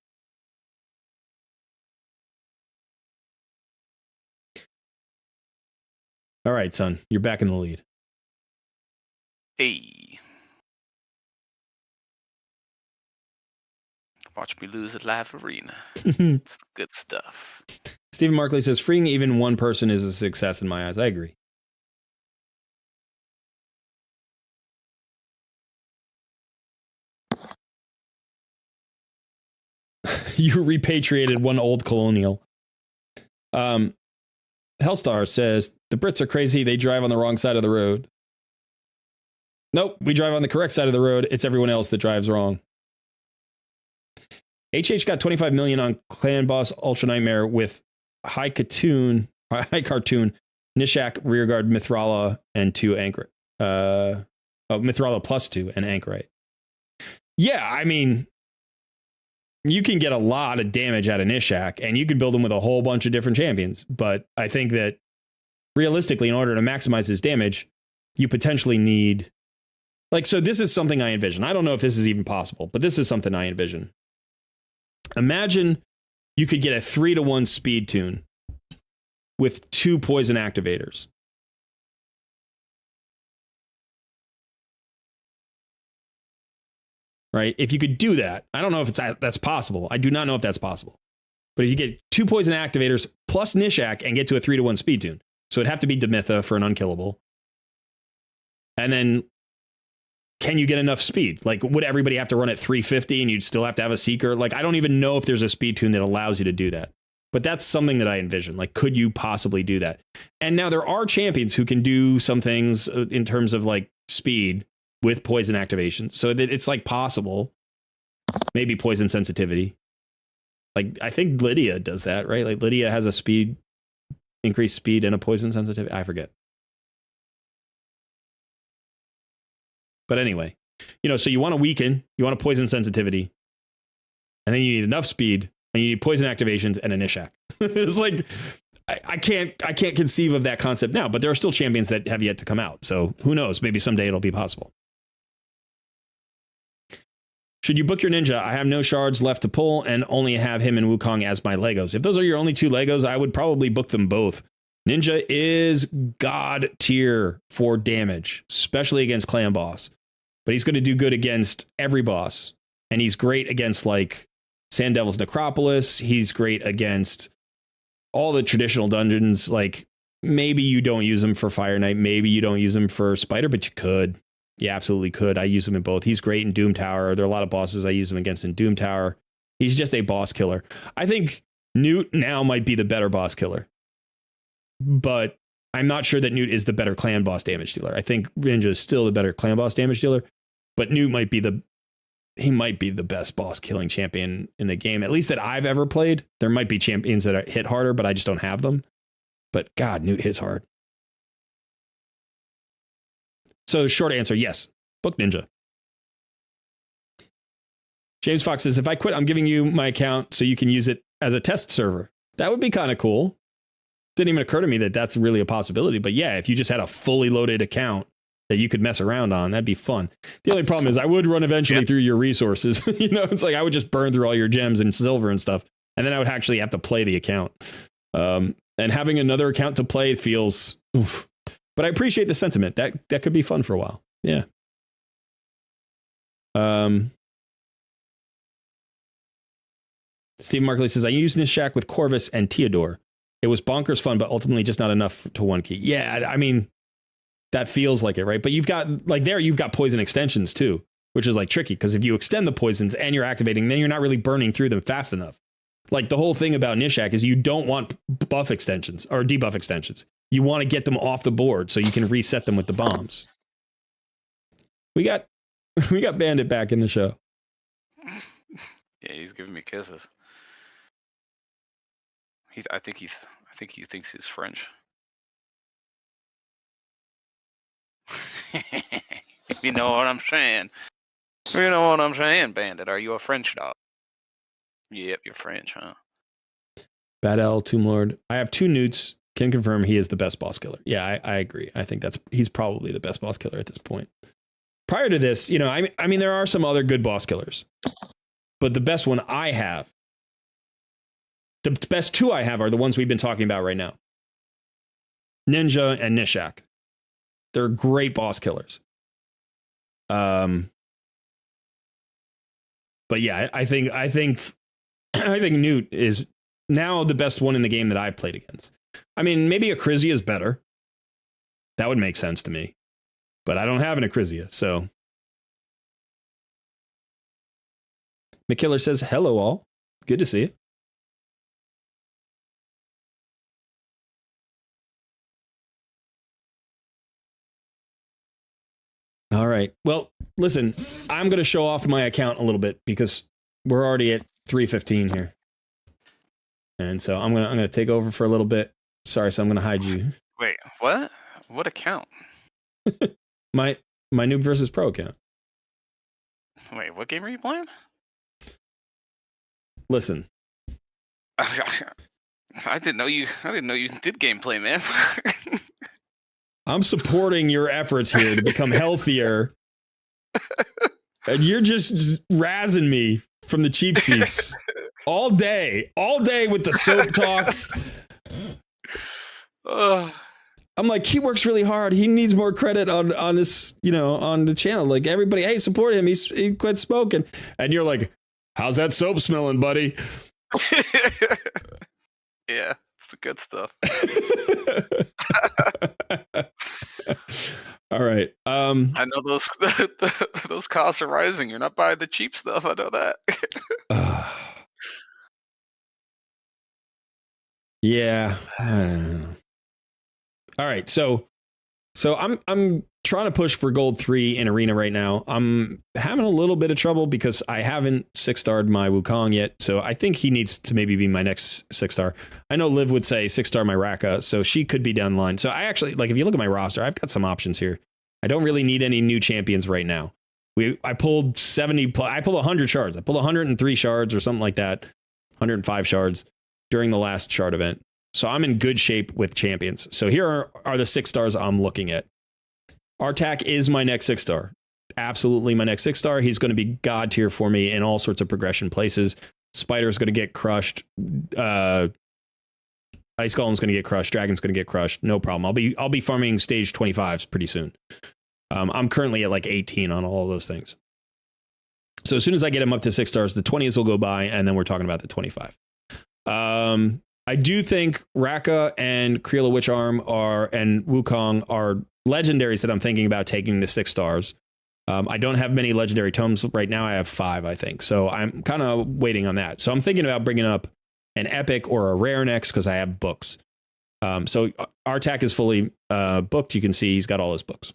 All right, son, you're back in the lead. Hey. Watch me lose at Live Arena. It's good stuff. Stephen Markley says, freeing even one person is a success in my eyes. I agree. You repatriated one old colonial. Hellstar says, the Brits are crazy. They drive on the wrong side of the road. Nope, we drive on the correct side of the road. It's everyone else that drives wrong. HH got 25 million on Clan Boss Ultra Nightmare with High Cartoon, Nishak, Rearguard, Mithrala, and 2 Anchor. Mithrala plus 2 and Anchorite. Yeah, I mean, you can get a lot of damage out of Nishak, and you can build him with a whole bunch of different champions. But I think that realistically, in order to maximize his damage, you potentially need, like, so this is something I envision. I don't know if this is even possible, but this is something I envision. Imagine you could get a 3-to-1 speed tune with 2 poison activators. Right? If you could do that, I don't know if that's possible. I do not know if that's possible. But if you get 2 poison activators plus Nishak and get to a 3-to-1 speed tune, so it'd have to be Demitha for an unkillable. And then, can you get enough speed? Like, would everybody have to run at 350 and you'd still have to have a Seeker? Like, I don't even know if there's a speed tune that allows you to do that. But that's something that I envision. Like, could you possibly do that? And now there are champions who can do some things in terms of like speed with poison activation. So that it's like possible. Maybe poison sensitivity. Like, I think Lydia does that, right? Like, Lydia has a speed, increased speed and a poison sensitivity. I forget. But anyway, so you want to weaken, you want a poison sensitivity, and then you need enough speed, and you need poison activations and a Nishak. It's like I can't conceive of that concept now, but there are still champions that have yet to come out. So who knows? Maybe someday it'll be possible. Should you book your ninja? I have no shards left to pull and only have him and Wukong as my Legos. If those are your only 2 Legos, I would probably book them both. Ninja is god tier for damage, especially against clan boss. But he's going to do good against every boss. And he's great against like Sand Devil's Necropolis. He's great against all the traditional dungeons. Like maybe you don't use him for Fire Knight. Maybe you don't use him for Spider, but you could. You absolutely could. I use him in both. He's great in Doom Tower. There are a lot of bosses I use him against in Doom Tower. He's just a boss killer. I think Newt now might be the better boss killer. But I'm not sure that Newt is the better clan boss damage dealer. I think Ninja is still the better clan boss damage dealer. But Newt might be the best boss killing champion in the game, at least that I've ever played. There might be champions that hit harder, but I just don't have them. But God, Newt hits hard. So short answer, yes. Book Ninja. James Fox says, if I quit, I'm giving you my account so you can use it as a test server. That would be kind of cool. Didn't even occur to me that that's really a possibility. But yeah, if you just had a fully loaded account that you could mess around on, that'd be fun. The only problem is I would run eventually through your resources. It's like I would just burn through all your gems and silver and stuff. And then I would actually have to play the account. And having another account to play feels... Oof. But I appreciate the sentiment. That could be fun for a while. Yeah. Steve Markley says, I used Nishak with Corvus and Theodore. It was bonkers fun, but ultimately just not enough to one key. Yeah, I mean, that feels like it, right? But you've got poison extensions too, which is like tricky because if you extend the poisons and you're activating, then you're not really burning through them fast enough. Like the whole thing about Nishak is you don't want buff extensions or debuff extensions. You want to get them off the board so you can reset them with the bombs. We got Bandit back in the show. Yeah, he's giving me kisses. I think he thinks he's French. You know what I'm saying? You know what I'm saying, Bandit? Are you a French dog? Yep, you're French, huh? Bad L, Tomb Lord. I have 2 Newts. Can confirm he is the best boss killer. Yeah, I agree. I think he's probably the best boss killer at this point. Prior to this, I mean, there are some other good boss killers, but the best one I have, the best 2 I have are the ones we've been talking about right now. Ninja and Nishak. They're great boss killers. But yeah, I think Newt is now the best one in the game that I've played against. I mean, maybe Acrizia is better. That would make sense to me. But I don't have an Acrizia, so. McKiller says, hello all. Good to see you. All right. Well, listen, I'm going to show off my account a little bit because we're already at 3:15 here. And so I'm going to take over for a little bit. Sorry, so I'm going to hide you. Wait, what? What account? my NOOB versus Pro account. Wait, what game are you playing? Listen. I didn't know you did gameplay, man. I'm supporting your efforts here to become healthier. And you're just razzing me from the cheap seats all day with the soap talk. I'm like, he works really hard. He needs more credit on this, on the channel. Like everybody, hey, support him. He quit smoking. And you're like, how's that soap smelling, buddy? Yeah, it's the good stuff. All right. I know those costs are rising. You're not buying the cheap stuff. I know that. Yeah. I don't know. All right. So I'm trying to push for gold 3 in arena right now. I'm having a little bit of trouble because I haven't 6-starred my Wukong yet. So I think he needs to maybe be my next 6-star. I know Liv would say 6-star my Raka, so she could be down the line. So I actually, like, if you look at my roster, I've got some options here. I don't really need any new champions right now. I pulled 70, I pulled 100 shards. I pulled 103 shards or something like that, 105 shards during the last shard event. So I'm in good shape with champions. So here are the 6 stars I'm looking at. Artak is my next 6 star. Absolutely my next 6 star. He's going to be god tier for me in all sorts of progression places. Spider's going to get crushed. Ice Golem's going to get crushed. Dragon's going to get crushed. No problem. I'll be farming stage 25s pretty soon. I'm currently at like 18 on all of those things. So as soon as I get him up to 6 stars, the 20s will go by, and then we're talking about the 25. I do think Raka and Creela Witcharm and Wukong are legendaries that I'm thinking about taking to 6 stars. I don't have many legendary tomes right now. I have 5, I think. So I'm kind of waiting on that. So I'm thinking about bringing up an epic or a rare next because I have books. So Artak is fully booked. You can see he's got all his books.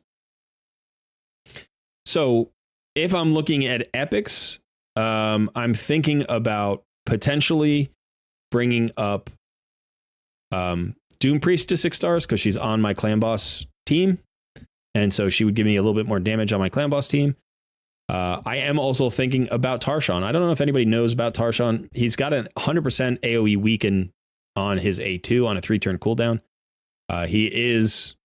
So if I'm looking at epics, I'm thinking about potentially bringing up Doom Priest to 6 stars because she's on my clan boss team. And so she would give me a little bit more damage on my clan boss team. I am also thinking about Tarshan. I don't know if anybody knows about Tarshan. He's got a 100% AoE weaken on his A2 on a 3-turn cooldown. He is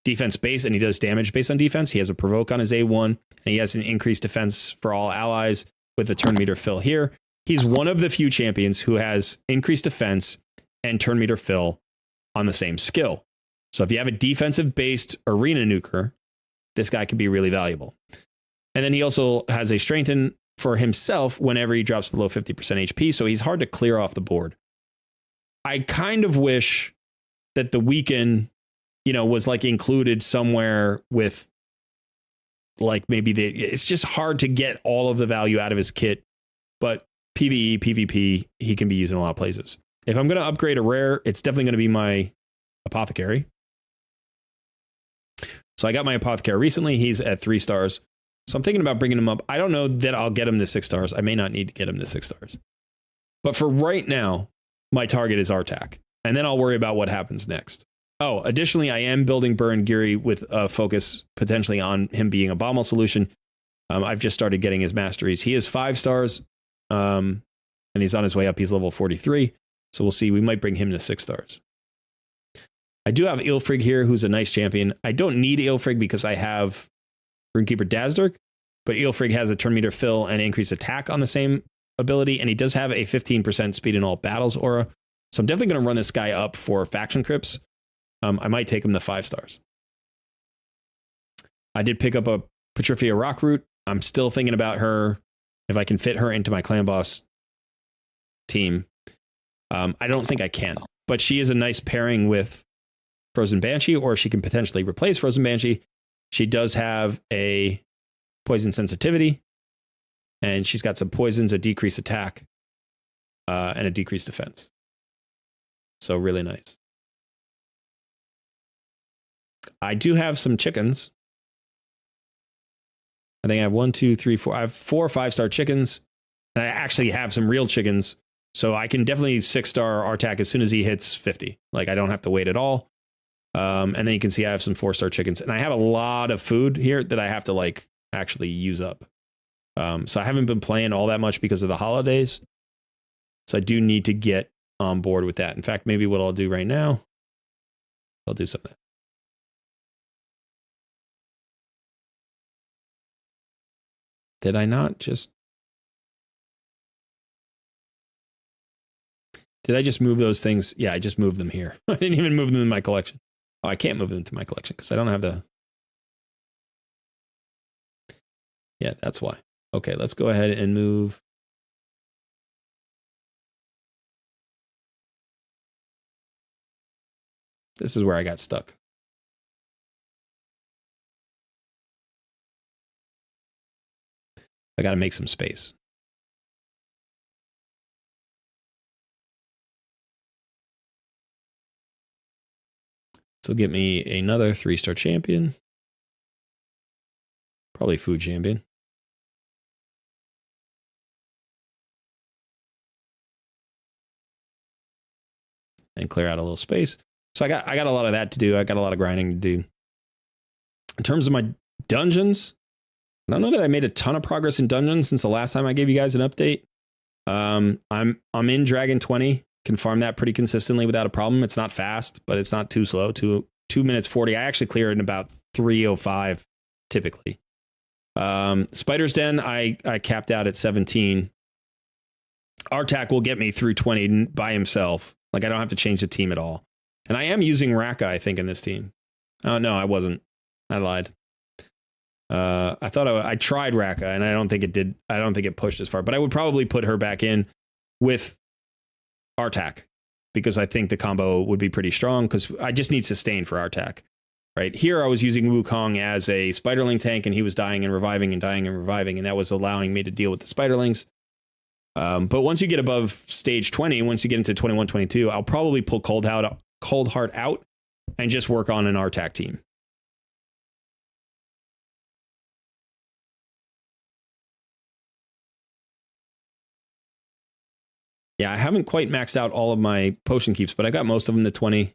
defense based and he does damage based on defense. He has a provoke on his A1 and he has an increased defense for all allies with the turn meter fill here. He's one of the few champions who has increased defense and turn meter fill on the same skill. So if you have a defensive based arena nuker, this guy could be really valuable. And then he also has a strengthen for himself whenever he drops below 50% HP. So he's hard to clear off the board. I kind of wish that the weaken, was like included somewhere with like maybe it's just hard to get all of the value out of his kit, but PvE, PvP, he can be used in a lot of places. If I'm going to upgrade a rare, it's definitely going to be my apothecary. So I got my apothecary recently. He's at 3 stars. So I'm thinking about bringing him up. I don't know that I'll get him to 6 stars. I may not need to get him to 6 stars. But for right now, my target is Artak. And then I'll worry about what happens next. Oh, additionally, I am building Burn Giri with a focus potentially on him being a Bommel solution. I've just started getting his masteries. He is 5 stars, and he's on his way up. He's level 43. So we'll see. We might bring him to 6 stars. I do have Ilfrig here, who's a nice champion. I don't need Ilfrig because I have Runekeeper Dazdurk, but Ilfrig has a turn meter fill and increased attack on the same ability, and he does have a 15% speed in all battles aura. So I'm definitely going to run this guy up for faction crypts. I might take him to 5 stars. I did pick up a Petrifia Rockroot. I'm still thinking about her, if I can fit her into my clan boss team. I don't think I can, but she is a nice pairing with Frozen Banshee, or she can potentially replace Frozen Banshee. She does have a poison sensitivity, and she's got some poisons, a decreased attack, and a decreased defense. So really nice. I do have some chickens. I think I have 1, 2, 3, 4. I have 4 5-star chickens. And I actually have some real chickens. So I can definitely 6-star Artak as soon as he hits 50. Like I don't have to wait at all. And then you can see I have some 4-star chickens. And I have a lot of food here that I have to like actually use up. So I haven't been playing all that much because of the holidays. So I do need to get on board with that. In fact, maybe what I'll do right now, I'll do something. Did I not just... Did I just move those things? Yeah, I just moved them here. I didn't even move them in my collection. Oh, I can't move them to my collection because I don't have the... Yeah, that's why. Okay, let's go ahead and move... This is where I got stuck. I got to make some space. So get me another 3-star champion. Probably food champion. And clear out a little space. So I got a lot of that to do. I got a lot of grinding to do. In terms of my dungeons, I don't know that I made a ton of progress in dungeons since the last time I gave you guys an update. I'm in Dragon 20, can farm that pretty consistently without a problem. It's not fast, but it's not too slow. 2 minutes 40. I actually clear it in about 3:05 typically. Spider's Den, I capped out at 17. Artak will get me through 20 by himself. Like I don't have to change the team at all. And I am using Raka, I think, in this team. Oh no, I wasn't. I lied. I thought I tried Raka, and I don't think it did. I don't think it pushed as far. But I would probably put her back in with Artak because I think the combo would be pretty strong. Because I just need sustain for Artak. Right here, I was using Wukong as a Spiderling tank, and he was dying and reviving and dying and reviving, and that was allowing me to deal with the Spiderlings. But once you get above stage 20, once you get into 21, 22, I'll probably pull Cold Heart out and just work on an Artak team. Yeah, I haven't quite maxed out all of my potion keeps, but I got most of them to 20.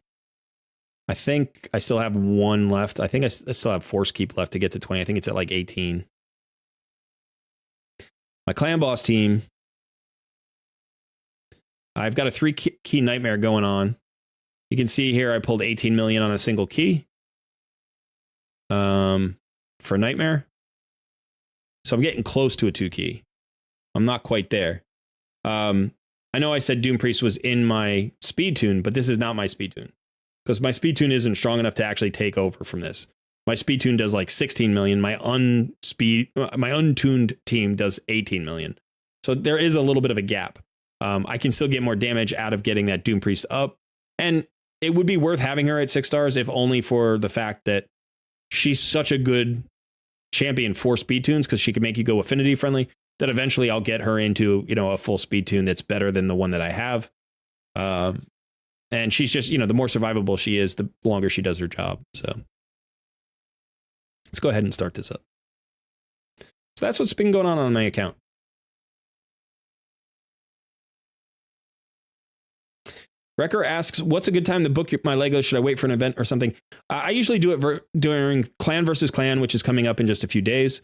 I think I still have one left. I think I still have Force Keep left to get to 20. I think it's at like 18. My clan boss team, I've got a 3-key nightmare going on. You can see here I pulled 18 million on a single key for nightmare. So I'm getting close to a 2-key. I'm not quite there. I know I said Doom Priest was in my speed tune, but this is not my speed tune because my speed tune isn't strong enough to actually take over from this. My speed tune does like 16 million. My untuned team does 18 million. So there is a little bit of a gap. I can still get more damage out of getting that Doom Priest up. And it would be worth having her at 6 stars, if only for the fact that she's such a good champion for speed tunes because she can make you go affinity friendly, that eventually I'll get her into, a full speed tune that's better than the one that I have. And she's just, the more survivable she is, the longer she does her job. So let's go ahead and start this up. So that's what's been going on my account. Wrecker asks, what's a good time to book my Legos? Should I wait for an event or something? I usually do it during Clan versus Clan, which is coming up in just a few days.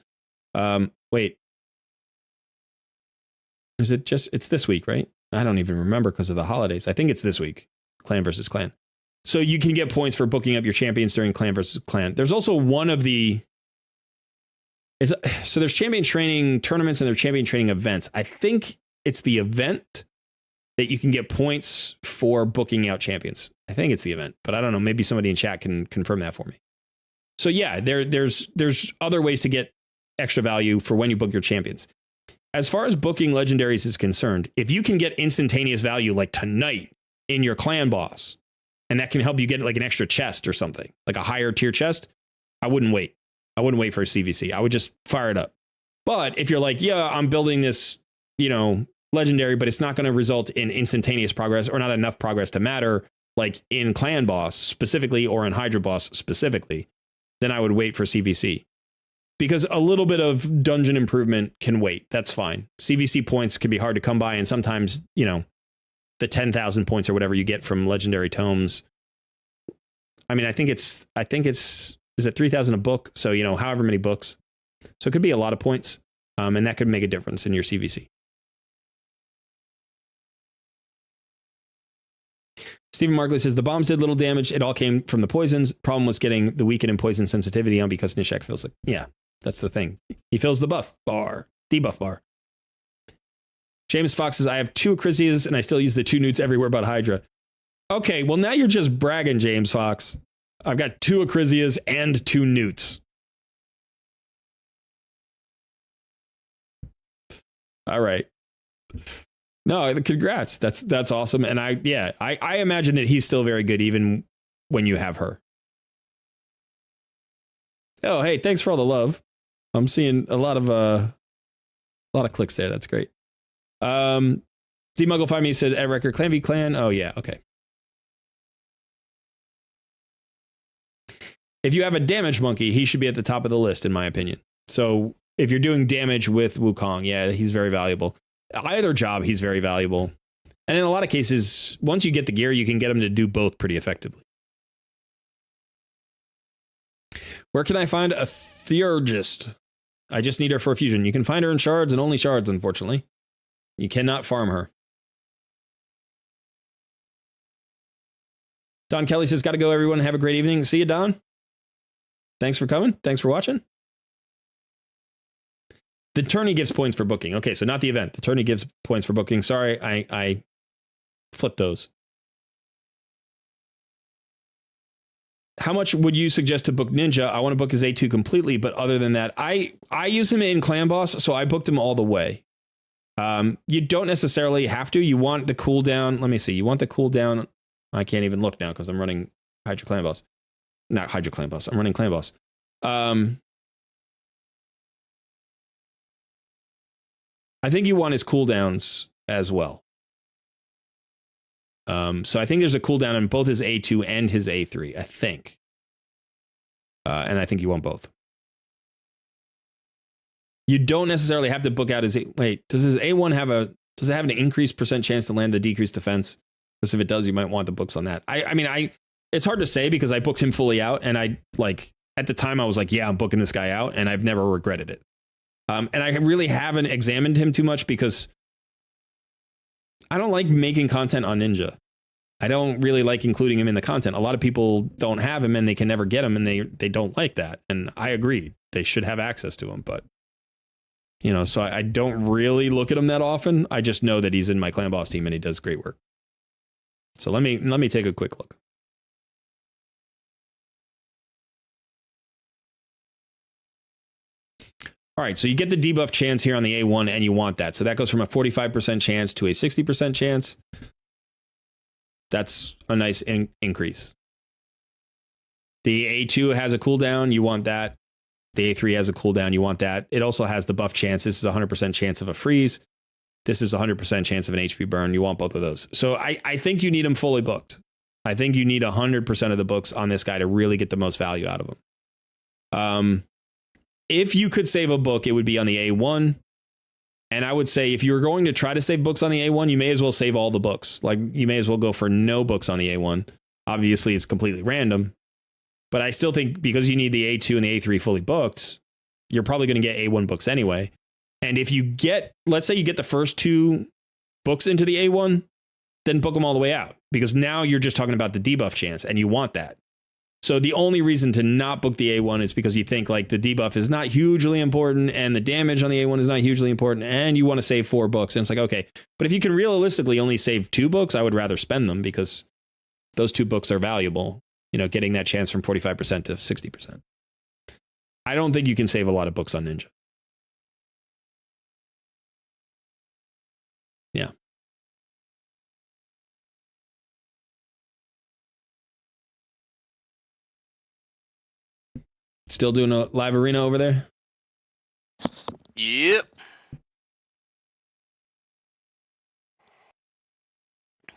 Wait. Is it just, it's this week, right? I don't even remember because of the holidays. I think it's this week, Clan versus Clan. So you can get points for booking up your champions during Clan versus Clan. There's also one of the, so there's champion training tournaments and there's champion training events. I think it's the event that you can get points for booking out champions. I think it's the event, but I don't know. Maybe somebody in chat can confirm that for me. So yeah, there's other ways to get extra value for when you book your champions. As far as booking legendaries is concerned, if you can get instantaneous value like tonight in your clan boss, and that can help you get like an extra chest or something, like a higher tier chest, I wouldn't wait. I wouldn't wait for a CVC. I would just fire it up. But if you're like, yeah, I'm building this, legendary, but it's not going to result in instantaneous progress or not enough progress to matter, like in clan boss specifically or in Hydra boss specifically, then I would wait for CVC. Because a little bit of dungeon improvement can wait. That's fine. CVC points can be hard to come by, and sometimes, the 10,000 points or whatever you get from legendary tomes. I mean, I think it's is it 3,000 a book? So, however many books. So it could be a lot of points, and that could make a difference in your CVC. Stephen Markley says, the bombs did little damage. It all came from the poisons. Problem was getting the weaken and poison sensitivity on because Nishek feels like, yeah, that's the thing. He fills the debuff bar. James Fox says, I have 2 Acrisias and I still use the 2 newts everywhere but Hydra. Okay, well now you're just bragging, James Fox. I've got 2 Acrisias and 2 newts. All right. No, congrats. That's awesome. And I imagine that he's still very good even when you have her. Oh, hey, thanks for all the love. I'm seeing a lot of clicks there. That's great. D-Muggle find me said at record Clan v Clan. Oh yeah, okay. If you have a damage monkey, he should be at the top of the list, in my opinion. So if you're doing damage with Wukong, yeah, he's very valuable. Either job, he's very valuable. And in a lot of cases, once you get the gear, you can get him to do both pretty effectively. Where can I find a Theurgist? I just need her for a fusion. You can find her in shards and only shards, unfortunately. You cannot farm her. Don Kelly says, gotta go, everyone. Have a great evening. See you, Don. Thanks for coming. Thanks for watching. The tourney gives points for booking. Okay, so not the event. The tourney gives points for booking. Sorry, I flipped those. How much would you suggest to book Ninja? I want to book his A2 completely, but other than that, I use him in Clan Boss, so I booked him all the way. You don't necessarily have to. You want the cooldown. Let me see. You want the cooldown. I can't even look now because I'm running Hydra Clan Boss. Not Hydra Clan Boss. I'm running Clan Boss. I think you want his cooldowns as well. So I think there's a cooldown on both his A2 and his A3, I think. And I think you want both. You don't necessarily have to book out his wait, does his A1 have does it have an increased percent chance to land the decreased defense? Because if it does, you might want the books on that. I mean, it's hard to say because I booked him fully out, and I at the time I was like, yeah, I'm booking this guy out, and I've never regretted it. And I really haven't examined him too much because I don't like making content on Ninja. I don't really like including him in the content. A lot of people don't have him and they can never get him, and they don't like that. And I agree. They should have access to him, but you know, so I don't really look at him that often. I just know that he's in my Clan Boss team and he does great work. So let me take a quick look. All right, so you get the debuff chance here on the A1 and you want that. So that goes from a 45% chance to a 60% chance. That's a nice increase. The A2 has a cooldown, you want that. The A3 has a cooldown, you want that. It also has the buff chance. This is a 100% chance of a freeze. This is a 100% chance of an HP burn. You want both of those. So I think you need them fully booked. I think you need 100% of the books on this guy to really get the most value out of him. If you could save a book, it would be on the A1. And I would say if you were going to try to save books on the A1, you may as well save all the books. Like, you may as well go for no books on the A1. Obviously, it's completely random. But I still think because you need the A2 and the A3 fully booked, you're probably going to get A1 books anyway. And if you get, let's say you get the first two books into the A1, then book them all the way out. Because now you're just talking about the debuff chance, and you want that. So the only reason to not book the A1 is because you think like the debuff is not hugely important and the damage on the A1 is not hugely important and you want to save 4 books. And it's like, okay, but if you can realistically only save 2 books, I would rather spend them because those 2 books are valuable, you know, getting that chance from 45% to 60%. I don't think you can save a lot of books on Ninja. Yeah. Still doing a live arena over there? Yep.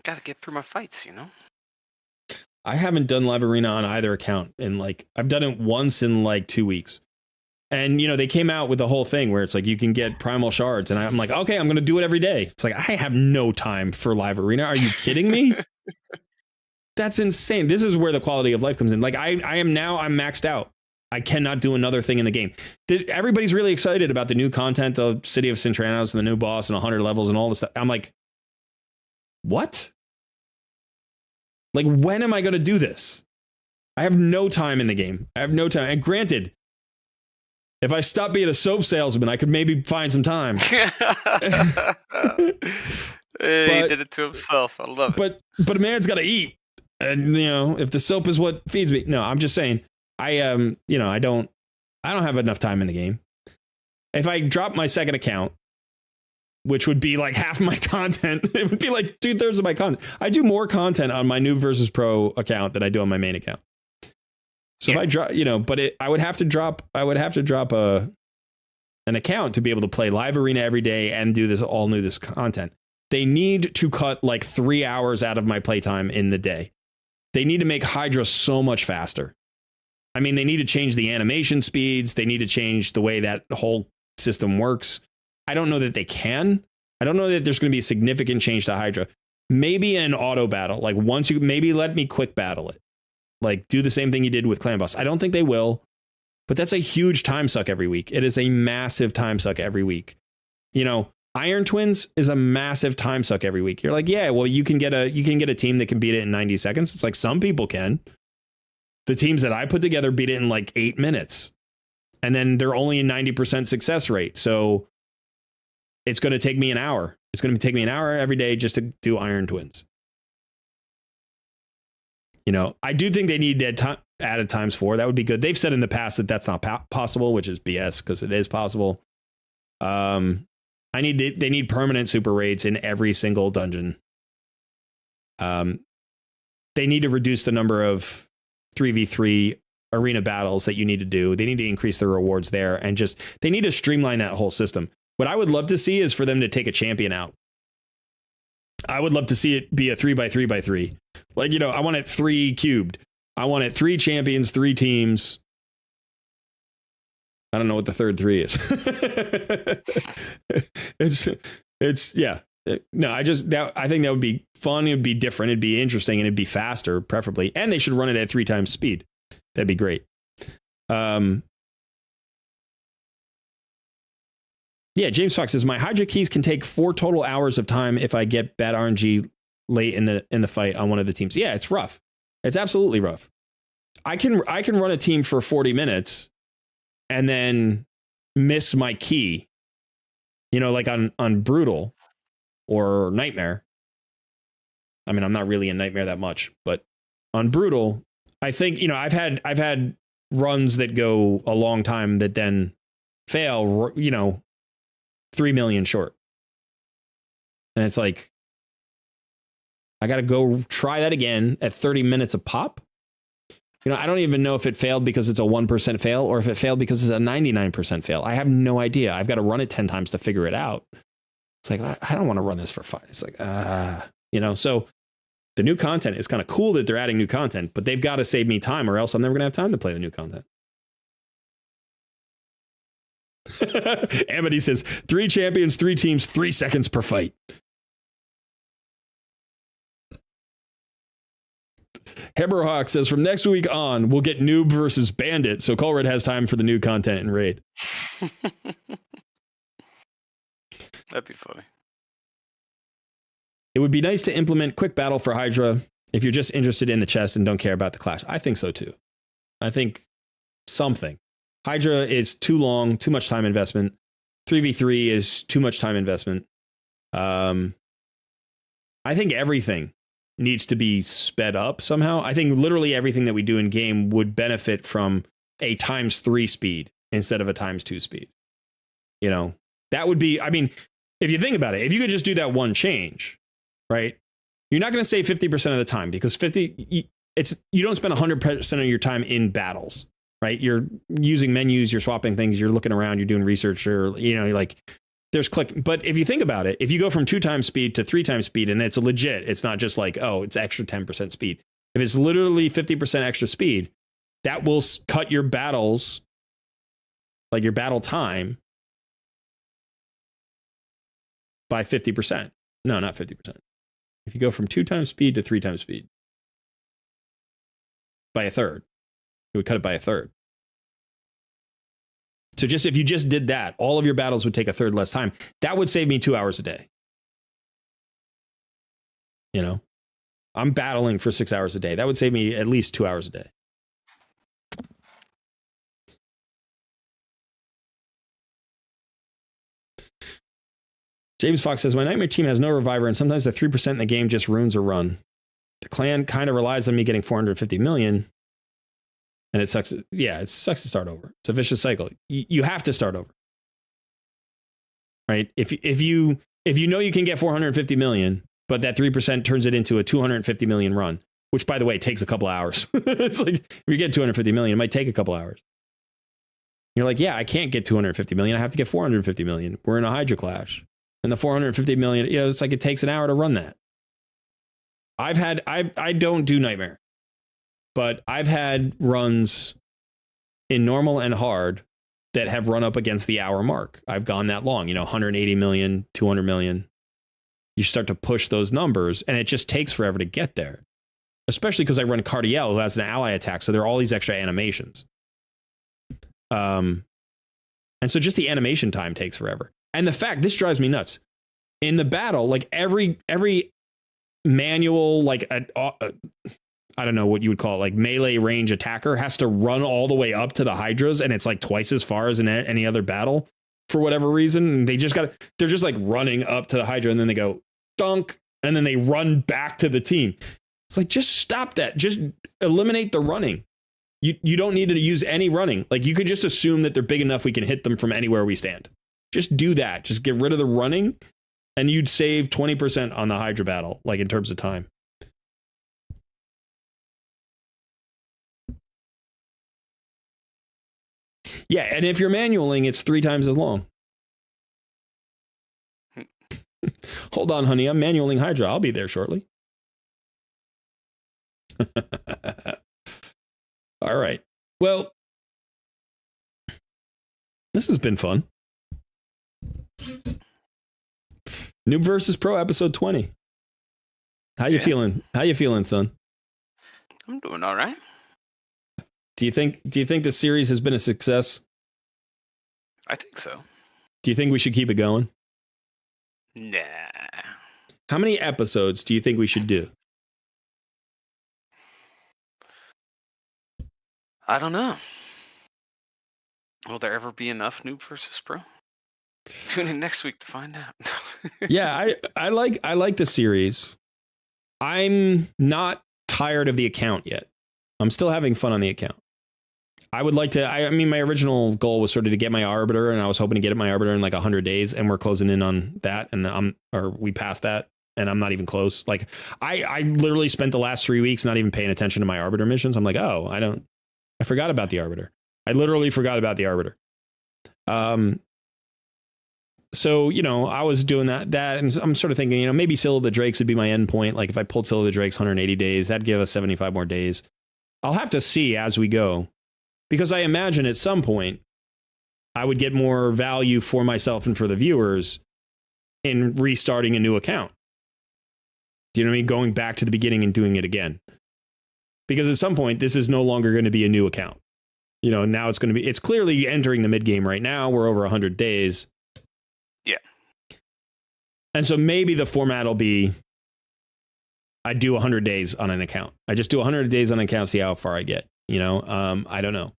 Gotta get through my fights, you know? I haven't done live arena on either account in I've done it once in 2 weeks. And, you know, they came out with the whole thing where it's like you can get primal shards. And I'm like, okay, I'm going to do it every day. It's like, I have no time for live arena. Are you kidding me? That's insane. This is where the quality of life comes in. Like I'm maxed out. I cannot do another thing in the game. Everybody's really excited about the new content, the City of Cintranos and the new boss and 100 levels and all this stuff. I'm like, what? Like, when am I going to do this? I have no time in the game. I have no time. And granted, if I stop being a soap salesman, I could maybe find some time. He did it to himself. I love it. But a man's got to eat. And, you know, if the soap is what feeds me. No, I'm just saying. I don't have enough time in the game. If I drop my second account, which would be like half my content, it would be like 2/3 of my content. I do more content on my NOOB vs PRO account than I do on my main account. So if I drop, you know, but I would have to drop an account to be able to play live arena every day and do this content. They need to cut 3 hours out of my playtime in the day. They need to make Hydra so much faster. I mean, they need to change the animation speeds. They need to change the way that whole system works. I don't know that they can. I don't know that there's going to be a significant change to Hydra. Maybe an auto battle. Once you maybe let me quick battle it. Do the same thing you did with Clan Boss. I don't think they will. But that's a huge time suck every week. It is a massive time suck every week. Iron Twins is a massive time suck every week. You're like, yeah, well, you can get a team that can beat it in 90 seconds. It's like some people can. The teams that I put together beat it in like 8 minutes. And then they're only a 90% success rate. So it's going to take me an hour. It's going to take me an hour every day just to do Iron Twins. I do think they need to add a ×4. That would be good. They've said in the past that that's not possible, which is BS because it is possible. They need permanent super raids in every single dungeon. They need to reduce the number of 3v3 arena battles that you need to do. They need to increase the rewards there and they need to streamline that whole system. What I would love to see is for them to take a champion out. I would love to see it be a 3x3x3. Like, I want it 3 cubed. I want it 3 champions, 3 teams. I don't know what the third 3 is. Yeah. No, I think that would be fun. It would be different. It'd be interesting and it'd be faster, preferably. And they should run it at 3 times speed. That'd be great. Yeah, James Fox says my Hydra keys can take 4 total hours of time if I get bad RNG late in the fight on one of the teams. Yeah, it's rough. It's absolutely rough. I can run a team for 40 minutes and then miss my key. Like on Brutal or Nightmare. I mean, I'm not really in Nightmare that much, but on Brutal, I think, I've had runs that go a long time that then fail, 3 million short. And it's like, I got to go try that again at 30 minutes a pop. I don't even know if it failed because it's a 1% fail or if it failed because it's a 99% fail. I have no idea. I've got to run it 10 times to figure it out. It's like, I don't want to run this for fun. It's like, so the new content is kind of cool that they're adding new content, but they've got to save me time or else I'm never going to have time to play the new content. Amity says 3 champions, 3 teams, 3 seconds per fight. Heberhawk says from next week on, we'll get Noob versus Bandit. So Colred has time for the new content in Raid. That'd be funny. It would be nice to implement quick battle for Hydra if you're just interested in the chest and don't care about the clash. I think so too. I think something. Hydra is too long, too much time investment. 3v3 is too much time investment. I think everything needs to be sped up somehow. I think literally everything that we do in game would benefit from a ×3 speed instead of a ×2 speed. That would be, I mean, if you think about it, if you could just do that one change, right? You're not going to save 50% of the time because you don't spend 100% of your time in battles, right? You're using menus, you're swapping things, you're looking around, you're doing research, or, there's click. But if you think about it, if you go from 2 times speed to 3 times speed, and it's legit, it's not just like, oh, it's extra 10% speed. If it's literally 50% extra speed, that will cut your battles, like your battle time, by 50%. No, not 50%. If you go from 2 times speed to 3 times speed, by a third, it would cut it by a third. So if you just did that, all of your battles would take a third less time. That would save me 2 hours a day. I'm battling for 6 hours a day. That would save me at least 2 hours a day. James Fox says, my Nightmare team has no reviver, and sometimes the 3% in the game just ruins a run. The clan kind of relies on me getting 450 million. And it sucks. Yeah, it sucks to start over. It's a vicious cycle. You have to start over. Right? If you know you can get 450 million, but that 3% turns it into a 250 million run, which, by the way, takes a couple hours. It's like, if you get 250 million, it might take a couple hours. You're like, yeah, I can't get 250 million. I have to get 450 million. We're in a Hydra clash. And the 450 million, it's like it takes an hour to run that. I don't do Nightmare. But I've had runs in normal and hard that have run up against the hour mark. I've gone that long, 180 million, 200 million. You start to push those numbers and it just takes forever to get there. Especially because I run Cardiel, who has an ally attack. So there are all these extra animations. And so just the animation time takes forever. And the fact, this drives me nuts. In the battle, like every manual, like I don't know what you would call it, like melee range attacker has to run all the way up to the Hydras, and it's like twice as far as in any other battle for whatever reason. And they're just like running up to the Hydra, and then they go dunk, and then they run back to the team. It's like, just stop that. Just eliminate the running. You don't need to use any running. Like, you could just assume that they're big enough we can hit them from anywhere we stand. Just do that. Just get rid of the running, and you'd save 20% on the Hydra battle, like in terms of time. Yeah, and if you're manualing, it's 3 times as long. Hold on, honey. I'm manualing Hydra. I'll be there shortly. All right. Well, this has been fun. Noob versus Pro episode 20. How you feeling? How you feeling, son? I'm doing all right. Do you think this series has been a success? I think so. Do you think we should keep it going? Nah. How many episodes do you think we should do? I don't know. Will there ever be enough Noob versus Pro? Tune in next week to find out. Yeah, I like the series. I'm not tired of the account yet. I'm still having fun on the account. I would like to, I mean, my original goal was sort of to get my Arbiter, and I was hoping to get my Arbiter in like 100 days, and we're closing in on that, and we passed that, and I'm not even close. Like, I literally spent the last 3 weeks not even paying attention to my Arbiter missions. I'm like, oh, I forgot about the Arbiter. I literally forgot about the Arbiter. So, I was doing that, and I'm sort of thinking, maybe Scylla the Drakes would be my end point. Like, if I pulled Scylla the Drakes 180 days, that'd give us 75 more days. I'll have to see as we go, because I imagine at some point I would get more value for myself and for the viewers in restarting a new account. Do you know what I mean? Going back to the beginning and doing it again. Because at some point, this is no longer going to be a new account. Now it's clearly entering the mid game right now. We're over 100 days. Yeah. And so maybe the format will be, I do 100 days on an account. I just do 100 days on an account, see how far I get. I don't know.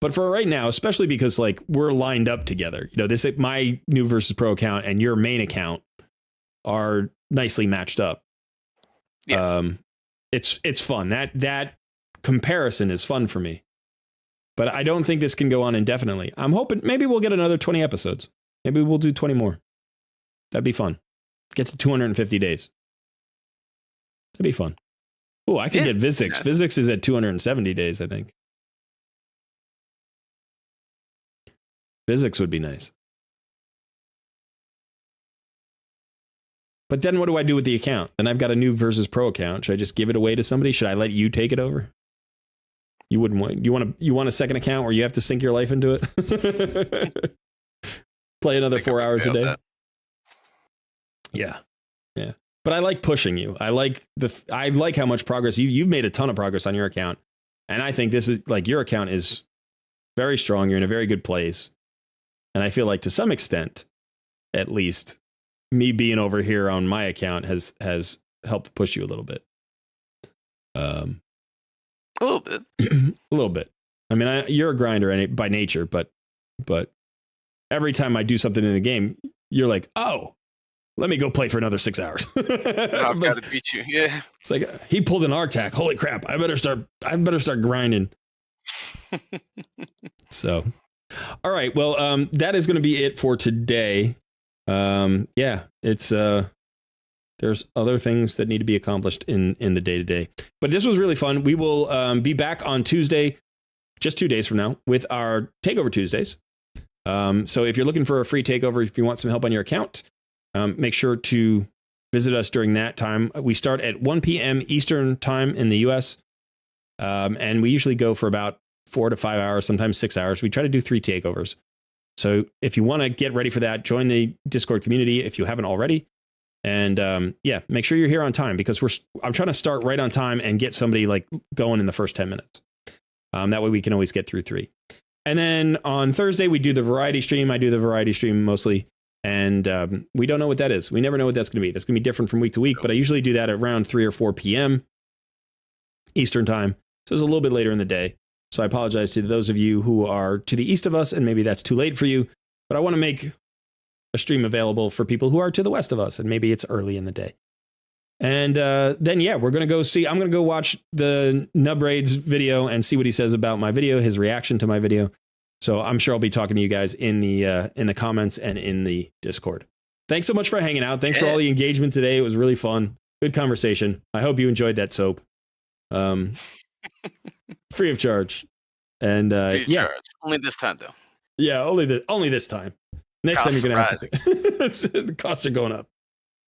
But for right now, especially because like we're lined up together, this my Noob versus Pro account and your main account are nicely matched up. Yeah. It's fun. That comparison is fun for me. But I don't think this can go on indefinitely. I'm hoping maybe we'll get another 20 episodes. Maybe we'll do 20 more. That'd be fun. Get to 250 days. That'd be fun. Oh, I could get Vizix. Yes. Vizix is at 270 days, I think. Vizix would be nice. But then what do I do with the account? Then I've got a Noob versus Pro account. Should I just give it away to somebody? Should I let you take it over? You wouldn't want. You want a second account where you have to sink your life into it? Play another 4 hours a day. That. Yeah. But I like pushing you. I like how much progress you've made a ton of progress on your account. And I think this is like your account is very strong. You're in a very good place. And I feel like to some extent, at least, me being over here on my account has helped push you a little bit. A little bit. A little bit. I mean, you're a grinder by nature, but every time I do something in the game, you're like, oh, let me go play for another 6 hours. I've got to beat you. Yeah. It's like he pulled an Artak. Holy crap! I better start grinding. So, all right. Well, that is going to be it for today. Yeah, it's there's other things that need to be accomplished in the day to day. But this was really fun. We will be back on Tuesday, just 2 days from now, with our Takeover Tuesdays. So if you're looking for a free takeover, if you want some help on your account, make sure to visit us during that time. We start at 1 p.m. Eastern time in the US. And we usually go for about 4 to 5 hours, sometimes 6 hours. We try to do 3 takeovers. So if you want to get ready for that, join the Discord community if you haven't already. And yeah, make sure you're here on time because I'm trying to start right on time and get somebody like going in the first 10 minutes. That way we can always get through 3. And then on Thursday, we do the variety stream. I do the variety stream mostly. And we don't know what that is. We never know what that's going to be. That's going to be different from week to week, but I usually do that at around 3 or 4 p.m. Eastern time. So it's a little bit later in the day. So I apologize to those of you who are to the east of us, and maybe that's too late for you, but I want to make a stream available for people who are to the west of us, and maybe it's early in the day. And then, yeah, we're going to go see, I'm going to go watch the Nub Raid's video and see what he says about my video, his reaction to my video. So I'm sure I'll be talking to you guys in the comments and in the Discord. Thanks so much for hanging out. Thanks for all the engagement today. It was really fun. Good conversation. I hope you enjoyed that soap. Free of charge. And Free of charge. Only this time though. Yeah, only this time. Next time you're gonna have to. The costs are going up.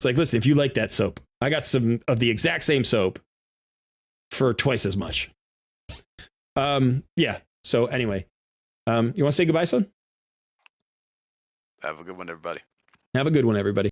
It's like, listen, if you like that soap, I got some of the exact same soap for twice as much. Yeah. So anyway. You want to say goodbye, son? Have a good one, everybody. Have a good one, everybody.